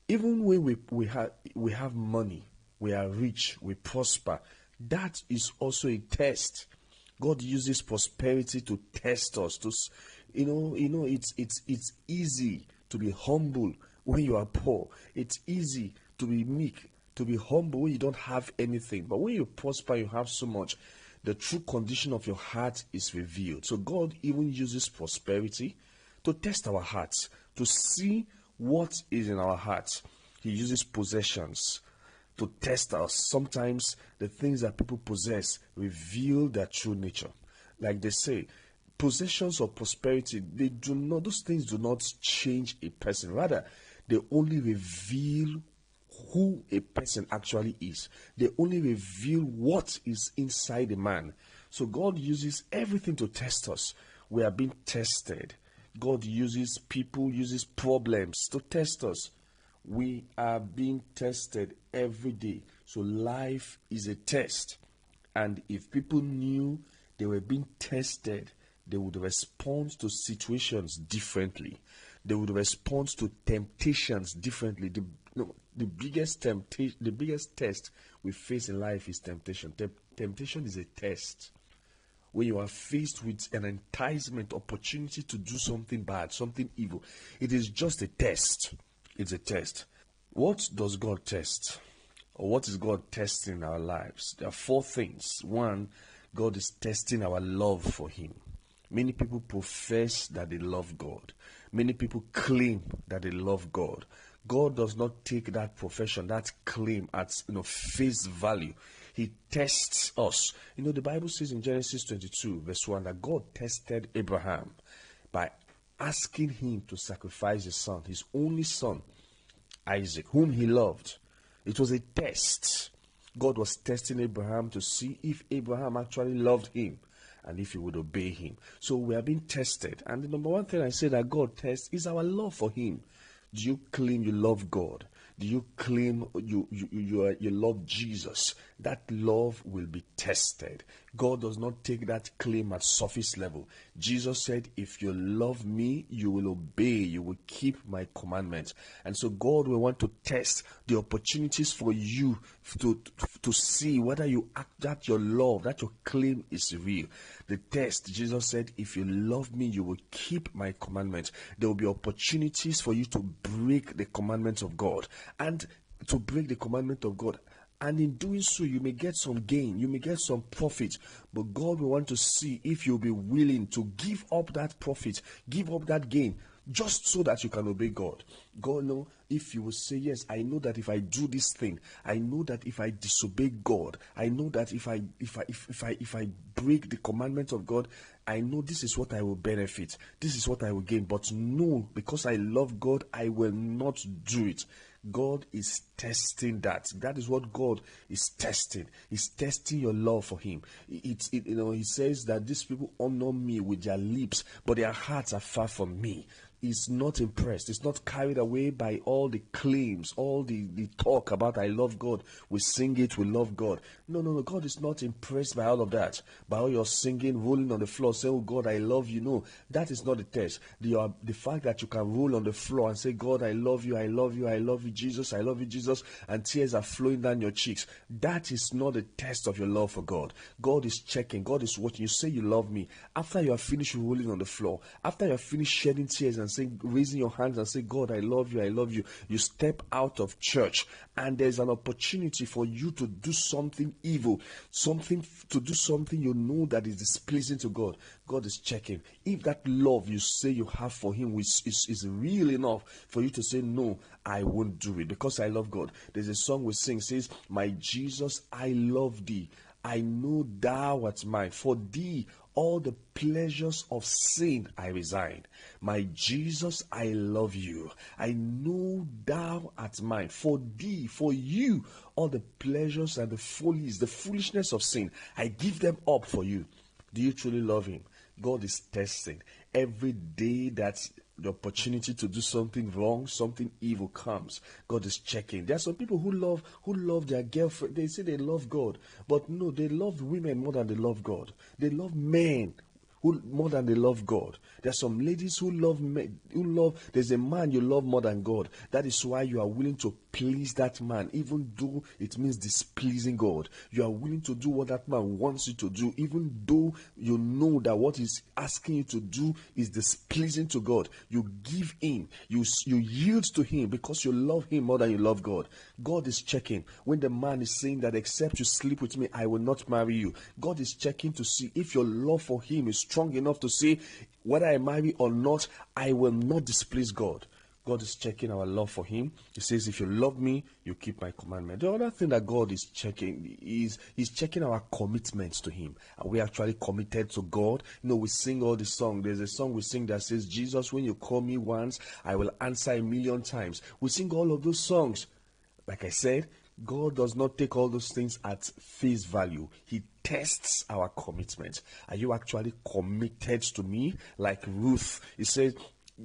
Even when we have money, we are rich, we prosper. That is also a test. God uses prosperity to test us. It's easy to be humble when you are poor. It's easy to be meek, to be humble when you don't have anything. But when you prosper, you have so much, the true condition of your heart is revealed. So God even uses prosperity to test our hearts, to see what is in our hearts. He uses possessions to test us. Sometimes the things that people possess reveal their true nature. Like they say, possessions or prosperity, those things do not change a person. Rather, they only reveal who a person actually is. They only reveal what is inside a man. So God uses everything to test us. We are being tested. God uses people, uses problems to test us. We are being tested every day. So life is a test. And if people knew they were being tested, they would respond to situations differently. They would respond to temptations differently. The biggest test we face in life is temptation. Temptation is a test. When you are faced with an enticement, opportunity to do something bad, something evil, it is just a test. It's a test. What does God test? Or what is God testing in our lives? There are four things. One, God is testing our love for Him. Many people profess that they love God. Many people claim that they love God. God does not take that profession, that claim at face value. He tests us. The Bible says in Genesis 22, verse 1, that God tested Abraham by asking him to sacrifice his son, his only son, Isaac, whom he loved. It was a test. God was testing Abraham to see if Abraham actually loved him and if he would obey him. So we are being tested. And the number one thing I say that God tests is our love for him. Do you claim you love God? Do you claim you love Jesus? That love will be tested. God does not take that claim at surface level. Jesus said, if you love me, you will obey, you will keep my commandments. And so God will want to test the opportunities for you to see whether you act, that your love, that your claim is real. The test, Jesus said, if you love me, you will keep my commandments. There will be opportunities for you to break the commandments of God. And to break the commandment of God. And in doing so, you may get some gain, you may get some profit. But God will want to see if you'll be willing to give up that profit, give up that gain, just so that you can obey God. God know if you will say, yes, I know that if I do this thing, I know that if I disobey God, I know that if I break the commandment of God, I know this is what I will benefit, this is what I will gain. But no, because I love God, I will not do it. God is testing that. That is what God is testing. He's testing your love for him. He says that these people honor me with their lips, but their hearts are far from me. Is not impressed. It's not carried away by all the claims, all the talk about I love God. We sing it, we love God. No. God is not impressed by all of that. By all your singing, rolling on the floor, saying, oh God, I love you. No, that is not the test. The fact that you can roll on the floor and say, God, I love you, I love you, I love you, Jesus, I love you, Jesus, and tears are flowing down your cheeks. That is not a test of your love for God. God is checking. God is watching. You say you love me. After you are finished rolling on the floor, after you are finished shedding tears and raising your hands and say, God, I love you, I love you. You step out of church and there's an opportunity for you to do something evil, to do something you know that is displeasing to God. God is checking. If that love you say you have for him is real enough for you to say, no, I won't do it because I love God. There's a song we sing, says, my Jesus, I love thee. I know thou art mine. For thee all the pleasures of sin I resign. My Jesus, I love you. I know thou art mine. For thee, for you, all the pleasures and the follies, the foolishness of sin, I give them up for you. Do you truly love him? God is testing. Every day that the opportunity to do something wrong, something evil comes, God is checking. There are some people who love their girlfriend. They say they love God, but no, they love women more than they love God. They love men more than they love God. There are some ladies who love men, there's a man you love more than God. That is why you are willing to please that man, even though it means displeasing God. You are willing to do what that man wants you to do, even though you know that what he's asking you to do is displeasing to God. You give in, you yield to him because you love him more than you love God. God is checking. When the man is saying that except you sleep with me, I will not marry you, God is checking to see if your love for him is strong enough to say, whether I marry or not, I will not displease God. God is checking our love for him. He says, if you love me, you keep my commandment. The other thing that God is checking is he's checking our commitments to him. Are we actually committed to God? We sing all the songs. There's a song we sing that says, Jesus, when you call me once, I will answer 1,000,000 times. We sing all of those songs. Like I said, God does not take all those things at face value. He tests our commitment. Are you actually committed to me? Like Ruth, he said,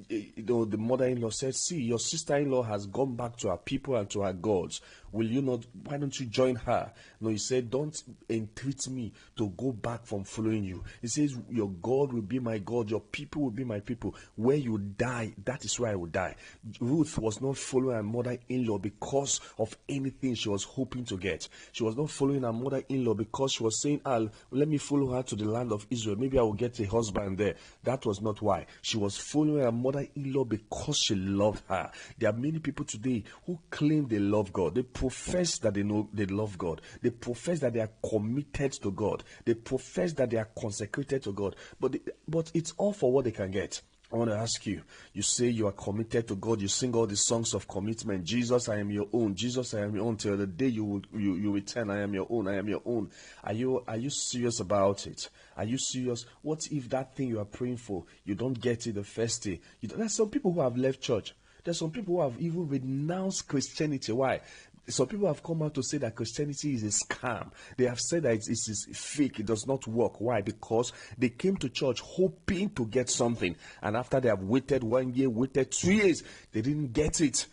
the mother-in-law said, see, your sister-in-law has gone back to her people and to her gods. Will you not, why don't you join her? No, he said, don't entreat me to go back from following you. He says, your God will be my God, your people will be my people. Where you die, that is where I will die. Ruth was not following her mother-in-law because of anything she was hoping to get. She was not following her mother-in-law because she was saying, let me follow her to the land of Israel. Maybe I will get a husband there. That was not why. She was following her mother-in-law because she loved her. There are many people today who claim they love God. They profess that they know they love God. They profess that they are committed to God. They profess that they are consecrated to God. But it's all for what they can get. I want to ask you, you say you are committed to God, you sing all the songs of commitment. Jesus, I am your own. Jesus, I am your own. Till the day you return, I am your own. I am your own. Are you serious about it? Are you serious? What if that thing you are praying for, you don't get it the first day? There's some people who have left church. There's some people who have even renounced Christianity. Why? Some people have come out to say that Christianity is a scam. They have said that it is fake. It does not work. Why? Because they came to church hoping to get something. And after they have waited 1 year, waited 2 years, they didn't get it.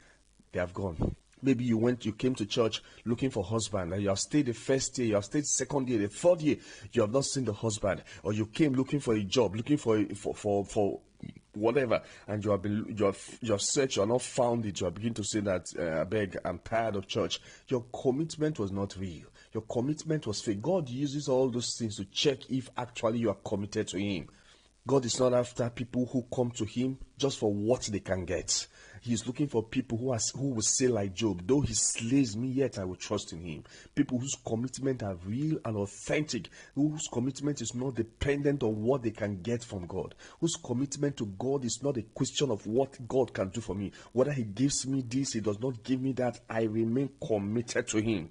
They have gone. Maybe you came to church looking for husband, and you have stayed the first year, you have stayed second year, the third year, you have not seen the husband, or you came looking for a job, looking for whatever, and you have searched, you have not found it. You are beginning to say that, I beg, I'm tired of church. Your commitment was not real. Your commitment was fake. God uses all those things to check if actually you are committed to Him. God is not after people who come to Him just for what they can get. He is looking for people who will say like Job, though he slays me, yet I will trust in him. People whose commitment are real and authentic, whose commitment is not dependent on what they can get from God, whose commitment to God is not a question of what God can do for me. Whether He gives me this, He does not give me that, I remain committed to Him.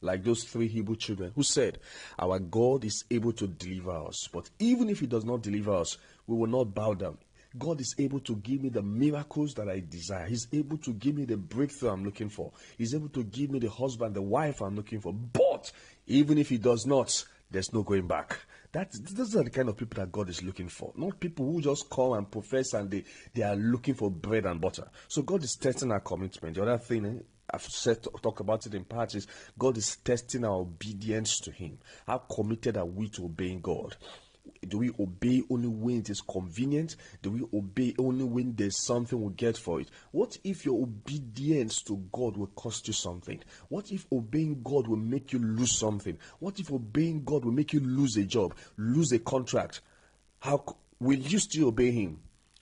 Like those 3 Hebrew children who said, our God is able to deliver us. But even if He does not deliver us, we will not bow down. God is able to give me the miracles that I desire. He's able to give me the breakthrough I'm looking for. He's able to give me the husband, the wife I'm looking for. But even if He does not, there's no going back. Those are the kind of people that God is looking for. Not people who just come and profess and they are looking for bread and butter. So God is testing our commitment. The other thing, I've talk about it in parts, is God is testing our obedience to Him. How committed are we to obeying God? Do we obey only when it is convenient? Do we obey only when there's something we get for it? What if your obedience to God will cost you something? What if obeying God will make you lose something? What if obeying God will make you lose a job, lose a contract? How will you still obey Him?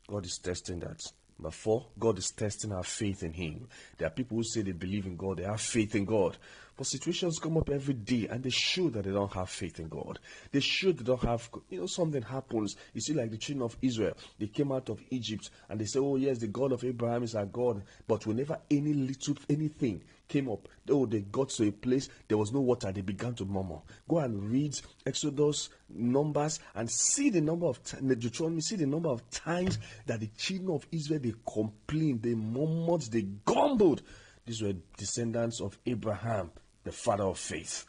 God is testing that. Number 4, God is testing our faith in Him. There are people who say they believe in God, they have faith in God. But situations come up every day and they show that they don't have faith in God. They show they don't have, something happens. You see, like the children of Israel, they came out of Egypt and they say, oh yes, the God of Abraham is our God. But whenever anything came up, they got to a place, there was no water, they began to murmur. Go and read Exodus, Numbers, and see the number of Deuteronomy, see the number of times that the children of Israel, they complained, they murmured, they grumbled. These were descendants of Abraham, the father of faith.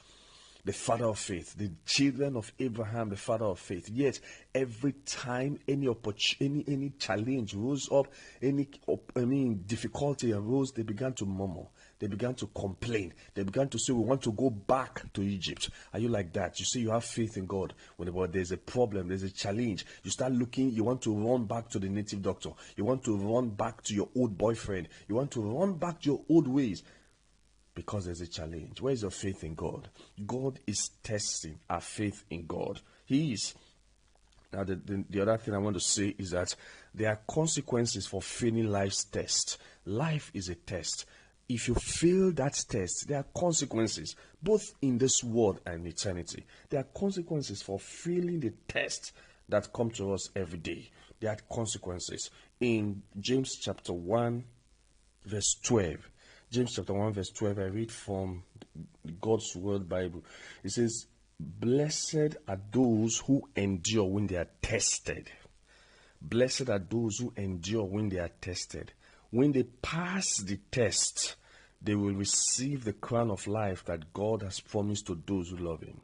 The father of faith, the children of Abraham, the father of faith. Yet every time any challenge rose up, any difficulty arose, they began to murmur. They began to complain. They began to say, we want to go back to Egypt. Are you like that? You say you have faith in God. Whenever there's a problem, there's a challenge, you start looking, you want to run back to the native doctor. You want to run back to your old boyfriend. You want to run back to your old ways. Because there's a challenge. Where is your faith in God? God is testing our faith in God. He is. Now, the other thing I want to say is that there are consequences for failing life's test. Life is a test. If you fail that test, there are consequences, both in this world and eternity. There are consequences for failing the test that come to us every day. There are consequences. In James chapter 1, verse 12, James chapter 1 verse 12, I read from God's Word Bible. It says, blessed are those who endure when they are tested. Blessed are those who endure when they are tested. When they pass the test, they will receive the crown of life that God has promised to those who love Him.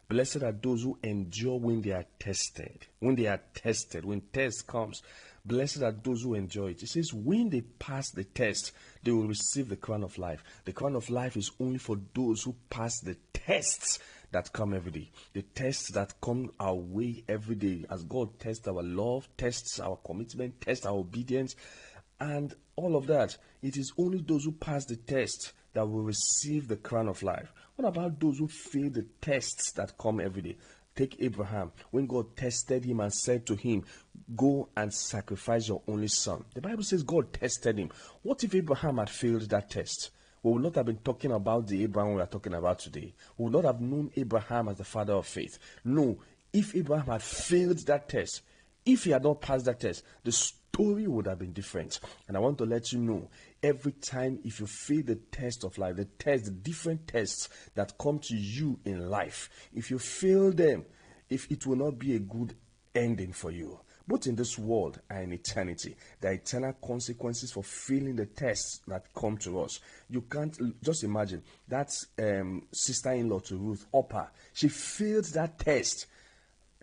Blessed are those who endure when they are tested. When they are tested, when test comes, blessed are those who enjoy it. It says, when they pass the test, they will receive the crown of life. The crown of life is only for those who pass the tests that come every day. The tests that come our way every day. As God tests our love, tests our commitment, tests our obedience, and all of that. It is only those who pass the test that will receive the crown of life. What about those who fail the tests that come every day? Take Abraham. When God tested him and said to him, go and sacrifice your only son. The Bible says God tested him. What if Abraham had failed that test? we would not have been talking about the Abraham we are talking about today. We would not have known Abraham as the father of faith. No, if Abraham had failed that test, if he had not passed that test, the story would have been different. And I want to let you know, every time if you fail the test of life, the different tests that come to you in life, if you fail them, if it will not be a good ending for you, both in this world and in eternity. There are eternal consequences for failing the tests that come to us. You can't just imagine that sister-in-law to Ruth, Oprah. She failed that test.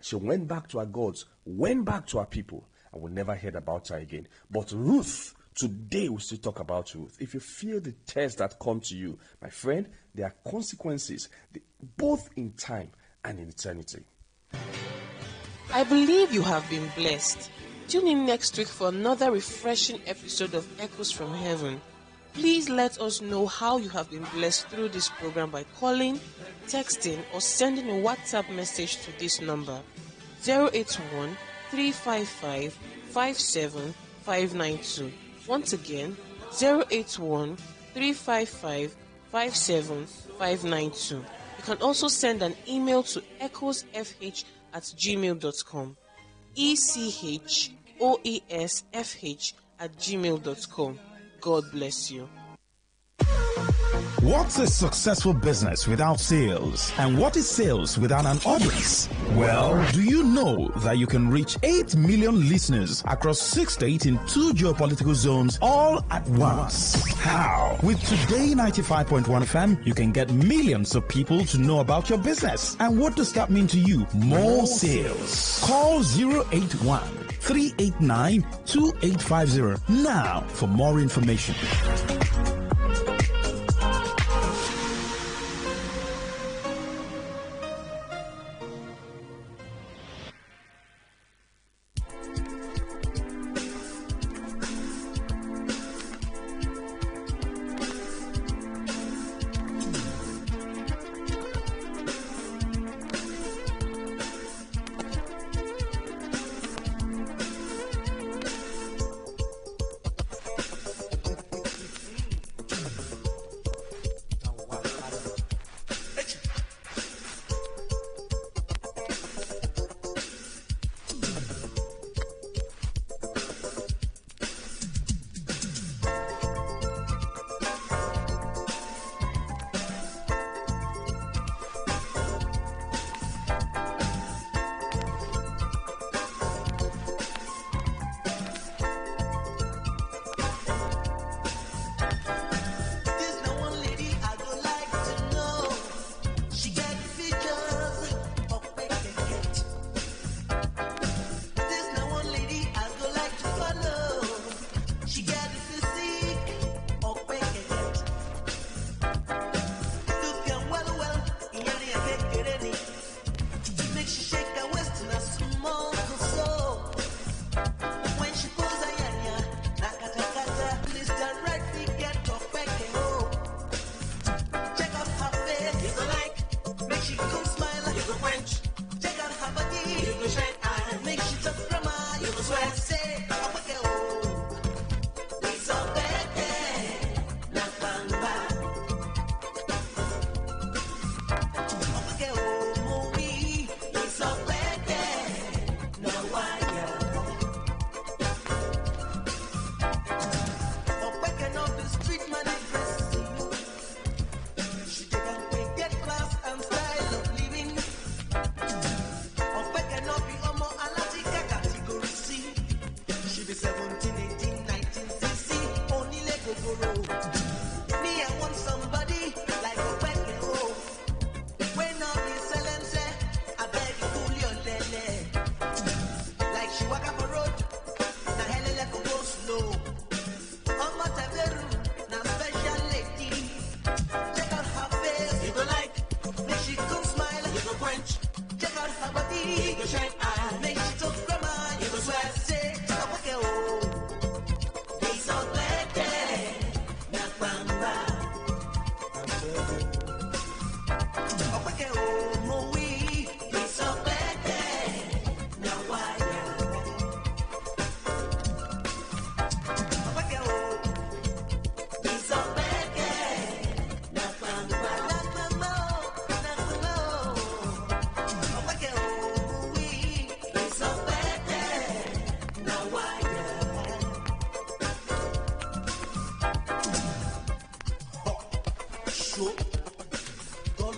She went back to her gods, went back to her people, and we never heard about her again. But Ruth, today we still talk about Ruth. If you fail the tests that come to you, my friend, there are consequences, both in time and in eternity. I believe you have been blessed. Tune in next week for another refreshing episode of Echoes from Heaven. Please let us know how you have been blessed through this program by calling, texting, or sending a WhatsApp message to this number 081 355 57592. Once again, 081 355 57592. You can also send an email to echoesfh@gmail.com. ECHOESFH@gmail.com. God bless you. What's a successful business without sales? And what is sales without an audience? Well, do you know that you can reach 8 million listeners across 6 states in 2 geopolitical zones all at once? How? With Today 95.1 FM, you can get millions of people to know about your business. And what does that mean to you? More sales. Call 081 389 2850 now for more information.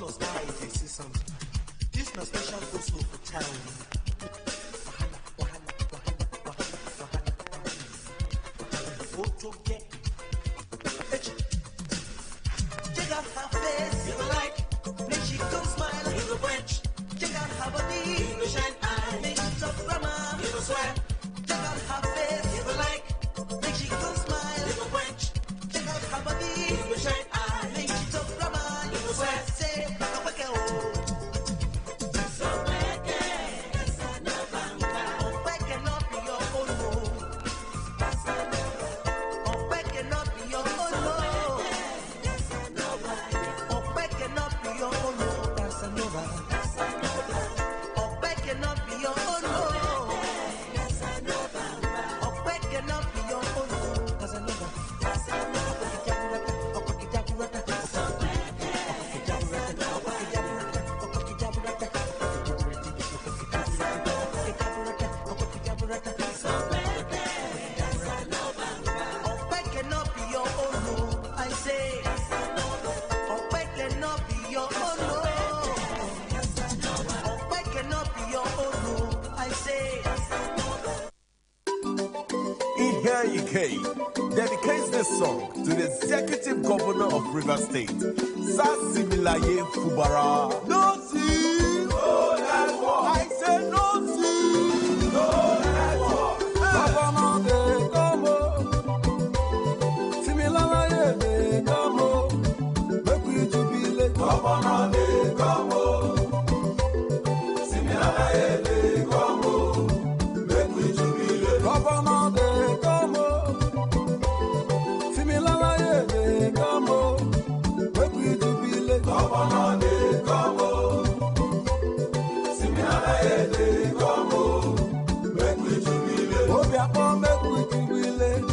for sky, they see something. This na special gospel for town. Photo get. Check out her face, you will like. When she come smile, you will quench. Check out her body, you will shine eye. When she talk grammar, you will swear. Check out her face, you will like. When she come smile, you will quench. Check out her body, you will shine eye. When she talk grammar, you will swear. Say, Baka oh. So Beke, Casanova, oh Beke not be your own home. Oh Beke not be your own home. Oh Beke not be your own home. Casanova. Oh Beke not be your own home. Oh Beke not be your own home. Casanova. Dedicates this song to the Executive Governor of Rivers State, Sasimilaye Fubara. No see, no network. I say no see, no network. Governor de Como, Similaye de Como, make we jubilate. Governor de Como, Similaye de Como, make we jubilate. Governor de Como. Governor de Como, Similaye de Como, make we jubilate. Obiapo make we jubilate,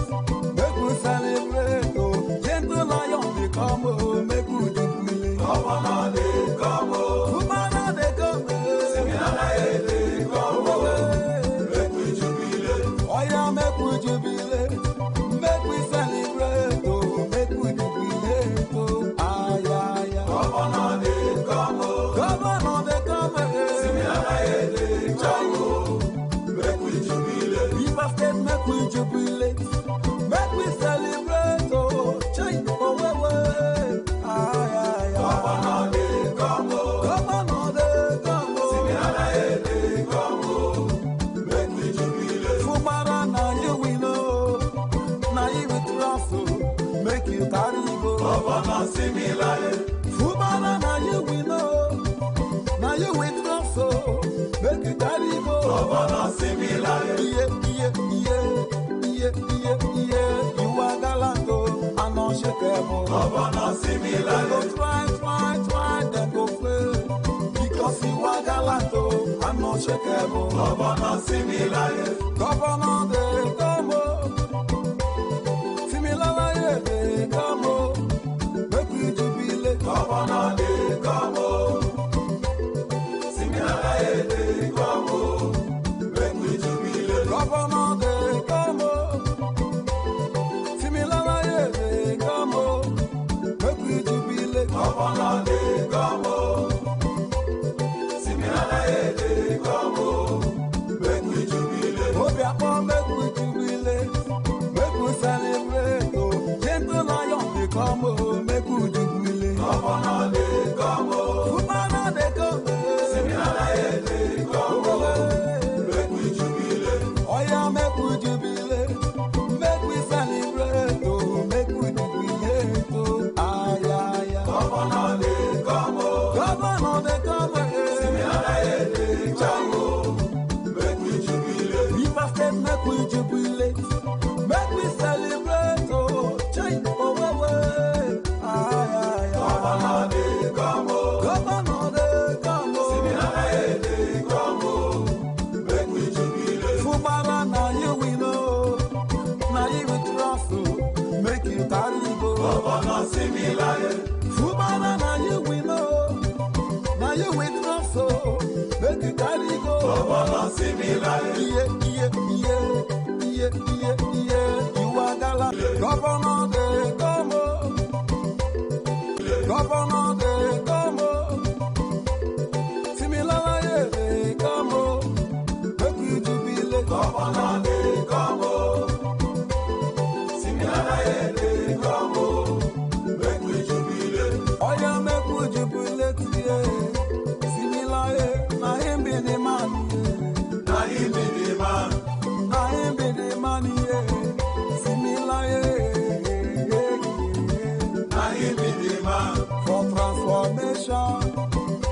make we celebrate. Oh, gentle lion de Como, make we jubilate. Governor de Como, Governor de Como, Similaye de Como, make we jubilate. Oh yeah, make we jubilate, make we celebrate. Oh, make we jubilate. Oh, Governor de Como, Similaye de Como, make we jubilate. River State, make we jubilate, make we celebrate. Oh, change, oh, Governor de Como, Similaye de Como, make we jubilate. Fumara na you we know, na you we trust. Make you carry go. Governor Similaye. Fumana na you we know, na you we trust so, make you carry go. Governor Similaye. You are galanto, and unshakable. Governor Similaye. Go try, then go fail, because you are galanto, and unshakable. Governor Similaye. Governor de Como, Similaye de Como. Governor de Como, Similaye de Como, make we jubilate. Governor de Como, Similaye de Como, make we jubilate. Governor de Como, Similaye de Como, make we jubilate. Obiapo make we jubilate, make we celebrate. Oh, gentle lion de Como, make we jubilate. Governor de Como, Governor de Como, Similaye de Como, make we jubilate. Oh yeah, make we jubilate, make we celebrate. Oh, make we jubilate. Oh, Governor de Como, Similaye de Como, make we jubilate. River State, make we jubilate, make we celebrate. Oh, change, oh, Governor de Como, Similaye de Como, make we jubilate. Fumara na you we know, na you we trust. Make you carry go. Governor Similaye. Fumara na you we know, na you we trust. Make you carry go. Governor Similaye. You are galant. Governor de Como,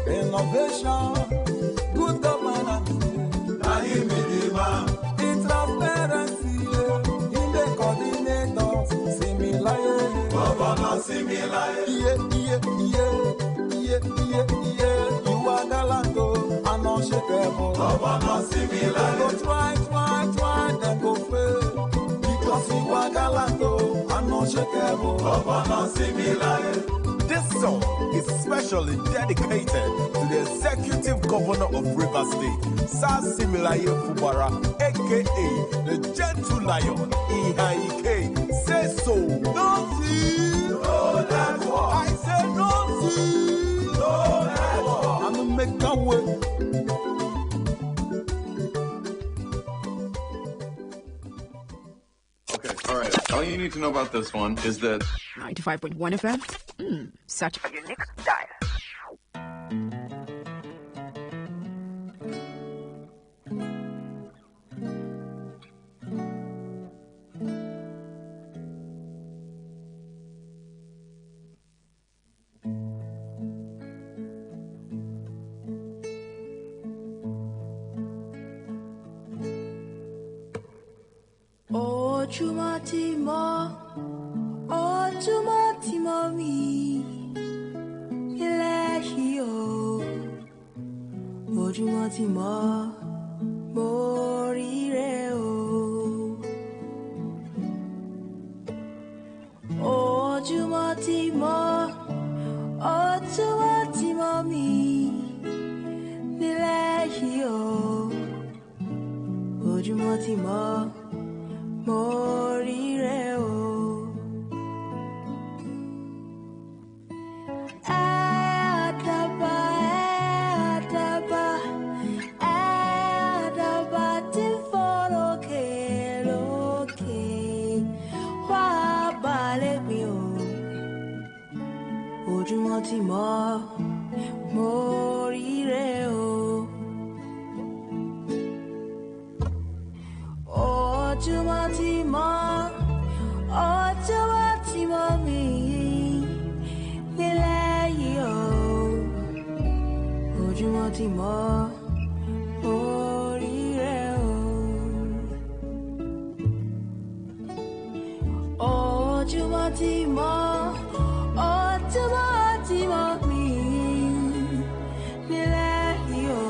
innovation, good governance. In transparency, in the coordinators, similar. You are gallant, and unshakable. Go try, then go fail. Because you are gallant, and unshakable. This song is specially dedicated to the Executive Governor of Rivers State, Sir Similaye Fubara, aka the Gentle Lion, Ihaike. Say so. No see, no network. I say no see, no network. I'm gonna make that way. Okay, all right. All you need to know about this one is that 95.1 FM. Such a unique style. Ojúmọ́ mi, ilẹ̀ yìí o. Ojúmọ́ ti mọ́, mo ríre o. Ojúmọ́ ti mọ́ mi, ilẹ̀ yìí o. Ojúmọ́ ti mọ́, mo ríre o. Ojúmọ́ ti mọ́, mo ríre o. Ojúmọ́ ti mọ́ mi nílẹ̀ yìí o. Ojúmọ́ ti mọ́, mo ríre o. Ojúmọ́ ti mọ́. Mi nílẹ̀ yìí o.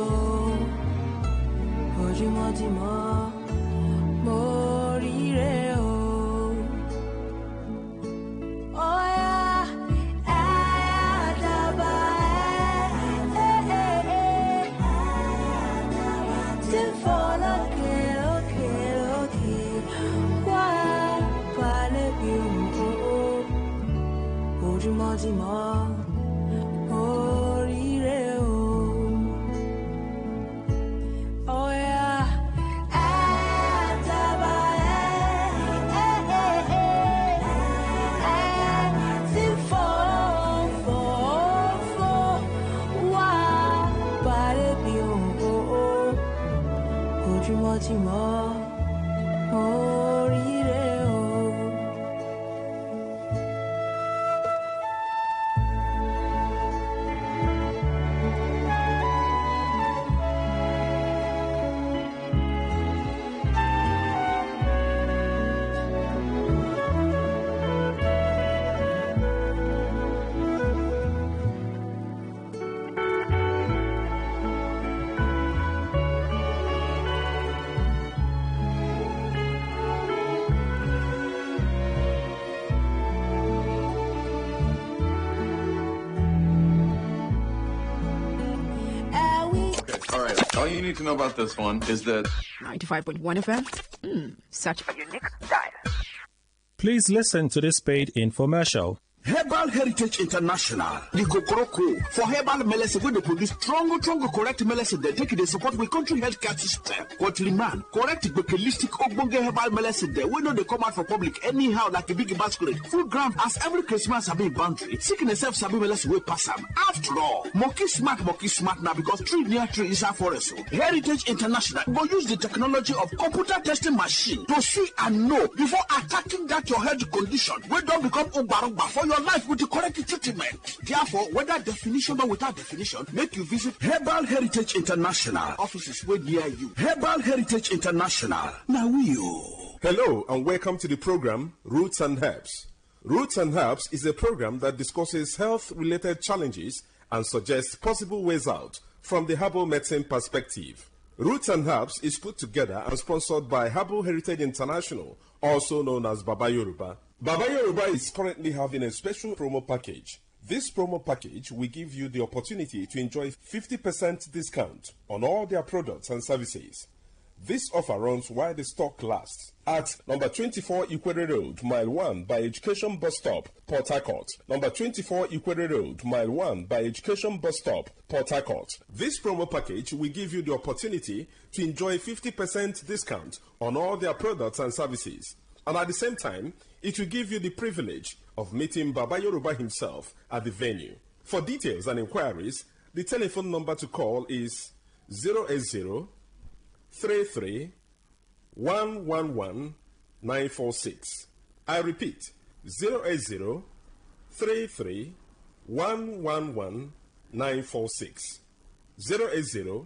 Ojúmọ́ ti mọ́, mo ríre o. Ọ̀yá àdàbà tí ń fò lókè wá balẹ̀ bí òun. Ojúmọ́ ti mọ́. all you need to know about this one is that 95.1 FM. Such a unique style. Please listen to this paid infomercial. Herbal Heritage International, the Kokoroko, for herbal medicine, when they produce strong, correct medicine, they take the support with country healthcare system. Quatliman, correct, holistic, ogbonge herbal medicine, they know they come out for public anyhow, like a big masquerade. Full ground, as every Christmas have been boundary, seeking a self-sabi medicine will pass them. After all, monkey smart now, because tree near tree is our forest. Heritage International will use the technology of computer testing machine to see and know before attacking that your health condition. We don't become Ubarumba for your your life with the correct treatment. Therefore, whether definition or without definition, make you visit Herbal Heritage International. Offices way near you. Herbal Heritage International. Now Hello and welcome to the program Roots and Herbs. Roots and Herbs is a program that discusses health-related challenges and suggests possible ways out from the herbal medicine perspective. Roots and Herbs is put together and sponsored by Herbal Heritage International, also known as Baba Yoruba. Baba Yoruba is currently having a special promo package. This promo package will give you the opportunity to enjoy 50% discount on all their products and services. This offer runs while the stock lasts at number 24 Equator Road, Mile 1 by Education Bus Stop, Port Harcourt. Number 24 Equator Road, Mile 1 by Education Bus Stop, Port Harcourt. This promo package will give you the opportunity to enjoy 50% discount on all their products and services. And at the same time, it will give you the privilege of meeting Baba Yoruba himself at the venue. For details and inquiries, the telephone number to call is 080 33 111 946. I repeat, 080 33 111 946. 080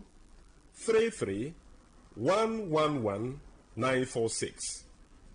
33 111 946.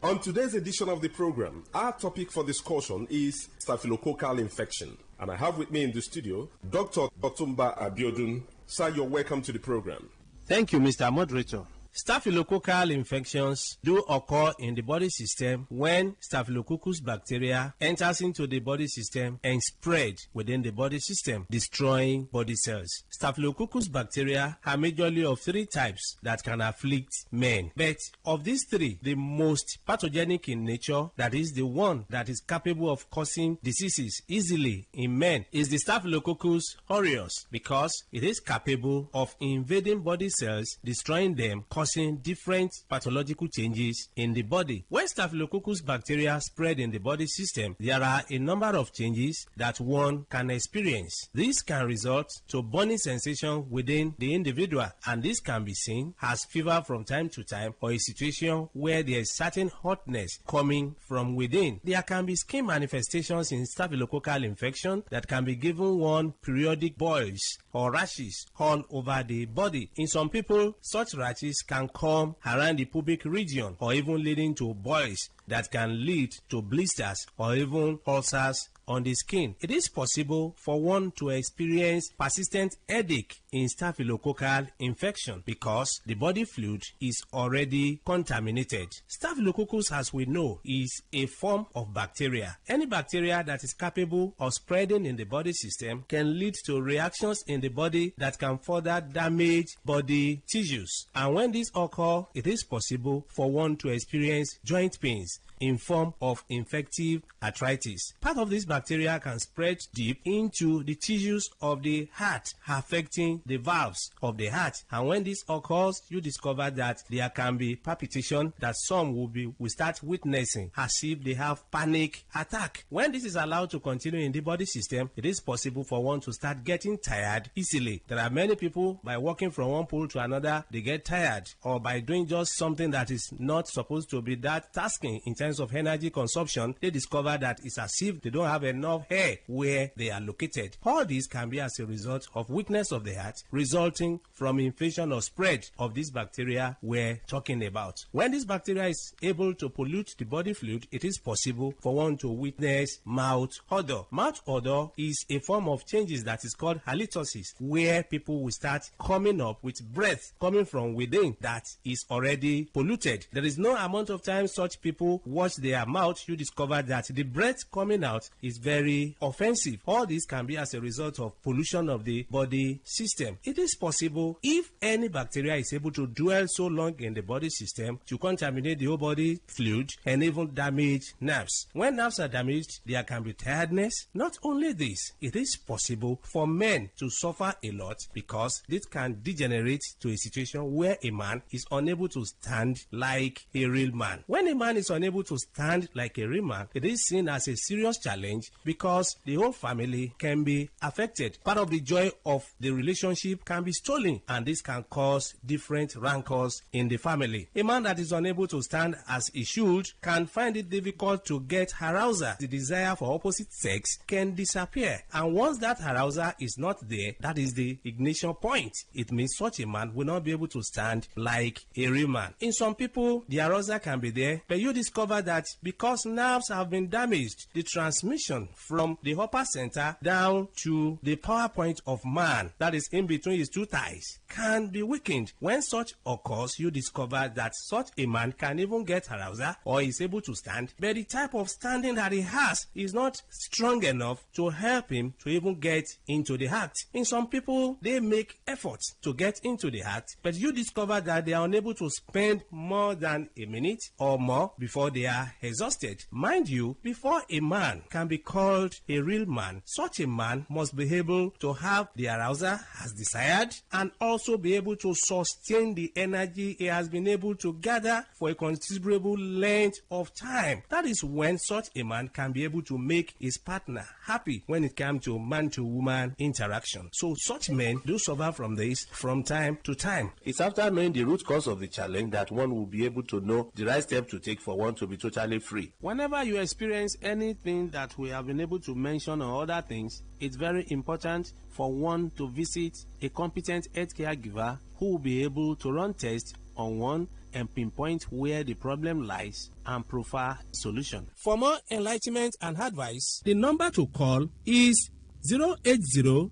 On today's edition of the program, our topic for discussion is staphylococcal infection. And I have with me in the studio Dr. Otumba Abiodun. Sir, you're welcome to the program. Thank you, Mr. Moderator. Staphylococcal infections do occur in the body system when Staphylococcus bacteria enters into the body system and spread within the body system, destroying body cells. Staphylococcus bacteria are majorly of three types that can afflict men. But of these three, the most pathogenic in nature, that is the one that is capable of causing diseases easily in men, is the Staphylococcus aureus, because it is capable of invading body cells, destroying them, causing different pathological changes in the body. When Staphylococcus bacteria spread in the body system, there are a number of changes that one can experience. This can result to burning sensation within the individual, and this can be seen as fever from time to time, or a situation where there is certain hotness coming from within. There can be skin manifestations in staphylococcal infection that can be given one periodic boils or rashes all over the body. In some people, such rashes can come around the pubic region, or even leading to boils that can lead to blisters or even ulcers on the skin. It is possible for one to experience persistent headache in staphylococcal infection because the body fluid is already contaminated. Staphylococcus, as we know, is a form of bacteria. Any bacteria that is capable of spreading in the body system can lead to reactions in the body that can further damage body tissues. And when this occurs, it is possible for one to experience joint pains in form of infective arthritis. Part of this bacteria can spread deep into the tissues of the heart, affecting the valves of the heart. And when this occurs, you discover that there can be palpitation that some will start witnessing as if they have panic attack. When this is allowed to continue in the body system, it is possible for one to start getting tired easily. There are many people, by walking from one pole to another, they get tired, or by doing just something that is not supposed to be that tasking in terms of energy consumption, they discover that it's as if they don't have enough hair where they are located. All this can be as a result of weakness of the heart resulting from infection or spread of this bacteria we're talking about. When this bacteria is able to pollute the body fluid, it is possible for one to witness mouth odor. Mouth odor is a form of changes that is called halitosis, where people will start coming up with breath coming from within that is already polluted. There is no amount of time such people wash their mouth, you discover that the breath coming out is very offensive. All this can be as a result of pollution of the body system. It is possible, if any bacteria is able to dwell so long in the body system, to contaminate the whole body fluid and even damage nerves. When nerves are damaged, there can be tiredness. Not only this, it is possible for men to suffer a lot because this can degenerate to a situation where a man is unable to stand like a real man. When a man is unable to stand like a real man, it is seen as a serious challenge change because the whole family can be affected. Part of the joy of the relationship can be stolen, and this can cause different rancors in the family. A man that is unable to stand as he should can find it difficult to get arousal. The desire for opposite sex can disappear, and once that arousal is not there, that is the ignition point. It means such a man will not be able to stand like a real man. In some people, the arousal can be there, but you discover that because nerves have been damaged, the transmission from the upper center down to the power point of man, that is in between his two thighs, can be weakened. When such occurs, you discover that such a man can even get arousal or is able to stand, but the type of standing that he has is not strong enough to help him to even get into the act. In some people, they make efforts to get into the act, but you discover that they are unable to spend more than a minute or more before they are exhausted. Mind you, before a man can be called a real man, such a man must be able to have the arousal as desired and also be able to sustain the energy he has been able to gather for a considerable length of time. That is when such a man can be able to make his partner happy when it comes to man-to-woman interaction. So such men do suffer from this from time to time. It's after knowing the root cause of the challenge that one will be able to know the right step to take for one to be totally free. Whenever you experience anything that we have been able to mention or other things, it's very important for one to visit a competent health caregiver who will be able to run tests on one and pinpoint where the problem lies and prefer solution. For more enlightenment and advice, the number to call is 080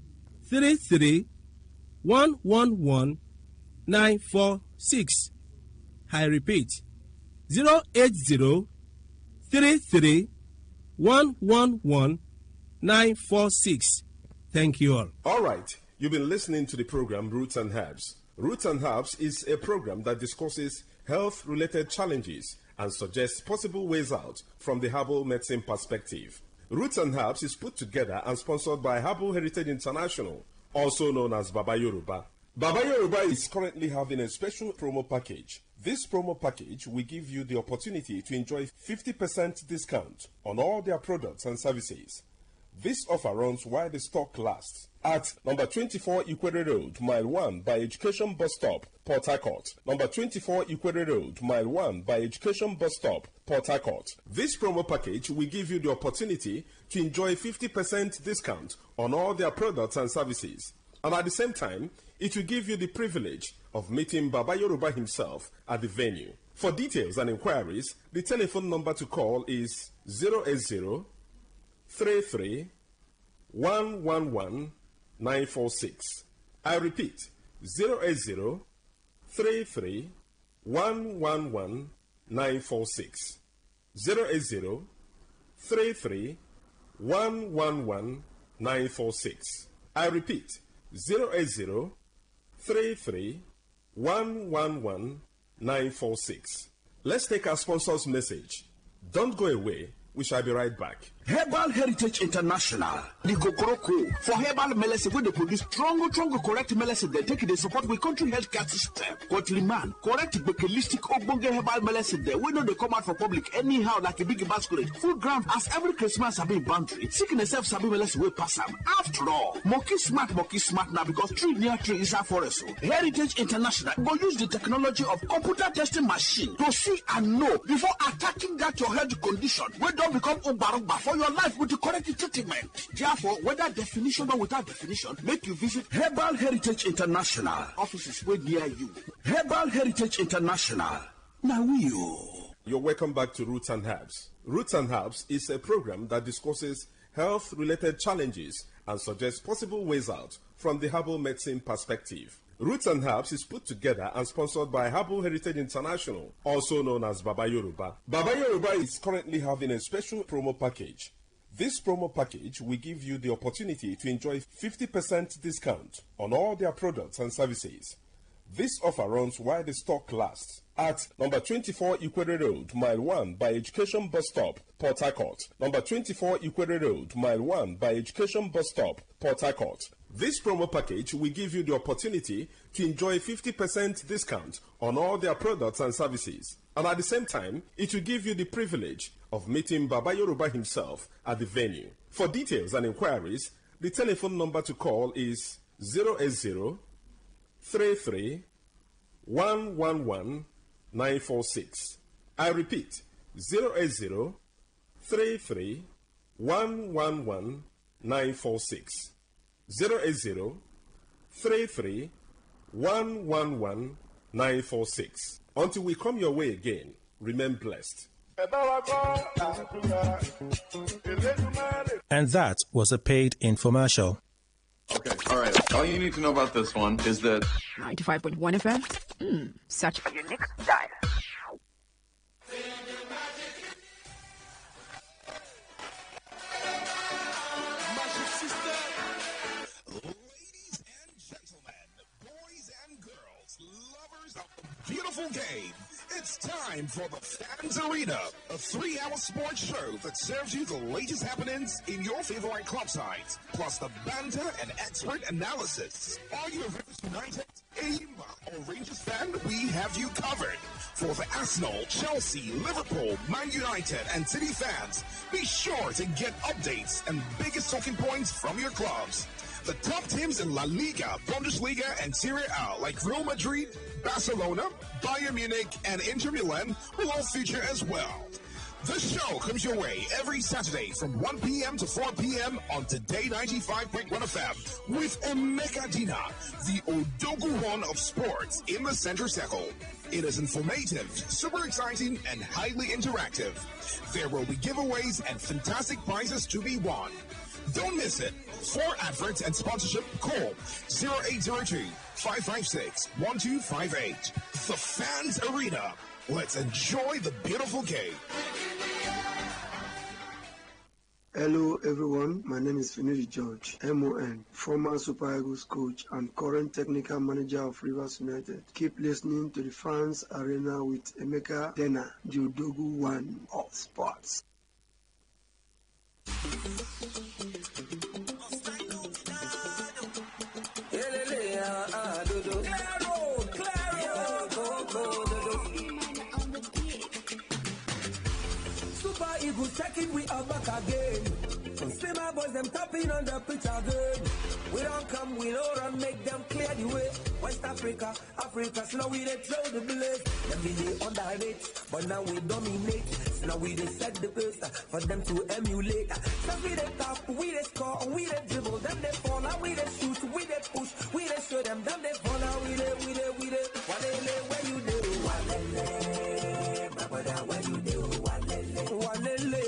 33 111 946. I repeat, 080 33 111 946. Thank you all. All right, you've been listening to the program Roots and Herbs. Roots and Herbs is a program that discusses health-related challenges and suggests possible ways out from the herbal medicine perspective. Roots and Herbs is put together and sponsored by Herbal Heritage International, also known as Baba Yoruba. Baba Yoruba is currently having a special promo package. This promo package will give you the opportunity to enjoy 50% discount on all their products and services. This offer runs while the stock lasts at number 24 Equator Road, Mile 1 by Education Bus Stop, Port Harcourt. Number 24 Equator Road, Mile 1 by Education Bus Stop, Port Harcourt. This promo package will give you the opportunity to enjoy 50% discount on all their products and services. And at the same time, it will give you the privilege of meeting Baba Yoruba himself at the venue. For details and inquiries, the telephone number to call is 080 33 111 946. I repeat, 080 33 111 946. 080 33 111 946. I repeat, 080 33 111 946. Let's take our sponsor's message. Don't go away. We shall be right back. Herbal Heritage International, the Kokoroko for herbal medicine where they produce strong, correct medicine. They take it, they support with country health care system. Quality man, correct bakelistic Ogbonge herbal medicine. There we know they come out for public anyhow like a big basket. Food ground as every Christmas have been boundary. Sickness self sabi medicine will pass them. After all, monkey smart now because tree near tree is a forest. Heritage International go use the technology of computer testing machine to see and know before attacking that your health condition. We don't become Ubarugba for your life with the correct treatment. Therefore, whether definition or without definition, make you visit Herbal Heritage International. Offices way near you. Herbal Heritage International. Now You're welcome back to Roots and Herbs. Roots and Herbs is a program that discusses health-related challenges and suggests possible ways out from the herbal medicine perspective. Roots and Herbs is put together and sponsored by Herbal Heritage International, also known as Baba Yoruba. Baba Yoruba is currently having a special promo package. This promo package will give you the opportunity to enjoy 50% discount on all their products and services. This offer runs while the stock lasts at number 24 Equator Road, Mile 1 by Education Bus Stop, Port Harcourt. Number 24 Equator Road, Mile 1 by Education Bus Stop, Port Harcourt. This promo package will give you the opportunity to enjoy 50% discount on all their products and services. And at the same time, it will give you the privilege of meeting Baba Yoruba himself at the venue. For details and inquiries, the telephone number to call is 080 33 111 946. I repeat, 080 33 111 946. 080 33 111 946. Until we come your way again, remain blessed. And that was a paid infomercial. Okay, all right. All you need to know about this one is that 95.1 FM. Such a unique style. Beautiful game. It's time for the Fans Arena, a 3-hour sports show that serves you the latest happenings in your favorite club sides, plus the banter and expert analysis. Are you a Rivers United, Aimba, or Rangers fan? We have you covered. For the Arsenal, Chelsea, Liverpool, Man United, and City fans, be sure to get updates and biggest talking points from your clubs. The top teams in La Liga, Bundesliga, and Serie A, like Real Madrid, Barcelona, Bayern Munich, and Inter Milan, will all feature as well. The show comes your way every Saturday from 1 p.m. to 4 p.m. on Today 95.1 FM with Emeka Dina, the Odogu one of sports in the center circle. It is informative, super exciting, and highly interactive. There will be giveaways and fantastic prizes to be won. Don't miss it. For adverts and sponsorship, call 0802-556-1258. The Fans Arena. Let's enjoy the beautiful game. Hello everyone, my name is Finidi George, MON, former Super Eagles coach and current technical manager of Rivers United. Keep listening to the Fans Arena with Emeka Dena, the Odogu one of sports. Super Eagles checking, we are back again. Some slimmer boys, them tapping on the pitch again. We don't come, we don't run, make them clear the way. West Africa, slow we they throw the blade. Them be they underrate, but now we dominate. So now we they set the pace for them to emulate. So we they tap, we they score, we they dribble, them they fall, now we they shoot, we they push, we they show them they fall, now we they. Walele, where you do? Walele, my brother, where you do? Walele,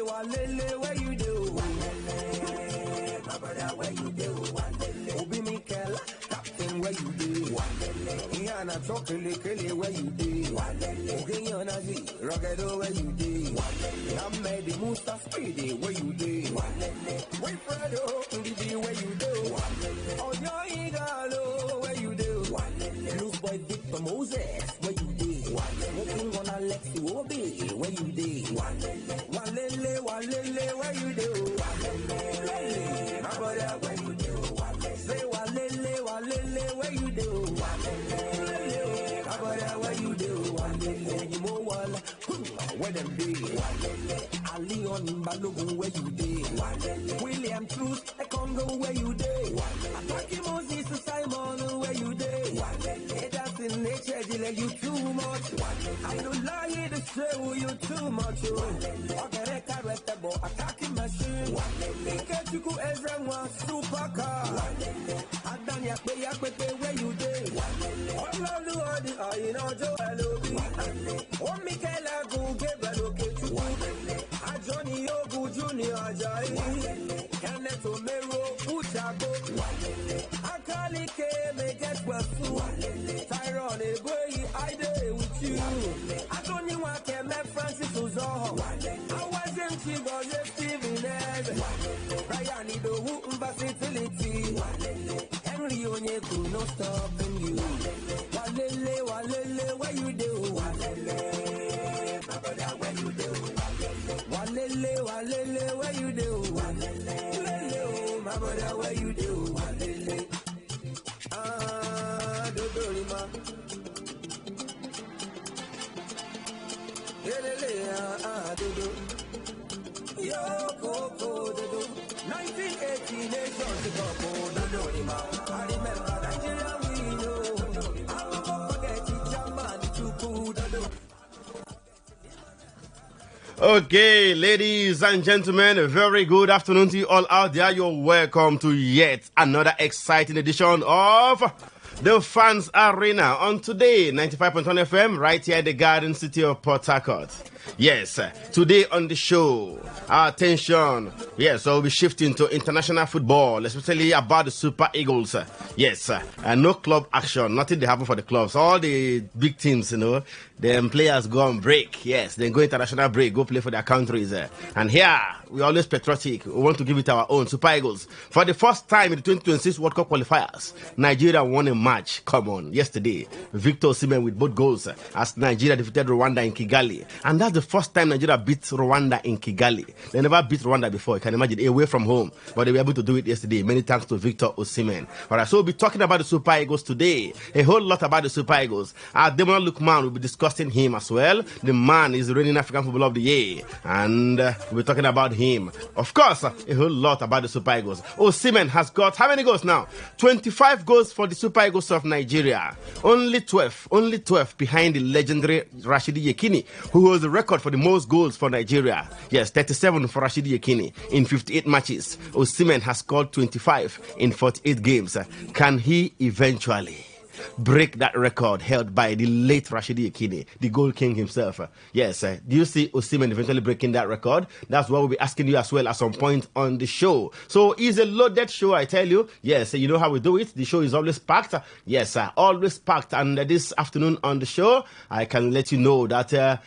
where you do? Walele, my brother, where you do? Walele, Obi Mikel, captain, where you do? Walele, Iana Chokele, where you do? Walele, Ogeyonazi, Rogedo, where you do? Walele, Ahmed Musta Speedy, where you do? Walele, Wilfredo, Ndidi, where you do? Walele, Oyo Igalo, where you do? Walele, Blue Boy Victor Moses, where you do? Walele, on Alexi Obi, where you do? Walele, where you do? Walele, my brother, where you do? Walele, say Walele, where you do? Walele, my brother, where you do? Walele, you know where them be? Walele, Ali on Balogun, where you do? Walele, William Truth, a Congo, where you do? Walele, Ataki Moses, Simon, where you do? Walele, that's in nature, delay you too much. Walele, I don't lie, the show you too much. Walele, Carretable, attacking machine. Walele, Ketuku Ezra, super car. Walele, Adanya, Pepe, where you do? Walele, Ololuwadi, I know Joel. Walele, O Michaela, go get Ketuku. Walele, Ajoni Ogu Junior Ajayi. Kenneth Omero, Uchago. Walele, Akali K, get well soon. Walele, Tyrone, boy, I do with you. Walele, I don't know what came Francis Uzo. Walele, I wasn't she was a Steven Ed. Brian, the who versatility. Walele, Henry Onyeku, no stopping you. Walele, where you do? Walele, my brother, where you do? Walele, where you do? Walele, my brother, where you do? Walele. Okay, ladies and gentlemen, a very good afternoon to you all out there. You're welcome to yet another exciting edition of the Fans Arena on Today 95.1 FM right here in the Garden City of Port Harcourt. Yes, today on the show, our attention, yes, so we'll be shifting to international football, especially about the Super Eagles. Yes, no club action, nothing they happen for the clubs. All the big teams, them players go on break. Yes, then go international break, go play for their countries. And here, we're always patriotic. We want to give it our own Super Eagles. For the first time in the 2026 World Cup qualifiers, Nigeria won a match. Come on, yesterday, Victor Osimhen with both goals as Nigeria defeated Rwanda in Kigali. And that's the first time Nigeria beat Rwanda in Kigali. They never beat Rwanda before, you can imagine, away from home. But they were able to do it yesterday. Many thanks to Victor Osimhen. Alright, so we'll be talking about the Super Eagles today. A whole lot about the Super Eagles. Demola Lookman will be discussing him as well. The man is the reigning African Footballer of the Year. And we'll be talking about him. Of course, a whole lot about the Super Eagles. Osimhen has got how many goals now? 25 goals for the Super Eagles of Nigeria. Only 12 behind the legendary Rashidi Yekini, who holds the record for the most goals for Nigeria. Yes, 37 for Rashidi Yekini in 58 matches. Osimhen has scored 25 in 48 games. Can he eventually break that record held by the late Rashidi Yekini, the goal king himself? Yes, do you see Osimhen eventually breaking that record? That's what we'll be asking you as well at some point on the show. So it's a loaded show, I tell you. Yes, you know how we do it. The show is always packed. Yes, always packed. And this afternoon on the show, I can let you know that the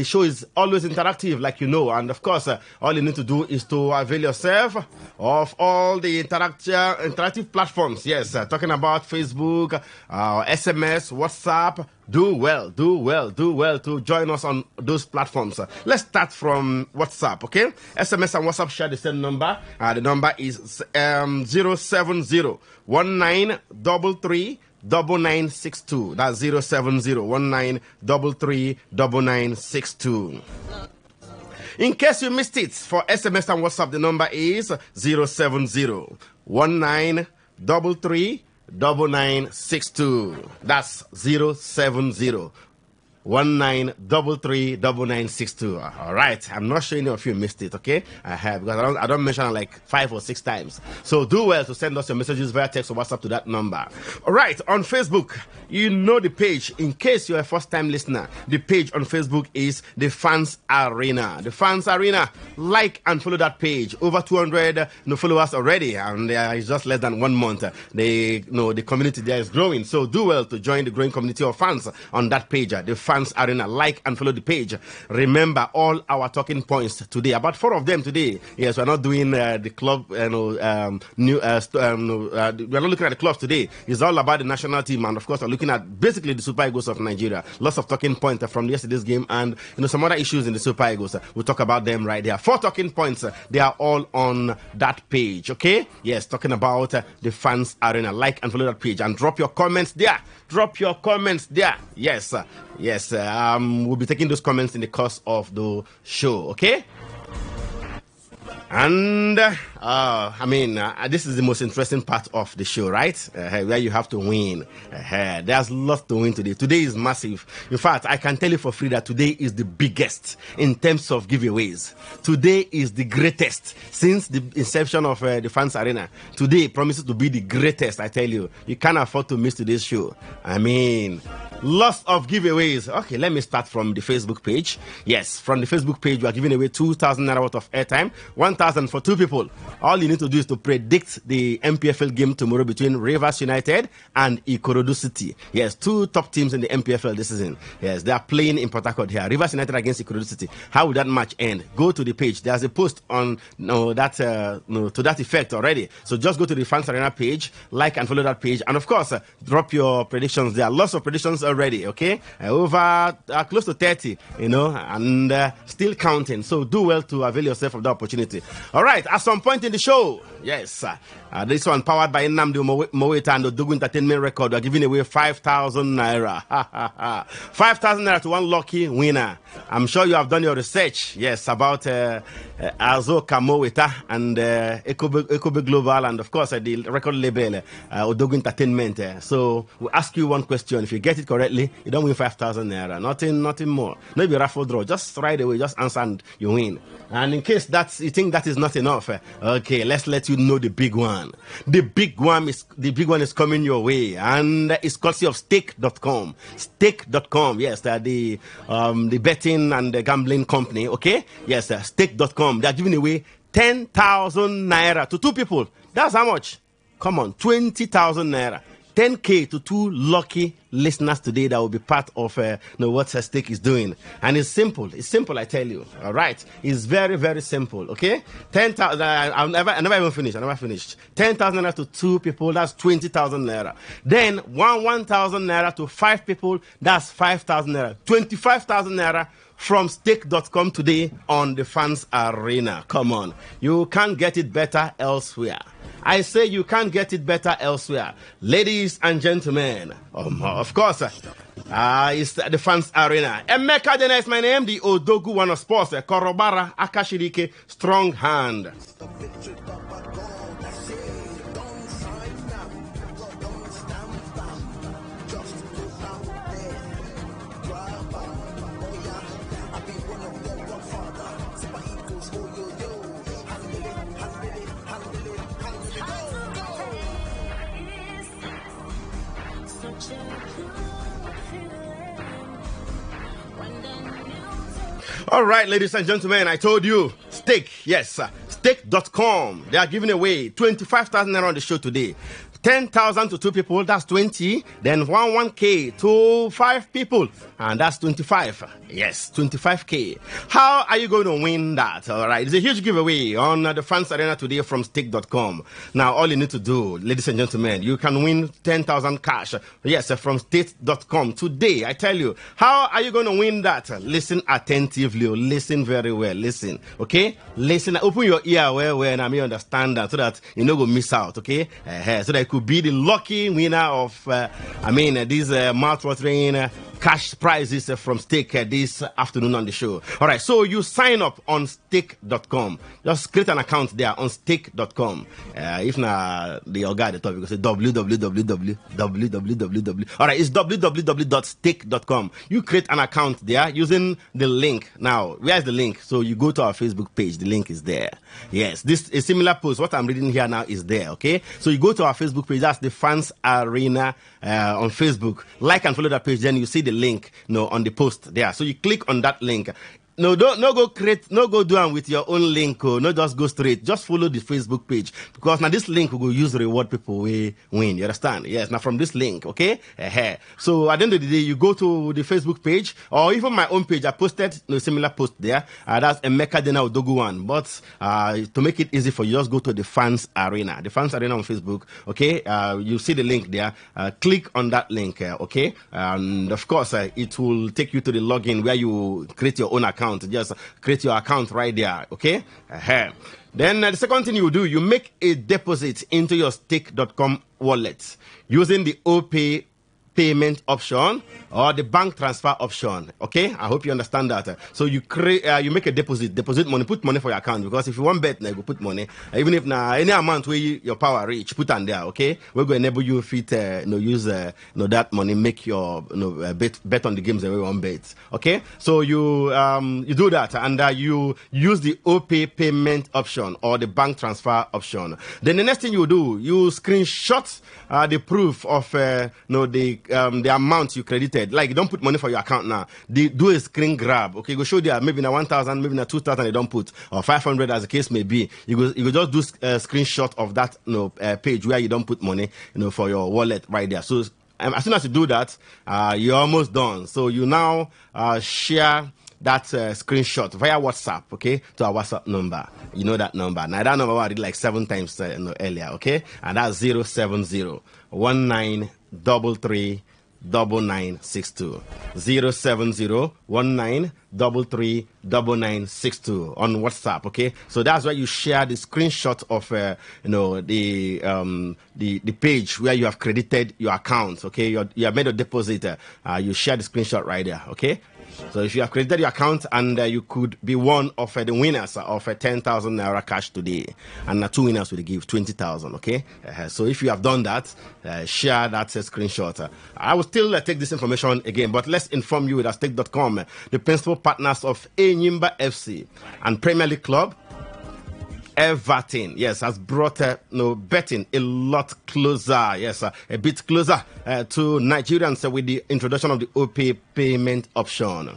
show is always interactive, like you know. And of course, all you need to do is to avail yourself of all the interactive platforms. Yes, talking about Facebook, SMS, WhatsApp. Do well to join us on those platforms. Let's start from WhatsApp, okay? SMS and WhatsApp share the same number. The number is 070-1933-9962. That's 070-1933-9962. In case you missed it, for SMS and WhatsApp, the number is 070-1933-9962. That's 070-1933-9962. All right, I'm not sure any of you missed it, okay? I have, because I don't mention it like 5 or 6 times. So do well to send us your messages via text or WhatsApp to that number. All right, on Facebook, you know the page. In case you're a first-time listener, the page on Facebook is the Fans Arena. The Fans Arena. Like and follow that page. Over 200 followers already, and it's just less than 1 month. The community there is growing. So do well to join the growing community of fans on that page. The Fans Arena. Like and follow the page. Remember all our talking points today. About 4 of them today. Yes, we're not doing the club. We're not looking at the clubs today. It's all about the national team, and of course, we're looking at basically the Super Eagles of Nigeria. Lots of talking points from yesterday's game, and some other issues in the Super Eagles. We'll talk about them right there. 4 talking points. They are all on that page. Okay? Yes, talking about the Fans Arena. Like and follow that page, and drop your comments there. Yes. We'll be taking those comments in the course of the show. Okay? And this is the most interesting part of the show, right? Where you have to win. There's lots to win today. Today is massive. In fact, I can tell you for free that today is the biggest in terms of giveaways. Today is the greatest since the inception of the Fans Arena. Today promises to be the greatest, I tell you. You can't afford to miss today's show. Lots of giveaways. Okay, let me start from the Facebook page. Yes, from the Facebook page, we are giving away 2,000 naira worth of airtime, 1,000 for 2 people. All you need to do is to predict the MPFL game tomorrow between Rivers United and Ikorodu City. Yes, 2 top teams in the MPFL this season. Yes, they are playing in Port Harcourt here. Rivers United against Ikorodu City. How will that match end? Go to the page. There's a post on to that effect already. So just go to the Fans Arena page, like and follow that page, and of course, drop your predictions there. Lots of predictions already already, okay? Over close to 30, and still counting. So do well to avail yourself of the opportunity. All right, at some point in the show, yes, this one powered by Nnamdi Moweta and Odogu Entertainment Record. We're giving away 5,000 naira. 5,000 naira to one lucky winner. I'm sure you have done your research, yes, about Azoka Moweta and Ekobe Global and, of course, the record label Odogu Entertainment. So we'll ask you one question. If you get it correctly, you don't win 5,000 naira. Nothing more. Maybe raffle draw. Just right away, just answer and you win. And in case you think that is not enough, okay, let's let you know the big one. The big one is coming your way, and it's courtesy of stake.com. Stake.com, yes, the betting and the gambling company, okay? Yes, stake.com. They are giving away 10,000 naira to two people. That's how much? Come on, 20,000 naira. 10K to two lucky listeners today that will be part of what Stake is doing. And it's simple. It's simple, I tell you. All right. It's very, very simple. Okay? 10,000. I never even finished. I never finished. 10,000 naira to two people. That's 20,000 naira. Then 1,000 naira to five people. That's 5,000 naira. 25,000 naira from stake.com today on the Fans Arena. Come on. You can't get it better elsewhere. I say you can't get it better elsewhere. Ladies and gentlemen, of course, it's the Fans Arena. Emeka Dena is my name, the Odogu one of sports, Korobara Akashirike, strong hand. All right, ladies and gentlemen, I told you, Stake, yes, Stake.com. They are giving away 25,000 naira on the show today. 10,000 to two people, that's 20. Then 1K to five people, and that's 25. Yes, 25K. How are you going to win that? All right, it's a huge giveaway on the Fans Arena today from Stake.com. Now, all you need to do, ladies and gentlemen, you can win 10,000 cash. Yes, from Stake.com today. I tell you, how are you going to win that? Listen attentively. Listen very well. Listen, okay? Listen. Open your ear well, and I may understand that so that you don't go miss out, okay? So that you could be the lucky winner of, these mouth-watering cash prizes from Stake this afternoon on the show. All right, so you sign up on stake.com. Just create an account there on stake.com. If not, the guy at the top, you can say www. All right, it's www.stake.com. You create an account there using the link. Now, where's the link? So you go to our Facebook page. The link is there. Yes, this a similar post. What I'm reading here now is there, okay? So you go to our Facebook page. That's the Fans Arena on Facebook. Like and follow that page. Then you see the link on the post there. So you click on that link. No go do them with your own link. No, just go straight. Just follow the Facebook page, because now this link will go use reward people we win. You understand? Yes. Now from this link, okay. So at the end of the day, you go to the Facebook page or even my own page. I posted a similar post there. That's Emeka Dena Odogu one. But to make it easy for you, just go to the Fans Arena. The Fans Arena on Facebook. Okay. You see the link there. Click on that link. Okay. And of course, it will take you to the login where you create your own account. Just create your account right there, okay? Then the second thing you do, you make a deposit into your stake.com wallet using the OPay payment option or the bank transfer option. Okay, I hope you understand that. So you you make a deposit money, put money for your account, because if you want bet, you go put money. Even if any amount where your power reach, put on there. Okay, we're going to enable you fit use that money, make your bet on the games that we want bet. Okay, so you do that, and you use the OPay payment option or the bank transfer option. Then the next thing you do, you screenshot the proof of the amount you credited. Like, you don't put money for your account now. Do a screen grab. Okay, go show there maybe na 1,000, maybe na 2,000 they don't put, or 500 as the case may be. You go just do a screenshot of that page where you don't put money for your wallet right there. So as soon as you do that, you're almost done. So you now share that screenshot via WhatsApp, okay, to our WhatsApp number. You know that number. Now that number I did like 7 times earlier, okay, and that's 070 1933 9962. 07019339962 on WhatsApp. Okay, so that's where you share the screenshot of the page where you have credited your account. Okay, you have made a deposit. You share the screenshot right there. Okay. So if you have credited your account, and you could be one of the winners of 10,000 naira cash today, and 2 winners will give 20,000. Okay, so if you have done that, share that screenshot. I will still take this information again, but let's inform you that stake.com, the principal partners of Enyimba FC and Premier League club Everton, yes, has brought betting a lot closer, yes, a bit closer to Nigerians with the introduction of the OPay payment option.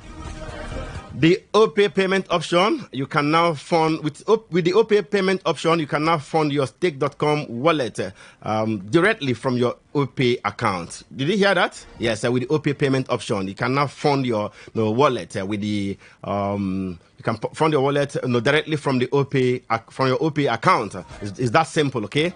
The OPay payment option, you can now fund with the OPay payment option. You can now fund your stake.com wallet directly from your OPay account. Did you hear that? Yes, with the OPay payment option, you can now fund your wallet with the you can fund your wallet directly from the OPay from your OPay account. Is that simple? Okay.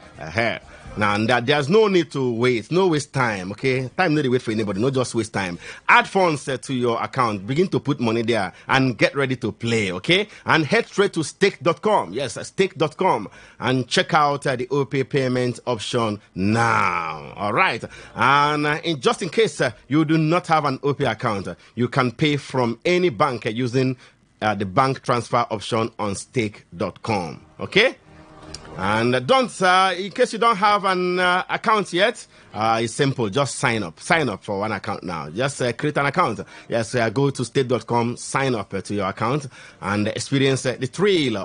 Now, and there's no need to wait, no waste time, okay? Time not to wait for anybody, no just waste time. Add funds to your account, begin to put money there, and get ready to play, okay? And head straight to stake.com, yes, stake.com, and check out the OPay payment option now, all right? And just in case you do not have an OPay account, you can pay from any bank using the bank transfer option on stake.com, okay? And in case you don't have an account yet, it's simple. Just sign up for one account now. Just create an account. Yes, go to stake.com, sign up to your account, and experience the thrill